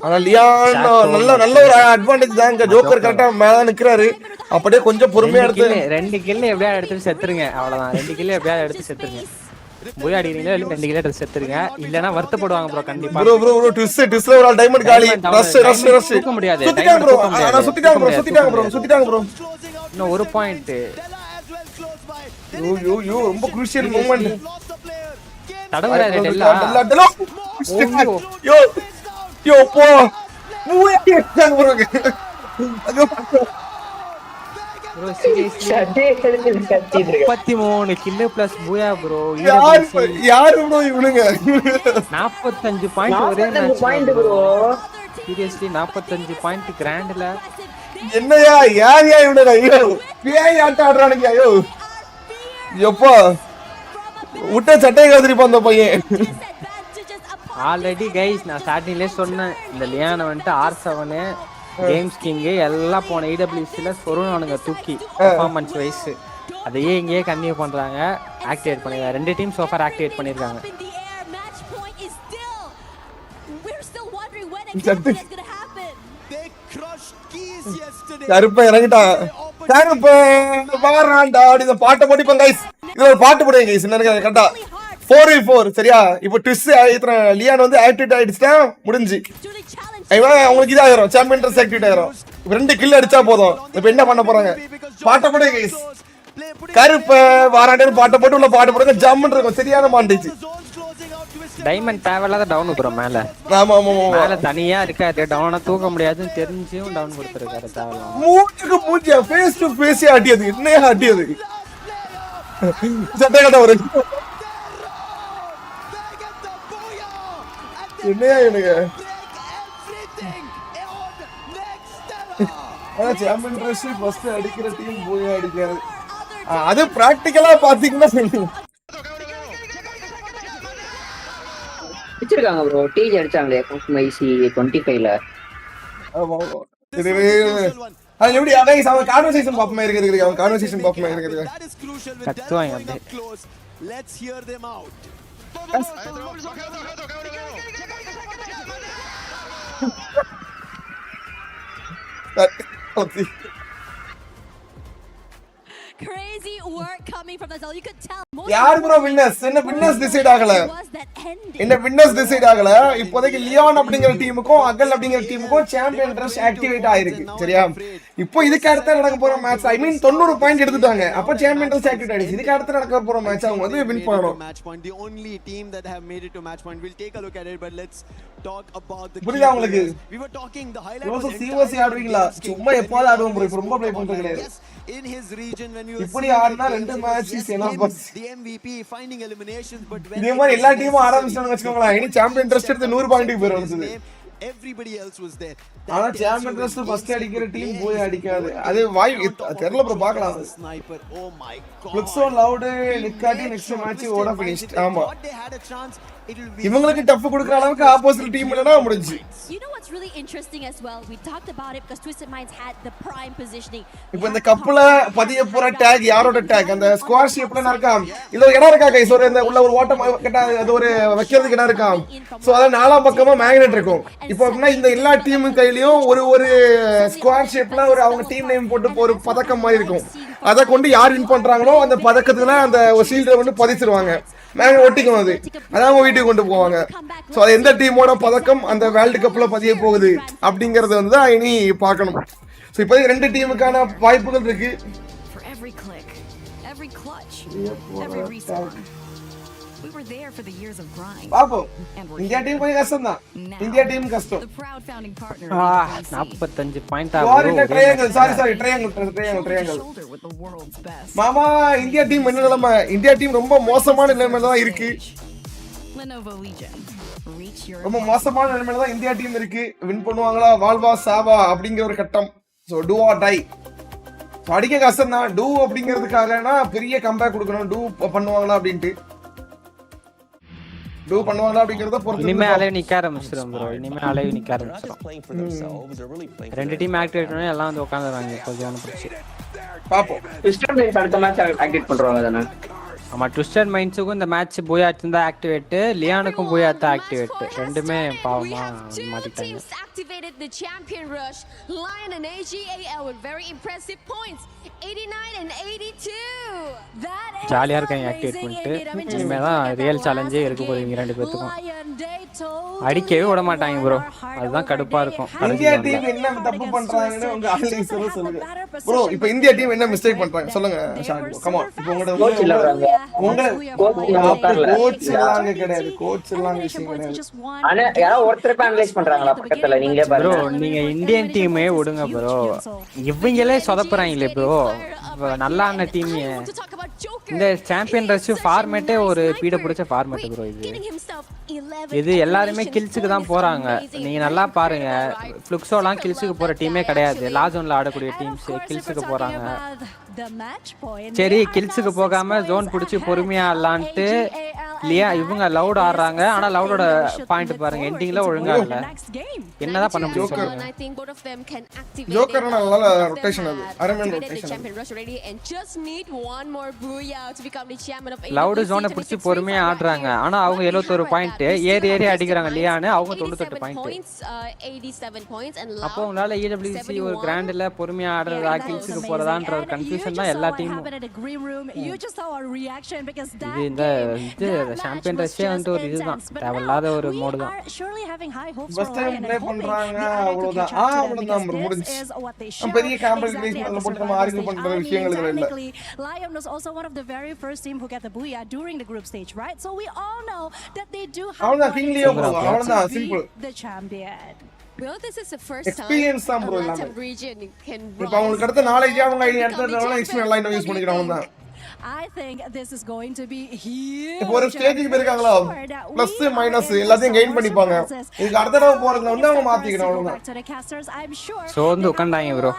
ஆனா லியான் நல்ல ஒரு அட்வான்டேஜ் தாங்க. ஜோக்கர் கரெக்ட்டா மேல நிக்கறாரு. அப்படியே கொஞ்சம் பொறுமையா எடுத்து 2 கில் எப்படியா எடுத்து செத்துருங்க. அவ்வளவுதான். 2 கில் எப்படியா எடுத்து செத்துருங்க. போய் அடிக்கிறீங்களா இல்ல 2 கிலோ ட்ரெஸ் எடுத்துருங்க இல்லனா வருத்தப்படுவாங்க ப்ரோ கண்டிப்பா ப்ரோ ட்விஸ்ட்ல ஒரு டைமண்ட் காலி ரஷ் தூக்க முடியாது சுத்திட்டாங்க ப்ரோ انا சுத்திட்டாங்க ப்ரோ இன்னும் ஒரு பாயிண்ட் யோ ரொம்ப crucial மூமெண்ட் தடவறாரு டெல்லா யோ போ மூயேட்டாங்க ப்ரோ ப்ரோ சீரியஸ்லி 33 கிலோ பிளஸ் பூயா ப்ரோ யார் ப்ரோ இவனுங்க 45 பாயிண்ட் ஒரே மேட்ச் ப்ரோ சீரியஸ்லி 45 பாயிண்ட் கிராண்ட்ல என்னையா யாரையா இவனுங்க ஐயோ பேய் ஆட்ட ஆடுறானுங்க ஐயோ எப்பா உட்ட சட்டை கதிரிப்பா அந்த பையன் ஆல்ரெடி கைஸ் நான் ஸ்டார்டிங்லயே சொன்னேன் இந்த லியானை வந்துட்டு R7 கேம்ஸ் கிங் எல்லாம் போன EWC ல சொருவானுங்க தூக்கி பெர்ஃபார்மன்ஸ் வைஸ் அதையே இங்கேயே கன்டினியூ பண்றாங்க ஆக்டிவேட் பண்ணிருக்காங்க 2 டீம் சோ ஃபார் ஆக்டிவேட் பண்ணிருக்காங்க கருப்பை இறங்கிட்டா கருப்பை வாராண்டா இந்த பாட்டை போடிப்போம் கைஸ் இதுல ஒரு பாட்டு போடுங்க கைஸ் என்ன கரெக்டா 4v4 சரியா இப்போ ட்விஸ்ட் இத்தனை லியான் வந்து ஆக்டிவேட் ஆயிடுச்சுனா முடிஞ்சு உங்களுக்கு இதாயிரும் சாம்பியன் ட்ரெஸ் ஆக்டிவேட் ஆயிரும் 2 கில் அடிச்சா போதும் இப்போ என்ன பண்ண போறாங்க பாட்டை போடுங்க கைஸ் கருப்பை வாராண்டேன்னு பாட்டை போட்டு உள்ள பாட்டு போடுங்க ஜம்முன்னு இருக்கும் சரியான மாண்டிச்சு டைமண்ட் தேவையில்லாத டவுன் ப்ரோ மேல ஆமா ஆமா மேல தனியா இருக்காது டவுனா தூக்க முடியாதுன்னு தெரிஞ்சும் டவுன் கொடுத்திருக்காரு தேவையில்லாம மூஞ்சுக்கு மூஞ்சியா ஃபேஸ் டு ஃபேஸ் ஆட்டியது என்னையா ஆட்டியது சட்டை கட்ட ஒரு என்னையா எனக்கு சாம்பியன் ட்ரெஸ் ஃபர்ஸ்ட் அடிக்கிற டீம் போய் அடிக்காது அது பிராக்டிகலா பாத்தீங்கன்னா வச்சிருக்காங்க ப்ரோ டீஜ் அடிச்சாங்களே மைசி 25 ல ஆமா அது எப்படி அகைஸ் அவன் கான்வர்சேஷன் பாப்பமா இருக்குது அவன் கான்வர்சேஷன் பாப்பமா இருக்குது கத்துவாங்க அப்படியே let's hear them out Crazy work coming from the zone. You could tell. யார் ப்ரோ வின்னர்ஸ் என்ன வின்னர்ஸ் டிசைட் ஆகல என்ன வின்னர்ஸ் டிசைட் ஆகல இப்போதைக்கு லியான் அப்படிங்கிற டீமுக்கும் அகல் அப்படிங்கிற டீமுக்கும் சாம்பியன் ட்ரெஸ் ஆக்டிவேட் ஆயிருக்கு சரியா இப்போ இதுக்கு அடுத்து நடக்க போற மேட்ச் ஐ மீன் 90 பாயிண்ட் எடுத்துட்டாங்க அப்ப சாம்பியன் ட்ரெஸ் ஆக்டிவேட் ஆயிடுச்சு இதுக்கு அடுத்து நடக்க போற மேட்ச் அவங்க வந்து வின் பண்ணனும் match point the only team that have made it to match point we'll take a look at it but let's talk about the புரியுதா உங்களுக்கு we were talking the highlight was COC ஆடுவீங்களா சும்மா எப்போது ஆடுவோம் bro ரொம்ப play பண்றது கிடையாது in his region when you இப்படி ஆடுனா ரெண்டு மேட்ச் என்ன bus the MVP finding eliminations but when இதே மாதிரி எல்லா டீமும் ஆரம்பிச்சாங்க வெச்சுக்கோங்களேன் இனி சாம்பியன் ட்ரெஸ் எடுத்து 100 பாயிண்ட்க்கு போறது everybody else was there ஆனா சாம்பியன் ட்ரெஸ் ஃபர்ஸ்ட் அடிக்கிற டீம் போய் அடிக்காது அது வாய் தெரியல ப்ரோ பார்க்கலாம் sniper oh my god looks so loud நிக்காட்டி நெக்ஸ்ட் மேட்ச் ஓட ஃபினிஷ்ட் ஆமா இவங்களுக்கு டஃப் கொடுக்குற அளவுக்கு ஆப்போசிட் டீம் இல்லனா முடிஞ்சு You know what's really interesting as well we talked about it because Twisted Minds had the prime positioning இப்போ இந்த கப்ல பதிய போற டாக் யாரோட டாக் அந்த ஸ்குவாட் ஷேப்ல இருக்கா இல்ல ஒரு இடம் இருக்கா கைஸ் ஒரு இந்த உள்ள ஒரு ஓட்டம் கட்ட அது ஒரு வைக்கிறதுக்கு இடம் இருக்கா சோ அத நாலா பக்கமா மேக்னெட் இருக்கும் இப்போ அப்படினா இந்த எல்லா டீம் கையிலயும் ஒரு ஸ்குவாட் ஷேப்ல ஒரு அவங்க டீம் நேம் போட்டு ஒரு பதக்கம் மாதிரி இருக்கும் அத கொண்டு யார் வின் பண்றாங்களோ அந்த பதக்கத்துல அந்த ஷீல்ட வந்து பதிச்சிடுவாங்க மேக்னெட் ஒட்டிக்கும் அது அதான் வீட்டுக்கு கொண்டு போவாங்க சோ அது எந்த டீமோட பதக்கம் அந்த வேர்ல்ட் கப்ல பதிய போகுது அப்படிங்கறது வந்து இனி பார்க்கணும் சோ இப்போ ரெண்டு டீமுக்கான வாய்ப்புகள் இருக்கு for every click every clutch every respawn we were there for the years of grind பாப்போம் இந்தியா டீம் போய் கஷ்டம் தான் இந்தியா டீம் கஷ்டம் the proud founding partner 45 point sorry triangle with the world's best மாமா இந்தியா டீம் என்ன நிலைமை India team ரொம்ப மோசமான நிலைமையில தான் இருக்கு Lenovo Legion reach your ரொம்ப மோசமான நிலைமையில தான் இந்தியா டீம் இருக்கு வின் பண்ணுவாங்களா வாழ்வா சாவா அப்படிங்கிற ஒரு கட்டம் so to or die so அடிக்க கஷ்டம் தான் டூ அப்படிங்கிறதுக்காகனா பெரிய கம்பேக் கொடுக்கணும் டூ பண்ணுவாங்களா அப்படின்ட்டு டூ பண்ணுவாங்களா அப்படிங்கறத பொறுத்து இனிமே அலைவ் நிக்க ஆரம்பிச்சிரும் ப்ரோ இனிமே அலைவ் நிக்க ஆரம்பிச்சிரும் ரெண்டு டீம் ஆக்டிவேட் பண்ணி எல்லாம் வந்து உட்கார்ந்துறாங்க இப்போ ஜான பிடிச்சி பாப்போம் சிஸ்டம் லைன்ஸ் அடுத்த மேட்ச் ஆக்டிவேட் பண்றாங்க தானே ஆமா ட்விஸ்டட் மைண்ட்ஸுக்கும் இந்த மேட்ச் பூயாத் இருந்தா ஆக்டிவேட் லியானுக்கும் பூயாத் ஆக்டிவேட் ரெண்டுமே பாவமா மாட்டிட்டாங்க activated the champion rush. Lion and AGAL with very impressive points, 89 and 82. That is ஜாலியா இருக்காங்க ஆக்டிவேட் பண்ணிட்டு இனிமேதான் ரியல் சேலஞ்சே இருக்க போகுது ரெண்டு பேத்துக்கும் அடிக்கவே விட மாட்டாங்க ப்ரோ அதுதான் கடுப்பா இருக்கும் இந்தியா டீம் என்ன தப்பு பண்றாங்கன்னு உங்க அனலிசிஸ் சொல்லுங்க ப்ரோ இப்போ இந்தியா டீம் என்ன மிஸ்டேக் பண்றாங்க சொல்லுங்க ஷாக் கம் ஆன் இப்போ உங்க கோச் எல்லாம் கிடையாது கோச் எல்லாம் விஷயம் கிடையாது ஆனா யாரோ ஒருத்தர் அனலைஸ் பண்றாங்களா பக்கத்துல நீங்களே பாருங்க ப்ரோ நீங்க இந்தியன் டீமே விடுங்க ப்ரோ இவங்களே சொதப்புறாங்களே ப்ரோ நல்லா ஆன டீம் இந்த சாம்பியன் ரஷ் ஃபார்மேட்டே ஒரு பீட பிடிச்ச ஃபார்மேட் ப்ரோ இது எல்லாருமே கில்ஸுக்கு தான் போறாங்க நீங்க நல்லா பாருங்க ஃப்ளுக்ஸோலாம் கில்ஸுக்கு போற டீமே கிடையாது லாஜோன்ல ஆடக்கூடிய டீம்ஸ் கில்ஸுக்கு போறாங்க சரி கில்ஸுக்கு போகாம ஜோன் பிடிச்சி பொறுமையா ஆடலான்ட்டு இல்லையா இவங்க லவுட் ஆடுறாங்க ஆனா லவுடோட பாயிண்ட் பாருங்க எண்டிங்ல ஒழுங்கா இல்ல என்னதான் பண்ண முடியும் ஜோக்கர் நல்ல ரொட்டேஷன் அது அரமன் ரொட்டேஷன் லவுட் ஜோனை பிடிச்சி பொறுமையா ஆடுறாங்க ஆனா அவங்க 71 பாயிண்ட் ஏறி அடிக்கிறாங்க லியானு அவங்க 98 பாயிண்ட் அப்போ உங்களால EWC ஒரு கிராண்ட்ல பொறுமையா ஆடுறதா கில்ஸுக்கு போறதான்ற ஒரு கன்ஃபியூஷன் தான் எல்லா டீமும் இது இந்த சாம்பியன் ரஷ்யா வந்து ஒரு இதுதான் தேவையில்லாத ஒரு மோடு தான் ஃபர்ஸ்ட் டைம் ப்ளே பண்றாங்க அவ்வளவுதான் அவ்வளவுதான் முடிஞ்சு பெரிய கேம்பல் கிரீஸ்ல போட்டு நம்ம ஆர்கியூ பண்ற விஷயங்கள் இல்ல Lion was also one of the very first team who got the booyah during the group stage, right? So we all know that they do have அவ்வளவுதான் கிங் லியோ அவ்வளவுதான் simple the champion. Well, this is the first experience time bro a region can இப்போ அவங்களுக்கு அடுத்த knowledge அவங்க அடுத்த experience line use பண்ணிக்கிறாங்க தான் I think this is going to be huge. இப்போ ஒரு ஸ்டேஜுக்கு போயிருக்காங்களா ப்ளஸ் மைனஸ் எல்லாத்தையும் கெயின் பண்ணிப்பாங்க இதுக்கு அடுத்த தடவை போறதுல வந்து அவங்க மாத்திக்கணும் அவ்வளவுதான் சோ வந்து உட்கார்ந்தாங்க bro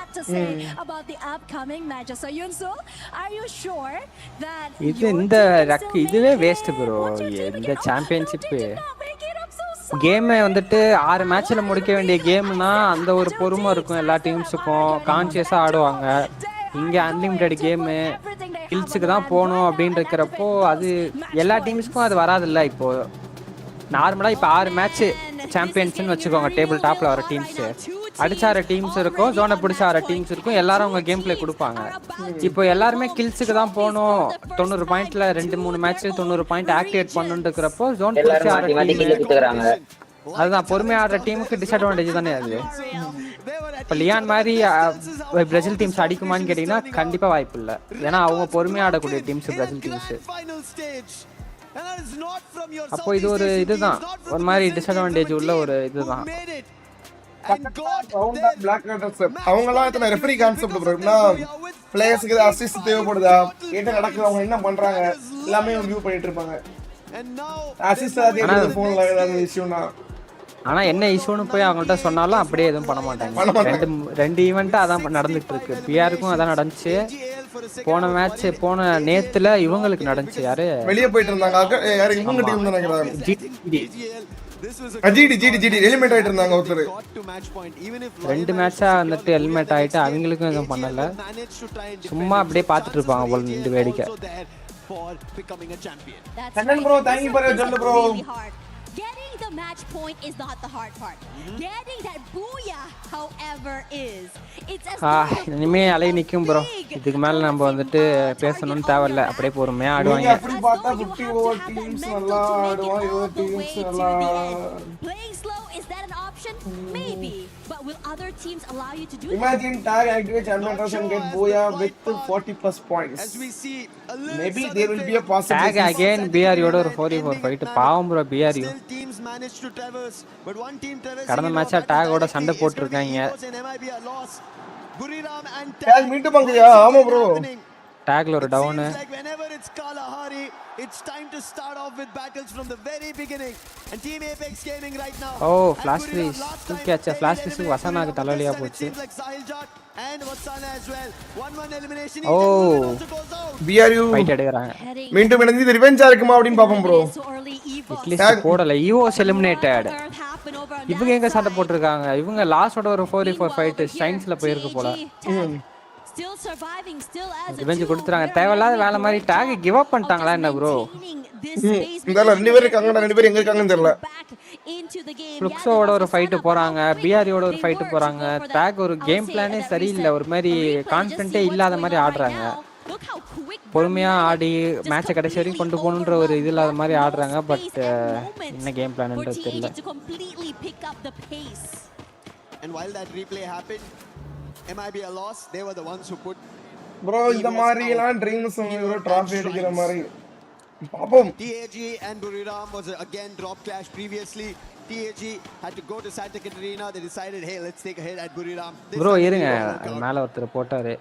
about the upcoming matches. So S8UL, are you sure that இந்த ரக் இதுவே வேஸ்ட் ப்ரோ இந்த சாம்பியன்ஷிப் கேம் வந்துட்டு 6 மேட்ச்ல முடிக்க வேண்டிய கேம்னா அந்த ஒரு பொறுமை இருக்கும் எல்லா டீம்ஸுக்கும் கான்ஷியஸா ஆடுவாங்க இங்க அன்லிமிட்டட் கேம் கில்ஸுக்கு தான் போகணும் அப்படின்னு இருக்கிறப்போ அது எல்லா டீம்ஸுக்கும் அது வராதில்ல இப்போ நார்மலா இப்போ 6 மேட்ச் சாம்பியன்ஸ்னு வச்சுக்கோங்க டேபிள் டாப்ல வர டீம்ஸ் அடிச்சார டீம்ஸ் இருக்கும் ஜோனை பிடிச்சார டீம்ஸ் இருக்கும் எல்லாரும் அவங்க கேம் பிளே கொடுப்பாங்க இப்போ எல்லாருமே கில்ஸுக்கு தான் போகணும் 90 பாயிண்ட்ல 2-3 மேட்ச்ல 90 பாயிண்ட் ஆக்டிவேட் பண்ணணும்னு இருக்கிறப்போ ஜோன் பிடிச்சார அதுதான் பொறுமையா ஆடுற டீமுக்கு டிஸ்அட்வான்டேஜ் தானே அது இப்போ லியான் மாதிரி பிரேசில் டீம்ஸ் அடிக்குமான்னு கேட்டீங்கன்னா கண்டிப்பா வாய்ப்பு இல்லை ஏன்னா அவங்க பொறுமையா ஆடக்கூடிய டீம்ஸ் பிரேசில் டீம்ஸ் அப்போ இது ஒரு இதுதான் ஒரு மாதிரி டிஸ்அட்வான்டேஜ் உள்ள ஒரு இதுதான் அவங்கலாம் எத்தனை ரெஃபரி கான்செப்ட் ப்ரோனா பிளேயர்ஸ்க்கு அசிஸ்ட் தேவைப்படுதா என்ன நடக்குது அவங்க என்ன பண்றாங்க எல்லாமே வியூ பண்ணிட்டு இருப்பாங்க அசிஸ்ட் அதே போன்ல ஏதாவது இஷ்யூனா ஆனா என்ன இஷ்யூன்னு போய் அவங்கள்ட்ட சொன்னாலும் அப்படியே எதுவும் பண்ண மாட்டாங்க ரெண்டு ஈவெண்ட் அதான் நடந்துட்டு இருக்கு பிஆருக்கும் அதான் நடந்துச்சு போன மேட்ச் போன நேத்துல இவங்களுக்கு நடந்துச்சு யாரு வெளியே போயிட்டு இருந்தாங்க யாரு இவங்க டீம் தான் நினைக்கிறாங்க ஜிடி எலிமினேட் ஆயிட்டு இருந்தாங்க ஒருத்தர் 2 மேட்சா வந்துட்டு எலிமினேட் ஆயிட்டு அவங்களுக்கும் எதுவும் பண்ணல சும்மா அப்படியே பாத்துட்டு இருப்பாங்க போல இந்த வேடிக்கை Kannan bro thank you for ஜொல்ல bro Getting the match point is not the hard part. Getting that booyah, however, is. It's as இனிமே அலை நிக்கும் ப்ரோ இதுக்கு மேல நம்ம வந்துட்டு பேசணும்னு தேவையில்ல அப்படியே பொறுமையா ஆடுவாங்க அப்படி பார்த்தா 50 ஓவர் டீம்ஸ் நல்லா ஆடுவாங்க 20 டீம்ஸ் நல்லா playing slow, is that an option? Maybe, but will other teams allow you to do Imagine tag activate champion rush and get booyah with 40+ points. As we see maybe there will be a possibility. Tag again BRU ஓட ஒரு 44 fight பாவம் bro BRU teams managed to traverse but one team traversing கடந்த மேட்சா talk ஓட சண்டை போட்டுருக்காங்க Buriram and tag மீண்டும் பங்கயா ஆமா ப்ரோ டாக்ல ஒரு down whenever it's Kalahari it's time to start off with battles from the very beginning and team Apex Gaming right now flash freeze தூக்கியாச்சா flash freeze வசனாக்கு தலைவலியா போச்சு and Vasana as well 1-1 elimination BRU fight எடுக்கறாங்க மீண்டும் இணைந்து revenge இருக்குமா அப்படினு பாப்போம் bro at least போடல EVOS eliminated இவங்க எங்க சண்டை போட்டுருக்காங்க இவங்க லாஸ்டோட ஒரு 4v4 ஃபைட் ஷைன்ஸ்ல போயிருக்கு போல Still surviving, still as a revenge கொடுத்துறாங்க. தேவையில்லாத வேலை மாதிரி டாக் கிவ் அப் பண்ணிட்டாங்களா என்ன ப்ரோ? இதெல்லாம் ரெண்டு பேரும் இருக்காங்க, ரெண்டு பேரும் எங்க இருக்காங்கன்னு தெரியல. ஃப்ளுக்ஸோட ஒரு ஃபைட் போறாங்க, பிஆர்யோட ஒரு ஃபைட் போறாங்க. டாக் ஒரு கேம் பிளானே சரியில்லை, ஒரு மாதிரி கான்ஃபிடென்ட்டே இல்லாத மாதிரி ஆடுறாங்க. பொறுமையா ஆடி மேட்சை கடைசி வரைக்கும் கொண்டு போகணுன்ற ஒரு இது இல்லாத மாதிரி ஆடுறாங்க. பட் என்ன கேம் பிளான்ன்றது தெரியல. And while that replay happened, MIB a loss. They were the ones who put bro இந்த மாதிரி எல்லாம் ட்ரீம்ஸ் ஒரு டிராஃபி அடிக்கிற மாதிரி பாப்போம். TAG and Buriram was again drop clash previously. TAG had to go to Santa Catarina. They decided, hey, let's take a hit at Buriram. Bro இருங்க, மேல ஒருத்தர் போட்டாரு.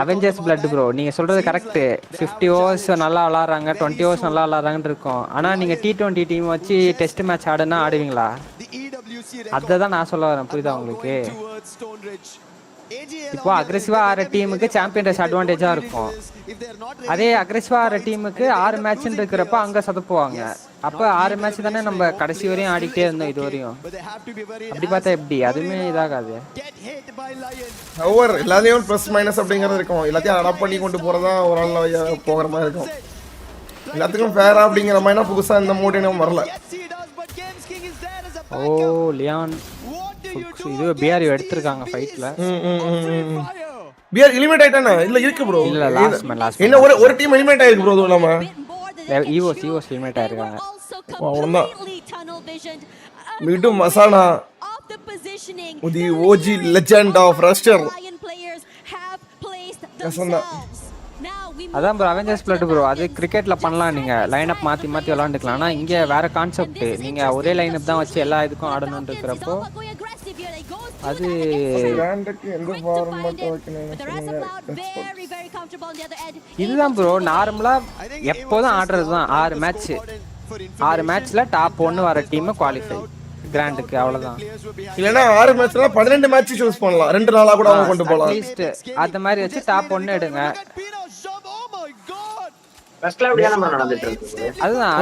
அவெஞ்சர்ஸ் பிளட் ப்ரோ, நீங்க சொல்றது கரெக்ட். 50 ஓவர்ஸ் நல்லா விளையாடுறாங்க, 20 ஓவர்ஸ் நல்லா விளையாடுறாங்கன்னு இருக்கும். ஆனா நீங்க T20 டீம் வச்சு டெஸ்ட் மேட்ச் ஆடுனா ஆடுவீங்களா? அததான் நான் சொல்ல வரேன், புரியுதா உங்களுக்கு? இப்போ அக்ரெசிவா ஆற டீமுக்கு சாம்பியன் ரேஸ் அட்வான்டேஜா இருக்கும். அதே அக்ரெசிவா ஆற டீமுக்கு 6 மேட்ச்னு இருக்கிறப்ப அங்க சொதப்புவாங்க. அப்ப 6 மேட்ச் தானே நம்ம கடைசி வரையும் ஆடிட்டே இருந்தோம் இது வரையும். அப்படி பார்த்தா எப்படி அதுவுமே இதாகாது. ஓவர் எல்லாத்தையும் ப்ளஸ் மைனஸ் அப்படிங்கிறது இருக்கும். எல்லாத்தையும் அடாப்ட் பண்ணி கொண்டு போறதா ஒரு நாள் போகிற மாதிரி இருக்கும். எல்லாத்துக்கும் ஃபேரா அப்படிங்கிற மாதிரி புதுசா இந்த மோட் இன்னும் வரல. ஓ லியான் இது பிஆர்யூ எடுத்துட்டாங்க ஃபைட்ல. PR eliminate ஆயிட்டானே? இல்ல இருக்கு ப்ரோ. இல்ல லாஸ்ட் என்ன ஒரு டீம் எலிமினேட் ஆயிருக்கு ப்ரோ. அதுலாமா EVOS எலிமினேட் ஆயிருக்காங்க. அவ்வளவுதான். மிடு மசானா தி ஓஜி லெஜெண்ட் ஆஃப் ரஸ்டர். அதான் ப்ரோ அவெஞ்சர்ஸ் பிளட் ப்ரோ. அது கிரிக்கெட்ல பண்ணலாம், நீங்க லைன் அப் மாத்தி மாத்தி விளையாண்டுக்கலாம். ஆனா இங்க வேற கான்செப்ட். நீங்க ஒரே லைன் அப் தான் வச்சு எல்லா இதுக்கும் ஆடணும்னு இருக்கிறப்போ அது கிராண்டுக்கு எந்த ஃபார்மட் வைக்கணும்? இதுதான் ப்ரோ நார்மலா எப்போதும் ஆடுறது தான். 6 மேட்ச்ல டாப் 1 வர டீம் குவாலிஃபை கிராண்டுக்கு, அவ்வளவுதான். இல்லனா 6 மேட்ச்ல 12 மேட்ச் சூஸ் பண்ணலாம். 2 நாளா கூட அவங்க கொண்டு போலாம். அட்லீஸ்ட் அந்த மாதிரி வச்சு டாப் 1 எடுங்க. ஃபர்ஸ்ட்ல அப்படியே நம்ம நடந்துட்டு இருக்கு. அதுதான்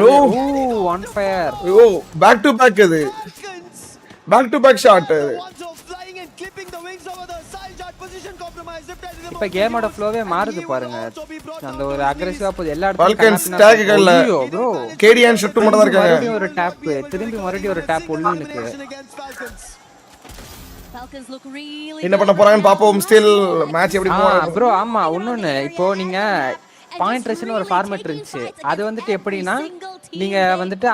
one fire. Oh back to back இது. Back to back shot. இப்ப கேமோட ஃப்ளோவே மாறுது பாருங்க. அந்த ஒரு அக்ரெசிவா போகுது எல்லா இடத்துலயும். பால்கன்ஸ் டாக்ல ப்ரோ கேடியன் ஷாட் மட்டும் தான் இருக்காங்க. மறுபடியும் ஒரு டாப், திரும்பி மறுபடியும் ஒரு டாப் உள்ளுக்கு. என்ன பண்ண போறாங்கன்னு பாப்போம். ஸ்டில் மேட்ச் எப்படி போகுது ப்ரோ? ஆமா இன்னொன்னு, இப்போ நீங்க பாயிண்ட் ரேஸ்னு ஒரு ஃபார்மட் இருந்துச்சு. அது வந்துட்டு எப்படின்னா நீங்க வந்துட்டு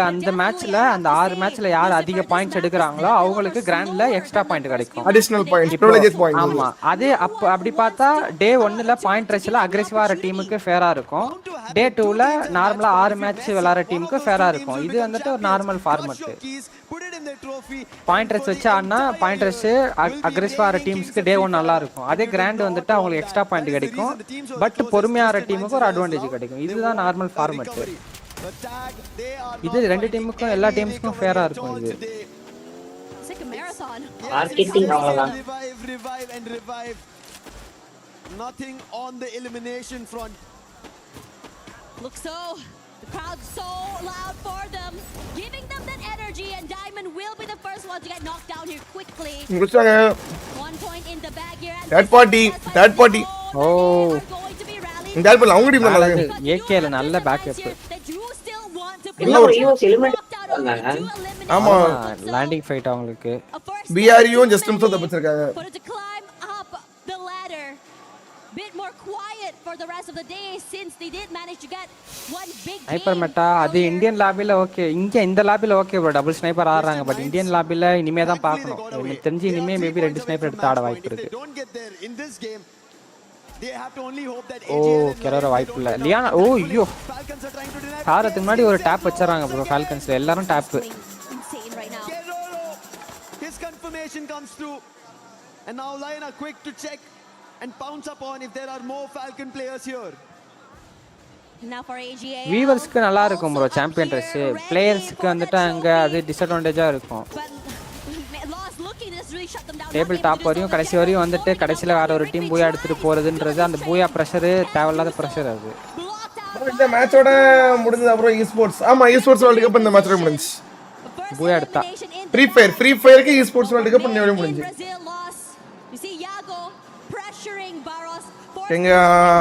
அந்த மேட்ச்ல அந்த 6 மேட்ச்ல யார் அதிக பாயிண்ட்ஸ் எடுக்கறாங்களோ அவங்களுக்கு கிராண்ட்ல எக்ஸ்ட்ரா பாயிண்ட் கிடைக்கும், அடிஷனல் பாயிண்ட், பிரிவிலேஜஸ் பாயிண்ட். ஆமா அது அப்படி பார்த்தா டே 1ல பாயிண்ட் ரேஸ்ல அக்ரெசிவா ஆற டீமுக்கு ஃபேரா இருக்கும். டே 2ல நார்மலா 6 மேட்ச் விளையாடுற டீமுக்கு ஃபேரா இருக்கும். இது வந்துட்டு ஒரு நார்மல் ஃபார்மட். பாயிண்ட் ரேஸ் வச்சு ஆனா பாயிண்ட் ரேஸ் அக்ரெசிவா ஆற டீம்ஸ்க்கு டே 1 நல்லா இருக்கும். அதே கிராண்ட் வந்துட்டு அவங்களுக்கு எக்ஸ்ட்ரா பாயிண்ட் கிடைக்கும். பட் பொறுமையா ஆற டீமுக்கு ஒரு அட்வான்டேஜ் கிடைக்கும். இதுதான் நார்மல் ஃபார்மட். இது ரெண்டு டீமுக்கும் எல்லா டீம்ஸ்க்கும் ஃபேரா இருக்கும். இது மார்க்கெட்டிங் அவ்வளவுதான். Nothing on the elimination front. Look so the crowd so loud for them, giving them that energy, and Diamond will be the first one to get knocked down here quickly. 1 point in the bag here. Third party. Oh. இந்த album அவங்க team நல்லா இருக்கு. ஏகேல நல்ல backup. இல்ல ஒரு EVOS eliminate பண்ணாங்க. ஆமா landing fight அவங்களுக்கு. BRU ஜஸ்ட் மிஸ் தப்பிச்சிருக்காங்க. Bit more quiet for the rest of the day since they did manage to get one big game. Sniper meta அது இந்தியன் லாபில ஓகே, இங்க இந்த லாபில ஓகே ப்ரோ, டபுள் ஸ்னைப்பர் ஆடுறாங்க. But Indian லாபில இனிமே தான் பார்க்கணும். எனக்கு தெரிஞ்சு இனிமே மேபி 2 ஸ்னைப்பர் எடுத்து ஆட வாய்ப்பு இருக்கு. ஓ கெரோர வாய்ப்பு இல்ல. லியான் ஓ ஐயோ சாரத்துக்கு முன்னாடி ஒரு டாப் வச்சறாங்க ப்ரோ. ஃபால்கன்ஸ்ல எல்லாரும் top. His confirmation comes through and now Lion are quick to check and pounce upon if there are more Falcon players here. Now for AGA வியூவர்ஸ்க்கு நல்லா இருக்கும் ப்ரோ சாம்பியன் ரேஸ். பிளேயர்ஸ்க்கு வந்துட்டு அங்க அது டிஸ்அட்வான்டேஜா இருக்கும். டேபிள் டாப் வரையும் கடைசி வரையும் வந்துட்டு கடைசில வேற ஒரு டீம் பூயா எடுத்துட்டு போறதுன்றது அந்த பூயா பிரஷர் தேவையில்லாத பிரஷர். அது இந்த மேட்சோட முடிஞ்சது. அப்புறம் esports ஆமா esports வேர்ல்ட் கப் இந்த மேட்சோட முடிஞ்சு. பூயா எடுத்தா ஃப்ரீ ஃபயருக்கு esports வேர்ல்ட் கப் இந்த முடிஞ்சு. எங்க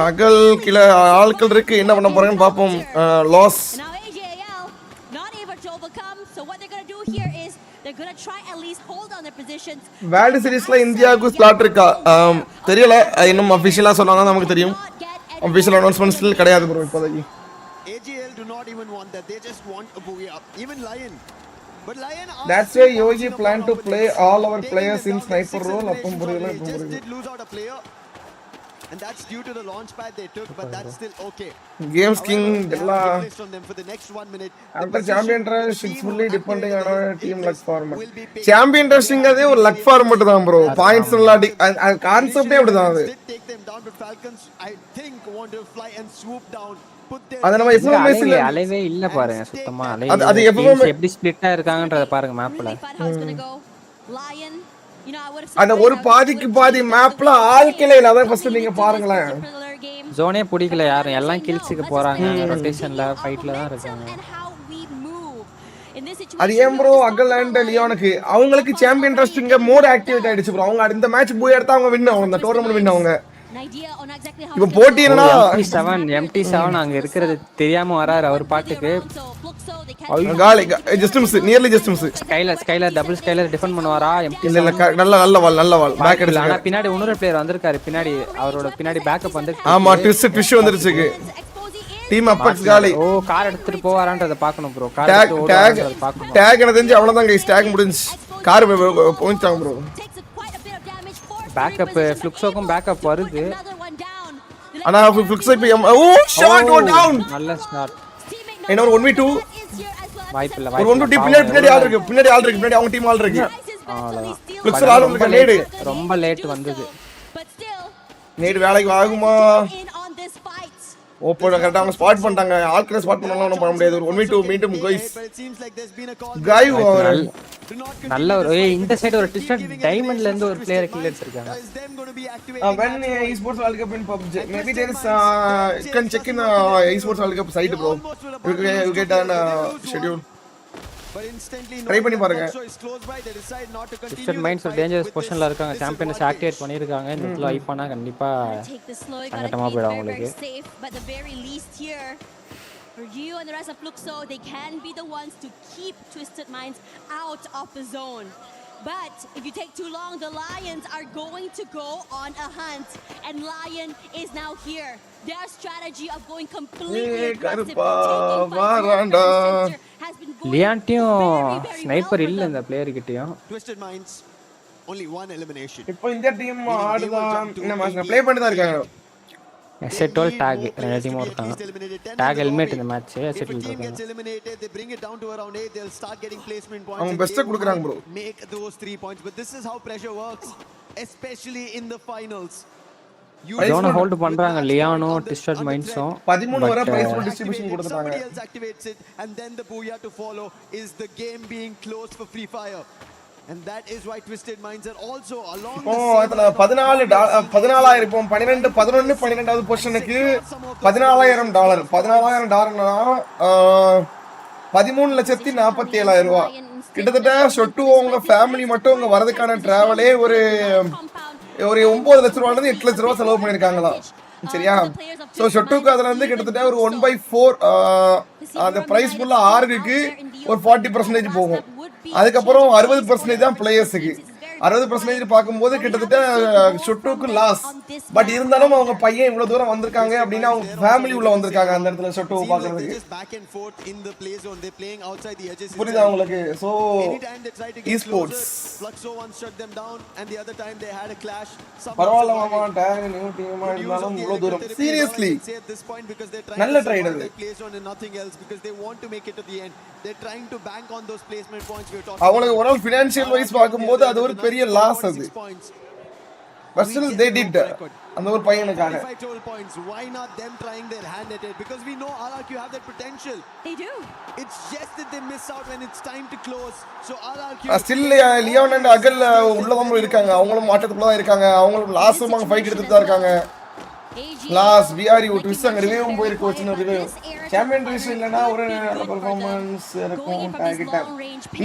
அகல் கீழே ஆட்கள் இருக்கு, என்ன பண்ண போறாங்கன்னு பாப்போம். லாஸ் வேர்ல்டு சீரிஸ்ல இந்தியாவுக்கு ஸ்லாட் இருக்கா தெரியல, இன்னும் அபிஷியலா சொன்னாங்க நமக்கு தெரியும். அபிஷியல் அனௌன்ஸ்மெண்ட் ஸ்டில் கிடையாது ப்ரோ இப்போதைக்கு. AGL do not even want that, they just want a booyah. Even Lion, but Lion that's why Yogi plan to play all our players in sniper role. அப்பம் புரியல, they just did lose out a player and that's due to the launch pad they took, but that's still okay. Games king எல்லா from them for the next 1 minute. after champion rush it's fully depending on our team luck format. champion rushing அதே ஒரு luck format தான் bro. points எல்லாம் கான்செப்டே அப்படிதான் அது. Take them down, but Falcons I think want to fly and swoop down. அத நம்ம எப்பவுமே அலைவே இல்ல பாருங்க சுத்தமா. அது எப்பவுமே எப்படி ஸ்ப்ளிட்டா இருக்காங்கன்றத பாருங்க மேப்ல. அந்த ஒரு பாதிக்கு பாதி மேப்ல ஆல்கலே இல்ல. அத ஃபர்ஸ்ட் நீங்க பாருங்களேன். ஜோனே பிடிக்கல யாரும், எல்லாம் கில்ஸ்க்கு போறாங்க, ரொட்டேஷன்ல ஃபைட்ல தான் இருக்காங்க. அது ஏன் ப்ரோ அகல் அண்ட் லியோனுக்கு அவங்களுக்கு சாம்பியன் ட்ரஸ்டிங்க மோர் ஆக்டிவேட் ஆயிடுச்சு ப்ரோ. அவங்க இந்த மேட்ச் போய் எடுத்தா அவங்க வின் ஆகும், இந்த டோர்னமென்ட் வின் ஆகுங்க. இப்போ போட்டி என்னன்னா MT7 அங்க இருக்குறது தெரியாம வராரு அவர் பாட்டுக்கு. காலி just miss, nearly just miss. Skyler double Skyler defend பண்ணுவாரா MT7? இல்ல நல்ல வால் பேக் அடிச்சு. ஆனா பின்னாடி இன்னொரு பிளேயர் வந்திருக்காரு, பின்னாடி அவரோட பின்னாடி பேக்கப் வந்து. ஆமா ட்விஸ்ட் வந்துருச்சு. டீம் அப்ஸ் காலி. ஓ கார் எடுத்துட்டு போவாரான்றத பார்க்கணும் ப்ரோ. கார் டேக் என்ன தெரிஞ்சு அவ்வளவுதான் गाइस, டேக் முடிஞ்சு. கார் போயிட்டாங்க ப்ரோ. பேக்கப் ஃப்ளுக்ஸோக்கும் பேக்கப் வருது. ஆனா ஃப்ளுக்ஸ் இப்ப ஓ ஷாட் டவுன். நல்ல ஷாட். என்ன ஒரு 1v2 வாய்ப்பு இல்ல. ஒரு 1v2 பின்னாடி ஆள் இருக்கு, பின்னாடி அவங்க டீம் ஆள் இருக்கு. அவ்வளவுதான். ஃப்ளுக்ஸ் ஆள் இருக்கு. நேடு ரொம்ப லேட் வந்தது. நேடு வேலைக்கு ஆகுமா? ஓப்பன் கரெக்ட்டா அவங்க ஸ்பாட் பண்ணிட்டாங்க. ஆல்கே ஸ்பாட் பண்ணலாம் ஒண்ணும் பண்ண முடியாது. ஒரு 1v2 மீண்டும் गाइस गाइவ் நல்ல ஒரு இந்த சைடு ஒரு ட்விஸ்டட் டைமண்ட்ல இருந்து ஒரு பிளேயர் கில் அடிச்சிருக்காங்க. when esports world cup in PUBG maybe there is you can check in esports world cup site bro, you get an schedule. Try பண்ணி பாருங்க. ட்விஸ்டட் மைண்ட்ஸ் ஒரு டேஞ்சரஸ் பொசிஷன்ல இருக்காங்க. சாம்பியன்ஸ் ஆக்டிவேட் பண்ணிருக்காங்க. இந்த இடத்துல வைப் பண்ணா கண்டிப்பா சங்கடமா போய்டும் உங்களுக்கு. For you and the rest of Fluxo, they can be the ones to keep Twisted Minds out of the zone. But if you take too long, the Lions are going to go on a hunt. And Lion is now here. Their strategy of going completely aggressive, taking fights has been going லியான்ட்டியும் sniper இல்ல இந்த player கிட்டயும். Twisted Minds only one elimination. இப்போ இந்த team ஆடுதான் என்ன match play பண்ணி தான் இருக்காங்க. S8UL tag ரெண்டு டீமும் இருக்காங்க. டாக் ஹெல்மெட் இந்த மேட்ச் S8UL இருக்காங்க. அவங்க பெஸ்ட் கொடுக்கறாங்க bro. Make those 3 points, but this is how pressure works, especially in the finals. ஜோன ஹோல்ட் பண்றாங்க லியானோ ட்விஸ்டட் மைண்ட்ஸும். 13 வரை பிரைஸ் ஃபுல் டிஸ்ட்ரிபியூஷன் கொடுத்துட்டாங்க. And then the booyah to follow is the game being closed for Free Fire. And that is why Twisted Minds are also along the அதுல 14000 இப்போ 12 11 12வது பொசிஷனுக்கு $14000. $14000னா 13,47,000 ரூபாய். கிட்டத்தட்ட சொட்டு உங்க ஃபேமிலி மட்டும் உங்க வரதுக்கான டிராவலே ஒரு 9 லட்சம் ரூபாயில இருந்து 8 லட்சம் ரூபாய் செலவு பண்ணிருக்காங்களாம். சரியா? சோ சொட்டுக்கு அதுல இருந்து கிட்டத்தட்ட ஒரு 1/4 அந்த பிரைஸ் ஃபுல்லா 6க்கு ஒரு 40% போகும். அதுக்கப்புறம் 60% தான் பிளேயர்ஸுக்கு. 60% பார்க்கும்போது கிட்டத்தட்ட சொட்டுக்கு லாஸ். பட் இருந்தாலும் அவங்க பையன் இவ்வளவு தூரம் வந்திருக்காங்க அப்படின்னா அவங்க ஃபேமிலி உள்ள வந்திருக்காங்க அந்த இடத்துல சொட்டு பார்க்கிறதுக்கு. புரியுதா உங்களுக்கு? சோ esports பரவாயில்ல மாமா, டேக் நியூ டீமா இருந்தாலும் இவ்வளவு தூரம் சீரியஸ்லி நல்ல ட்ரைட் அது. அவங்களுக்கு ஒரு ஃபினான்ஷியல் வைஸ் பார்க்கும்போது அது ஒரு பெரிய லாஸ் அது. But still they did அந்த ஒரு பையனுக்காக. Why not them trying their hand at it? Because we know RRQ have that potential. They do. It's just that they miss out when it's time to close. So RRQ still லியோன் and அகல் உள்ளவங்க இருக்காங்க. அவங்களும் மாட்டத்துக்குள்ள தான் இருக்காங்க. அவங்களும் last அவங்க fight எடுத்துட்டு தான் இருக்காங்க. லாஸ்ட் BRU ட்விஸ்ட் அங்க ரிவ்யூவும் போயிருக்கு. சின்ன ரிவ்யூ சாம்பியன் ரேஸ் இல்லனா ஒரு பெர்ஃபார்மன்ஸ் இருக்கும். டாக்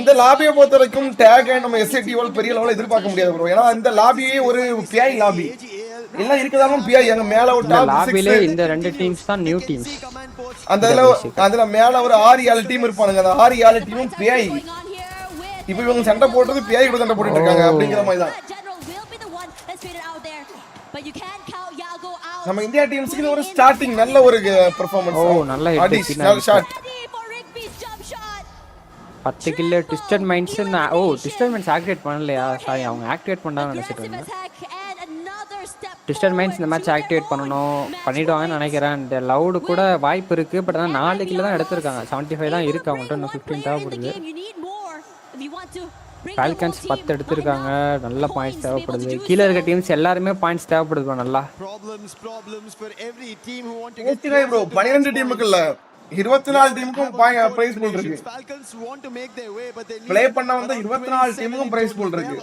இந்த லாபியை பொறுத்த வரைக்கும் டேக் நம்ம S8UL பெரிய லெவல்ல எதிர்பார்க்க முடியாது bro. ஏனா இந்த லாபியே ஒரு பிஐ லாபி. எல்லாம் இருக்கதாலும் பிஐ அங்க மேல ஒரு டாப் 6 லாபில இந்த ரெண்டு டீம்ஸ் தான் நியூ டீம்ஸ். அதுல மேல ஒரு 6 டீம் இருப்பானுங்க. அந்த 6 டீமும் பிஐ. இப்போ இவங்க சண்டை போடுறது பிஐ கூட சண்டை போட்டுட்டு இருக்காங்க அப்படிங்கிற மாதிரி தான். நம்ம இந்தியா டீம்ஸ்க்கு ஒரு ஸ்டார்டிங் நல்ல ஒரு பெர்ஃபார்மன்ஸ். நல்ல hit shot. 10 kill twisted minds. Twisted minds activate பண்ணலையா? சாரி, அவங்க ஆக்டிவேட் பண்ணாங்கன்னு நினைச்சிட்டு இருந்தேன். ட்விஸ்டட் மைண்ட்ஸ் இந்த மேட்ச் ஆக்டிவேட் பண்ணிடுவாங்கன்னு நினைக்கிறேன். இந்த லவுடு கூட வாய்ப்பு இருக்கு. பட் ஆனால் 4 கில் தான் எடுத்திருக்காங்க. 75 தான் இருக்கு அவங்கள்ட்ட. இன்னும் 15 தேவைப்படுது. ஃபால்கன்ஸ் 10 எடுத்திருக்காங்க. நல்ல பாயிண்ட்ஸ் தேவைப்படுது. கீழே இருக்க டீம்ஸ் எல்லாருமே பாயிண்ட்ஸ் தேவைப்படுது நல்லா. 12 டீமுக்கு இல்ல 24 டீமுக்கும் பிரைஸ் பூல் இருக்கு. ப்ளே பண்ண வந்த 24 டீமுக்கும் பிரைஸ் பூல் இருக்கு.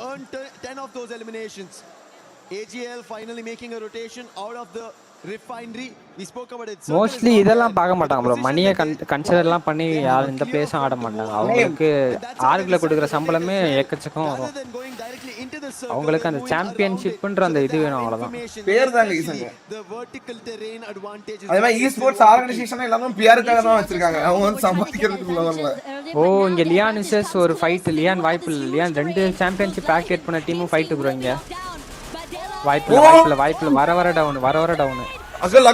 AGL finally making a rotation out of the refinery. We spoke about it. Mostly இதெல்லாம் பார்க்க மாட்டாங்க ப்ரோ. மணியை கன்சிடர்லாம் பண்ணி யாரும் இந்த பிளேஸும் ஆட மாட்டாங்க. அவங்களுக்கு ஆர்கில் கொடுக்குற சம்பளமே ஏக்கச்சக்கம் வரும். அவங்களுக்கு அந்த சாம்பியன்ஷிப்ன்ற அந்த இது வேணும், அவ்வளோதான். பேர் தாங்க ஈஸிங்க. அதே மாதிரி ஈஸ்போர்ட்ஸ் ஆர்கனைசேஷன் எல்லாரும் பிஆருக்காக தான் வச்சிருக்காங்க. அவங்க வந்து சம்பாதிக்கிறதுக்கு வரல. இங்க லியான் விசஸ் ஒரு ஃபைட். லியான் வாய்ப்பு இல்லை. லியான் 2 சாம்பியன்ஷிப் ஆக்டிவேட் பண்ண டீமும் ஃபைட்டு ப்ரோ. இங்க வாய்ப்பு வர டவுன். அகல்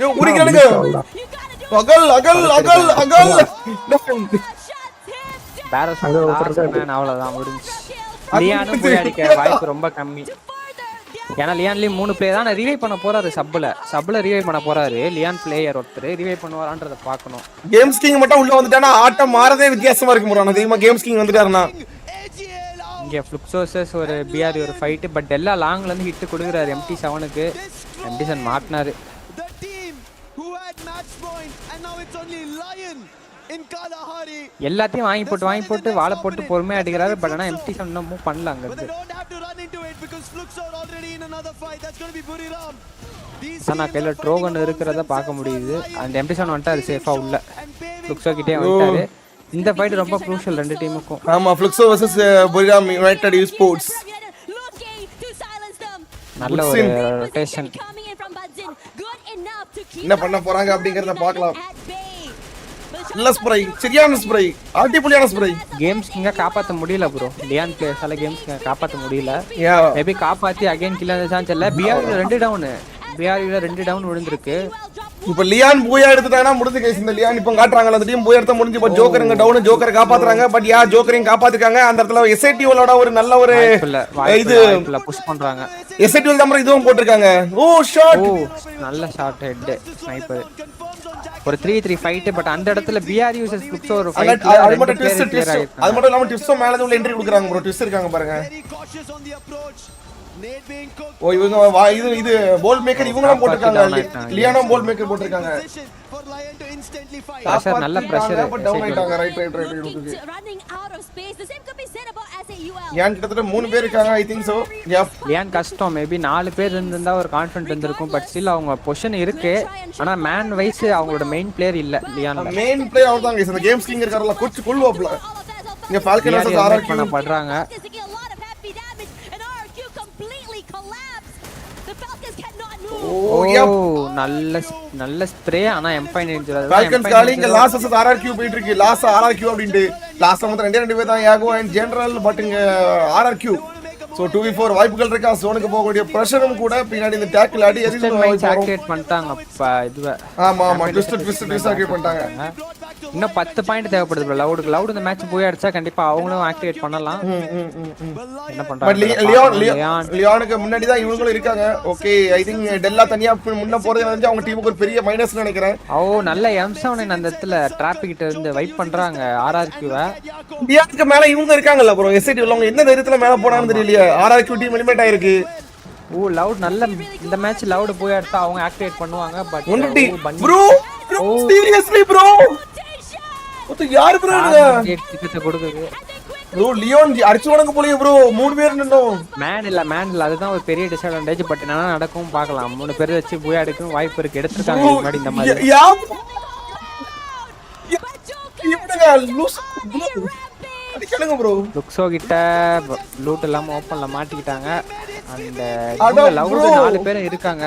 யோ உரிக்கடுங்க. அகல் பேரஸ் அவ்வளவுதான் முடிஞ்சு. லியானும் போய் அடிக்க வாய்ப்பு ரொம்ப கம்மி. ஏன்னா லியான்லயும் 3 பிளேயர் தான் ரிவைவ் பண்ண போறாரு. சப்ல ரிவைவ் பண்ண போறாரு. லியான் பிளேயர் ஒருத்தர் ரிவைவ் பண்ணுவாரான்றத பார்க்கணும். கேம்ஸ் கிங் மட்டும் உள்ள வந்துட்டானா ஆட்டம் மாறதே வித்தியாசமா இருக்கு ப்ரோ. அதிகமா கேம்ஸ் கிங் வந்துட்டாருன்னா இங்கே ஃப்ளுக்ஸோசஸ் ஒரு BRU ஒரு ஃபைட்டு. பட் எல்லா லாங்லேருந்து ஹிட்டு கொடுக்குறாரு MT7க்கு. MT7 மாட்டினாரு. எல்லாத்தையும் வாங்கி போட்டு வாழை போட்டு பொறுமையாக அடிக்கிறாரு. பட் ஆனால் MT7 இன்னும் மூவ் பண்ணல அங்கேருந்து. நான் கையில் ட்ரோகன் இருக்கிறத பார்க்க முடியுது. அந்த MT7 வந்துட்டாரு சேஃபாக உள்ள. ஃப்ளுக்ஸோ கிட்டே வந்துட்டாரு. இந்த ஃபைட் ரொம்ப க்ரூஷியல் 2 டீமுக்கும். ஆமா, ஃப்ளுக்ஸோ வெர்சஸ் புரிராம் யுனைட்டட் ஸ்போர்ட்ஸ். நல்ல ஒரு ரொட்டேஷன். என்ன பண்ண போறாங்க அப்படிங்கறத பார்க்கலாம். நல்ல ஸ்ப்ரை, சரியான ஸ்ப்ரை, ஆல்டிபுலியான ஸ்ப்ரை. கேம்ஸ் கிங்க காப்பாத்த முடியல ப்ரோ. லியான் பிளேயர்ஸால கேம்ஸ் கிங்க காப்பாத்த முடியல. மேபி காப்பாத்தி அகைன் கில் அந்த சான்ஸ் இல்ல. BRU 2 down. BRU 2 டவுன் விழுந்திருக்கு. இப்ப லியான் பூயா எடுத்துட்டானா முடிஞ்சு கேஸ். இந்த லியான் இப்ப காட்டுறாங்க அந்த டீம் பூயா எடுத்து முடிஞ்சு. இப்ப ஜோக்கருங்க டவுன். ஜோக்கரை காப்பாத்துறாங்க. பட் ஜோக்கரையும் காப்பாத்திருக்காங்க. அந்த இடத்துல S8UL ஒரு நல்ல ஒரு இது புஷ் பண்றாங்க. S8UL தான் இதுவும் போட்டுருக்காங்க. ஷாட், நல்ல ஷாட். Head sniper. ஒரு 3-3 ஃபைட். பட் அந்த இடத்துல BRU vs ஃப்ளுக்ஸோ ஒரு ஃபைட். அது மட்டும் இல்லாம ட்விஸ்டோ மேல இருந்து என்ட்ரி கொடுக்குறாங்க ப்ரோ. ட்விஸ்ட் இருக்காங்க பாருங்க. இவங்க இது போல் மேக்கர் இவங்களும் போட்டுருக்காங்க. லியானோ போல் மேக்கர் போட்டுருக்காங்க. நல்ல பிரஷர். டவுன் ஆயிட்டாங்க. ரைட். லியான் கிட்டத்தட்ட 3 பேர் இருக்காங்க. ஐ திங்க் சோ. லியான் கஷ்டம். மேபி 4 பேர் இருந்தா ஒரு கான்ஃபிடன்ட் இருந்திருக்கும். பட் ஸ்டில் அவங்க பொசிஷன் இருக்கு. ஆனா மேன் வைஸ் அவங்களோட மெயின் பிளேயர் இல்ல. லியான்ல மெயின் பிளேயர் அவர் தான். இந்த கேம்ஸ் கிங் இருக்காரல கொச்சு கொல்லுவாப்ல. இங்க ஃபால்கன் vs RRQ பண்ண பண்றாங்க. நல்ல ஸ்ப்ரே. ஆனா M5 ஃபால்கன்ஸ் காலிங் லாஸ் vs RRQ போயிட்டு இருக்கு. லாஸ் RRQ அப்படினு லாஸ்ட் வந்து 2 பேர் தான் யாகோ அண்ட் ஜெனரல். பட் இங்க RRQ சோ 2v4 வாய்ப்புகள் இருக்கா. சோனுக்கு போகக்கூடிய பிரஷரும் கூட பின்னாடி இந்த டேக்கிள் ஆடி ஆக்டிவேட் பண்ணிட்டாங்க. இதுவே ஆமா ட்விஸ்ட் ஆக்டிவேட் பண்ணிட்டாங்க. இன்னும் 10 பாயிண்ட் தேவைப்படுது ப்ரோ. லவுட் இந்த மேட்ச் போய் அடிச்சா கண்டிப்பா அவங்களும் ஆக்டிவேட் பண்ணலாம். என்ன பண்றாங்க? லியானுக்கு முன்னாடி தான் இவங்களும் இருக்காங்க. ஓகே, ஐ திங்க் டெல்லா தனியா முன்ன போறது வந்து அவங்க டீமுக்கு ஒரு பெரிய மைனஸ் நினைக்கிறேன். நல்ல M7 அந்த இடத்துல டிராபிக் கிட்ட இருந்து வெயிட் பண்றாங்க RRQ-வை. லியானுக்கு மேல இவங்க இருக்காங்கல்ல ப்ரோ. S8UL அவங்க என்ன தைரியத்துல மேல போறாங்கன்னு தெரியல. RRQ டீம் எலிமினேட் ஆயிருக்கு. லவுட் நல்ல இந்த மேட்ச் லவுட் போய் எடுத்தா அவங்க ஆக்டிவேட் பண்ணுவாங்க. பட் ப்ரோ சீரியஸ்லி ப்ரோ யார் ப்ரோ டிக்கெட் கொடுக்குது ப்ரோ? லியோன் அடிச்சு வணங்க போலயே ப்ரோ. 3 பேர் நின்னோம். மேன் இல்ல அதுதான் ஒரு பெரிய டிஸ்அட்வான்டேஜ். பட் என்ன நடக்கும் பார்க்கலாம். 3 பேர் வச்சு போய் அடிக்கும் வாய்ப்பு இருக்கு. எடுத்துட்டாங்க முன்னாடி இந்த மாதிரி. அடிக்கலங்க ப்ரோ. லுக்ஸோ கிட்ட லூட் இல்லாம ஓப்பன்ல மாட்டிக்கிட்டாங்க. அந்த லவுட் 4 பேர் இருக்காங்க.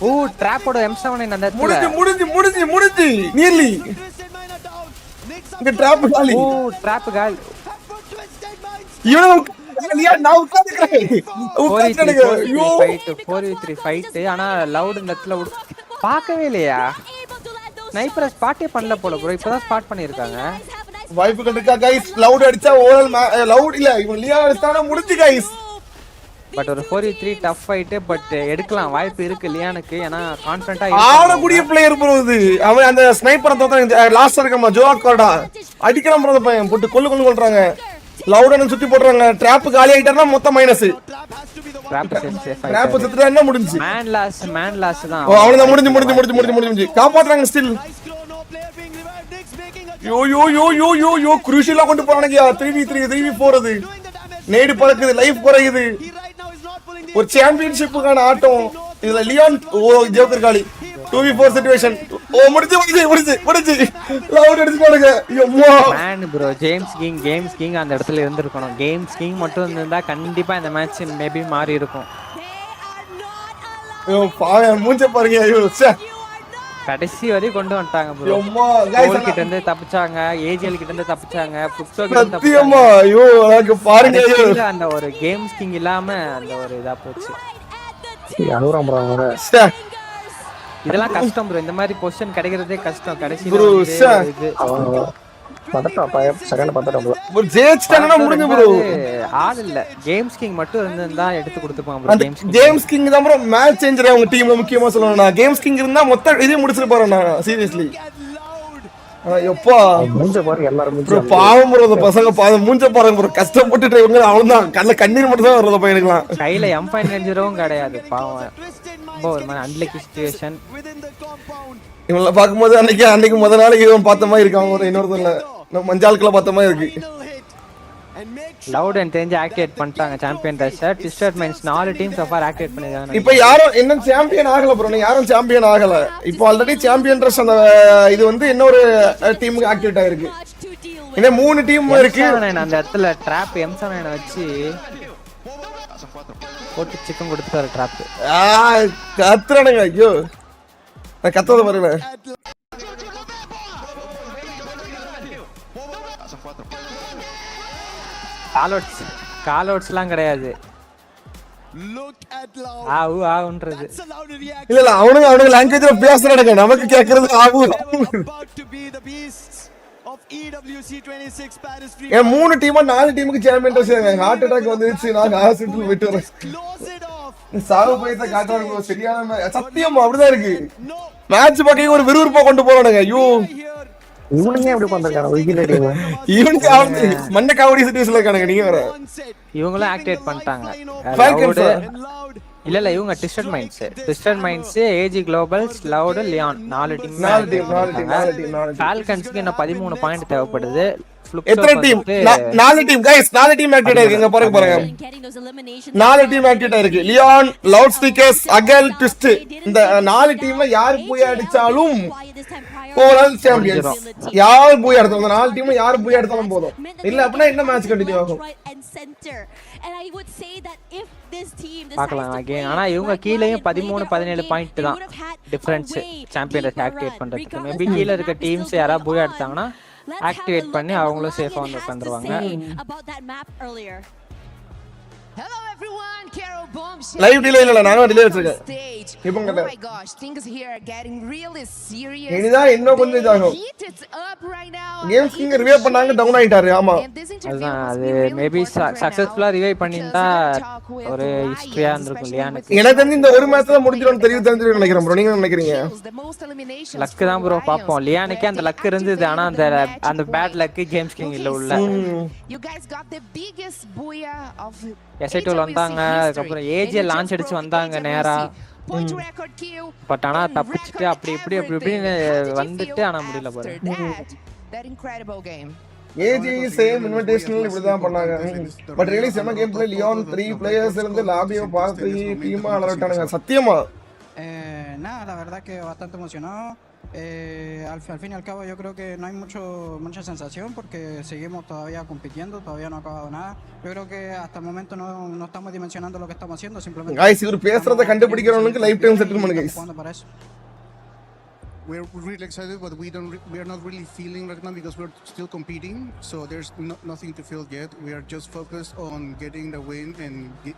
ஓ ட்ராப்போட M7 அந்த முடிஞ்சு நியர்லி இங்க ட்ராப் காலி. ஓ ட்ராப் காலி. இவன் நான் உட்கார்ந்திருக்கேன். 4v3 fight. ஆனா லவுட் இந்த இடத்துல பார்க்கவே இல்லையா? ஸ்னைப்பரை ஸ்பாட்டே பண்ணல போல ப்ரோ. இப்பதான் ஸ்பாட் பண்ணிருக்காங்க. வாய்ப்புகள் இருக்கா गाइस? லவுட் அடிச்சா ஓவரால் லவுட் இல்ல. இவன் லியா அடிச்சானா முடிஞ்சு गाइस. பட் ஒரு 4v3 டஃப் ஃபைட். பட் எடுக்கலாம் வாய்ப்பு இருக்கு லியானுக்கு. ஏன்னா கான்ஃபிடென்ட்டா ஆடக்கூடிய பிளேயர் ப்ரோ இது. அவன் அந்த ஸ்னைப்பரை தோத்த லாஸ்ட் இருக்கமா ஜோக்கோடா அடிக்கலாம் ப்ரோ. பையன் போட்டு கொல்றாங்க. லவுடன சுத்தி போடுறாங்க. ட்ராப் காலி ஆயிட்டானா மொத்தம் மைனஸ். ட்ராப் செத்துட்டா என்ன முடிஞ்சு? மேன் லாஸ் தான். ஓ அவனதான் முடிஞ்சு. காப்பாத்துறாங்க ஸ்டில். யோ குரூஷியலா கொண்டு போறானுங்க. 3v4 அது. நேடு பறக்குது, லைஃப் குறையுது. ஒரு சாம்பியன்ஷிப்புக்கான ஆட்டம். இதுல லியான் ஜோக்கர் காலி. 2v4 situation. ஓ முடிஞ்சு. லவுட் அடிச்சுட்டானுங்க. யம்மா மேன் ப்ரோ. கேம்ஸ் கிங் அந்த இடத்துல இருந்திருக்கணும். கேம்ஸ் கிங் மட்டும் இருந்தா கண்டிப்பா இந்த மேட்ச் மேபி மாறி இருக்கும். ஐயோ பாவம் மூஞ்ச பாருங்க. ஐயோ கடைசி வரை கொண்டு வந்துட்டாங்க ப்ரோ. யம்மா गाइस கிட்ட இருந்து தப்பிச்சாங்க. ஏஜிஎல் கிட்ட இருந்து தப்பிச்சாங்க. புக்ஸோ கிட்ட இருந்து சத்தியமா ஐயோ எனக்கு பாருங்க. அந்த ஒரு கேம்ஸ் கிங் இல்லாம அந்த ஒரு இதா போச்சு. இதெல்லாம் கஷ்டம் ப்ரோ. இந்த மாதிரி பொசிஷன் கிடைக்கிறதே கஷ்டம். கடைசி ப்ரோ ஒரு ஜெயிச்சிட்டானா முடிஞ்சு ப்ரோ. ஆள் இல்ல. கேம்ஸ் கிங் மட்டும் இருந்தா எடுத்து கொடுத்துப்பாங்க ப்ரோ. கேம்ஸ் கிங் தான் ப்ரோ மேட்ச் சேஞ்சர். அவங்க டீம்ல முக்கியமா சொல்லணும்னா கேம்ஸ் கிங் இருந்தா மொத்தம் இதே முடிச்சிட்டு போறேன் நான் சீரியஸ்லி. ஐயோப்பா மூஞ்ச பாருங்க எல்லாரும் மூஞ்ச. பாவம் ப்ரோ. அந்த பசங்க பாவம் மூஞ்ச பாருங்க ப்ரோ. கஷ்டப்பட்டு இவங்க அவ்வளவுதான். கண்ணீர் மட்டும் தான் வருது பையனுக்குலாம். கையில M590 கிடையாது பாவம். ரொம்ப ஒரு மாதிரி அன்லக்கி சிச்சுவேஷன். இவங்கள பாக்கும்போது அன்னைக்கு முத நாளைக்கு இவன் பார்த்த மாதிரி இருக்காங்க. ஒரு இன்னொருத்தர்ல நம்ம மஞ்சால்குள்ள பார்த்த மாதிரி இருக்கு. லவுட் அண்ட் தெரிஞ்சு ஆக்டிவேட் பண்ணிட்டாங்க champion rush. Twisted minds 4 team so far activate பண்ணிருக்காங்க. இப்போ யாரும் இன்னும் சாம்பியன் ஆகல ப்ரோ. யாரும் சாம்பியன் ஆகல. இப்போ ஆல்ரெடி சாம்பியன் ரஷ் அந்த இது வந்து இன்னொரு டீமுக்கு ஆக்டிவேட் ஆயிருக்கு. இன்னும் 3 டீம் இருக்கு. அந்த இடத்துல ட்ராப் M7 வச்சு போட்டு சிக்கன் கொடுத்துட்டாரு ட்ராப். கத்துறானுங்க. ஐயோ நான் கத்தத பாருங்க. கால் அவுட்ஸ்லாம் கிடையாது. ஆவுன்றது இல்ல அவனுங்க லாங்குவேஜ்ல பேசுறானுங்க. நமக்கு கேக்குறது ஆவு. ஏன் 3 டீமா 4 டீமுக்கு சாம்பியன் ரஷ். ஹார்ட் அட்டாக் வந்துருச்சு. நான் ஹாஸ்பிடல் போயிட்டு வரேன். சாவு போயிட்ட காட்டுறாங்க. சரியான சத்தியமா அப்படிதான் இருக்கு. மேட்ச் பக்கம் ஒரு விறுவிறுப்பா கொண்டு போறானுங்க. ஐயோ இவனுங்க எப்படி பண்றாங்க? ஒரிஜினல் டீம் இவனுக்கு மண்ண காவடி சிச்சுவேஷன்ல இருக்கானுங்க. நீங்க வேற இவங்களும் ஆக்டிவேட் பண்ணிட்டாங்க. இல்ல இவங்க twisted minds AG globals Loud லியான் 4 டீம். ஃபால்கன்ஸ்க்கு இன்னும் 13 பாயிண்ட் தேவைப்படுது. எத்தனை டீம்? 4 டீம் गाइस. 4 டீம் ஆக்டிவேட் ஆயிருக்கு. இங்க பாருங்க 4 டீம் ஆக்டிவேட் ஆயிருக்கு. லியான், லவுட் ஸ்பீக்கர்ஸ், அகல், ட்விஸ்ட். இந்த 4 டீம்ல யார் போய் அடிச்சாலும் ஓவரால் சாம்பியன்ஸ். யார் போய் அடிச்சாலும் இந்த 4 டீம்ல யார் போய் அடிச்சாலும் போதும். இல்ல அப்படினா என்ன மேட்ச் கண்டினியூ ஆகும் பார்க்கலாம் அகைன். ஆனா இவங்க கீழேயும் 13 17 பாயிண்ட் தான் டிஃபரன்ஸ் சாம்பியன் ரஷ் ஆக்டிவேட் பண்றதுக்கு. மேபி கீழ இருக்க டீம்ஸ் யாரா போய் அடிச்சாங்கன்னா ஆக்டிவேட் பண்ணி அவங்களும் சேஃபா வந்து உட்கார்ந்துருவாங்க. Hello everyone, Carol Bombshell. Live delay இல்ல நானே டிலே வச்சிருக்கேன். இப்போ Oh my gosh, things here are getting really serious. இனிதான் இன்னும் கொஞ்சம் இதாகும். கேம்ஸ் கிங் ரிவைவ் பண்ணாங்க டவுன் ஆயிட்டாரு. ஆமா அதான் அது மேபி சக்சஸ்ஃபுல்லா ரிவைவ் பண்ணிட்டா ஒரு ஹிஸ்டரியா இருந்திருக்கும் லியானுக்கு. எனக்கு தெரிஞ்சு இந்த ஒரு மேட்ச்ல முடிஞ்சிரும் தெரிஞ்சிரும் நினைக்கிறேன் ப்ரோ. நீங்க என்ன நினைக்கிறீங்க? லக் தான் ப்ரோ. பாப்போம். லியானுக்கே அந்த லக் இருந்தது. ஆனா அந்த பேட் லக் கேம்ஸ் கிங் இல்ல உள்ள. You guys got the biggest booyah of S8UL வந்தாங்க. அதுக்கப்புறம் ஏஜிஎல் லான்ச் அடிச்சு வந்தாங்க நேரா. பட் ஆனா தப்பிச்சிட்டு அப்படி இப்படி வந்துட்டு ஆனா முடியல பாரு. ஏஜி சேம் இன்விடேஷனல் இப்படி தான் பண்ணாங்க. பட் ரியலி செம கேம் பிளே. லியான் 3 பிளேயர்ஸ் இருந்து லாபியை பார்த்து டீமா அலர்ட்டானுங்க. சத்தியமா nada, la verdad que bastante emocionado. Al fin y al cabo yo creo que no hay mucha sensación porque seguimos todavía compitiendo, todavía no ha acabado nada. Yo creo que hasta el momento no estamos dimensionando lo que estamos haciendo, simplemente guys இவர் பேசுறத கண்டுபிடிக்கிறவங்களுக்கு life time settlement guys. We're really excited, but we are not really feeling right now because we're still competing. So there's nothing to feel yet. We are just focused on getting the win and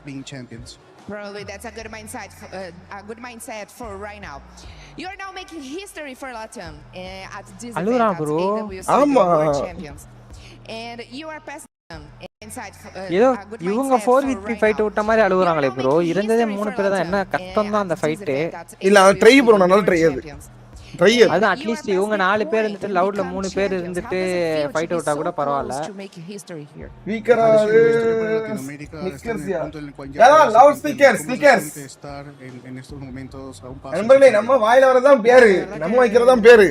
being champions. Probably that's a good mindset for right now. You are now making history for Latam at this event at EWC World Champions, and you are passing them inside. ஏதோ இவங்க 4v3 fight விட்ட மாதிரி அழுகுறாங்களே bro. இருந்ததே 3 பேர் தான், என்ன கஷ்டம் தான் அந்த ஃபைட். இல்ல ட்ரை ப்ரோ, நல்லா ட்ரை அது அட்லீஸ்ட் இவங்க 4 பேர் இருந்துட்டு லவுட்ல 3 பேர் இருந்துட்டு ஃபைட் அவுட்டா கூட பரவாயில்ல. ஸ்பீக்கரா நிக்கர்ஸ்யா யாரா லவுட் ஸ்பீக்கர்ஸ் நண்பர்களே, நம்ம வாயில வரதான் பேரு, நம்ம வைக்கிறதான் பேரு.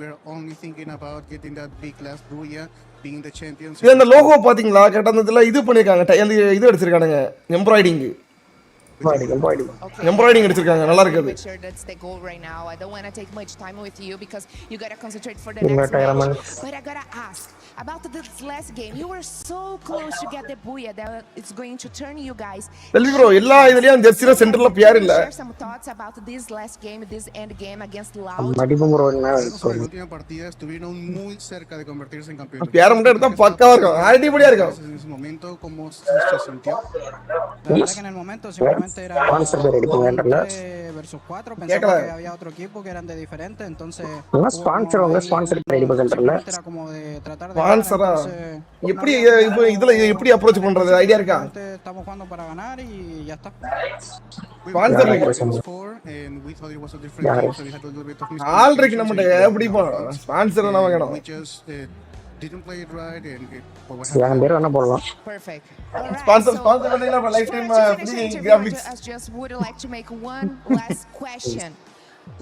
We're only thinking about getting that big last BRU, being the champions. இந்த லோகோ பாத்தீங்களா? கேட்டதுல இது பண்ணிருக்காங்க, இது அடிச்சிருக்காங்க எம்ப்ராய்டிங். எம்ப்ராய்டிங் அடிச்சிருக்காங்க, நல்லா இருக்குது. That's the goal right now. I don't want to take much time with you because you got to concentrate for the next match. But I got to ask about this last game. You were so close to get the booyah that it's going to turn you guys. Selvi bro, எல்லா இதுலயும் ஜெர்சில சென்டர்ல பியார் இல்ல. Share some thoughts about this last game, this end game against Loud. Madipo bro, la última partida estuvieron muy cerca de convertirse en campeones. Pyaar மட்டும் எடுத்தா பக்காவா இருக்கும், அடிபடியா இருக்கும். En ese momento cómo se sintió? La verdad que en el momento simplemente era 4 versus 4, pensaba que había otro equipo que eran de diferente, entonces era como de tratar de எப்படி இதுல எப்படி approach பண்றது idea இருக்கா? estamos jugando para ganar y ya está. Already நம்ம எப்படி போறோம் sponsor நாம வேணும். Didn't play it right and Perfect. Sponsor பண்ணீங்களா lifetime free graphics. I just would like to make one last question.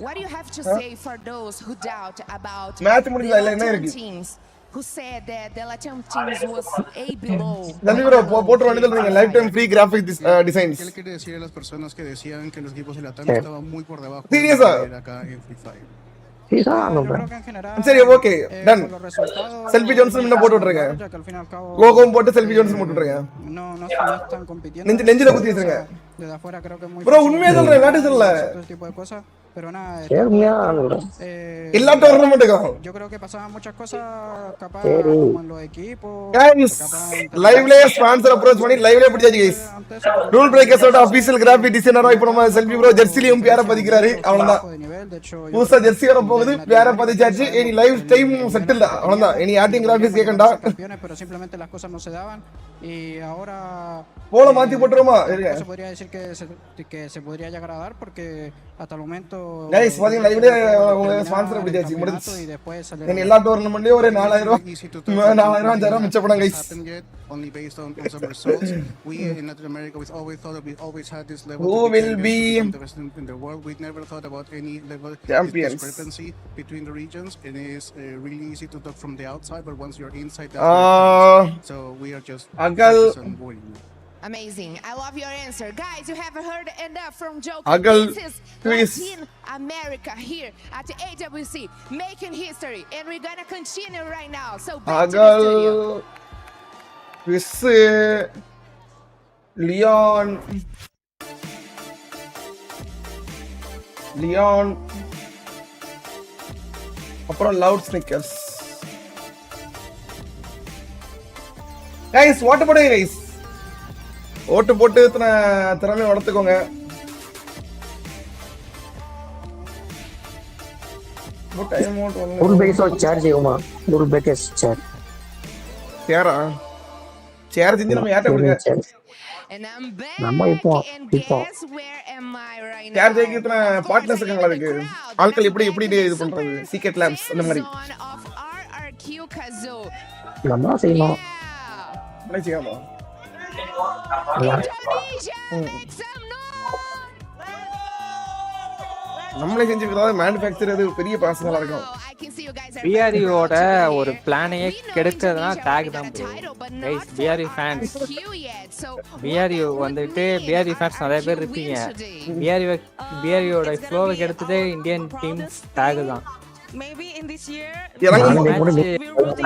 What do you have to say for those who doubt about the teams who said that the Latam teams was a below? Dale bro, போட்டு வந்துடுங்க lifetime free graphic designs. ¿Qué quiere decir a las personas que decían que los equipos de Latam estaban muy por debajo de acá en FREEFIRE? சரி okay done. Selfie Johnson என்ன போட்டு விட்டுருங்க, லோகோவும் போட்டு selfie Johnson போட்டு விட்டுருங்க. நெஞ்சில குத்தி வச்சிருங்க ப்ரோ. உண்மையா சொல்றேன், நாட்டு சொல்லல. Pero nada, எல்லா டோர்னமெண்ட்டுக்கும் yo creo que pasaban muchas cosas capaz como en los equipos. Guys, live sponsor approach பண்ணி live பிடிச்சாச்சு guys. ரூல் பிரேக்கர்ஸ் ஓட ஆபீஷியல் கிராஃபிக் டிசைனரா இப்போ நம்ம செல்வி ப்ரோ ஜெர்சிலியும் பேர பதிக்கிறாரு. அவ்வளவுதான், புதுசா ஜெர்சி வர போகுது, பேர பதிச்சாச்சு. இனி லைவ் டைம் செட்டில், அவ்வளவுதான். இனி ஆட்டிங் கிராஃபிக்ஸ் கேக்கண்டா. Pero simplemente las cosas no se daban y ahora போல மாத்தி போட்டுறோமா? se podría decir que se podría llegar a dar porque hasta el momento guys பாத்தீங்க லைவ்ல உங்களுக்கு ஸ்பான்சர் பிடிச்சாச்சு முடிஞ்சு. இனி எல்லா டோர்னமெண்ட்லயும் ஒரு 4000 5000 மிச்ச படம் guys. Only based on some results. We in Latin America we always had this level. Who will be in the world? We never thought about any level champions discrepancy between the regions. It is really easy to talk from the outside, but once you're inside, so we are just amazing. I love your answer. Guys, you have heard enough from Joe. This is Latin America here at the EWC making history, and we're gonna continue right now. So back to the studio. This Leon அப்புறம் loud Snickers. Guys ஓட்டு போடுங்க guys, ஓட்டு போட்டு திறமை வளர்த்துக்கோங்க. சேர் செஞ்சு நம்ம யார்ட்ட கொடுங்க. நம்ம இப்போ சேர் ஜெயிக்கிற பார்ட்னர்ஸ் இருக்காங்களா? அதுக்கு ஆட்கள் எப்படி இது பண்றது? சீக்ரெட் லேப்ஸ் அந்த மாதிரி நம்ம செய்யணும். நம்மளே செஞ்சுக்கிறதா மேனுஃபேக்சர் அது பெரிய ப்ராசஸா இருக்கும். I can see you guys BRUவோட ஒரு பிளானையே கெடுக்கிறதுனா டாக் தான் bro. Guys BRU fans, BRU வந்துட்டு BRU ஃபேன்ஸ் நிறைய பேர் இருப்பீங்க. BRUவோட ஃப்ளோவை கெடுத்ததே இந்தியன் டீம் டாக் தான்.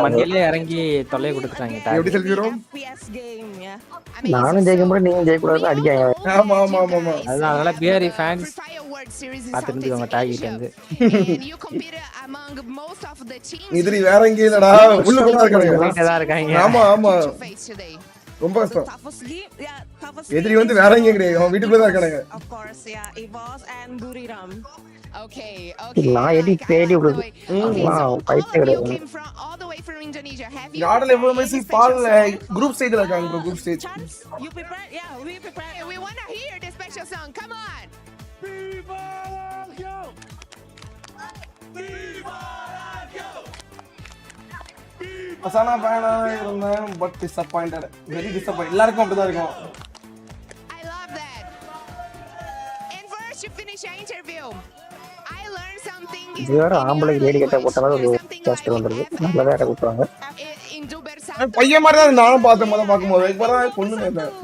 மண்ணிலே இறங்கி தொல்லை கொடுத்துட்டாங்க. நானும் ஜெயிக்க முடியும், நீங்க ஜெயிக்க கூடாது அடிக்காங்க. ஆமா ஆமா ஆமா. அதனால BRU ஃபேன்ஸ் பாத்துக்கிட்டு டாகிட்டு வந்து எதிரி வேற எங்கேயும் இல்லடா, உள்ளுக்குள்ள இருக்காங்க. ஆமா ஆமா, ரொம்ப கஷ்டம். எதிரி வந்து வேற எங்கேயும் கிடையாது, அவன் வீட்டுக்குள்ள தான் இருக்கானுங்க. நான் எடி தேடி விடுது. பைத்தியம் கிடையாது. யாடல எவ்வளவு மெசி பால்ல குரூப் ஸ்டேஜ்ல இருக்காங்க bro. Group stage. You prepare? Yeah, we prepare. We want to hear the special song. Come on. Viva Lazio! Viva Lazio! அசானா ஃபேனா இருந்தேன், பட் டிசப்பாயிண்டட். Very disappoint. எல்லாருக்கும் அப்படிதான் இருக்கும். I love that. And first you finish your interview. I learned something. வேற ஆம்பளை lady கட்ட போட்டனால ஒரு கேஸ்ட் வந்திருக்கு. நல்ல வேற கூப்பிடுறாங்க. பையன் மாதிரி தான் நானும் பார்த்தேன் முதல்ல பார்க்கும்போது. இப்பதான் பொண்ணு நேர்ந்தேன்.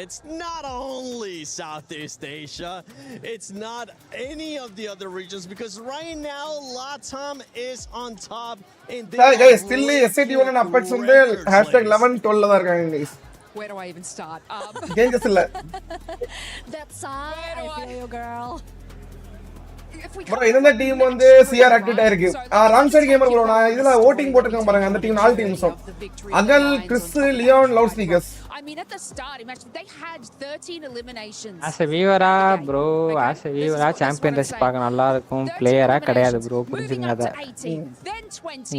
It's not only Southeast Asia, it's not any of the other regions, because right now Latam is on top. Guys, still S8UL and Apex வந்து #11-12 தான் இருக்காங்க guys. Where do I even start? Changes இல்ல. That's I feel you girl. bro இந்த team வந்து CR activate ஆயிருக்கு. Wrong side gamer bro, நான் இதுல voting போட்டுருக்கேன் பாருங்க. அந்த டீம் 4 டீம்ஸும் அகல், கிறிஸ், லியோன், LOUD speakers. I mean, at the start, imagine they had 13 eliminations. As a viewer, bro, as a viewer, champion race பார்க்க நல்லா இருக்கும். பிளேயரா கிடையாது ப்ரோ, புரிஞ்சுங்க அத.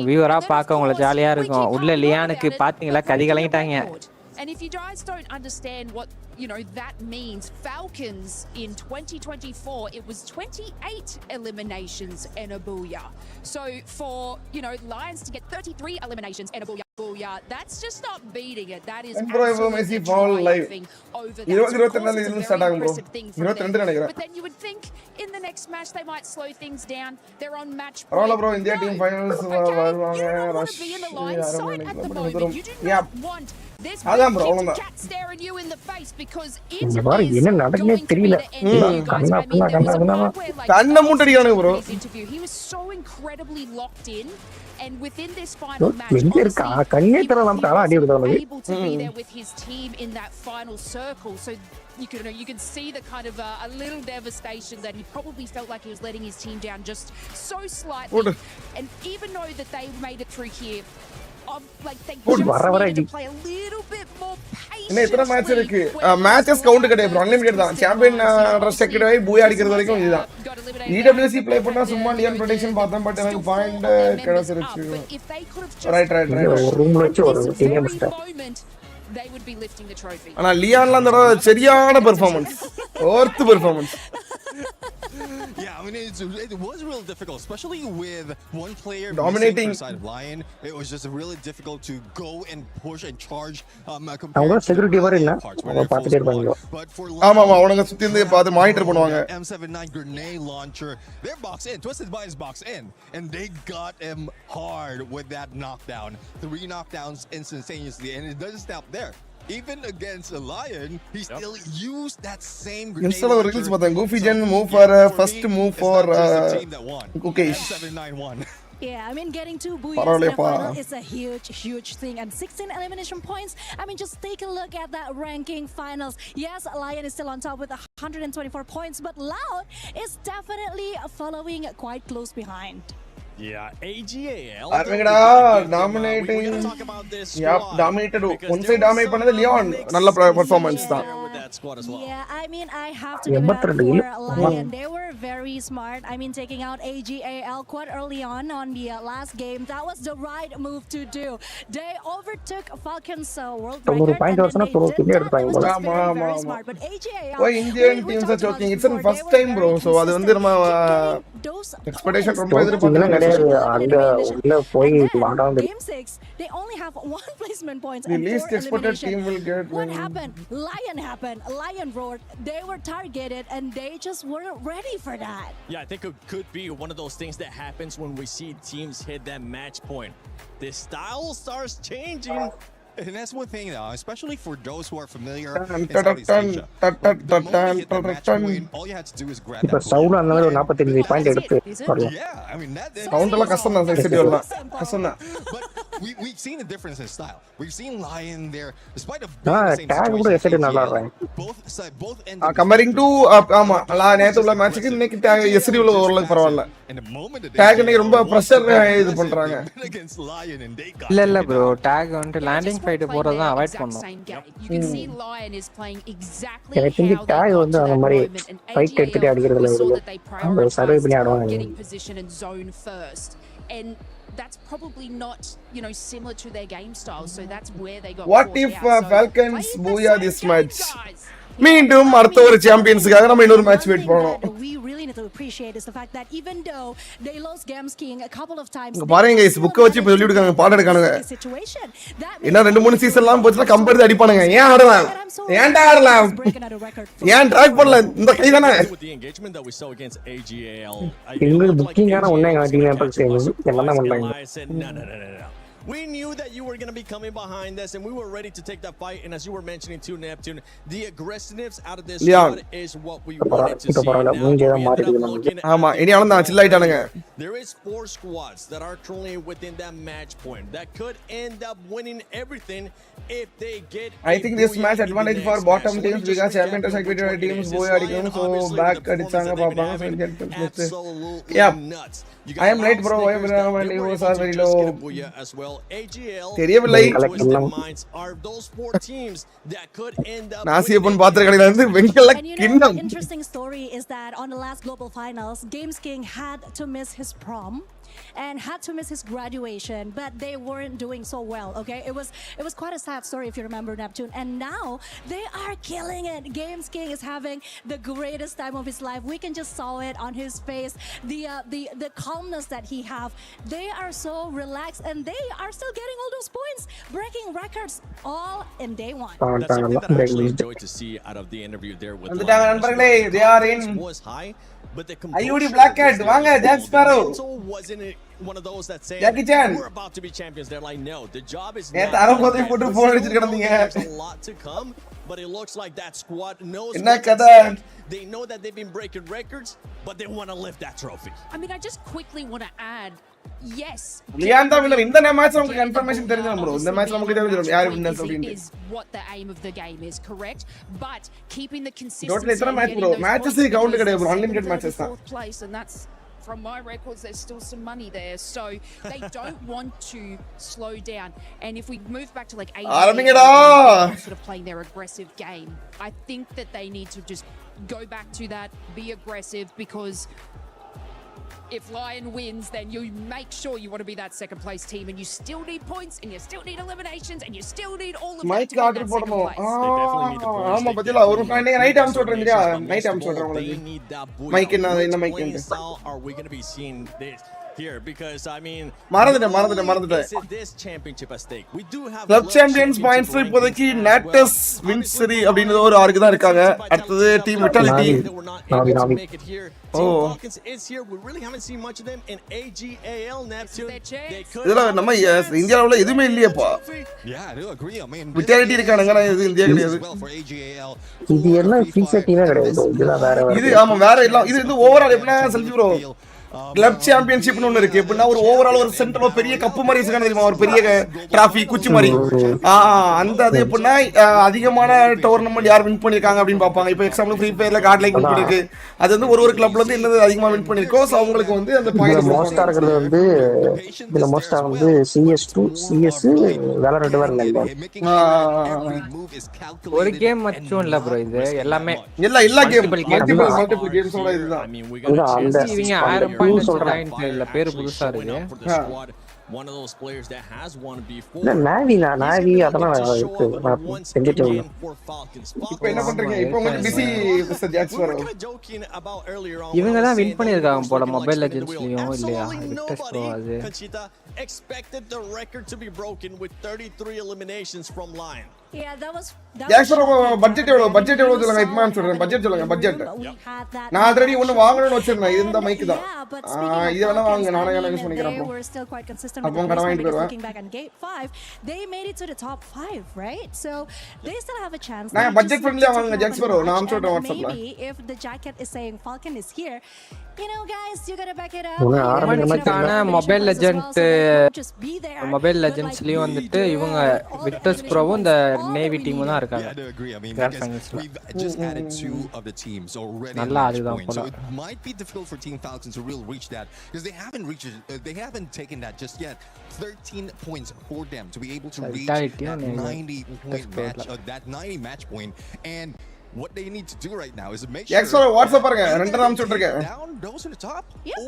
வியூவரா பார்க்க உங்களுக்கு ஜாலியா இருக்கும். உள்ள லியானுக்கு பாத்தீங்களா கதி கலங்கிட்டாங்க. And if you guys don't understand what, you know, that means, Falcons in 2024, it was 28 eliminations and a booyah. So for, you know, Lions to get 33 eliminations and a booyah, that's just not beating it. That is absolutely driving over that. But then you would think in the next match they might slow things down. They're on match point. bro, India team finals வருவாங்க. You don't want to be in the Lions side at the moment. You do not want this cat staring you in the face, because it's என்ன நடக்குனே தெரியல. கண்ண மூட்டடியானே bro. He was so incredibly locked in, and within this final match, able to be there with his team in that final circle. So you can see the kind of a little devastation that he probably felt like he was letting his team down just so slightly. And even though that they made it through here, like they just need to play a little bit more patient. இன்னும் எத்தனை match இருக்கு? Matches count கிடையாது bro, unlimited தான். Champion restricted ஆகி பூயா அடிக்கிறது வரைக்கும் இதுதான். EWC ப்ளே பண்ணா சும்மா லியன் ப்ரொடெக்ஷன் பார்த்தேன், பட் எனக்கு பாயிண்ட் கிடைச்சிருச்சு. ரைட் ஒரு ரூம்ல வச்சு ஒரு team star. They would be lifting the trophy. ஆனா லியான்ல அந்த சரியான performance, worth performance. Yeah, I mean it was really difficult, especially with one player dominating side of Lion. It was just really difficult to go and push and charge. அவங்க security வர இல்ல, அவங்க பாத்துட்டே இருப்பாங்க. ஆமா ஆமா, அவங்க சுத்தி இருந்து பார்த்து மானிட்டர் பண்ணுவாங்க. M79 grenade launcher, their box in, Twisted by his box in, and they got him hard with that knockdown. 3 knockdowns instantaneously, and it doesn't stop there. Even against a Lion, he still used that same grenade. Instead of release, but Goofy Gen move for first move for Cookies. Yeah, I mean, getting 2 booyahs in the final is a huge thing. And 16 elimination points. I mean, just take a look at that ranking finals. Yes, Lion is still on top with 124 points, but Loud is definitely following quite close behind. Yeah, AGAL. Armingada dominating. Yeah, dominated. One side dominate பண்ணது Leon. நல்ல performance தான். Yeah, I mean, I have to give it up for Lion. They were very smart. I mean, taking out AGAL quite early on the last game. That was the right move to do. They overtook Falcons world record. And they did that. It was just very smart. But AGAL. Why Indian teams are choking? It's the first time, bro. So அது வந்து நம்ம expectation ரொம்ப எதிர்பார்த்தோம். அங்க உள்ள போய் வாடாங்க. Game 6, they only have 1 placement point the and least 4 expected elimination. team will get what happened? Lion happened. Lion roared, they were targeted and they just weren't ready for that. Yeah, I think it could be one of those things that happens when we see teams hit that match point. The style starts changing. And that's one thing now, especially for those who are familiar in Dun, Southeast dun, Asia. dun, dun, The moment dun, you hit the dun, match dun. point, all you had to do is grab இப்ப that sound ball. அந்த மாதிரி ஒரு 45 point எடுத்து வரலாம். Yeah, I mean that. Sound எல்லாம் கஷ்டம் தான் S8UL எல்லாம் கஷ்டம் தான். But we've seen a difference in style. We've seen Lion there, despite of take கூட S8 நல்லா ஆடுறாங்க. both ends. கம்பேரிங் டு ஆமா நேத்து உள்ள மேட்ச்க்கு இன்னைக்கு S8UL ஓரளவுக்கு பரவாயில்ல. டேக் இன்னைக்கு ரொம்ப பிரஷர் இது பண்றாங்க. இல்ல ப்ரோ டேக் வந்து லேண்டிங் ஃபைட் போறது தான் அவாய்ட் பண்ணனும். You can see Lion is playing exactly எனக்கு தெரிஞ்சு டேக் வந்து அந்த மாதிரி ஃபைட் எடுத்துட்டு அடிக்கிறதுல ஒரு சர்வே பண்ணி ஆடுவாங்க. getting position and zone first. And that's probably not, similar to their game style. So that's where they got. What if Falcons booyah this match? மீண்டும் அடுத்த ஒரு சாம்பியன்ஸ்க்காக நம்ம இன்னொரு மேட்ச் வெயிட் பண்ணோம். We really need to appreciate is the fact that even though they lost Games King a couple of times. பாருங்க guys புக்க வச்சு இப்ப சொல்லி விடுறாங்க பாட எடுக்கானுங்க. என்ன 2-3 சீசன்லாம் போச்சுனா கம்பேர் அடிப்பானுங்க. ஏன் ஆடலாம்? ஏன்டா ஆடலாம்? ஏன் ட்ராக் பண்ணல? இந்த கை தானே. எங்க புக்கிங் ஆன ஒண்ணே டீம் மெம்பர்ஸ் எல்லாம் பண்றாங்க. We knew that you were going to be coming behind us, and we were ready to take that fight. And as you were mentioning too, Neptune, the aggressiveness out of this squad is what we wanted to see. There is 4 squads that are currently within that match point that could end up winning everything if they get. I think this match advantage for bottom teams because champion secretary teams booyah அடிக்கும், so back அடிச்சாங்க பாப்பாங்க. Yeah, I am late bro. I am and EVOS are very low. As well, AGL தெரியவில்லை. Are those 4 teams that could end up. நாசியப்பன் பாத்திரக்கடையில இருந்து வெங்கல கிண்ணம். Interesting story is that on the last global finals, Games King had to miss his prom and had to miss his graduation, but they weren't doing so well. Okay, it was quite a sad story if you remember, Neptune. And now they are killing it. Games King is having the greatest time of his life. We can just saw it on his face, the calmness that he have. They are so relaxed and they are still getting all those points, breaking records all in day 1. That's something that I actually enjoyed to see out of the interview there with நண்பர்களே, they are in. Was high, but the IUD Black Cat வாங்க Jack Sparrow. Wasn't it one of those that say we're about to be champions? They're like, no, the job is not. நேத்து அரம்போதை போட்டு phone அடிச்சிட்டு கிடந்தீங்க. There's a lot to come, but it looks like that squad knows என்ன கதை? They know that they've been breaking records, but they want to lift that trophy. I mean, I just quickly want to add, yes. லியாண்டா winner இந்த match நமக்கு confirmation தெரிஞ்சா bro. இந்த match நமக்கு தெரிஞ்சிரும் யார் வின்னர் அப்படினு. Is what the aim of the game is, correct? But keeping the consistency. Total எத்தனை மேட்ச் bro? மேட்சஸ் கவுண்ட் கிடையாது bro. அன்லிமிட்டட் மேட்சஸ் தான். Place, and that's from my records, there's still some money there, so they don't want to slow down. And if we move back to like 80, sort of playing their aggressive game, I think that they need to just go back to that, be aggressive, because if Lion wins, then you make sure you want to be that second place team, and you still need points, and you still need eliminations, and you still need all of that to be that second place. ஆமா பத்தில ஒரு point night ஆம் சொல்றீங்க night ஆம் சொல்றேன் உங்களுக்கு mic என்ன mic Are we going to be seeing this here? Because I mean, மறந்துட்டேன் this championship at stake. We do have club champions points இப்போதைக்கு நாட்டஸ் வின்சரி அப்படின ஒரு ஆர்க்கு தான் இருக்காங்க. அடுத்து team vitality Falcons is here. We really haven't seen much of them in AGAL. Neptune. இதெல்லாம் நம்ம இந்தியாவுல எதுமே இல்லையேப்பா. Yeah, I do agree. I mean, vitality இருக்கானுங்க இது இந்தியா கிடையாது. இது எல்லாம் ஃபிக்ஸட் டீமே கிடையாது. இதெல்லாம் வேற இது ஆமா வேற எல்லாம் இது வந்து ஓவரால் எப்படினா செல்ஃபி ப்ரோ கிளப் சாம்பியன்ஷிப்னு ஒன்னு இருக்கு. எப்படின்னா ஒரு ஓவரால் ஒரு சென்டர்ல பெரிய கப்பு மாதிரி இருக்கானே தெரியுமா, ஒரு பெரிய டிராஃபி குச்சி மாதிரி. அந்த அது எப்படின்னா அதிகமான டோர்னமெண்ட் யார் வின் பண்ணிருக்காங்க அப்படின்னு பாப்பாங்க. இப்போ எக்ஸாம்பிள் ஃப்ரீ ஃபயர்ல கார்ட் லைக் வின் பண்ணிருக்கு. அது வந்து ஒரு கிளப்ல இருந்து என்னது அதிகமா வின் பண்ணிருக்கோ சோ அவங்களுக்கு வந்து அந்த பாயிண்ட் மோஸ்டா இருக்குது. வந்து இதுல மோஸ்டா வந்து CS2 CS வேலரண்ட் வரல. ஒரு கேம் மட்டும் இல்ல ப்ரோ, இது எல்லாமே எல்லா கேம் மல்டிபிள் கேம்ஸோட இதுதான். அந்த இவங்க 1000 பாயிண்ட் சொல்றாங்க. இல்ல பேரு புதுசா இருக்கு. One of those players that has won before. நாவி அதெல்லாம் இருக்கு. செஞ்சிட்டு இப்போ என்ன பண்றீங்க? இப்போ கொஞ்சம் பிஸி மிஸ்டர் ஜாக்ஸ் வர. இவங்க தான் வின் பண்ணிருக்காங்க போல மொபைல் லெஜெண்ட்ஸ்லயும் இல்லையா? டெஸ்ட் ப்ரோ அது expected the record to be broken with 33 eliminations from Lion. Yeah, that was budget எவ்வளவு சொல்லுங்க இப்ப நான் சொல்றேன் பட்ஜெட் சொல்லுங்க பட்ஜெட் நான் ஆல்ரெடி ஒன்னு வாங்கணும்னு வச்சிருந்தேன் இந்த மைக் தான் இது வேணா வாங்க நானே யூஸ் பண்ணிக்கிறேன் they were still quite consistent அப்போ கட வாங்கிட்டு போறேன் looking back on gate 5 they made it to the top 5 right so they still have a chance நான் பட்ஜெட் ஃப்ரெண்ட்லியா வாங்குங்க ஜாக்ஸ் ப்ரோ நான் சொல்றேன் வாட்ஸ்அப்ல maybe if the jacket is saying Falcon is here you know guys you got to back it up ஆனா mobile லெஜெண்ட்ஸ்லயும் வந்துட்டு இவங்க victors ப்ரோவும் இந்த நேவி டீமும் தான் இருக்காங்க I agree. I mean, we've just added 2 of the teams already. So it might be difficult for Team Falcons to really reach that because they haven't taken that just yet. 13 points for them to be able to reach that 90-point match, that 90 match point, and what they need to do right now is to make sure WhatsApp பாருங்க ரெண்டு நாம சொல்றேன் down those in the top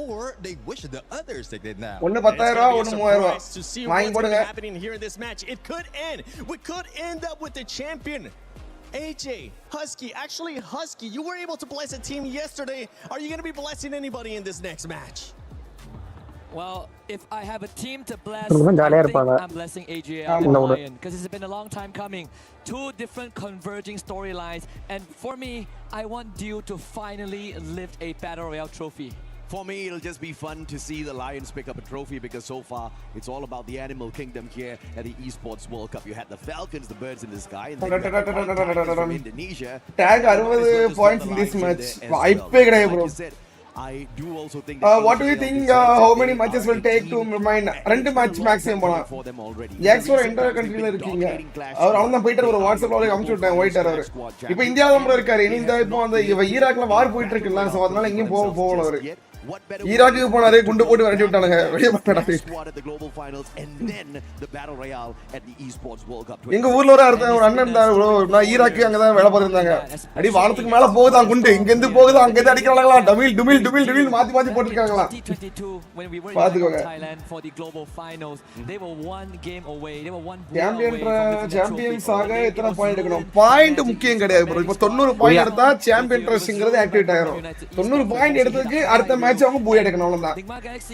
or they wish the others take it now. ஒன்னு 10000 ஒன்னு 3000 வாங்கி போடுங்க. It could end. We could end up with the champion. AJ, Husky, actually Husky, you were able to bless a team yesterday. Are you going to be blessing anybody in this next match? Well, if I have a team to bless, I'm blessing AJL because it's been a long time coming. 2 different converging storylines, and for me, I want Dew to finally lift a Battle Royale trophy. For me, it'll just be fun to see the Lions pick up a trophy because so far it's all about the animal kingdom here at the Esports World Cup. You had the Falcons, the birds in the sky, and then from Indonesia. Tag 60 points in this match. Vibe கிடையாது bro. I do also think what do you think how many matches will take to remind ரெண்டு match maximum போலாம் Jacks ஒரு inter கண்ட்ரில இருக்கீங்க அவர் அவன் தான் போயிட்டு ஒரு வாட்ஸ்அப்ல அவருக்கு அனுப்பிச்சு விட்டேன் ஒயிட்டர் அவர் இப்போ இந்தியால தான் இருக்காரு இந்த இப்போ அந்த ஈராக்ல வார் போயிட்டு இருக்குல்ல சோ அதனால எங்கேயும் போகல அவரு ஈராக்குக்கு போனாரு குண்டு போட்டு விரட்டி விட்டானுங்க வெளிய போறாரு எங்க ஊர்ல ஒரு அண்ணன் இருந்தாரு bro நான் ஈராக்கு அங்க தான் வேலை பார்த்திருந்தாங்க அடி வானத்துக்கு மேல போகுதா குண்டு இங்க இருந்து போகுதா அங்க இருந்து அடிக்கறாங்களா டமில் டுமில் மாத்தி போட்டுருக்காங்களா பாத்துக்கோங்க சாம்பியன்ஸ் ஆக எத்தனை பாயிண்ட் எடுக்கணும் பாயிண்ட் முக்கியம் கிடையாது bro இப்போ 90 பாயிண்ட் எடுத்தா சாம்பியன் ட்ரஸ்ங்கிறது ஆக்டிவேட் ஆயிரும் 90 பாயிண்ட் எடுத்ததுக்கு அடுத்த மேட்ச் அவங்க பூய் எடுக்கணும் அவ்வளவுதான்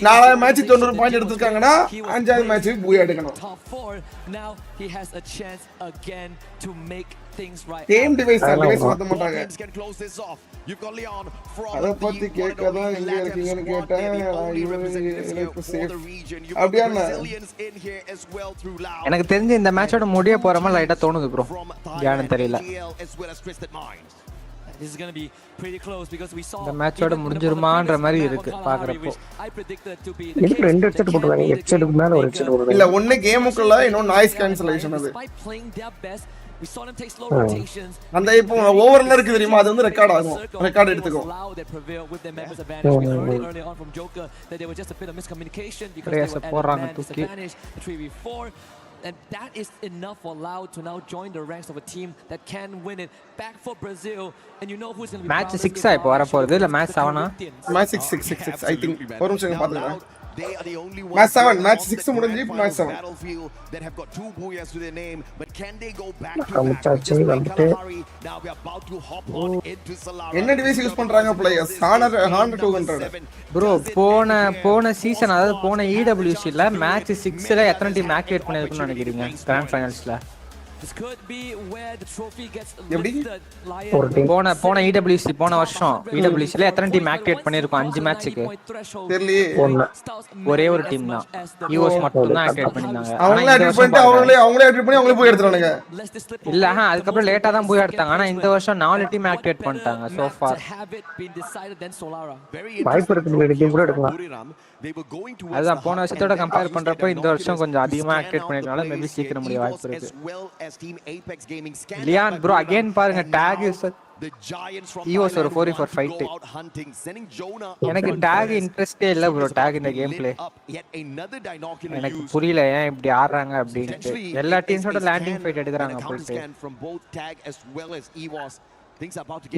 4வது மேட்ச் 90 பாயிண்ட் எடுத்துட்டாங்கன்னா 5வது மேட்ச்சுக்கு பூய் எடுக்கணும் now he has a chance again to make things right game device மாத்த மாட்டாங்க you've got Leon from அத பத்தி கேட்காத எங்க இருக்கீங்கன்னு கேட்டேன் எனக்கு சேஃப் அப்படியே எனக்கு தெரிஞ்சு இந்த மேட்சோட முடிய போறமா லைட்டா தோணுது ப்ரோ யானு தெரியல This is going to be pretty close because we saw the match oda முடிஞ்சிருமான்ற மாதிரி இருக்கு பாக்குறப்போ எனக்கு ரெண்டு ஹெட்செட் போட்டுறாங்க ஹெட்செட்டுக்கு மேல ஒரு ஹெட்செட் போடுறாங்க இல்ல ஒண்ணு கேமுக்குள்ள இன்னொரு நாய்ஸ் கேன்சலேஷன் அது we saw them take slow rotations அந்த இப்போ ஓவர்ல இருக்கு தெரியுமா அது வந்து ரெக்கார்ட் ஆகும் ரெக்கார்ட் எடுத்துக்கும் early on from Joker that there was just a bit of miscommunication because they were போறாங்க at disadvantage 3v4 and that is enough for Lau to now join the ranks of a team that can win it back for Brazil and you know who's going to be match 6 ஆ இப்போ வர போறது இல்ல match 7 match 6 I think ஒரு நிமிஷம் பாத்துங்க match 7 match 6 முடிஞ்சு match 7 that have got 2 booyahs to their name but can they go back now we are about to hop on into Solara என்ன device use பண்றாங்க பிளேயர்ஸ் ஹானர் 200 bro போன season அதாவது போன EWC ல match 6 ல எத்தனை team activate பண்ணிருக்குன்னு நினைக்கிறீங்க grand ஃபைனல்ஸ்ல this could be where the trophy gets lifted போன EWC போன வருஷம் EWC ல எத்தனை டீம் ஆக்டிவேட் பண்ணிருக்கும் 5 மேட்ச்க்கு தெரியலையே ஒரே ஒரு டீம் தான் EVOS மட்டும் தான் ஆக்டிவேட் பண்ணிருந்தாங்க அவங்களே ஆக்டிவேட் பண்ணிட்டு அவங்களே ஆக்டிவேட் பண்ணி அவங்களே போய் எடுத்துறானுங்க இல்ல அதுக்கு அப்புறம் லேட்டா தான் போய் எடுத்தாங்க ஆனா இந்த வருஷம் 4 டீம் ஆக்டிவேட் பண்ணிட்டாங்க so far வாய்ப்பு இருக்கு டீம் கூட எடுக்கலாம் அதான் போன வருஷத்தோட கம்பேர் பண்றப்போ இந்த வருஷம் கொஞ்சம் அதிகமா ஆக்டிவேட் பண்ணிருக்கனால மேபி சீக்கிரம் முடிய வாய்ப்பு இருக்கு லியான் ப்ரோ அகைன் பாருங்க டாக் இஸ் EVOS ஒரு 4v4 ஃபைட் எனக்கு டாக் இன்ட்ரஸ்டே இல்ல ப்ரோ டாக் இந்த கேம் பிளே எனக்கு புரியல ஏன் இப்படி ஆடுறாங்க அப்படினு எல்லா டீம்ஸோட லேண்டிங் ஃபைட் எடுக்கறாங்க போயிட்டு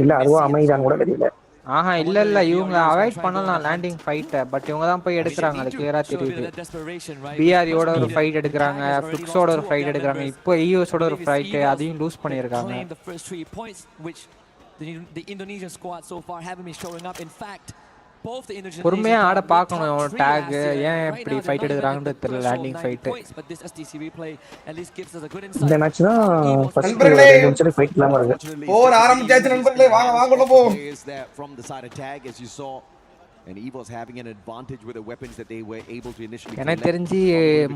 இல்ல அதுவா அமைதியான கூட தெரியல ஆஹா இல்ல இவங்க அவாய்ட் பண்ணலாம் லேண்டிங் ஃபைட் பட் இவங்க தான் போய் எடுக்கறாங்க அது கிளியரா தெரியுது BRU ஓட ஒரு ஃபைட் எடுக்கறாங்க FLX ஓட ஒரு ஃபைட் எடுக்கறாங்க இப்போ EVOS ஓட ஒரு ஃபைட் அதையும் லூஸ் பண்ணிருக்காங்க the Indonesian squad so far haven't been showing up in fact both the Indonesian பொறுமையா ஆட பார்க்கணும் டாக் ஏன் இப்படி ஃபைட் எடுக்கறாங்கன்னு தெரியல landing fight but this STC replay at least gives us a good insight. இந்த match தான் first 2 நிமிஷம் fight இல்லாம இருக்கு. போர் ஆரம்பிச்சாச்சு நண்பர்களே, வாங்க வாங்க உள்ள போ. From the side of tag as you saw, and EVOS having an advantage with the weapons that they were able to initially. எனக்கு தெரிஞ்சு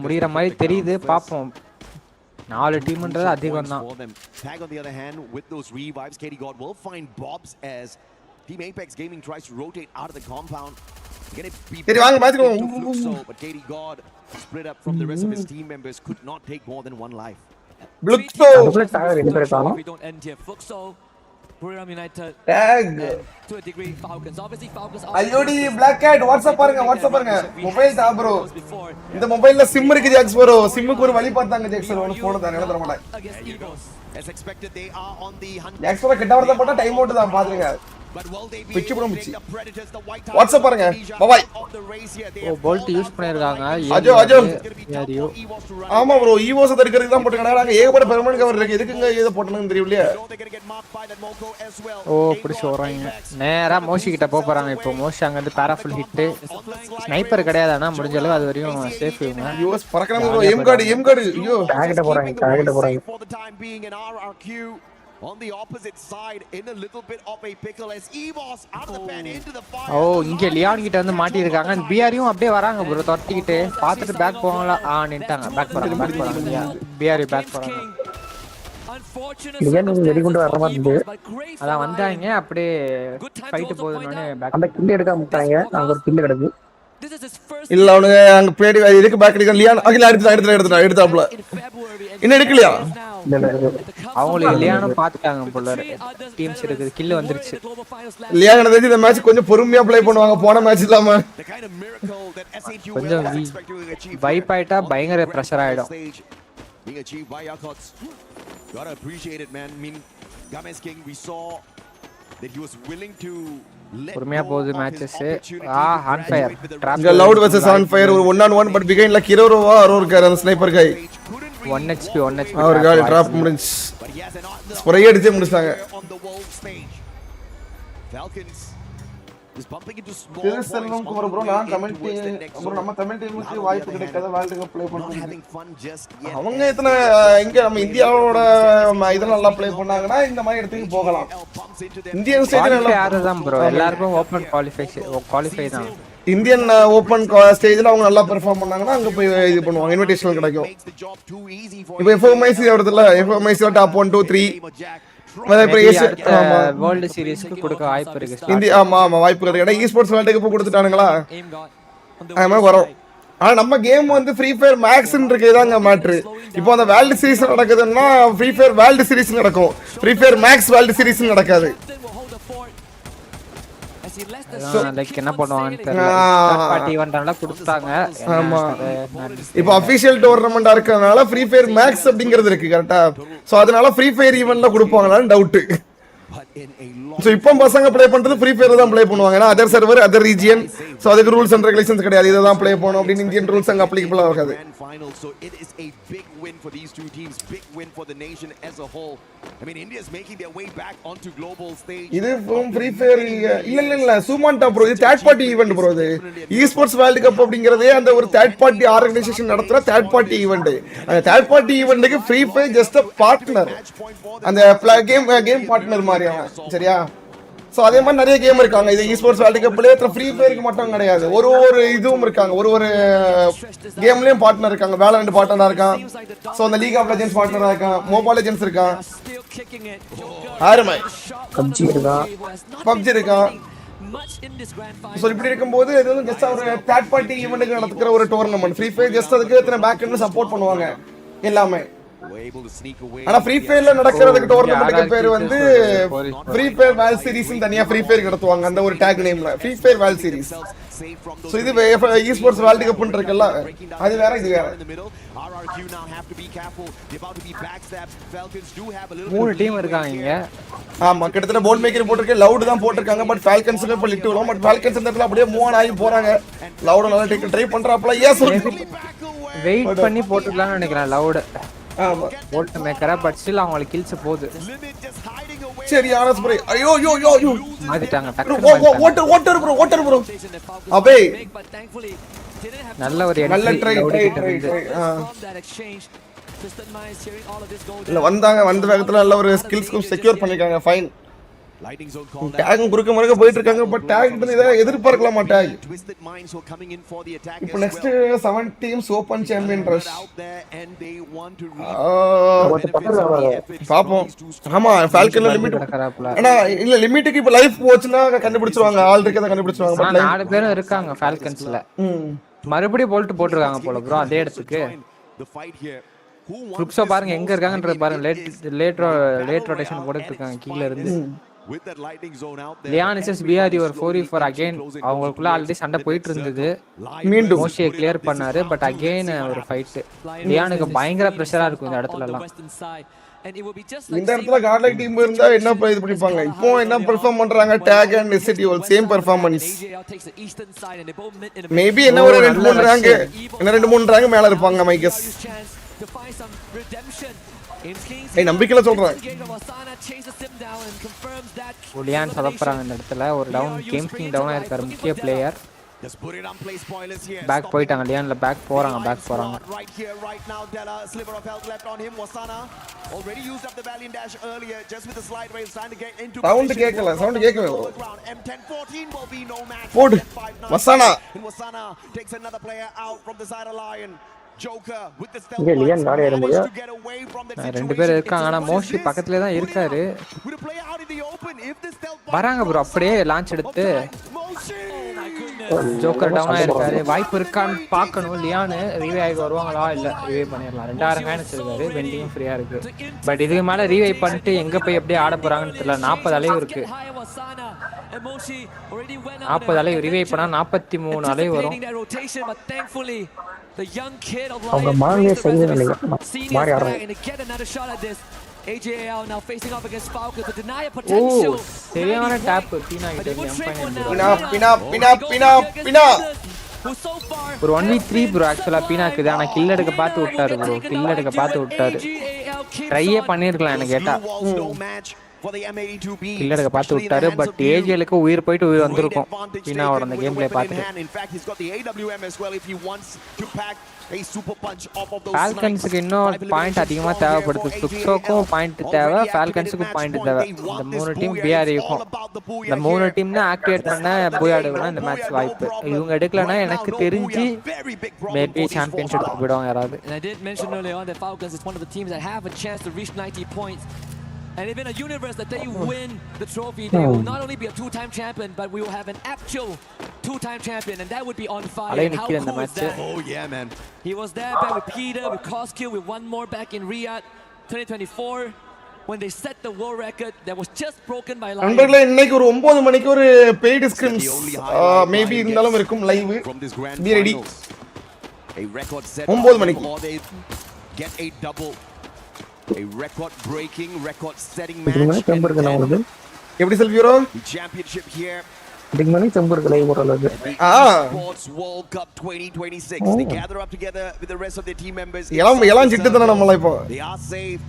முடியற மாதிரி தெரியுது, பாப்போம். 4 டீம்ன்றது அதிகம் தான். Tag on the other hand with those revives, KD God will find Bobs as Team Apex Gaming tries to rotate out of the compound. சரி வாங்க match But KD God split up from the rest of his team members, could not take more than one life. Bluxo அதுக்குள்ள talk ரெண்டு பேர் காணோம். We don't end here. Fluxo, Buriram United, tag to a degree Falcons. Obviously Falcons are ஐயோடி Black Cat WhatsApp பாருங்க mobile தா bro. இந்த மொபைல்ல sim இருக்கு Jacks bro. சிம்முக்கு ஒரு வழி பார்த்தாங்க ஜாக்ஸ் bro. ஒரு போன் தாங்க தர மாட்டேன். As expected they are on the hunt. ஜாக்ஸ் bro கிட்ட வரத போட்டா டைம் அவுட் தான் பாத்துங்க. பிச்சு போட முடிச்சு. WhatsApp பாருங்க. Bye bye. ஓ போல்ட் யூஸ் பண்ணிருக்காங்க. அஜோ யாரியோ. ஆமா bro EVOS தடுக்கிறதுக்கு தான் போட்டுக்கறாங்க. நான் ஏகப்பட்ட பெர்மனன்ட் கவர் இருக்கு. எதுக்குங்க இத போட்டனன்னு தெரியலையே. ஓ புடிச்சு வராங்க. நேரா மோஷி கிட்ட போறாங்க. இப்போ மோஷி அங்க இருந்து பாராஃபுல் ஹிட். ஸ்னைப்பர் கிடையாதுனா முடிஞ்ச அளவு அது வரையும் சேஃப் இவங்க. EVOS பறக்கறாங்க bro. எம் கார்டு ஐயோ டாகிட்ட போறாங்க. On the opposite side in a little bit of a pickle as EVOS out of the pan into the fire. ஓ இங்க லியான் கிட்ட வந்து மாட்டி இருக்காங்க. அந்த பிஆர்யும் அப்படியே வராங்க bro. தொட்டிக்கிட்டு பாத்துட்டு பேக் போவாங்களா? நின்னுட்டாங்க. பேக் போறாங்க. பிஆர் பேக் போறாங்க. லியான் வெடி கொண்டு வர மாதிரி அதான் வந்தாங்க அப்படியே ஃபைட் போகுதுனே பேக் அந்த கில் எடுக்க முட்டாங்க. அங்க ஒரு கில் கிடக்கு. இல்ல அவனுங்க அங்க பிளேடி இதுக்கு பேக் அடிக்க லியான் அகில எடுத்தாப்ல. இன்னும் எடுக்கலையா? அவங்களே லியானும் பாத்துட்டாங்க போல. டீம்ஸ் இருக்கு கில் வந்துருச்சு. லியான் வந்து இந்த மேட்ச் கொஞ்சம் பொறுமையா ப்ளே பண்ணுவாங்க போன மேட்ச் இல்லாம. கொஞ்சம் வைப் ஆயிட்டா பயங்கர பிரஷர் ஆயிடும். Being achieved by Yakots. Gotta appreciate it, man. I mean, Games King, we saw that he was willing to பொறுமையா போகுது மேட்சஸ். ஆன் ஃபயர் இங்க லவுட் வெர்சஸ் ஆன் ஃபயர் ஒரு 1-on-1 பட் பிகைன்ல கிரோரோவா இருக்காரு அந்த ஸ்னைப்பர் கை. 1 HP அவர் கால் drop முடிஞ்சு spray அடிச்சு முடிச்சாங்க. Falcons is bumping into small Selvam Kumar bro நான் கமெண்ட் bro நம்ம கமெண்ட் டீமுக்கு வாய்ப்பு கிடைக்காத வேர்ல்ட் கப் ப்ளே பண்ணுங்க. அவங்க எத்தனை இங்க நம்ம இந்தியாவோட இதெல்லாம் நல்லா ப்ளே பண்ணாங்கன்னா இந்த மாதிரி இடத்துக்கு போகலாம். இந்தியன் ஸ்டேஜ்ல நல்லா யாரதான் bro எல்லாருக்கும் ஓபன் குவாலிஃபை தான். இந்தியன் ஓபன் ஸ்டேஜ்ல அவங்க நல்லா பெர்ஃபார்ம் பண்ணாங்கன்னா அங்க போய் இது பண்ணுவாங்க. இன்விடேஷனல் கிடைக்கும். இப்போ FMIC வருதுல FMIC டாப் 1 2 3 வேர்ல்ட் சீரிஸ்க்கு கொடுக்க வாய்ப்பு இருக்கு. இந்தியா ஆமா வாய்ப்பு இருக்கு. ஏன்னா esports வேர்ல்ட் கப் கொடுத்துட்டானுங்களா? ஆமா வரோம். ஆனா நம்ம கேம் வந்து ஃப்ரீ ஃபயர் மேக்ஸ்ன்னு இருக்கேதாங்க மேட்டர். இப்போ அந்த வேர்ல்ட் சீரிஸ் நடக்குதுன்னா ஃப்ரீ ஃபயர் வேர்ல்ட் சீரிஸ் நடக்கும். Free Fire max world series நடக்காது. லைக் என்ன பண்ணுவாங்கன்னு தெரியல. பார்ட்டி ஈவென்ட்னால கொடுத்தாங்க. ஆமா இப்போ ஆபீஷியல் டோர்னமெண்டா இருக்கறனால ஃப்ரீ ஃபயர் மேக்ஸ் அப்படிங்கிறது இருக்கு கரெக்ட்டா. சோ அதனால ஃப்ரீ ஃபயர் ஈவென்ட்ல கொடுப்பாங்களான்னு டவுட். சோ இப்போ பசங்க ப்ளே பண்றது ஃப்ரீ ஃபயர் தான் ப்ளே பண்ணுவாங்க. ஏன்னா other server other region. So அதுக்கு ரூல்ஸ் அண்ட் ரெகுலேஷன்ஸ் கிடையாது. இத தான் ப்ளே பண்ணனும் அப்படி இந்தியன் ரூல்ஸ் அங்க அப்ளிகபிள் ஆகாது. So it is a big win for these two teams, big win for the nation as a whole. I mean India is making their way back onto global stage. இது free fire இல்ல சுமான்டா bro. இது third party event bro. இது esports world cup அப்படிங்கறதே அந்த ஒரு third party organisation நடத்துற third party event. அந்த தேர்ட் பார்ட்டி ஈவென்ட்க்கு free fire just a partner. அந்த கேம் பார்ட்னர் மாதிரி அவன். சரியா? சோ அதே மாதிரி நிறைய கேம் இருக்காங்க. இது esports வேர்ல்ட் கப்லயே ஃப்ரீ ஃபயருக்கு மட்டும் கிடையாது. ஒரு இதுவும் இருக்காங்க. ஒரு கேம்லயும் பார்ட்னர் இருக்காங்க. வேலரண்ட் பார்ட்னரா இருக்கான். சோ அந்த லீக் ஆஃப் லெஜெண்ட்ஸ் பார்ட்னரா இருக்கான். மொபைல் லெஜெண்ட்ஸ் இருக்கான். ஆர்மை PUBG இருக்கான். சோ இப்படி இருக்கும்போது இது வந்து ஜஸ்ட் ஒரு தேர்ட் பார்ட்டி ஈவென்ட்க்கு நடத்துற ஒரு டோர்னமெண்ட். ஃப்ரீ ஃபயர் ஜஸ்ட் அதுக்கு எத்தனை பேக் எண்ட் சப்போர்ட் பண்ணுவாங்க எல்லாமே. ஆனா ஃப்ரீ ஃபயர்ல நடக்கிறதுக்கு டோர்னமென்ட்க்கு பேர் வந்து ஃப்ரீ ஃபயர் வேர்ல்ட் சீரிஸ் தனியா ஃப்ரீ ஃபயர் நடத்துவாங்க. அந்த ஒரு டாக் நேம்ல free fire world series. So இது esports வேர்ல்ட் கப் இருக்குல்ல அது வேற இது வேற. மூணு டீம் இருக்காங்க இங்க. ஆமா கிட்டத்தட்ட போல் மேக்கர் போட்டுருக்கு. லவுட் தான் போட்டுருக்காங்க. பட் ஃபால்கன்ஸ்க்கு இப்ப லிட்டு வரும். பட் ஃபால்கன்ஸ் இந்த இடத்துல அப்படியே மூவ் ஆகி போறாங்க. லவுட் நல்லா ட்ரை பண்றாப்ல. எஸ் வெயிட் பண்ணி போட்டுக்கலாம்னு நினைக்கிறேன் லவுட். போல்ட் மேக்கரா பட் ஸ்டில் அவங்களுக்கு கில்ஸ் போகுது. சரியான ஸ்ப்ரே. ஐயோ யோ யோ யோ மாத்திட்டாங்க ஓட்டர் ப்ரோ அபே நல்ல ஒரு நல்ல ட்ரை இல்ல வந்தாங்க வந்த வேகத்துல நல்ல ஒரு ஸ்கில்ஸ்க்கும் செக்யூர் பண்ணிருக்காங்க ஃபைன் டேக் குறுக்க முறுக்க போயிட்டு இருக்காங்க பட் டேக் கிட்ட இத எதிர்பார்க்கலாமா டேக் இப்போ next 7 teams open champion rush பாப்போம் ஆமா ஃபால்கன்ல லிமிட் انا இல்ல லிமிட்டுக்கு இப்போ லைஃப் போச்சுனா கண்டுபிடிச்சுவாங்க ஆல் இருக்கத கண்டுபிடிச்சுவாங்க பட் நாலு பேரும் இருக்காங்க ஃபால்கன்ஸ்ல மறுபடியும் போல்ட் போட்டுருக்காங்க போல ப்ரோ அதே இடத்துக்கு குரூப்ஸோ பாருங்க எங்க இருக்காங்கன்றது பாருங்க லேட் ரொட்டேஷன் போட்டுட்டு இருக்காங்க கீழ இருந்து லியான் இஸ் BRU ஒரு 4v4 அகைன் அவங்களுக்குள்ள ஆல்ரெடி சண்டை போயிட்டு இருந்தது மீண்டும் மோஷியை கிளியர் பண்ணாரு பட் அகைன் ஒரு ஃபைட் லியானுக்கு பயங்கர பிரஷரா இருக்கும் இந்த இடத்துல எல்லாம் இந்த இடத்துல கார்லைட் டீம் இருந்தா என்ன இது பண்ணிப்பாங்க இப்போ என்ன பெர்ஃபார்ம் பண்றாங்க take and S8UL same performance maybe என்ன ஒரு 2-3 ரேங்க் மேல இருப்பாங்க மை கெஸ் ஏய் நம்பிக்கையில சொல்றேன் லியான் சதப்பறாங்க இந்த இடத்துல ஒரு டவுன் கேம் கிங் டவுனா இருக்காரு முக்கிய பிளேயர் பேக் போயிட்டாங்க லியான்ல பேக் போறாங்க சவுண்ட் கேக்கல போடு வசானா இங்க லியான் நாளே ஏற முடியும் ரெண்டு பேர் இருக்காங்க ஆனா மோஷி பக்கத்துலயே தான் இருக்காரு வராங்க ப்ரோ அப்படியே லான்ச் எடுத்து ஜோக்கர் டவுனா இருக்காரு வாய்ப்பு இருக்கான்னு பார்க்கணும் லியான் ரீவை ஆகி வருவாங்களா இல்ல ரீவை பண்ணிடலாம் 2000 காயின் வச்சிருக்காரு வெண்டியும் ஃப்ரீயா இருக்கு பட் இதுக்கு மேல ரீவை பண்ணிட்டு எங்க போய் அப்படியே ஆட போறாங்கன்னு தெரியல 40 அலைவு இருக்கு 40 அலைவு ரீவை பண்ணா 43 அலைவு வரும் அவங்க மாங்கே சரியா இல்லையா மாறி ஆடுறாங்க AJL now facing off against Falcons to deny a potential. சரியான டாப் பீனா கிட்ட பினா ஒரு 1v3 ப்ரோ एक्चुअली பீனாக்கு இது ஆனா கில் எடுக்க பார்த்து விட்டாரு ட்ரையே பண்ணிருக்கலாம் எனக்கு கேட்டா கில் எடுக்க பார்த்து விட்டாரு பட் ஏஜிஎலுக்கு உயிர் போயிட்டு உயிர் வந்திருக்கும் பீனாவோட அந்த கேம் பிளே பார்த்துட்டு ஃபால்கன்ஸ்க்கு இன்னும் பாயிண்ட் அதிகமா தேவைப்படுது துக்ஸோக்கும் பாயிண்ட் தேவை ஃபால்கன்ஸுக்கும் பாயிண்ட் தேவை இந்த மூணு டீம் BRUக்கும் இந்த மூணு டீம் தான் ஆக்டிவேட் பண்ண போயாடுவேன்னா இந்த மேட்ச் வாய்ப்பு இவங்க எடுக்கலன்னா எனக்கு தெரிஞ்சு மேபி சாம்பியன்ஸ் எடுத்து போயிடுவாங்க யாராவது And I did mention earlier on that Falcons is one of the teams that have a chance to reach 90 points. And if in a universe that they win the trophy, they will not only be a two-time champion, but we will have an actual two-time champion, and that would be on fire. And how cool is that? Oh yeah, man. He was there back with Peter, with Koskill, with one more back in Riyadh 2024. When they set the world record that was just broken by Lion. நண்பர்களே இன்னைக்கு ஒரு 9 மணிக்கு ஒரு paid scrims maybe இருந்தாலும் இருக்கும் live be ready A record set 9 மணிக்கு get a double. A record breaking, record setting match. எப்படி செல்வியரோ championship here. big money temper live போறல Sports World Cup 2026. They gather up together with the rest of their team members. எல்லாம் சிட்டு தான நம்மள இப்போ They are safe.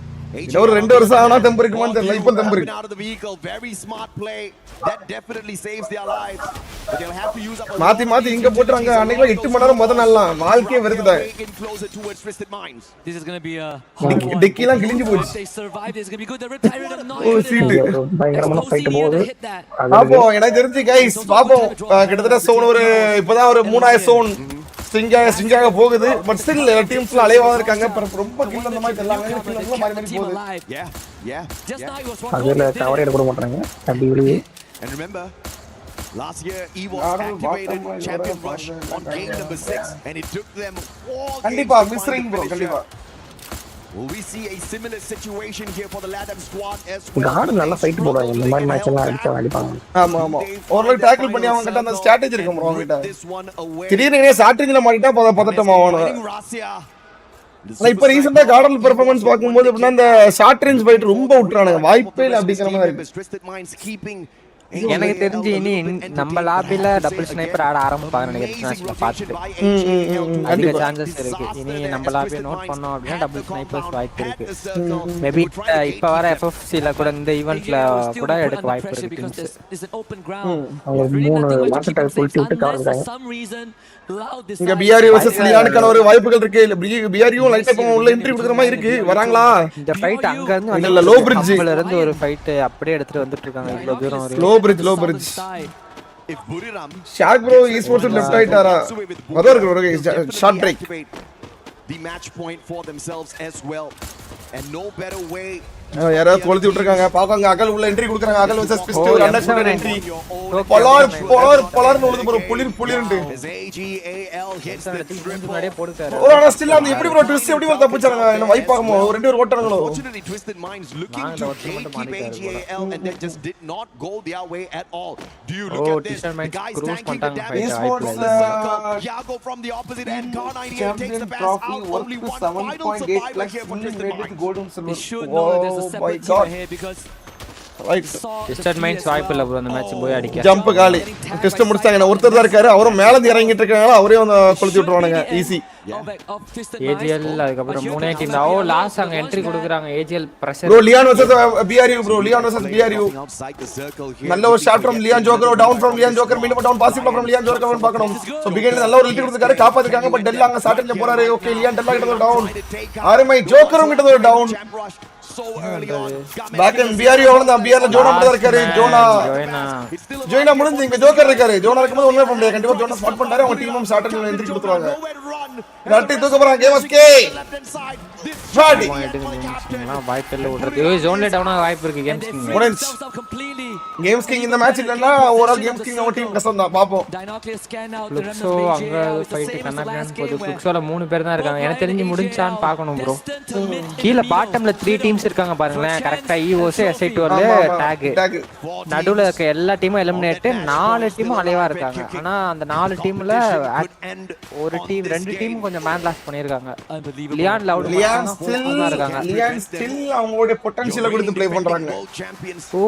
ஒரு 2 வருஷம் ஆனா டெம்பர் இருக்குமான்னு தெரியல இப்போ temper out of the vehicle, very smart play that definitely saves their lives, but they'll have to use up மாத்தி இங்க போட்றாங்க அன்னைக்கு 8 மணி நேரம் முதல்ல நல்லா வாழ்க்கையே வெறுக்குதா This is going to be a டிக்கிலாம் கிழிஞ்சு போச்சு they survive. This is going to be good. The retired of oh சீட் பயங்கரமான ஃபைட் போகுது பாப்போ எனக்கு தெரிஞ்சு गाइस பாப்போ கிட்டத்தட்ட சோன் ஒரு இப்போதான் ஒரு 3000 சோன் ஸ்ட்ரிங்காக போகுது பட் ஸ்டில் டீம்ஸ்ல அலைவா இருக்காங்க ரொம்ப கில் அந்த மாதிரி தெரியல கில்ல மாறி போகுது அதுல கவர் எடுக்க மாட்டாங்க அப்படி வெளியே and remember last year EVOS activated champion rush on game number 6 and it took them கண்டிப்பா மிஸ்ரிங் ப்ரோ கண்டிப்பா will we see a similar situation here for the LATAM squad as card நல்ல ஃபைட் போடுவாங்க இந்த மாதிரி மேட்ச் எல்லாம் அடிப்பாங்க ஆமா ஒரு டாக்கிள் பண்ணி அவங்க கிட்ட அந்த ஸ்ட்ராட்டஜி இருக்கு ப்ரோ அவங்க கிட்ட திடீர்னு ஷார்ட்ரேஞ்சில மாட்டிட்டா பதட்டம் ஆவணும் நான் இப்ப ரீசன்ட்டா கார்டல் பெர்ஃபார்மன்ஸ் பாக்கும்போது அப்படினா அந்த ஷார்ட் ரேஞ்ச் ஃபைட் ரொம்ப விட்டுறானுங்க வாய்ப்பே இல்ல அப்படிங்கற மாதிரி இருக்கு எனக்கு தெரிஞ்சு இனி நம்ம லாபில டபுள் ஸ்னைப்பர் ஆட ஆரம்பிப்பாங்க இன்டர்நேஷனல்ல பார்த்துட்டு அதிக சான்சஸ் இருக்கு. இனி நம்ம லாபியை நோட் பண்ணோம் அப்படின்னா டபுள் ஸ்னைப்பர்ஸ் வாய்ப்பு இருக்கு. மேபி இப்ப வர FFCல கூட இந்த ஈவென்ட்ல கூட எடுக்க வாய்ப்பு இருக்கு. அவங்க 3 மாசத்தை குளிச்சு விட்டு காரணம் இங்க BRU vs லியானுக்கான ஒரு வாய்ப்புகள் இருக்கு. BRU லைட்டா இப்போ உள்ள என்ட்ரி கொடுக்குற மாதிரி இருக்கு. வராங்களா? இந்த ஃபைட் அங்க இருந்து இல்ல லோ பிரிட்ஜ்ல இருந்து ஒரு ஃபைட் அப்படியே எடுத்துட்டு வந்துட்டு இருக்காங்க. இவ்வளவு தூரம் ஒரு low bridge shock bro esports left ஆயிட்டாரா? அதோ இருக்கு ஒரு short break. The match point for themselves as well and no better way. யாராவது கொளுத்தி விட்டுருக்காங்க பாக்காங்க. அகல் உள்ள என்ட்ரி கொடுக்குறாங்க. அகல் vs பிஸ்ட் ஒரு அண்டர்ஸ்டாண்ட் என்ட்ரி. பலார் நோடுது ப்ரோ. புளிர்ண்டு முன்னாடியே போடுறாரு. ஓ ஆனா ஸ்டில் அந்த எப்படி ப்ரோ ட்விஸ்ட் எப்படி ப்ரோ தப்பிச்சாங்க? என்ன வைப் ஆகுமோ? ரெண்டு பேர் ஓட்டறாங்களோ? Fortunately twisted minds looking to keep AGAL and they just did not go their way at all. Do you look at this? The guys tanking the damage. Yago from the opposite end. Car98 takes the pass out. Only one final survivor here for Twisted Minds. They should know that there's a separate team here because Twisted Minds வாய்ப்பு இல்ல bro அந்த match போய் அடிக்க. Jump காலி test முடிச்சாங்க. ஒருத்தர் தான் இருக்காரு. அவரும் மேல இருந்து இறங்கிட்டு இருக்காங்க. அவரே வந்து கொளுத்தி விட்டுருவானுங்க ஈஸி. AGL அதுக்கு அப்புறம் மூணே டீம் தான். ஓ லாஸ்ட் அங்க என்ட்ரி கொடுக்குறாங்க. AGL பிரஷர் ப்ரோ லியான் vs BRU ப்ரோ. லியான் vs BRU நல்ல ஒரு ஷாட் ஃப்ரம் லியான் ஜோக்கர். டவுன் ஃப்ரம் லியான் ஜோக்கர். மீண்டும் டவுன் பாசிபிள் ஃப்ரம் லியான் ஜோக்கர் பார்க்கணும். சோ பிகினிங்ல நல்ல ஒரு லிட்டி கொடுத்துட்டாரு. காப்பாத்திருக்காங்க. பட் டெல் அங்க சாட்டன்ல போறாரு. ஓகே லியான் டெல் கிட்ட ஒரு டவுன். ஆர்எம்ஐ ஜோக்கரும் கிட்ட ஒரு டவுன். பேக் அண்ட் BRU அவ்வளவுதான். BRல ஜோனா மட்டும் இருக்காரு. ஜோனா முடிஞ்சு இங்க ஜோக்கர் இருக்காரு. ஜோனா இருக்கும்போது ஒண்ணுமே பண்ண முடியாது. கண்டிப்பா ஜோனா ஸ்பாட் பண்ணாரு. அவங்க டீமும் சாட்டன்ல என்ட்ரி கொடுத்துறாங்க. ரட்டி தூக்க போறாங்க. கேம்ஸ்கே ஃபாடி வாய்ப்பு இல்ல விடுறது. ஜோன்ல டவுன் ஆக வாய்ப்பு இருக்கு. கேம்ஸ் கிங் இந்த மேட்ச் இல்லன்னா ஓவரால் கேம்ஸ் கிங் நம்ம டீம் கஷ்டம் தான். பாப்போம். லுக்ஸோ அங்க ஃபைட் கனகன் போது லுக்ஸோல 3 பேர் தான் இருக்காங்க. எனக்கு தெரிஞ்சு முடிஞ்சான்னு பார்க்கணும் ப்ரோ. கீழ பாட்டம்ல 3 டீம்ஸ் இருக்காங்க பாருங்களேன். கரெக்ட்டா EVOS S8UL டாக் நடுவுல இருக்க எல்லா டீமும் எலிமினேட். 4 டீமும் அலைவா இருக்காங்க. ஆனா அந்த 4 டீம்ல ஒரு டீம் 2 டீம் கொஞ்சம் மேன் லாஸ் பண்ணிருக்காங்க. லியான் லவுட் லியான் ஸ்டில் அவங்களோட பொட்டன்ஷியலை கொடுத்து ப்ளே பண்றாங்க.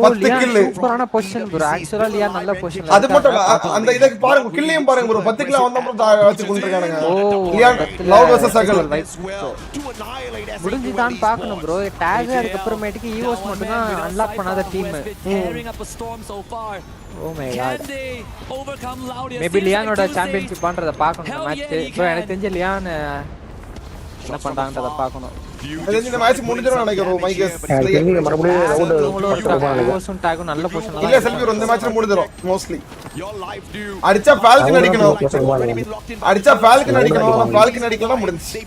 10 கில் சூப்பரான பொசிஷன் ப்ரோ. ஆக்சுவலா லியான் நல்ல பொசிஷன். அது மட்டும் அந்த இதுக்கு பாருங்க கில்லையும் பாருங்க ப்ரோ. 10 கில் வந்தப்பறம் வச்சு கொண்டிருக்கானுங்க. லியான் லவுட் vs அகல் முடிஞ்சுதான் பார்க்கணும் ப்ரோ. டாக் அதுக்கு அப்புறமேட்டுக்கு EVOS மட்டும் தான் அன்லாக் பண்ணாத team. Oh my god. Maybe லியானோட சாம்பியன்ஷிப் பண்றத பார்க்கணும் மேட்ச். ப்ரோ எனக்கு தெரிஞ்ச லியான் என்ன பண்றாங்கன்றத பார்க்கணும். இந்த மேட்ச் முடிஞ்சிரும் நினைக்கிறேன். மைக்கஸ் மறுபடியும் ரவுண்ட் ஓசன் டாக் நல்ல பொசிஷன்ல இல்ல செல்வி இந்த மேட்ச்ல முடிஞ்சிரும் மோஸ்ட்லி. அடிச்சா ஃபால்கன் அடிக்கணும். ஃபால்கன் அடிக்கலாம் முடிஞ்சி.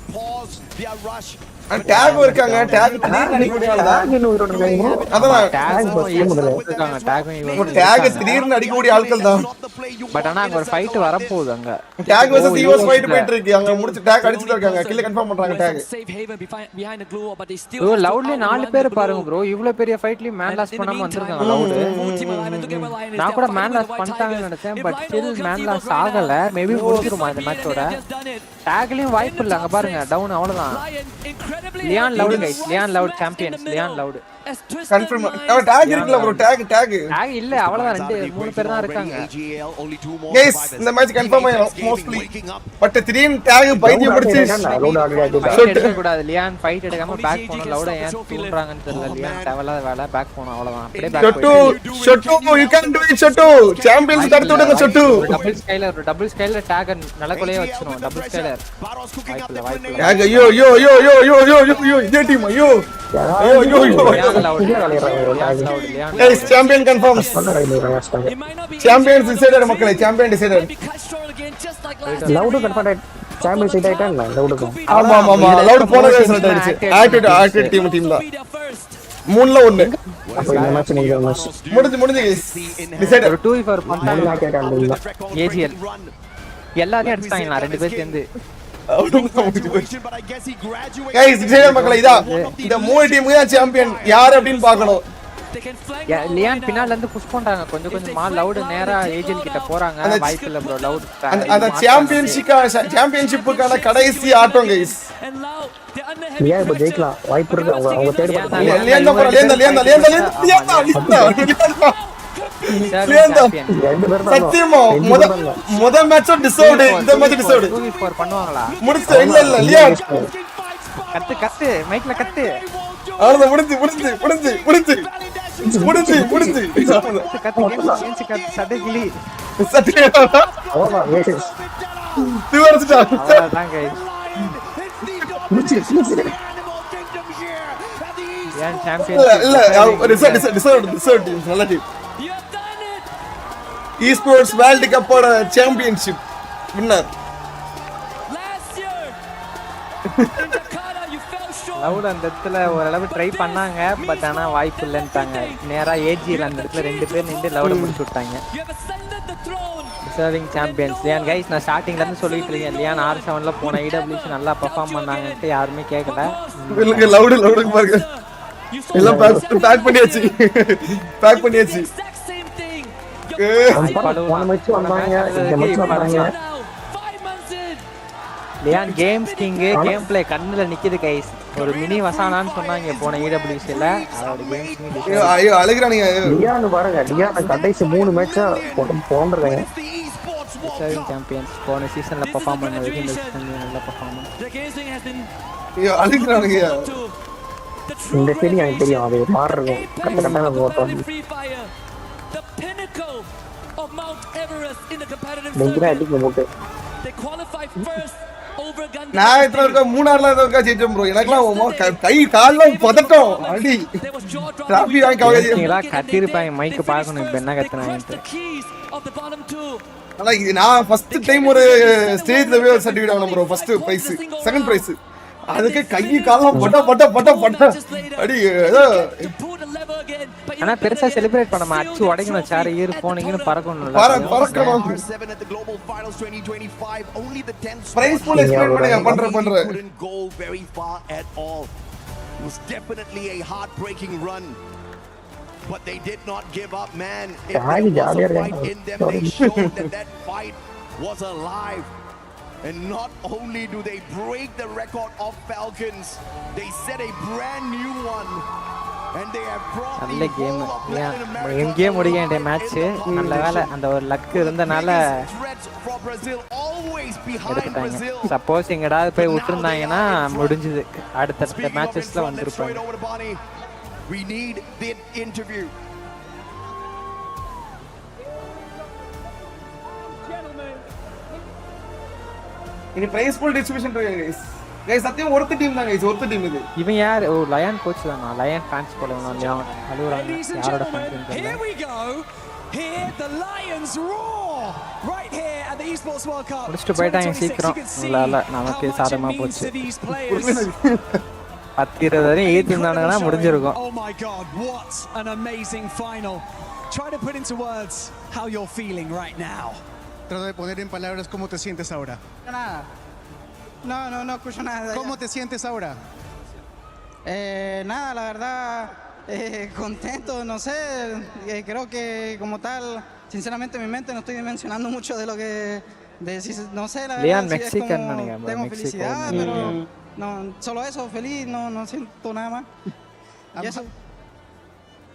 அண்ட் டாக் இருக்காங்க. டாக் திடீர்னு அடிக்கக்கூடியதா? அதான் டாக் திடீர்னு அடிக்கக்கூடிய ஆட்கள் தான். பட் ஆனா அங்க ஒரு ஃபைட் வர போகுது. அங்க டாக் vs EVOS ஃபைட் போயிட்டு இருக்கு. அங்க முடிச்சு டாக் அடிச்சிட்டு இருக்காங்க. கில் கன்ஃபார்ம் பண்றாங்க டாக். ப்ரோ லவுட்ல 4 பேர் பாருங்க ப்ரோ. இவ்வளவு பெரிய ஃபைட்லயும் மேன் லாஸ் பண்ணாம வந்திருக்காங்க லவுட். நான் கூட மேன் லாஸ் பண்ணிட்டாங்கன்னு நினைச்சேன். பட் ஸ்டில் மேன் லாஸ் ஆகல. மேபி முடிஞ்சிருமா இந்த மேட்சோட? டாக்லயும் வாய்ப்பு இல்ல. அங்க பாருங்க டவுன் அவ்வளவுதான். Lyon Loud guys. Lyon Loud champions. Lyon Loud confirm. டாக் இருக்குல ப்ரோ. டாக் இல்ல அவ்வளவுதான். 2-3 பேர் தான் இருக்காங்க. गाइस இந்த மேட்ச் கன்ஃபார்ம் ஆயிடும் மோஸ்ட்லி. பட் திடீர்னு டாக் பைத்தியம் பிடிச்சு ஷாட் கூடாது. லியான் ஃபைட் எடுக்காம பேக் போன லவுட ஏன் தூக்குறாங்கன்னு தெரியல. லியான் தேவலாத வேலை பேக் போன அவ்வளவுதான். அப்படியே back shoot you can do it. Shoot champions தடுத்து விடுங்க. ஷட்டு டபுள் ஸ்கைலர் டாக் நல்ல வச்சிரும். டபுள் ஸ்கைலர் டாக் ஐயோ ஐயோ ஐயோ ஐயோ ஐயோ ஐயோ இதே டீம் ஐயோ ஐயோ ஐயோ guys champion confirms. champions decided மக்களே. champion decided. Loud confirm champion side ஆயிட்டாங்க. லவுட் ஆமா ஆமா லவுட் போன ரிசல்ட் ஆயிடுச்சு. ஆக்டிவ் டீம் தான். 3ல 1 அப்ப இந்த மேட்ச் நீங்க முடிஞ்சு guys decided. 2v4 பண்ணாங்க. AGL எல்லாரையும் அடிச்சாங்க 2 பேர் சேர்ந்து. गाइस டிசைடர் மக்களே இதா இந்த 3 டீமுக்கு தான் சாம்பியன் யார் அப்படினு பார்க்கணும். லியான் பின்னால இருந்து புஷ் பண்றாங்க. கொஞ்சம் லவுட் நேரா ஏஜெல் கிட்ட போறாங்க. வாய்ப்பு இல்ல ப்ரோ. லவுட் அந்த சாம்பியன்ஷிப்புக்கான கடைசி ஆட்டம் गाइस. லியா இப்ப ஜெயிக்கலாம் வாய்ப்பு இருக்கு. அவங்க தேடி லியான் சத்தியமா முதல் மேட்சும் டிசர்வ்டு, இந்த மேட்ச் டிசர்வ்டு. 2v4 பண்ணுவாங்களா? முடிச்சு இல்ல லியான் கத்து மைக்ல கத்து. அவ்வளவுதான் முடிஞ்சு கத்து சட்டை கிளி. அவ்வளவுதான் guys. ஏன் சாம்பியன் இல்ல டிசர்வ்டு நல்ல டீம். esports world cup ஓட championship winner. லவுட் அந்த இடத்துல ஓரளவு ட்ரை பண்ணாங்க, பட் ஆனா வாய்ப்பு இல்லைன்ட்டாங்க. நேரா ஏஜியில் அந்த இடத்துல 2 பேர் நின்று லவுட முடிச்சு விட்டாங்க. Deserving champions Leon. கைஸ் நான் ஸ்டார்டிங்ல இருந்து சொல்லிட்டு இருக்கேன், லியான் R7ல போன EWC நல்லா பெர்ஃபார்ம் பண்ணாங்கன்ட்டு யாருமே கேட்கல. இல்லங்க லவுடு பாருங்க, எல்லாம் பேக் பண்ணியாச்சு. போன மேட்ச் வந்தாங்க, இந்த மேட்ச் வந்தாங்க. Lyon games king, game play கண்ணுல நிக்குது கைஸ். ஒரு மினி வசானான்னு சொன்னாங்க போன EWCல. அவரோட கேம்ஸ் கிங் ஐயோ அழுகுறானுங்க. லியான் பாருங்க, லியான் கடைசி 3 மேட்சா போன்றாங்க. டிசர்விங் சாம்பியன்ஸ் போன சீசன்ல பெர்ஃபார்ம் பண்ணதுக்கு இந்த சீசன்ல நல்ல பெர்ஃபார்மன்ஸ். ஐயோ அழுகுறானுங்க. இந்த சீரி எனக்கு தெரியும், அது மாறுறது கரெக்டான போட்டோம். டேஞ்சரா அடிக்க போட்டு நான் இத்தனை இருக்கா மூணாறுல இருக்கா ஜெயிச்சோம் ப்ரோ. எனக்குலாம் கை கால்லாம் பதட்டம் அடி. டிராஃபி வாங்கி கவலையா கத்திருப்பாங்க. மைக் பார்க்கணும் இப்ப என்ன கத்துனாங்க. ஆனா இது நான் ஃபர்ஸ்ட் டைம் ஒரு ஸ்டேஜ்ல போய் ஒரு சர்டிஃபிகேட் வாங்கினேன் bro. First prize, second prize. அதுக்கு கை கால்லாம் பட்ட அடி. ஆனா பெருசா செலிப்ரேட் பண்ணாம அச்சு உடைக்கணும், சார் ஈர் போனீங்கன்னு பறக்கணும். பிரைஸ் பூல் எக்ஸ்பிளைன் பண்ணுங்க. பண்ற It was definitely a heartbreaking run, but they did not give up, man. If there was a fight in them, they showed that fight was alive. And not only do they break the record of Falcons, they set a brand new one. And they have brought நல்ல game. எங்கே முடியேன் match. நல்ல வேளை அந்த ஒரு luck இருந்தனால எடுத்துட்டாங்க. Suppose எங்கடாவது போய் விட்டுருந்தாங்கன்னா முடிஞ்சது. அடுத்த மேட்சஸ்ல வந்திருப்பாங்க. We need the interview. இனி பிரைஸ் பூல் டிஸ்ட்ரிபியூஷன் இருக்கு गाइस. गाइस சத்தியம் ஒருத்த டீம் தான் गाइस, ஒருத்த டீம் இது. இவன் யார்? ஓ லயன் கோச் தானா? லயன் ஃபேன்ஸ் போல இவன் லயன் அலுவராங்க. யாரோட ஃபேன்ஸ் தெரியல. Here we go. Here the Lions roar right here at the Esports World Cup. முடிச்சிட்டு போயிட்டாங்க சீக்கிரம். இல்ல நமக்கு சாதமா போச்சு. 10-20 வரை ஏத்தினாங்கன்னா முடிஞ்சிருக்கும். Oh my god, what an amazing final. Try to put into words how you're feeling right now. Trata de poner en palabras cómo te sientes ahora. Nada. No escucho nada. ¿Cómo te sientes ahora? Nada, la verdad, contento, no sé. Creo que como tal, sinceramente en mi mente no estoy dimensionando mucho de lo que... no sé, la verdad. Leon, sí, Mexican, tengo felicidad, pero no, solo eso, feliz, no siento nada más.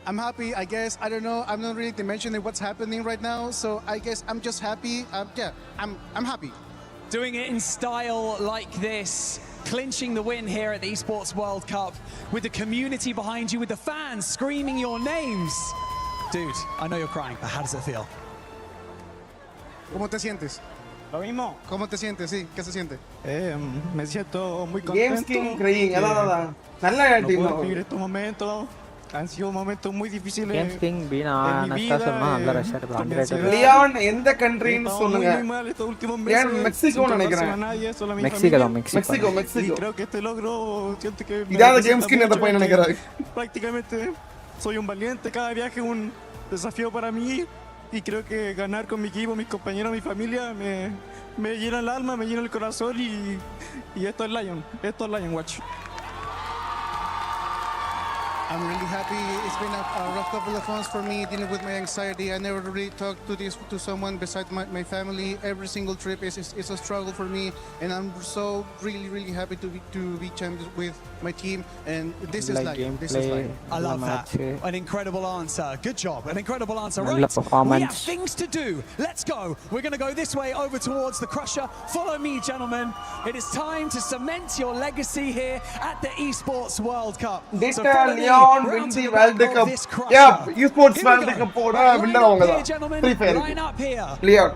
I'm happy, I guess. I don't know. I'm not really dimensioning what's happening right now, so I guess I'm just happy. I'm happy. Doing it in style like this, clinching the win here at the Esports World Cup with the community behind you, with the fans screaming your names. Dude, I know you're crying, but how does it feel? ¿Cómo te sientes? Lo mismo. ¿Cómo te sientes? Sí, ¿qué se siente? Me siento muy contento. Games King Crying, நல்ல team. No puedo vivir estos momentos. Han sido momentos muy difíciles. Games King வீணா நஷ்டா சொன்னா நல்ல ரஷர் brand. Leon எந்த கண்ட்ரின்னு சொல்லுங்க. ஏன் Mexico நினைக்கிறேன். Mexico. Creo que este logro siento que இதால Games King அந்த பையன் நினைக்கிறாரு. Prácticamente soy un valiente, cada viaje es un desafío para mí y creo que ganar con mi equipo, mis compañeros, mi familia me llena el alma, me llena el corazón y esto es Lion, Watch. I'm really happy. It's been a rough couple of months for me dealing with my anxiety. I never really talked to someone besides my family. Every single trip is a struggle for me, and I'm so really happy to be champions with my team. And this is like this is like. I love that. An incredible answer. Good job. An incredible answer. நல்ல Right. performance. We have things to do. Let's go. We're going to go this way over towards the Crusher. Follow me, gentlemen. It is time to cement your legacy here at the Esports World Cup. So follow me Leon round win to the the World back of Cup. this Crusher. Yeah, Esports Here we World go. Cup oda Right, winner line up avanga here, da. gentlemen. Free Fire. Line up here. Leon.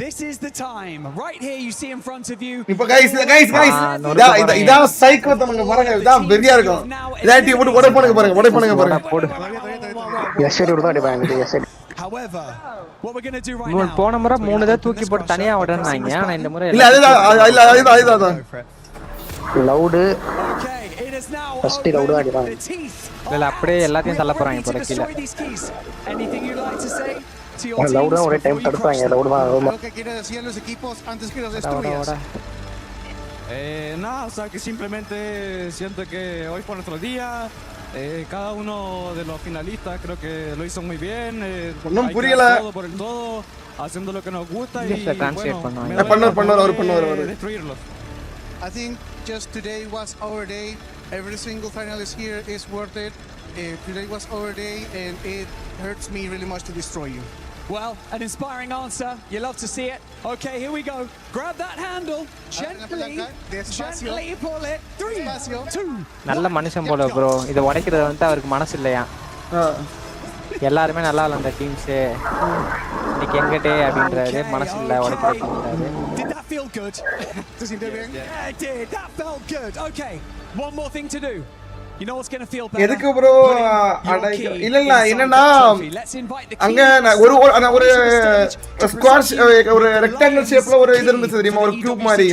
This is the time. Right here you see in front of you. இப்போ guys இதா psycho தமங்க பாருங்க இதா வெறியா இருக்கும். இதா team போட்டு ஓட பண்ணுங்க பாருங்க. எஸ்ஐடி விட அடிப்பாங்க SID. However, what we're going to do right now. போன முறை 3 தான் தூக்கி போட்டு தனியா விடறாங்க. ஆனா இந்த முறை இல்ல அதுதான் லவுட் ஃபர்ஸ்ட் லவுட் அடிப்பாங்க. இல்ல அப்படியே எல்லாத்தையும் தள்ள போறாங்க போற கீழ. Anything you'd like to say? Loud ஒரே டைம் தடுப்பாங்க. Loud Lo que quiere decir los equipos antes que los destruyas. Nada, o sea que simplemente siento que hoy fue nuestro día. Cada uno de los finalistas creo que lo hizo muy bien. No puriyala todo por el todo, haciendo lo que nos gusta y destruirlos. I think just today was our day. Every single finalist here is worth it. Today was our day, and it hurts me really much to destroy you. Well, an inspiring answer. You love to see it. Okay, here we go. Grab that handle. Gently pull it. 3, 2. நல்ல மனுஷன் போல bro. இத உடைக்கிறது வந்து அவருக்கு மனசு இல்லையா? எல்லாரும் நல்லா விளையாண்ட டீம்ஸ் இன்னைக்கு எங்கடே அப்படின்றாரு. மனசு இல்ல உடைக்கிறது. Did that feel good? Yeah, it did. That felt good. Okay, one more thing to do. You know what's going to feel better? எதுக்கு ப்ரோ இல்ல என்னன்னா அங்க ஒரு ஸ்குவாஷ் ஒரு ரெக்டாங்கிள் ஷேப்ல ஒரு இது இருந்துச்சு தெரியுமா ஒரு கியூப் மாதிரி.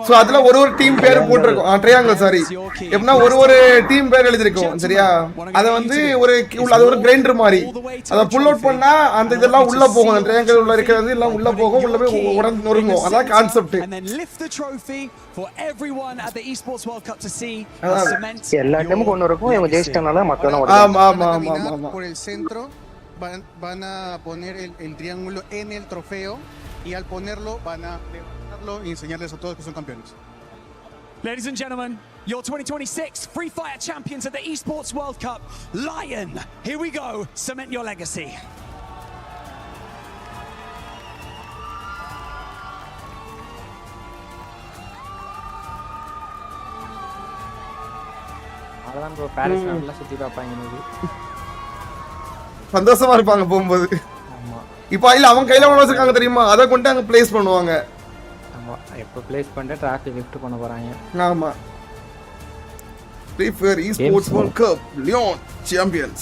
சோ அதுல ஒரு டீம் பேர் போட்டுருக்கும். Triangle sorry. எப்பனா ஒரு டீம் பேர் எழுதி இருக்கும். சரியா? அத வந்து ஒரு அது ஒரு கிரைண்டர் மாதிரி. அத புல் அவுட் பண்ணா அந்த இதெல்லாம் உள்ள போகும். அந்த ட்ரையாங்கிள் உள்ள இருக்கிறது எல்லாம் உள்ள போகும். உள்ள போய் உடைஞ்சு நொறுங்கும். அதான் concept. And then lift the trophy for everyone at the Esports World Cup to see. எல்லா டீமும் கொண்டு இருக்கும். இவங்க ஜெயிச்சிட்டாங்கனா மக்களும் otra. Por el centro van a poner el triángulo en el trofeo y al ponerlo van a levantarlo y enseñarles a todos que son campeones. Ladies and gentlemen, your 2026 Free Fire champions at the Esports World Cup, Lion. Here we go. Cement your legacy. அதான் bro Paris நல்லா சுத்தி பாப்பாங்க இன்னைக்கு. சந்தோஷமா இருப்பாங்க போகும்போது. ஆமா. இப்போ இல்ல அவங்க கையில ஒன்னு வச்சிருக்காங்க தெரியுமா? அத கொண்டு அங்க ப்ளேஸ் பண்ணுவாங்க. ஆமா. எப்ப ப்ளேஸ் பண்ணிட்டு டிராஃபி லிஃப்ட் பண்ண போறாங்க. ஆமா. FREEFIRE Esports World Cup Leon Champions.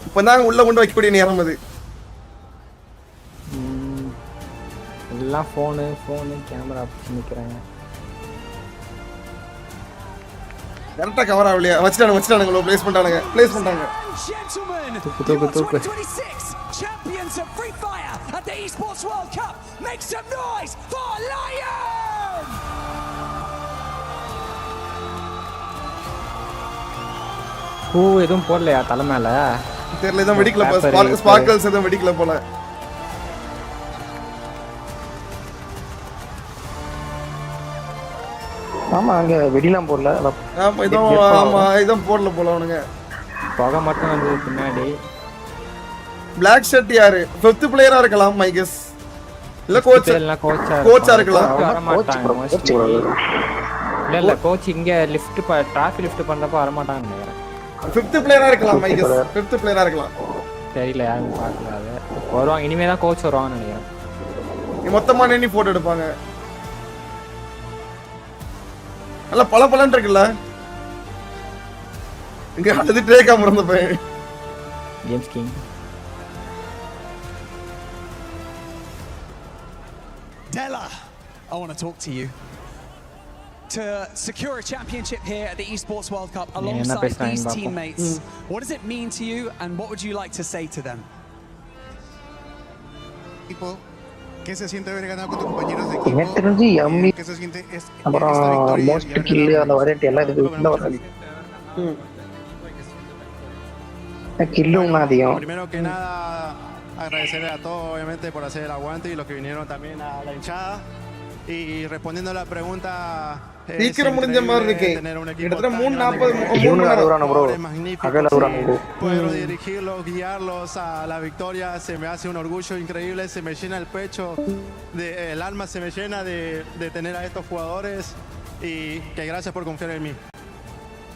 இப்போ நாங்க உள்ள கொண்டு வைக்கக்கூடிய நேரம் அது. எல்லாம் ஃபோனு கேமரா அப்படி நிக்கிறாங்க. கரெக்ட்டா கவர் ஆவலையா? வச்சிட்டானுங்க ப்ளேஸ் பண்ணிட்டாங்க. தூக்கு 2026 champions of Free Fire at the Esports World Cup. Make some noise for Lion. எதுவும் போடலையா தலை மேல? தெரியல இதான் வெடிக்கல. ஸ்பார்க்கல்ஸ் எதுவும் வெடிக்கல போல. ஆமா அங்க வெடிலாம் போடல. இதான் போடல போல அவனுங்க. புகை மட்டும் வந்து பின்னாடி. Black shirt யாரு? 5th பிளேயரா இருக்கலாம் மை கெஸ். இல்ல கோச்சா இருக்கலாம். இல்ல கோச் இங்க லிஃப்ட் டிராஃபி லிஃப்ட் பண்றப்ப வர மாட்டாங்க நினைக்கிறேன். 5th பிளேயரா இருக்கலாம் மை கெஸ். 5th பிளேயரா இருக்கலாம். தெரியல யாரும் பார்க்கல அது. வருவாங்க இனிமே தான் கோச் வருவாங்கன்னு நினைக்கிறேன். மொத்தமா நின்னு போட்டோ எடுப்பாங்க. நல்ல பளபளன்னு இருக்குல்ல? இங்க அழுதுட்டே காமறந்த பையன். James king. Della, I want to talk to you. To secure a championship here at the Esports World Cup alongside these teammates, what does it mean to you and what would you like to say to them? People ¿Qué se siente haber ganado con tus compañeros de equipo? ¿Qué se siente esta victoria? Most kill அந்த variety எல்லாம் இதுல வராது கில்லும் அதிகம். Primero que nada agradecerle a todos obviamente por hacer el aguante y los que vinieron también a la hinchada. Y respondiendo a la pregunta, சீக்கிரம் முடிஞ்ச மாதிரி இருக்கு. கிட்டத்தட்ட 3:40 Poder dirigirlos, guiarlos a la victoria, se me hace un orgullo increíble, se me llena el pecho, el alma se me llena de tener a estos jugadores y que gracias por confiar en mí.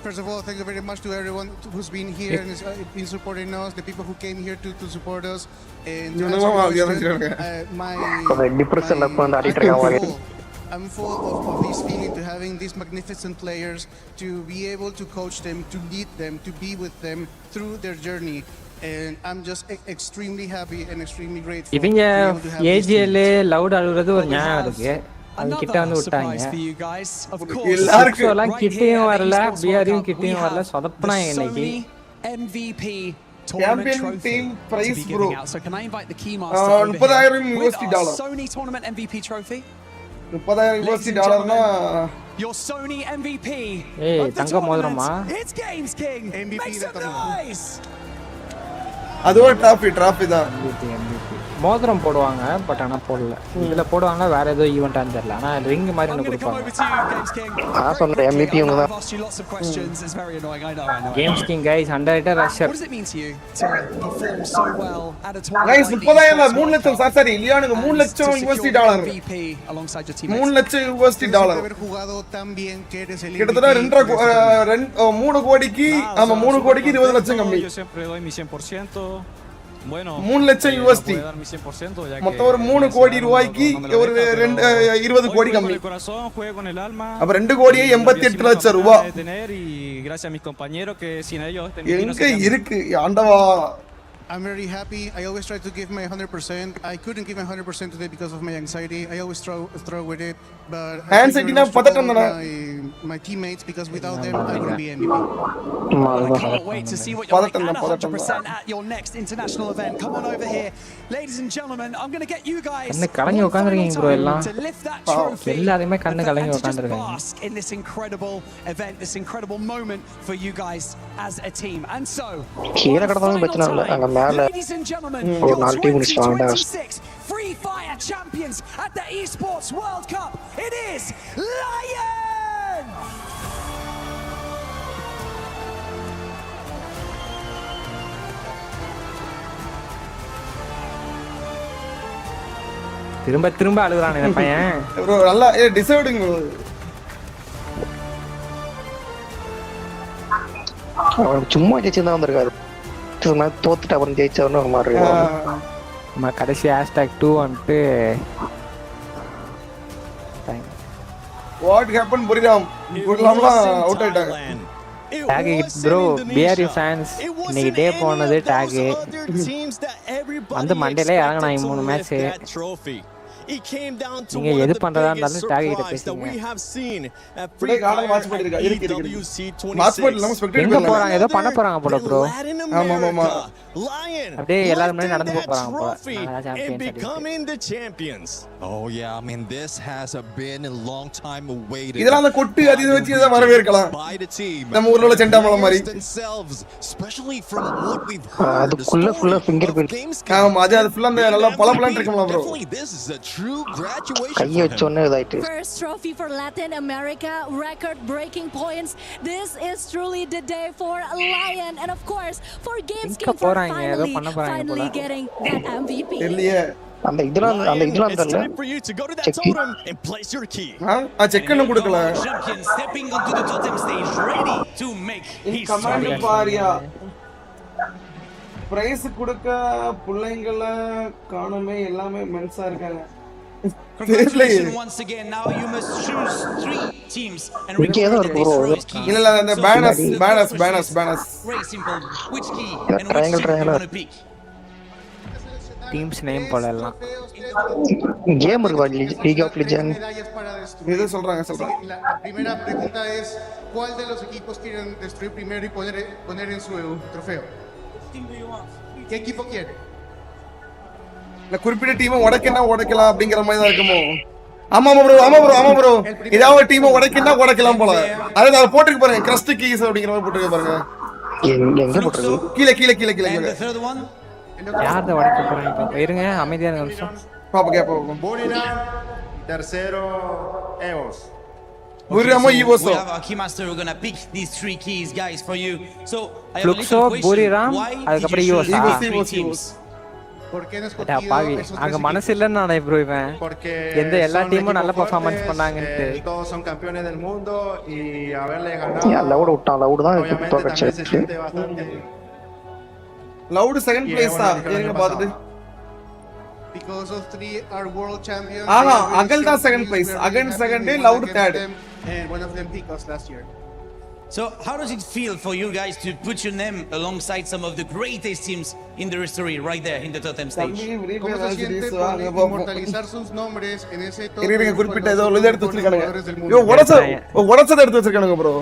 First of all, thank you very much to everyone who's been here and has been supporting us, the people who came here to support us. And to answer your question, I'm full of this feeling to having these magnificent players, to be able to coach them, to lead them, to be with them through their journey. And I'm just extremely happy and extremely grateful. இவங்க AGL loud அழுகுறது ஒரு ஞாபகம் இருக்கு. அது கிட்ட வந்து விட்டாங்க. எல்லாரும் கிட்டயும் வரல, பிஆர்யும் கிட்டயும் வரல, சொதப்பனா இன்னைக்கு. MVP Champion team prize bro. So can I invite the key master over here with our Sony tournament MVP trophy? $30,000 னா your Sony MVP. ஏய் தங்க மோதிரமா? It's Games King. Make some noise. அது ஒரு டிராஃபி தான். மோதிரம் போடுவாங்க பட் ஆனா போடல. இதுல போடுவாங்க வேற ஏதோ ஈவென்ட்டான்னு தெரியல. ஆனா ரிங் மாதிரி ஒன்னு கொடுப்பாங்க. நான் சொல்ற MVP உங்க தான். Games King guys underrated rusher. What does it mean to you to perform so well at a tournament? Guys 30,000 3 லட்சம் சாரி லியானுக்கு $3 லட்சம் MVP alongside your teammates. $3 லட்சம் கிட்டத்தட்ட 3 கோடிக்கு ஆமா 3 கோடிக்கு 20 லட்சம் கம்மி. Yo siempre doy mi 100%. Bueno, $3 லட்சம் மொத்தம் ஒரு 3 கோடி ரூபாய்க்கு ஒரு 20 கோடி கம்மி. அப்ப 2 கோடியே 88 லட்சம் ரூபாய். எங்க இருக்கு ஆண்டவா? I'm very happy. I always try to give my 100%. I couldn't give my 100% today because of my anxiety. I always struggle with it, but my teammates, because without them I wouldn't be MVP. I can't wait to see what you're like at 100% at your next international event. Come on over here, ladies and gentlemen. I'm going to get you guys கண்ணு கலங்கி உட்கார்ந்திருக்கீங்க bro எல்லாம். to lift that trophy. எல்லாரும் கண்ணு கலங்கி உட்கார்ந்திருக்காங்க. In this incredible event, this incredible moment for you guys as a team. And so, கீழ கடந்தவங்க பிரச்சனை இல்ல. அங்க மேல ஒரு 4 team நிச்சாங்க. Free Fire champions at the Esports World Cup. It is Lion. திரும்ப அழுகுறானே இந்த பையன். bro நல்லா டிசர்விங் bro. அவன் சும்மா ஜெயிச்சதா வந்திருக்காரு. சும்மா தோத்துட்டு அப்புறம் ஜெயிச்சவன ஒரு மாதிரி இருக்கு. நம்ம கடைசி #2 வந்துட்டு what happened புரியாம். புரியலாம்ல அவுட் ஆயிட்டாங்க. டாக் bro BRU fans இன்னைக்கு டே போனது டாக். அந்த மண்டேல இறங்கனாங்க 3 match. It came down to நீங்க எது பண்றதா இருந்தாலும் டாக் கிட்ட பேசுங்க. we have seen at FREEFIRE EWC 26. எங்க போறாங்க? ஏதோ பண்ண போறாங்க போல bro. ஆமா Lion அப்படியே எல்லாரும் முன்னாடி நடந்து போறாங்க போல. and becoming the champions. Oh yeah, I mean this has been a long time awaited. இதெல்லாம் அந்த கொட்டு அது வச்சு இத வரவேற்கலாம். நம்ம ஊர்ல உள்ள செண்டாமலம் மாதிரி. Especially from what we've heard. அதுக்குள்ள ஃபுல்லா ஃபிங்கர் பிரிண்ட். ஆமா அது ஃபுல்லா அந்த நல்லா பளபளன்னு இருக்கும்ல bro. This is a true graduation. கைய வச்சோனே இதாயிட்டு. First trophy for Latin America, record breaking points. This is truly the day for Lion and of course for Games King for finally getting that MVP. அந்த இதெல்லாம் இல்ல. Check check என்ன கொடுக்கல. Stepping onto the totem stage ready to make his command Bharia. Price கொடுக்க புள்ளைங்கள காணுமே எல்லாமே மென்ஸா இருக்காங்க. Congratulations once again. Now you must choose 3 teams and record this first key. இல்ல அந்த பேனஸ். Very simple. Which key and which team you want to pick? Teams name போல எல்லாம். Game இருக்கு லீக் ஆஃப் லெஜெண்ட். இது சொல்றாங்க. La primera pregunta es ¿cuál de los equipos quieren destruir primero y poner en su trofeo? ¿Qué equipo quiere? இல்ல குறிப்பிட்ட டீமை உடைக்கலாம் அப்படிங்கிற மாதிரி தான் இருக்குமோ? ஆமா ப்ரோ ஏதாவது டீமை உடைக்கலாம் போல. அதாவது அதை போட்டுக்க பாருங்க, கிரஸ்ட் கீஸ் அப்படிங்கிற மாதிரி போட்டுக்க பாருங்க. எங்க போட்டுருக்கு? கீழே. யார்த உடைக்க போறாங்க? இருங்க அமைதியா இருங்க நிமிஷம். பாப்போம். Burina, tercero, EVOS. Burama EVOS. We have our keymaster who gonna pick these 3 keys, guys, for you. So I have a Fluxo, little question. Buriram, Why அதுக்கப்புறம் did you choose EVOS? these 3 teams? ¿Por qué no அடா பாவி, அங்க மனசு இல்லன்னு நானே bro இவன். எந்த எல்லா டீமும் நல்ல பெர்ஃபார்மன்ஸ் பண்ணாங்கன்னு. Todos son campeones del mundo y haberle ganado. Loud தான் தோக்கச்சு. லவுட் செகண்ட் பிளேஸ் தான். ஏங்க பாத்துட்டு. Because of 3 are world champions. அகல் தான் செகண்ட் பிளேஸ். அகன் second, Loud third. And one of them picked us last year. So how does it feel for you guys to put your name alongside some of the greatest teams in the history right there in the totem stage? ¿Cómo se siente por inmortalizar sus nombres en ese top? இருங்க குறிப்பிட்ட ஏதோ இத எடுத்து வச்சிருக்கானுங்க. யோ உடைச்சத எடுத்து வச்சிருக்கானுங்க bro.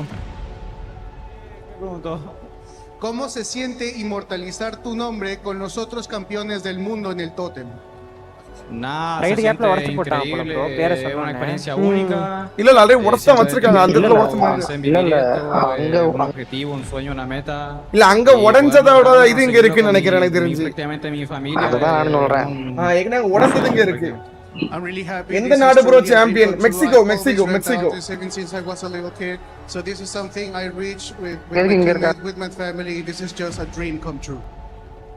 ¿Cómo se siente inmortalizar tu nombre con los otros campeones del mundo en el totem? Nada, se siente increíble, es una experiencia única. இல்ல already உடைச்சத வச்சிருக்காங்க. அந்த இடத்துல உடைச்ச un objetivo, un sueño, una meta. இல்ல அங்க உடைஞ்சதோட இது இங்க இருக்குன்னு நினைக்கிறேன் எனக்கு தெரிஞ்சு. Prácticamente mi familia. அதான் நான் சொல்றேன். ஏன்னா உடைச்சது இங்க இருக்கு. I'm really happy. எந்த நாடு bro champion? Mexico. Since I was a little kid. So this is something I reached with my family. This is just a dream come true.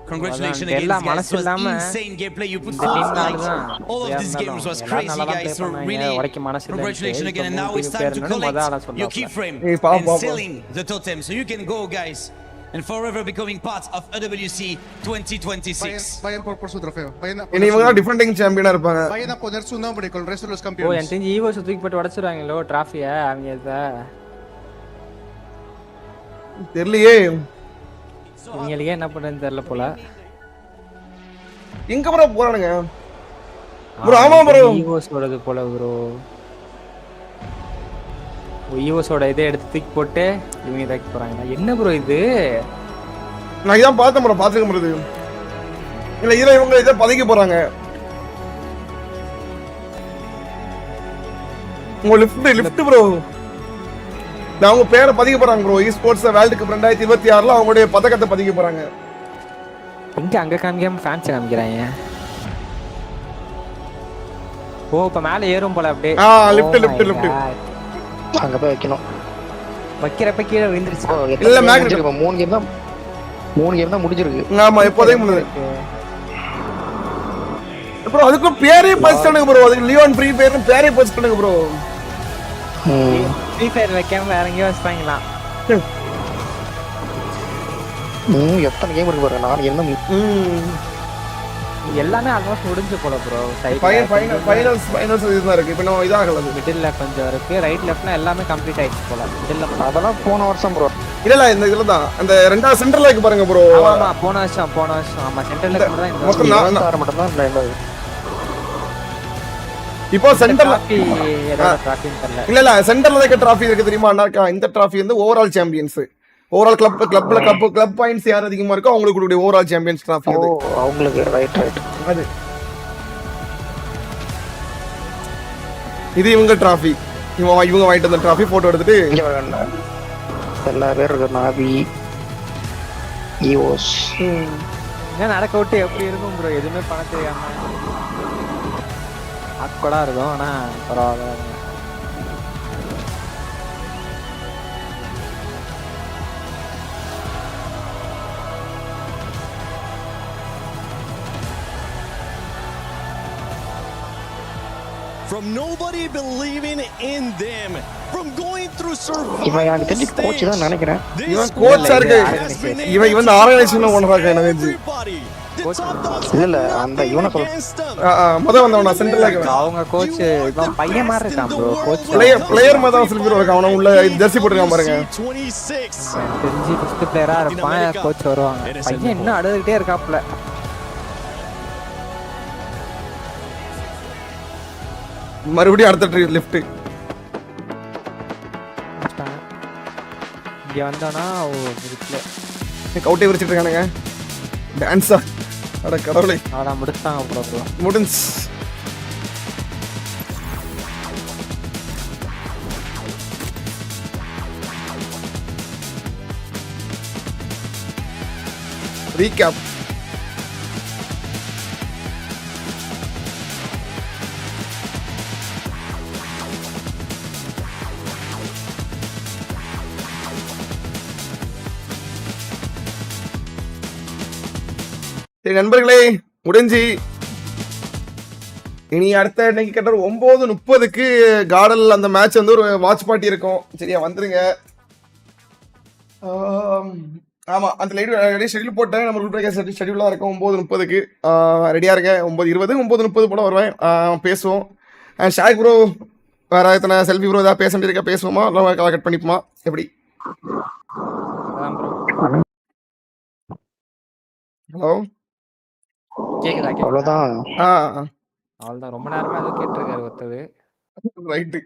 Congratulations again, guys. It was insane gameplay you put forth. Like, all of these games was crazy, guys. So really, congratulations again. And now it's time to collect your keyframe and selling the totem. So you can go, guys, and forever becoming part of EWC 2026. Vayan por su trofeo. இனி இவங்க தான் defending சாம்பியனா இருப்பாங்க. Vayan a poner su nombre con el resto de los campeones. ஓ என்கிட்ட EVOS தூக்கி போட்டு உடைச்சிராங்களோ டிராஃபியை அவங்க இத. தெரியலையே. நீங்களே என்ன பண்றேன்னு தெரியல போல. எங்க ப்ரோ போறானுங்க? ப்ரோ ஆமா ப்ரோ. EVOS ஓடது போல ப்ரோ. EVOS ஓட இதை எடுத்து தூக்கி போட்டு இவங்க இதாக்கி போறாங்க. என்ன ப்ரோ இது? நான் இதான் பார்த்தேன் ப்ரோ, பாத்துக்க முடியுது. இல்ல இதுல இவங்க இதை பதுக்கி போறாங்க. உங்க லிஃப்ட் ப்ரோ. அவங்க பேரை பதிக்க போறாங்க ப்ரோ. ஸ்போர்ட்ஸ் வேர்ல்ட் கப் 2026ல அவங்களுடைய பதக்கத்தை பதிக்க போறாங்க. இங்க அங்க காமிக்காம ஃபேன்ஸ் காமிக்கறாங்க. ஓ இப்ப மேல ஏறும் போல அப்படியே. லிஃப்ட். அங்க போய் வைக்கணும். வைக்கிறப்ப கீழே விழுந்துருச்சு. இல்ல மேக்னெட் 3 கேம் தான் முடிஞ்சிருக்கு. ஆமா இப்போதைக்கு முடிஞ்சது. ப்ரோ அதுக்கு பேரே பதிச்சானுங்க ப்ரோ. அதுக்கு லியோன் ஃப்ரீ ஃபயர்னு பேரே பதிச்சானுங்க ப்ரோ. FREEFIRE வைக்காம வேற எங்கேயோ வச்சுட்டாங்களா? எத்தனை கேம் இருக்கு பாருங்க. நான் என்ன எல்லாமே ஆல்மோஸ்ட் முடிஞ்சு போல ப்ரோ. ஃபைனல்ஸ் இதுதான் இருக்கு. இப்போ நான் இதாகல. மிடில்ல கொஞ்சம் இருக்கு. ரைட் லெஃப்ட்னா எல்லாமே கம்ப்ளீட் ஆயிடுச்சு போல. மிடில்ல அதெல்லாம் போன வருஷம் ப்ரோ. இல்ல இந்த இதுல தான் அந்த ரெண்டாவது சென்டர்ல இருக்கு பாருங்க ப்ரோ. ஆமா போன வருஷம் ஆமா சென்டர்ல மட்டும் தான் இந்த வருஷம் மட்டும் தான் இல்ல. இப்போ சென்டர்ல இல்ல சென்டர்ல இருக்க டிராஃபி இருக்கு தெரியுமா அண்ணாக்கா? இந்த டிராஃபி வந்து overall champions. Overall club points யார் அதிகமா இருக்கோ அவங்களுக்கு கொடுக்கக்கூடிய ஓவரால் சாம்பியன்ஸ் டிராஃபி அது. அவங்களுக்கு ரைட் அது இது இவங்க டிராஃபி. இவங்க வாங்கிட்டு வந்த டிராஃபி போட்டோ எடுத்துட்டு எல்லா பேர் இருக்கு. நாவி EVOS என்ன நடக்க விட்டு எப்படி இருக்கும் ப்ரோ? எதுவுமே பண்ண தெரியாம அக்கடா இருக்கும். ஆனா பரவாயில்ல. From nobody believing in them, from going through survival. இவன் எனக்கு தெரிஞ்சு கோச் தான் நினைக்கிறேன். இவன் கோச்சா இருக்கு. இவன் ஆர்கனைசேஷன் ஓனரா எனக்கு. இல்ல அந்த இவனை முத வந்தவனா சென்டர்ல அவங்க கோச் இவன் பையன் மாதிரி இருக்கான் ப்ரோ. கோச் பிளேயர் மாதிரி தான் சில்வர் இருக்கான். அவன உள்ள ஜெர்சி போட்டுருக்கான் பாருங்க. தெரிஞ்சு ஃபர்ஸ்ட் பிளேயரா இருப்பான். கோச் வருவாங்க. பையன் இன்னும் அழுதுகிட்டே இருக்காப்ல. மறுபடியும் அடுத்த லிஃப்ட் இங்க வந்தானா கவுட்டே விரிச்சிட்டு இருக்கானுங்க. டான்ஸா அட கடவுளே, அதான் முடிச்சாங்க ப்ரோ. முடிஞ்சு. ரீகேப். சரி நண்பர்களே, முடிஞ்சு. இனி அடுத்த இன்னைக்கு கிட்ட 9:30க்கு கார்டல் அந்த மேட்ச் வந்து ஒரு வாட்ச் பார்ட்டி இருக்கும். சரியா, வந்துருங்க. ஆமா, அந்த லைட் ஷெட்யூல் போட்டேன். நம்ம RuleBreakerz ஷெட்யூலாக இருக்கும் 9:30க்கு. ரெடியாக இருங்க. 9:20 9:30 போல வருவேன். பேசுவோம். ஷாக் ப்ரோ வேற எத்தனை செல்ஃபி ப்ரோ ஏதாவது பேச வேண்டியிருக்கா? பேசுவோமா இல்லை கட் பண்ணிப்போமா? எப்படி? ஹலோ, கேக்குதா? அவ்வளோதான். அவ்வளோதான். ரொம்ப நேரமா ஏதோ கேட்டிருக்காரு ஒருத்தர். ரைட்டு.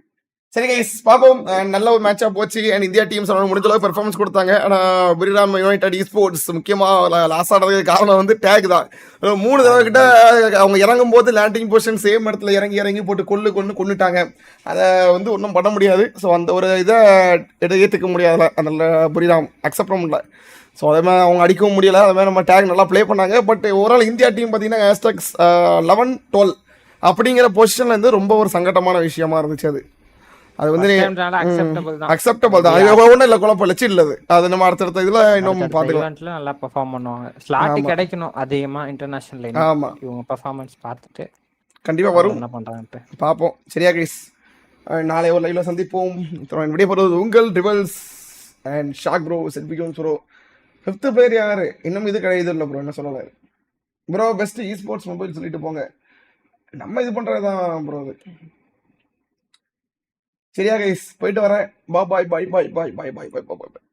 சரி கைஸ், பார்ப்போம். நல்ல ஒரு மேட்சா போச்சு. அண்ட் இந்தியா டீம்ஸ் முடிஞ்ச அளவுக்கு பெர்ஃபார்மன்ஸ் கொடுத்தாங்க. ஆனால் புரிராம் யுனைடெட் ஸ்போர்ட்ஸ் முக்கியமாக லாஸ் ஆனதுக்கு காரணம் வந்து டேக் தான். 3 தடவை கிட்ட அவங்க இறங்கும் போது லேண்டிங் பொசிஷன் சேம் இடத்துல இறங்கி போட்டு கொண்டுட்டாங்க. அதை வந்து ஒன்றும் பண்ண முடியாது. ஸோ அந்த ஒரு இதை ஏற்றுக்க முடியாதுல, அதனால புரிராம் அக்செப்ட் பண்ண முடியல. ஸோ அதே மாதிரி அவங்க அடிக்கவும் முடியலை. அதே மாதிரி நம்ம டேக் நல்லா ப்ளே பண்ணாங்க. பட் ஓவரால் இந்தியா டீம் பார்த்தீங்கன்னா ஹேஷ்டாக்ஸ் 11-12 அப்படிங்கிற பொசிஷனில் இருந்து ரொம்ப ஒரு சங்கடமான விஷயமா இருந்துச்சு. அது வந்து அக்செப்டபிள் தான். ஒன்றும் இல்லை, குழப்பம் இல்லை, இல்லது. அது நம்ம அடுத்தடுத்த இதில் இன்னும் பார்த்துக்கலாம். நல்லா பெர்ஃபார்ம் பண்ணுவாங்க. ஸ்லாட் கிடைக்கணும் அதிகமாக இன்டர்நேஷனல். ஆமாம், இவங்க பெர்ஃபார்மன்ஸ் பார்த்துட்டு கண்டிப்பாக வரும். என்ன பண்ணுறாங்கன்ட்டு பார்ப்போம். சரியா கைஸ், நாளை ஒரு லைவ்ல சந்திப்போம். விடைய போகிறது உங்கள் rivals and shock bro, selfie Jones bro. 5th player யாரு? இன்னும் இது கிடையாது இல்லை ப்ரோ, என்ன சொல்லலை ப்ரோ. பெஸ்ட் ஸ்போர்ட்ஸ் மொபைல் சொல்லிட்டு போங்க. நம்ம இது பண்ணுறது தான் ப்ரோ அது. சரியா கைஸ், போயிட்டு வரேன். பாய் பாய் பாய் பாய் பாய் பாய் பாய் பாய் பாய் பாய்.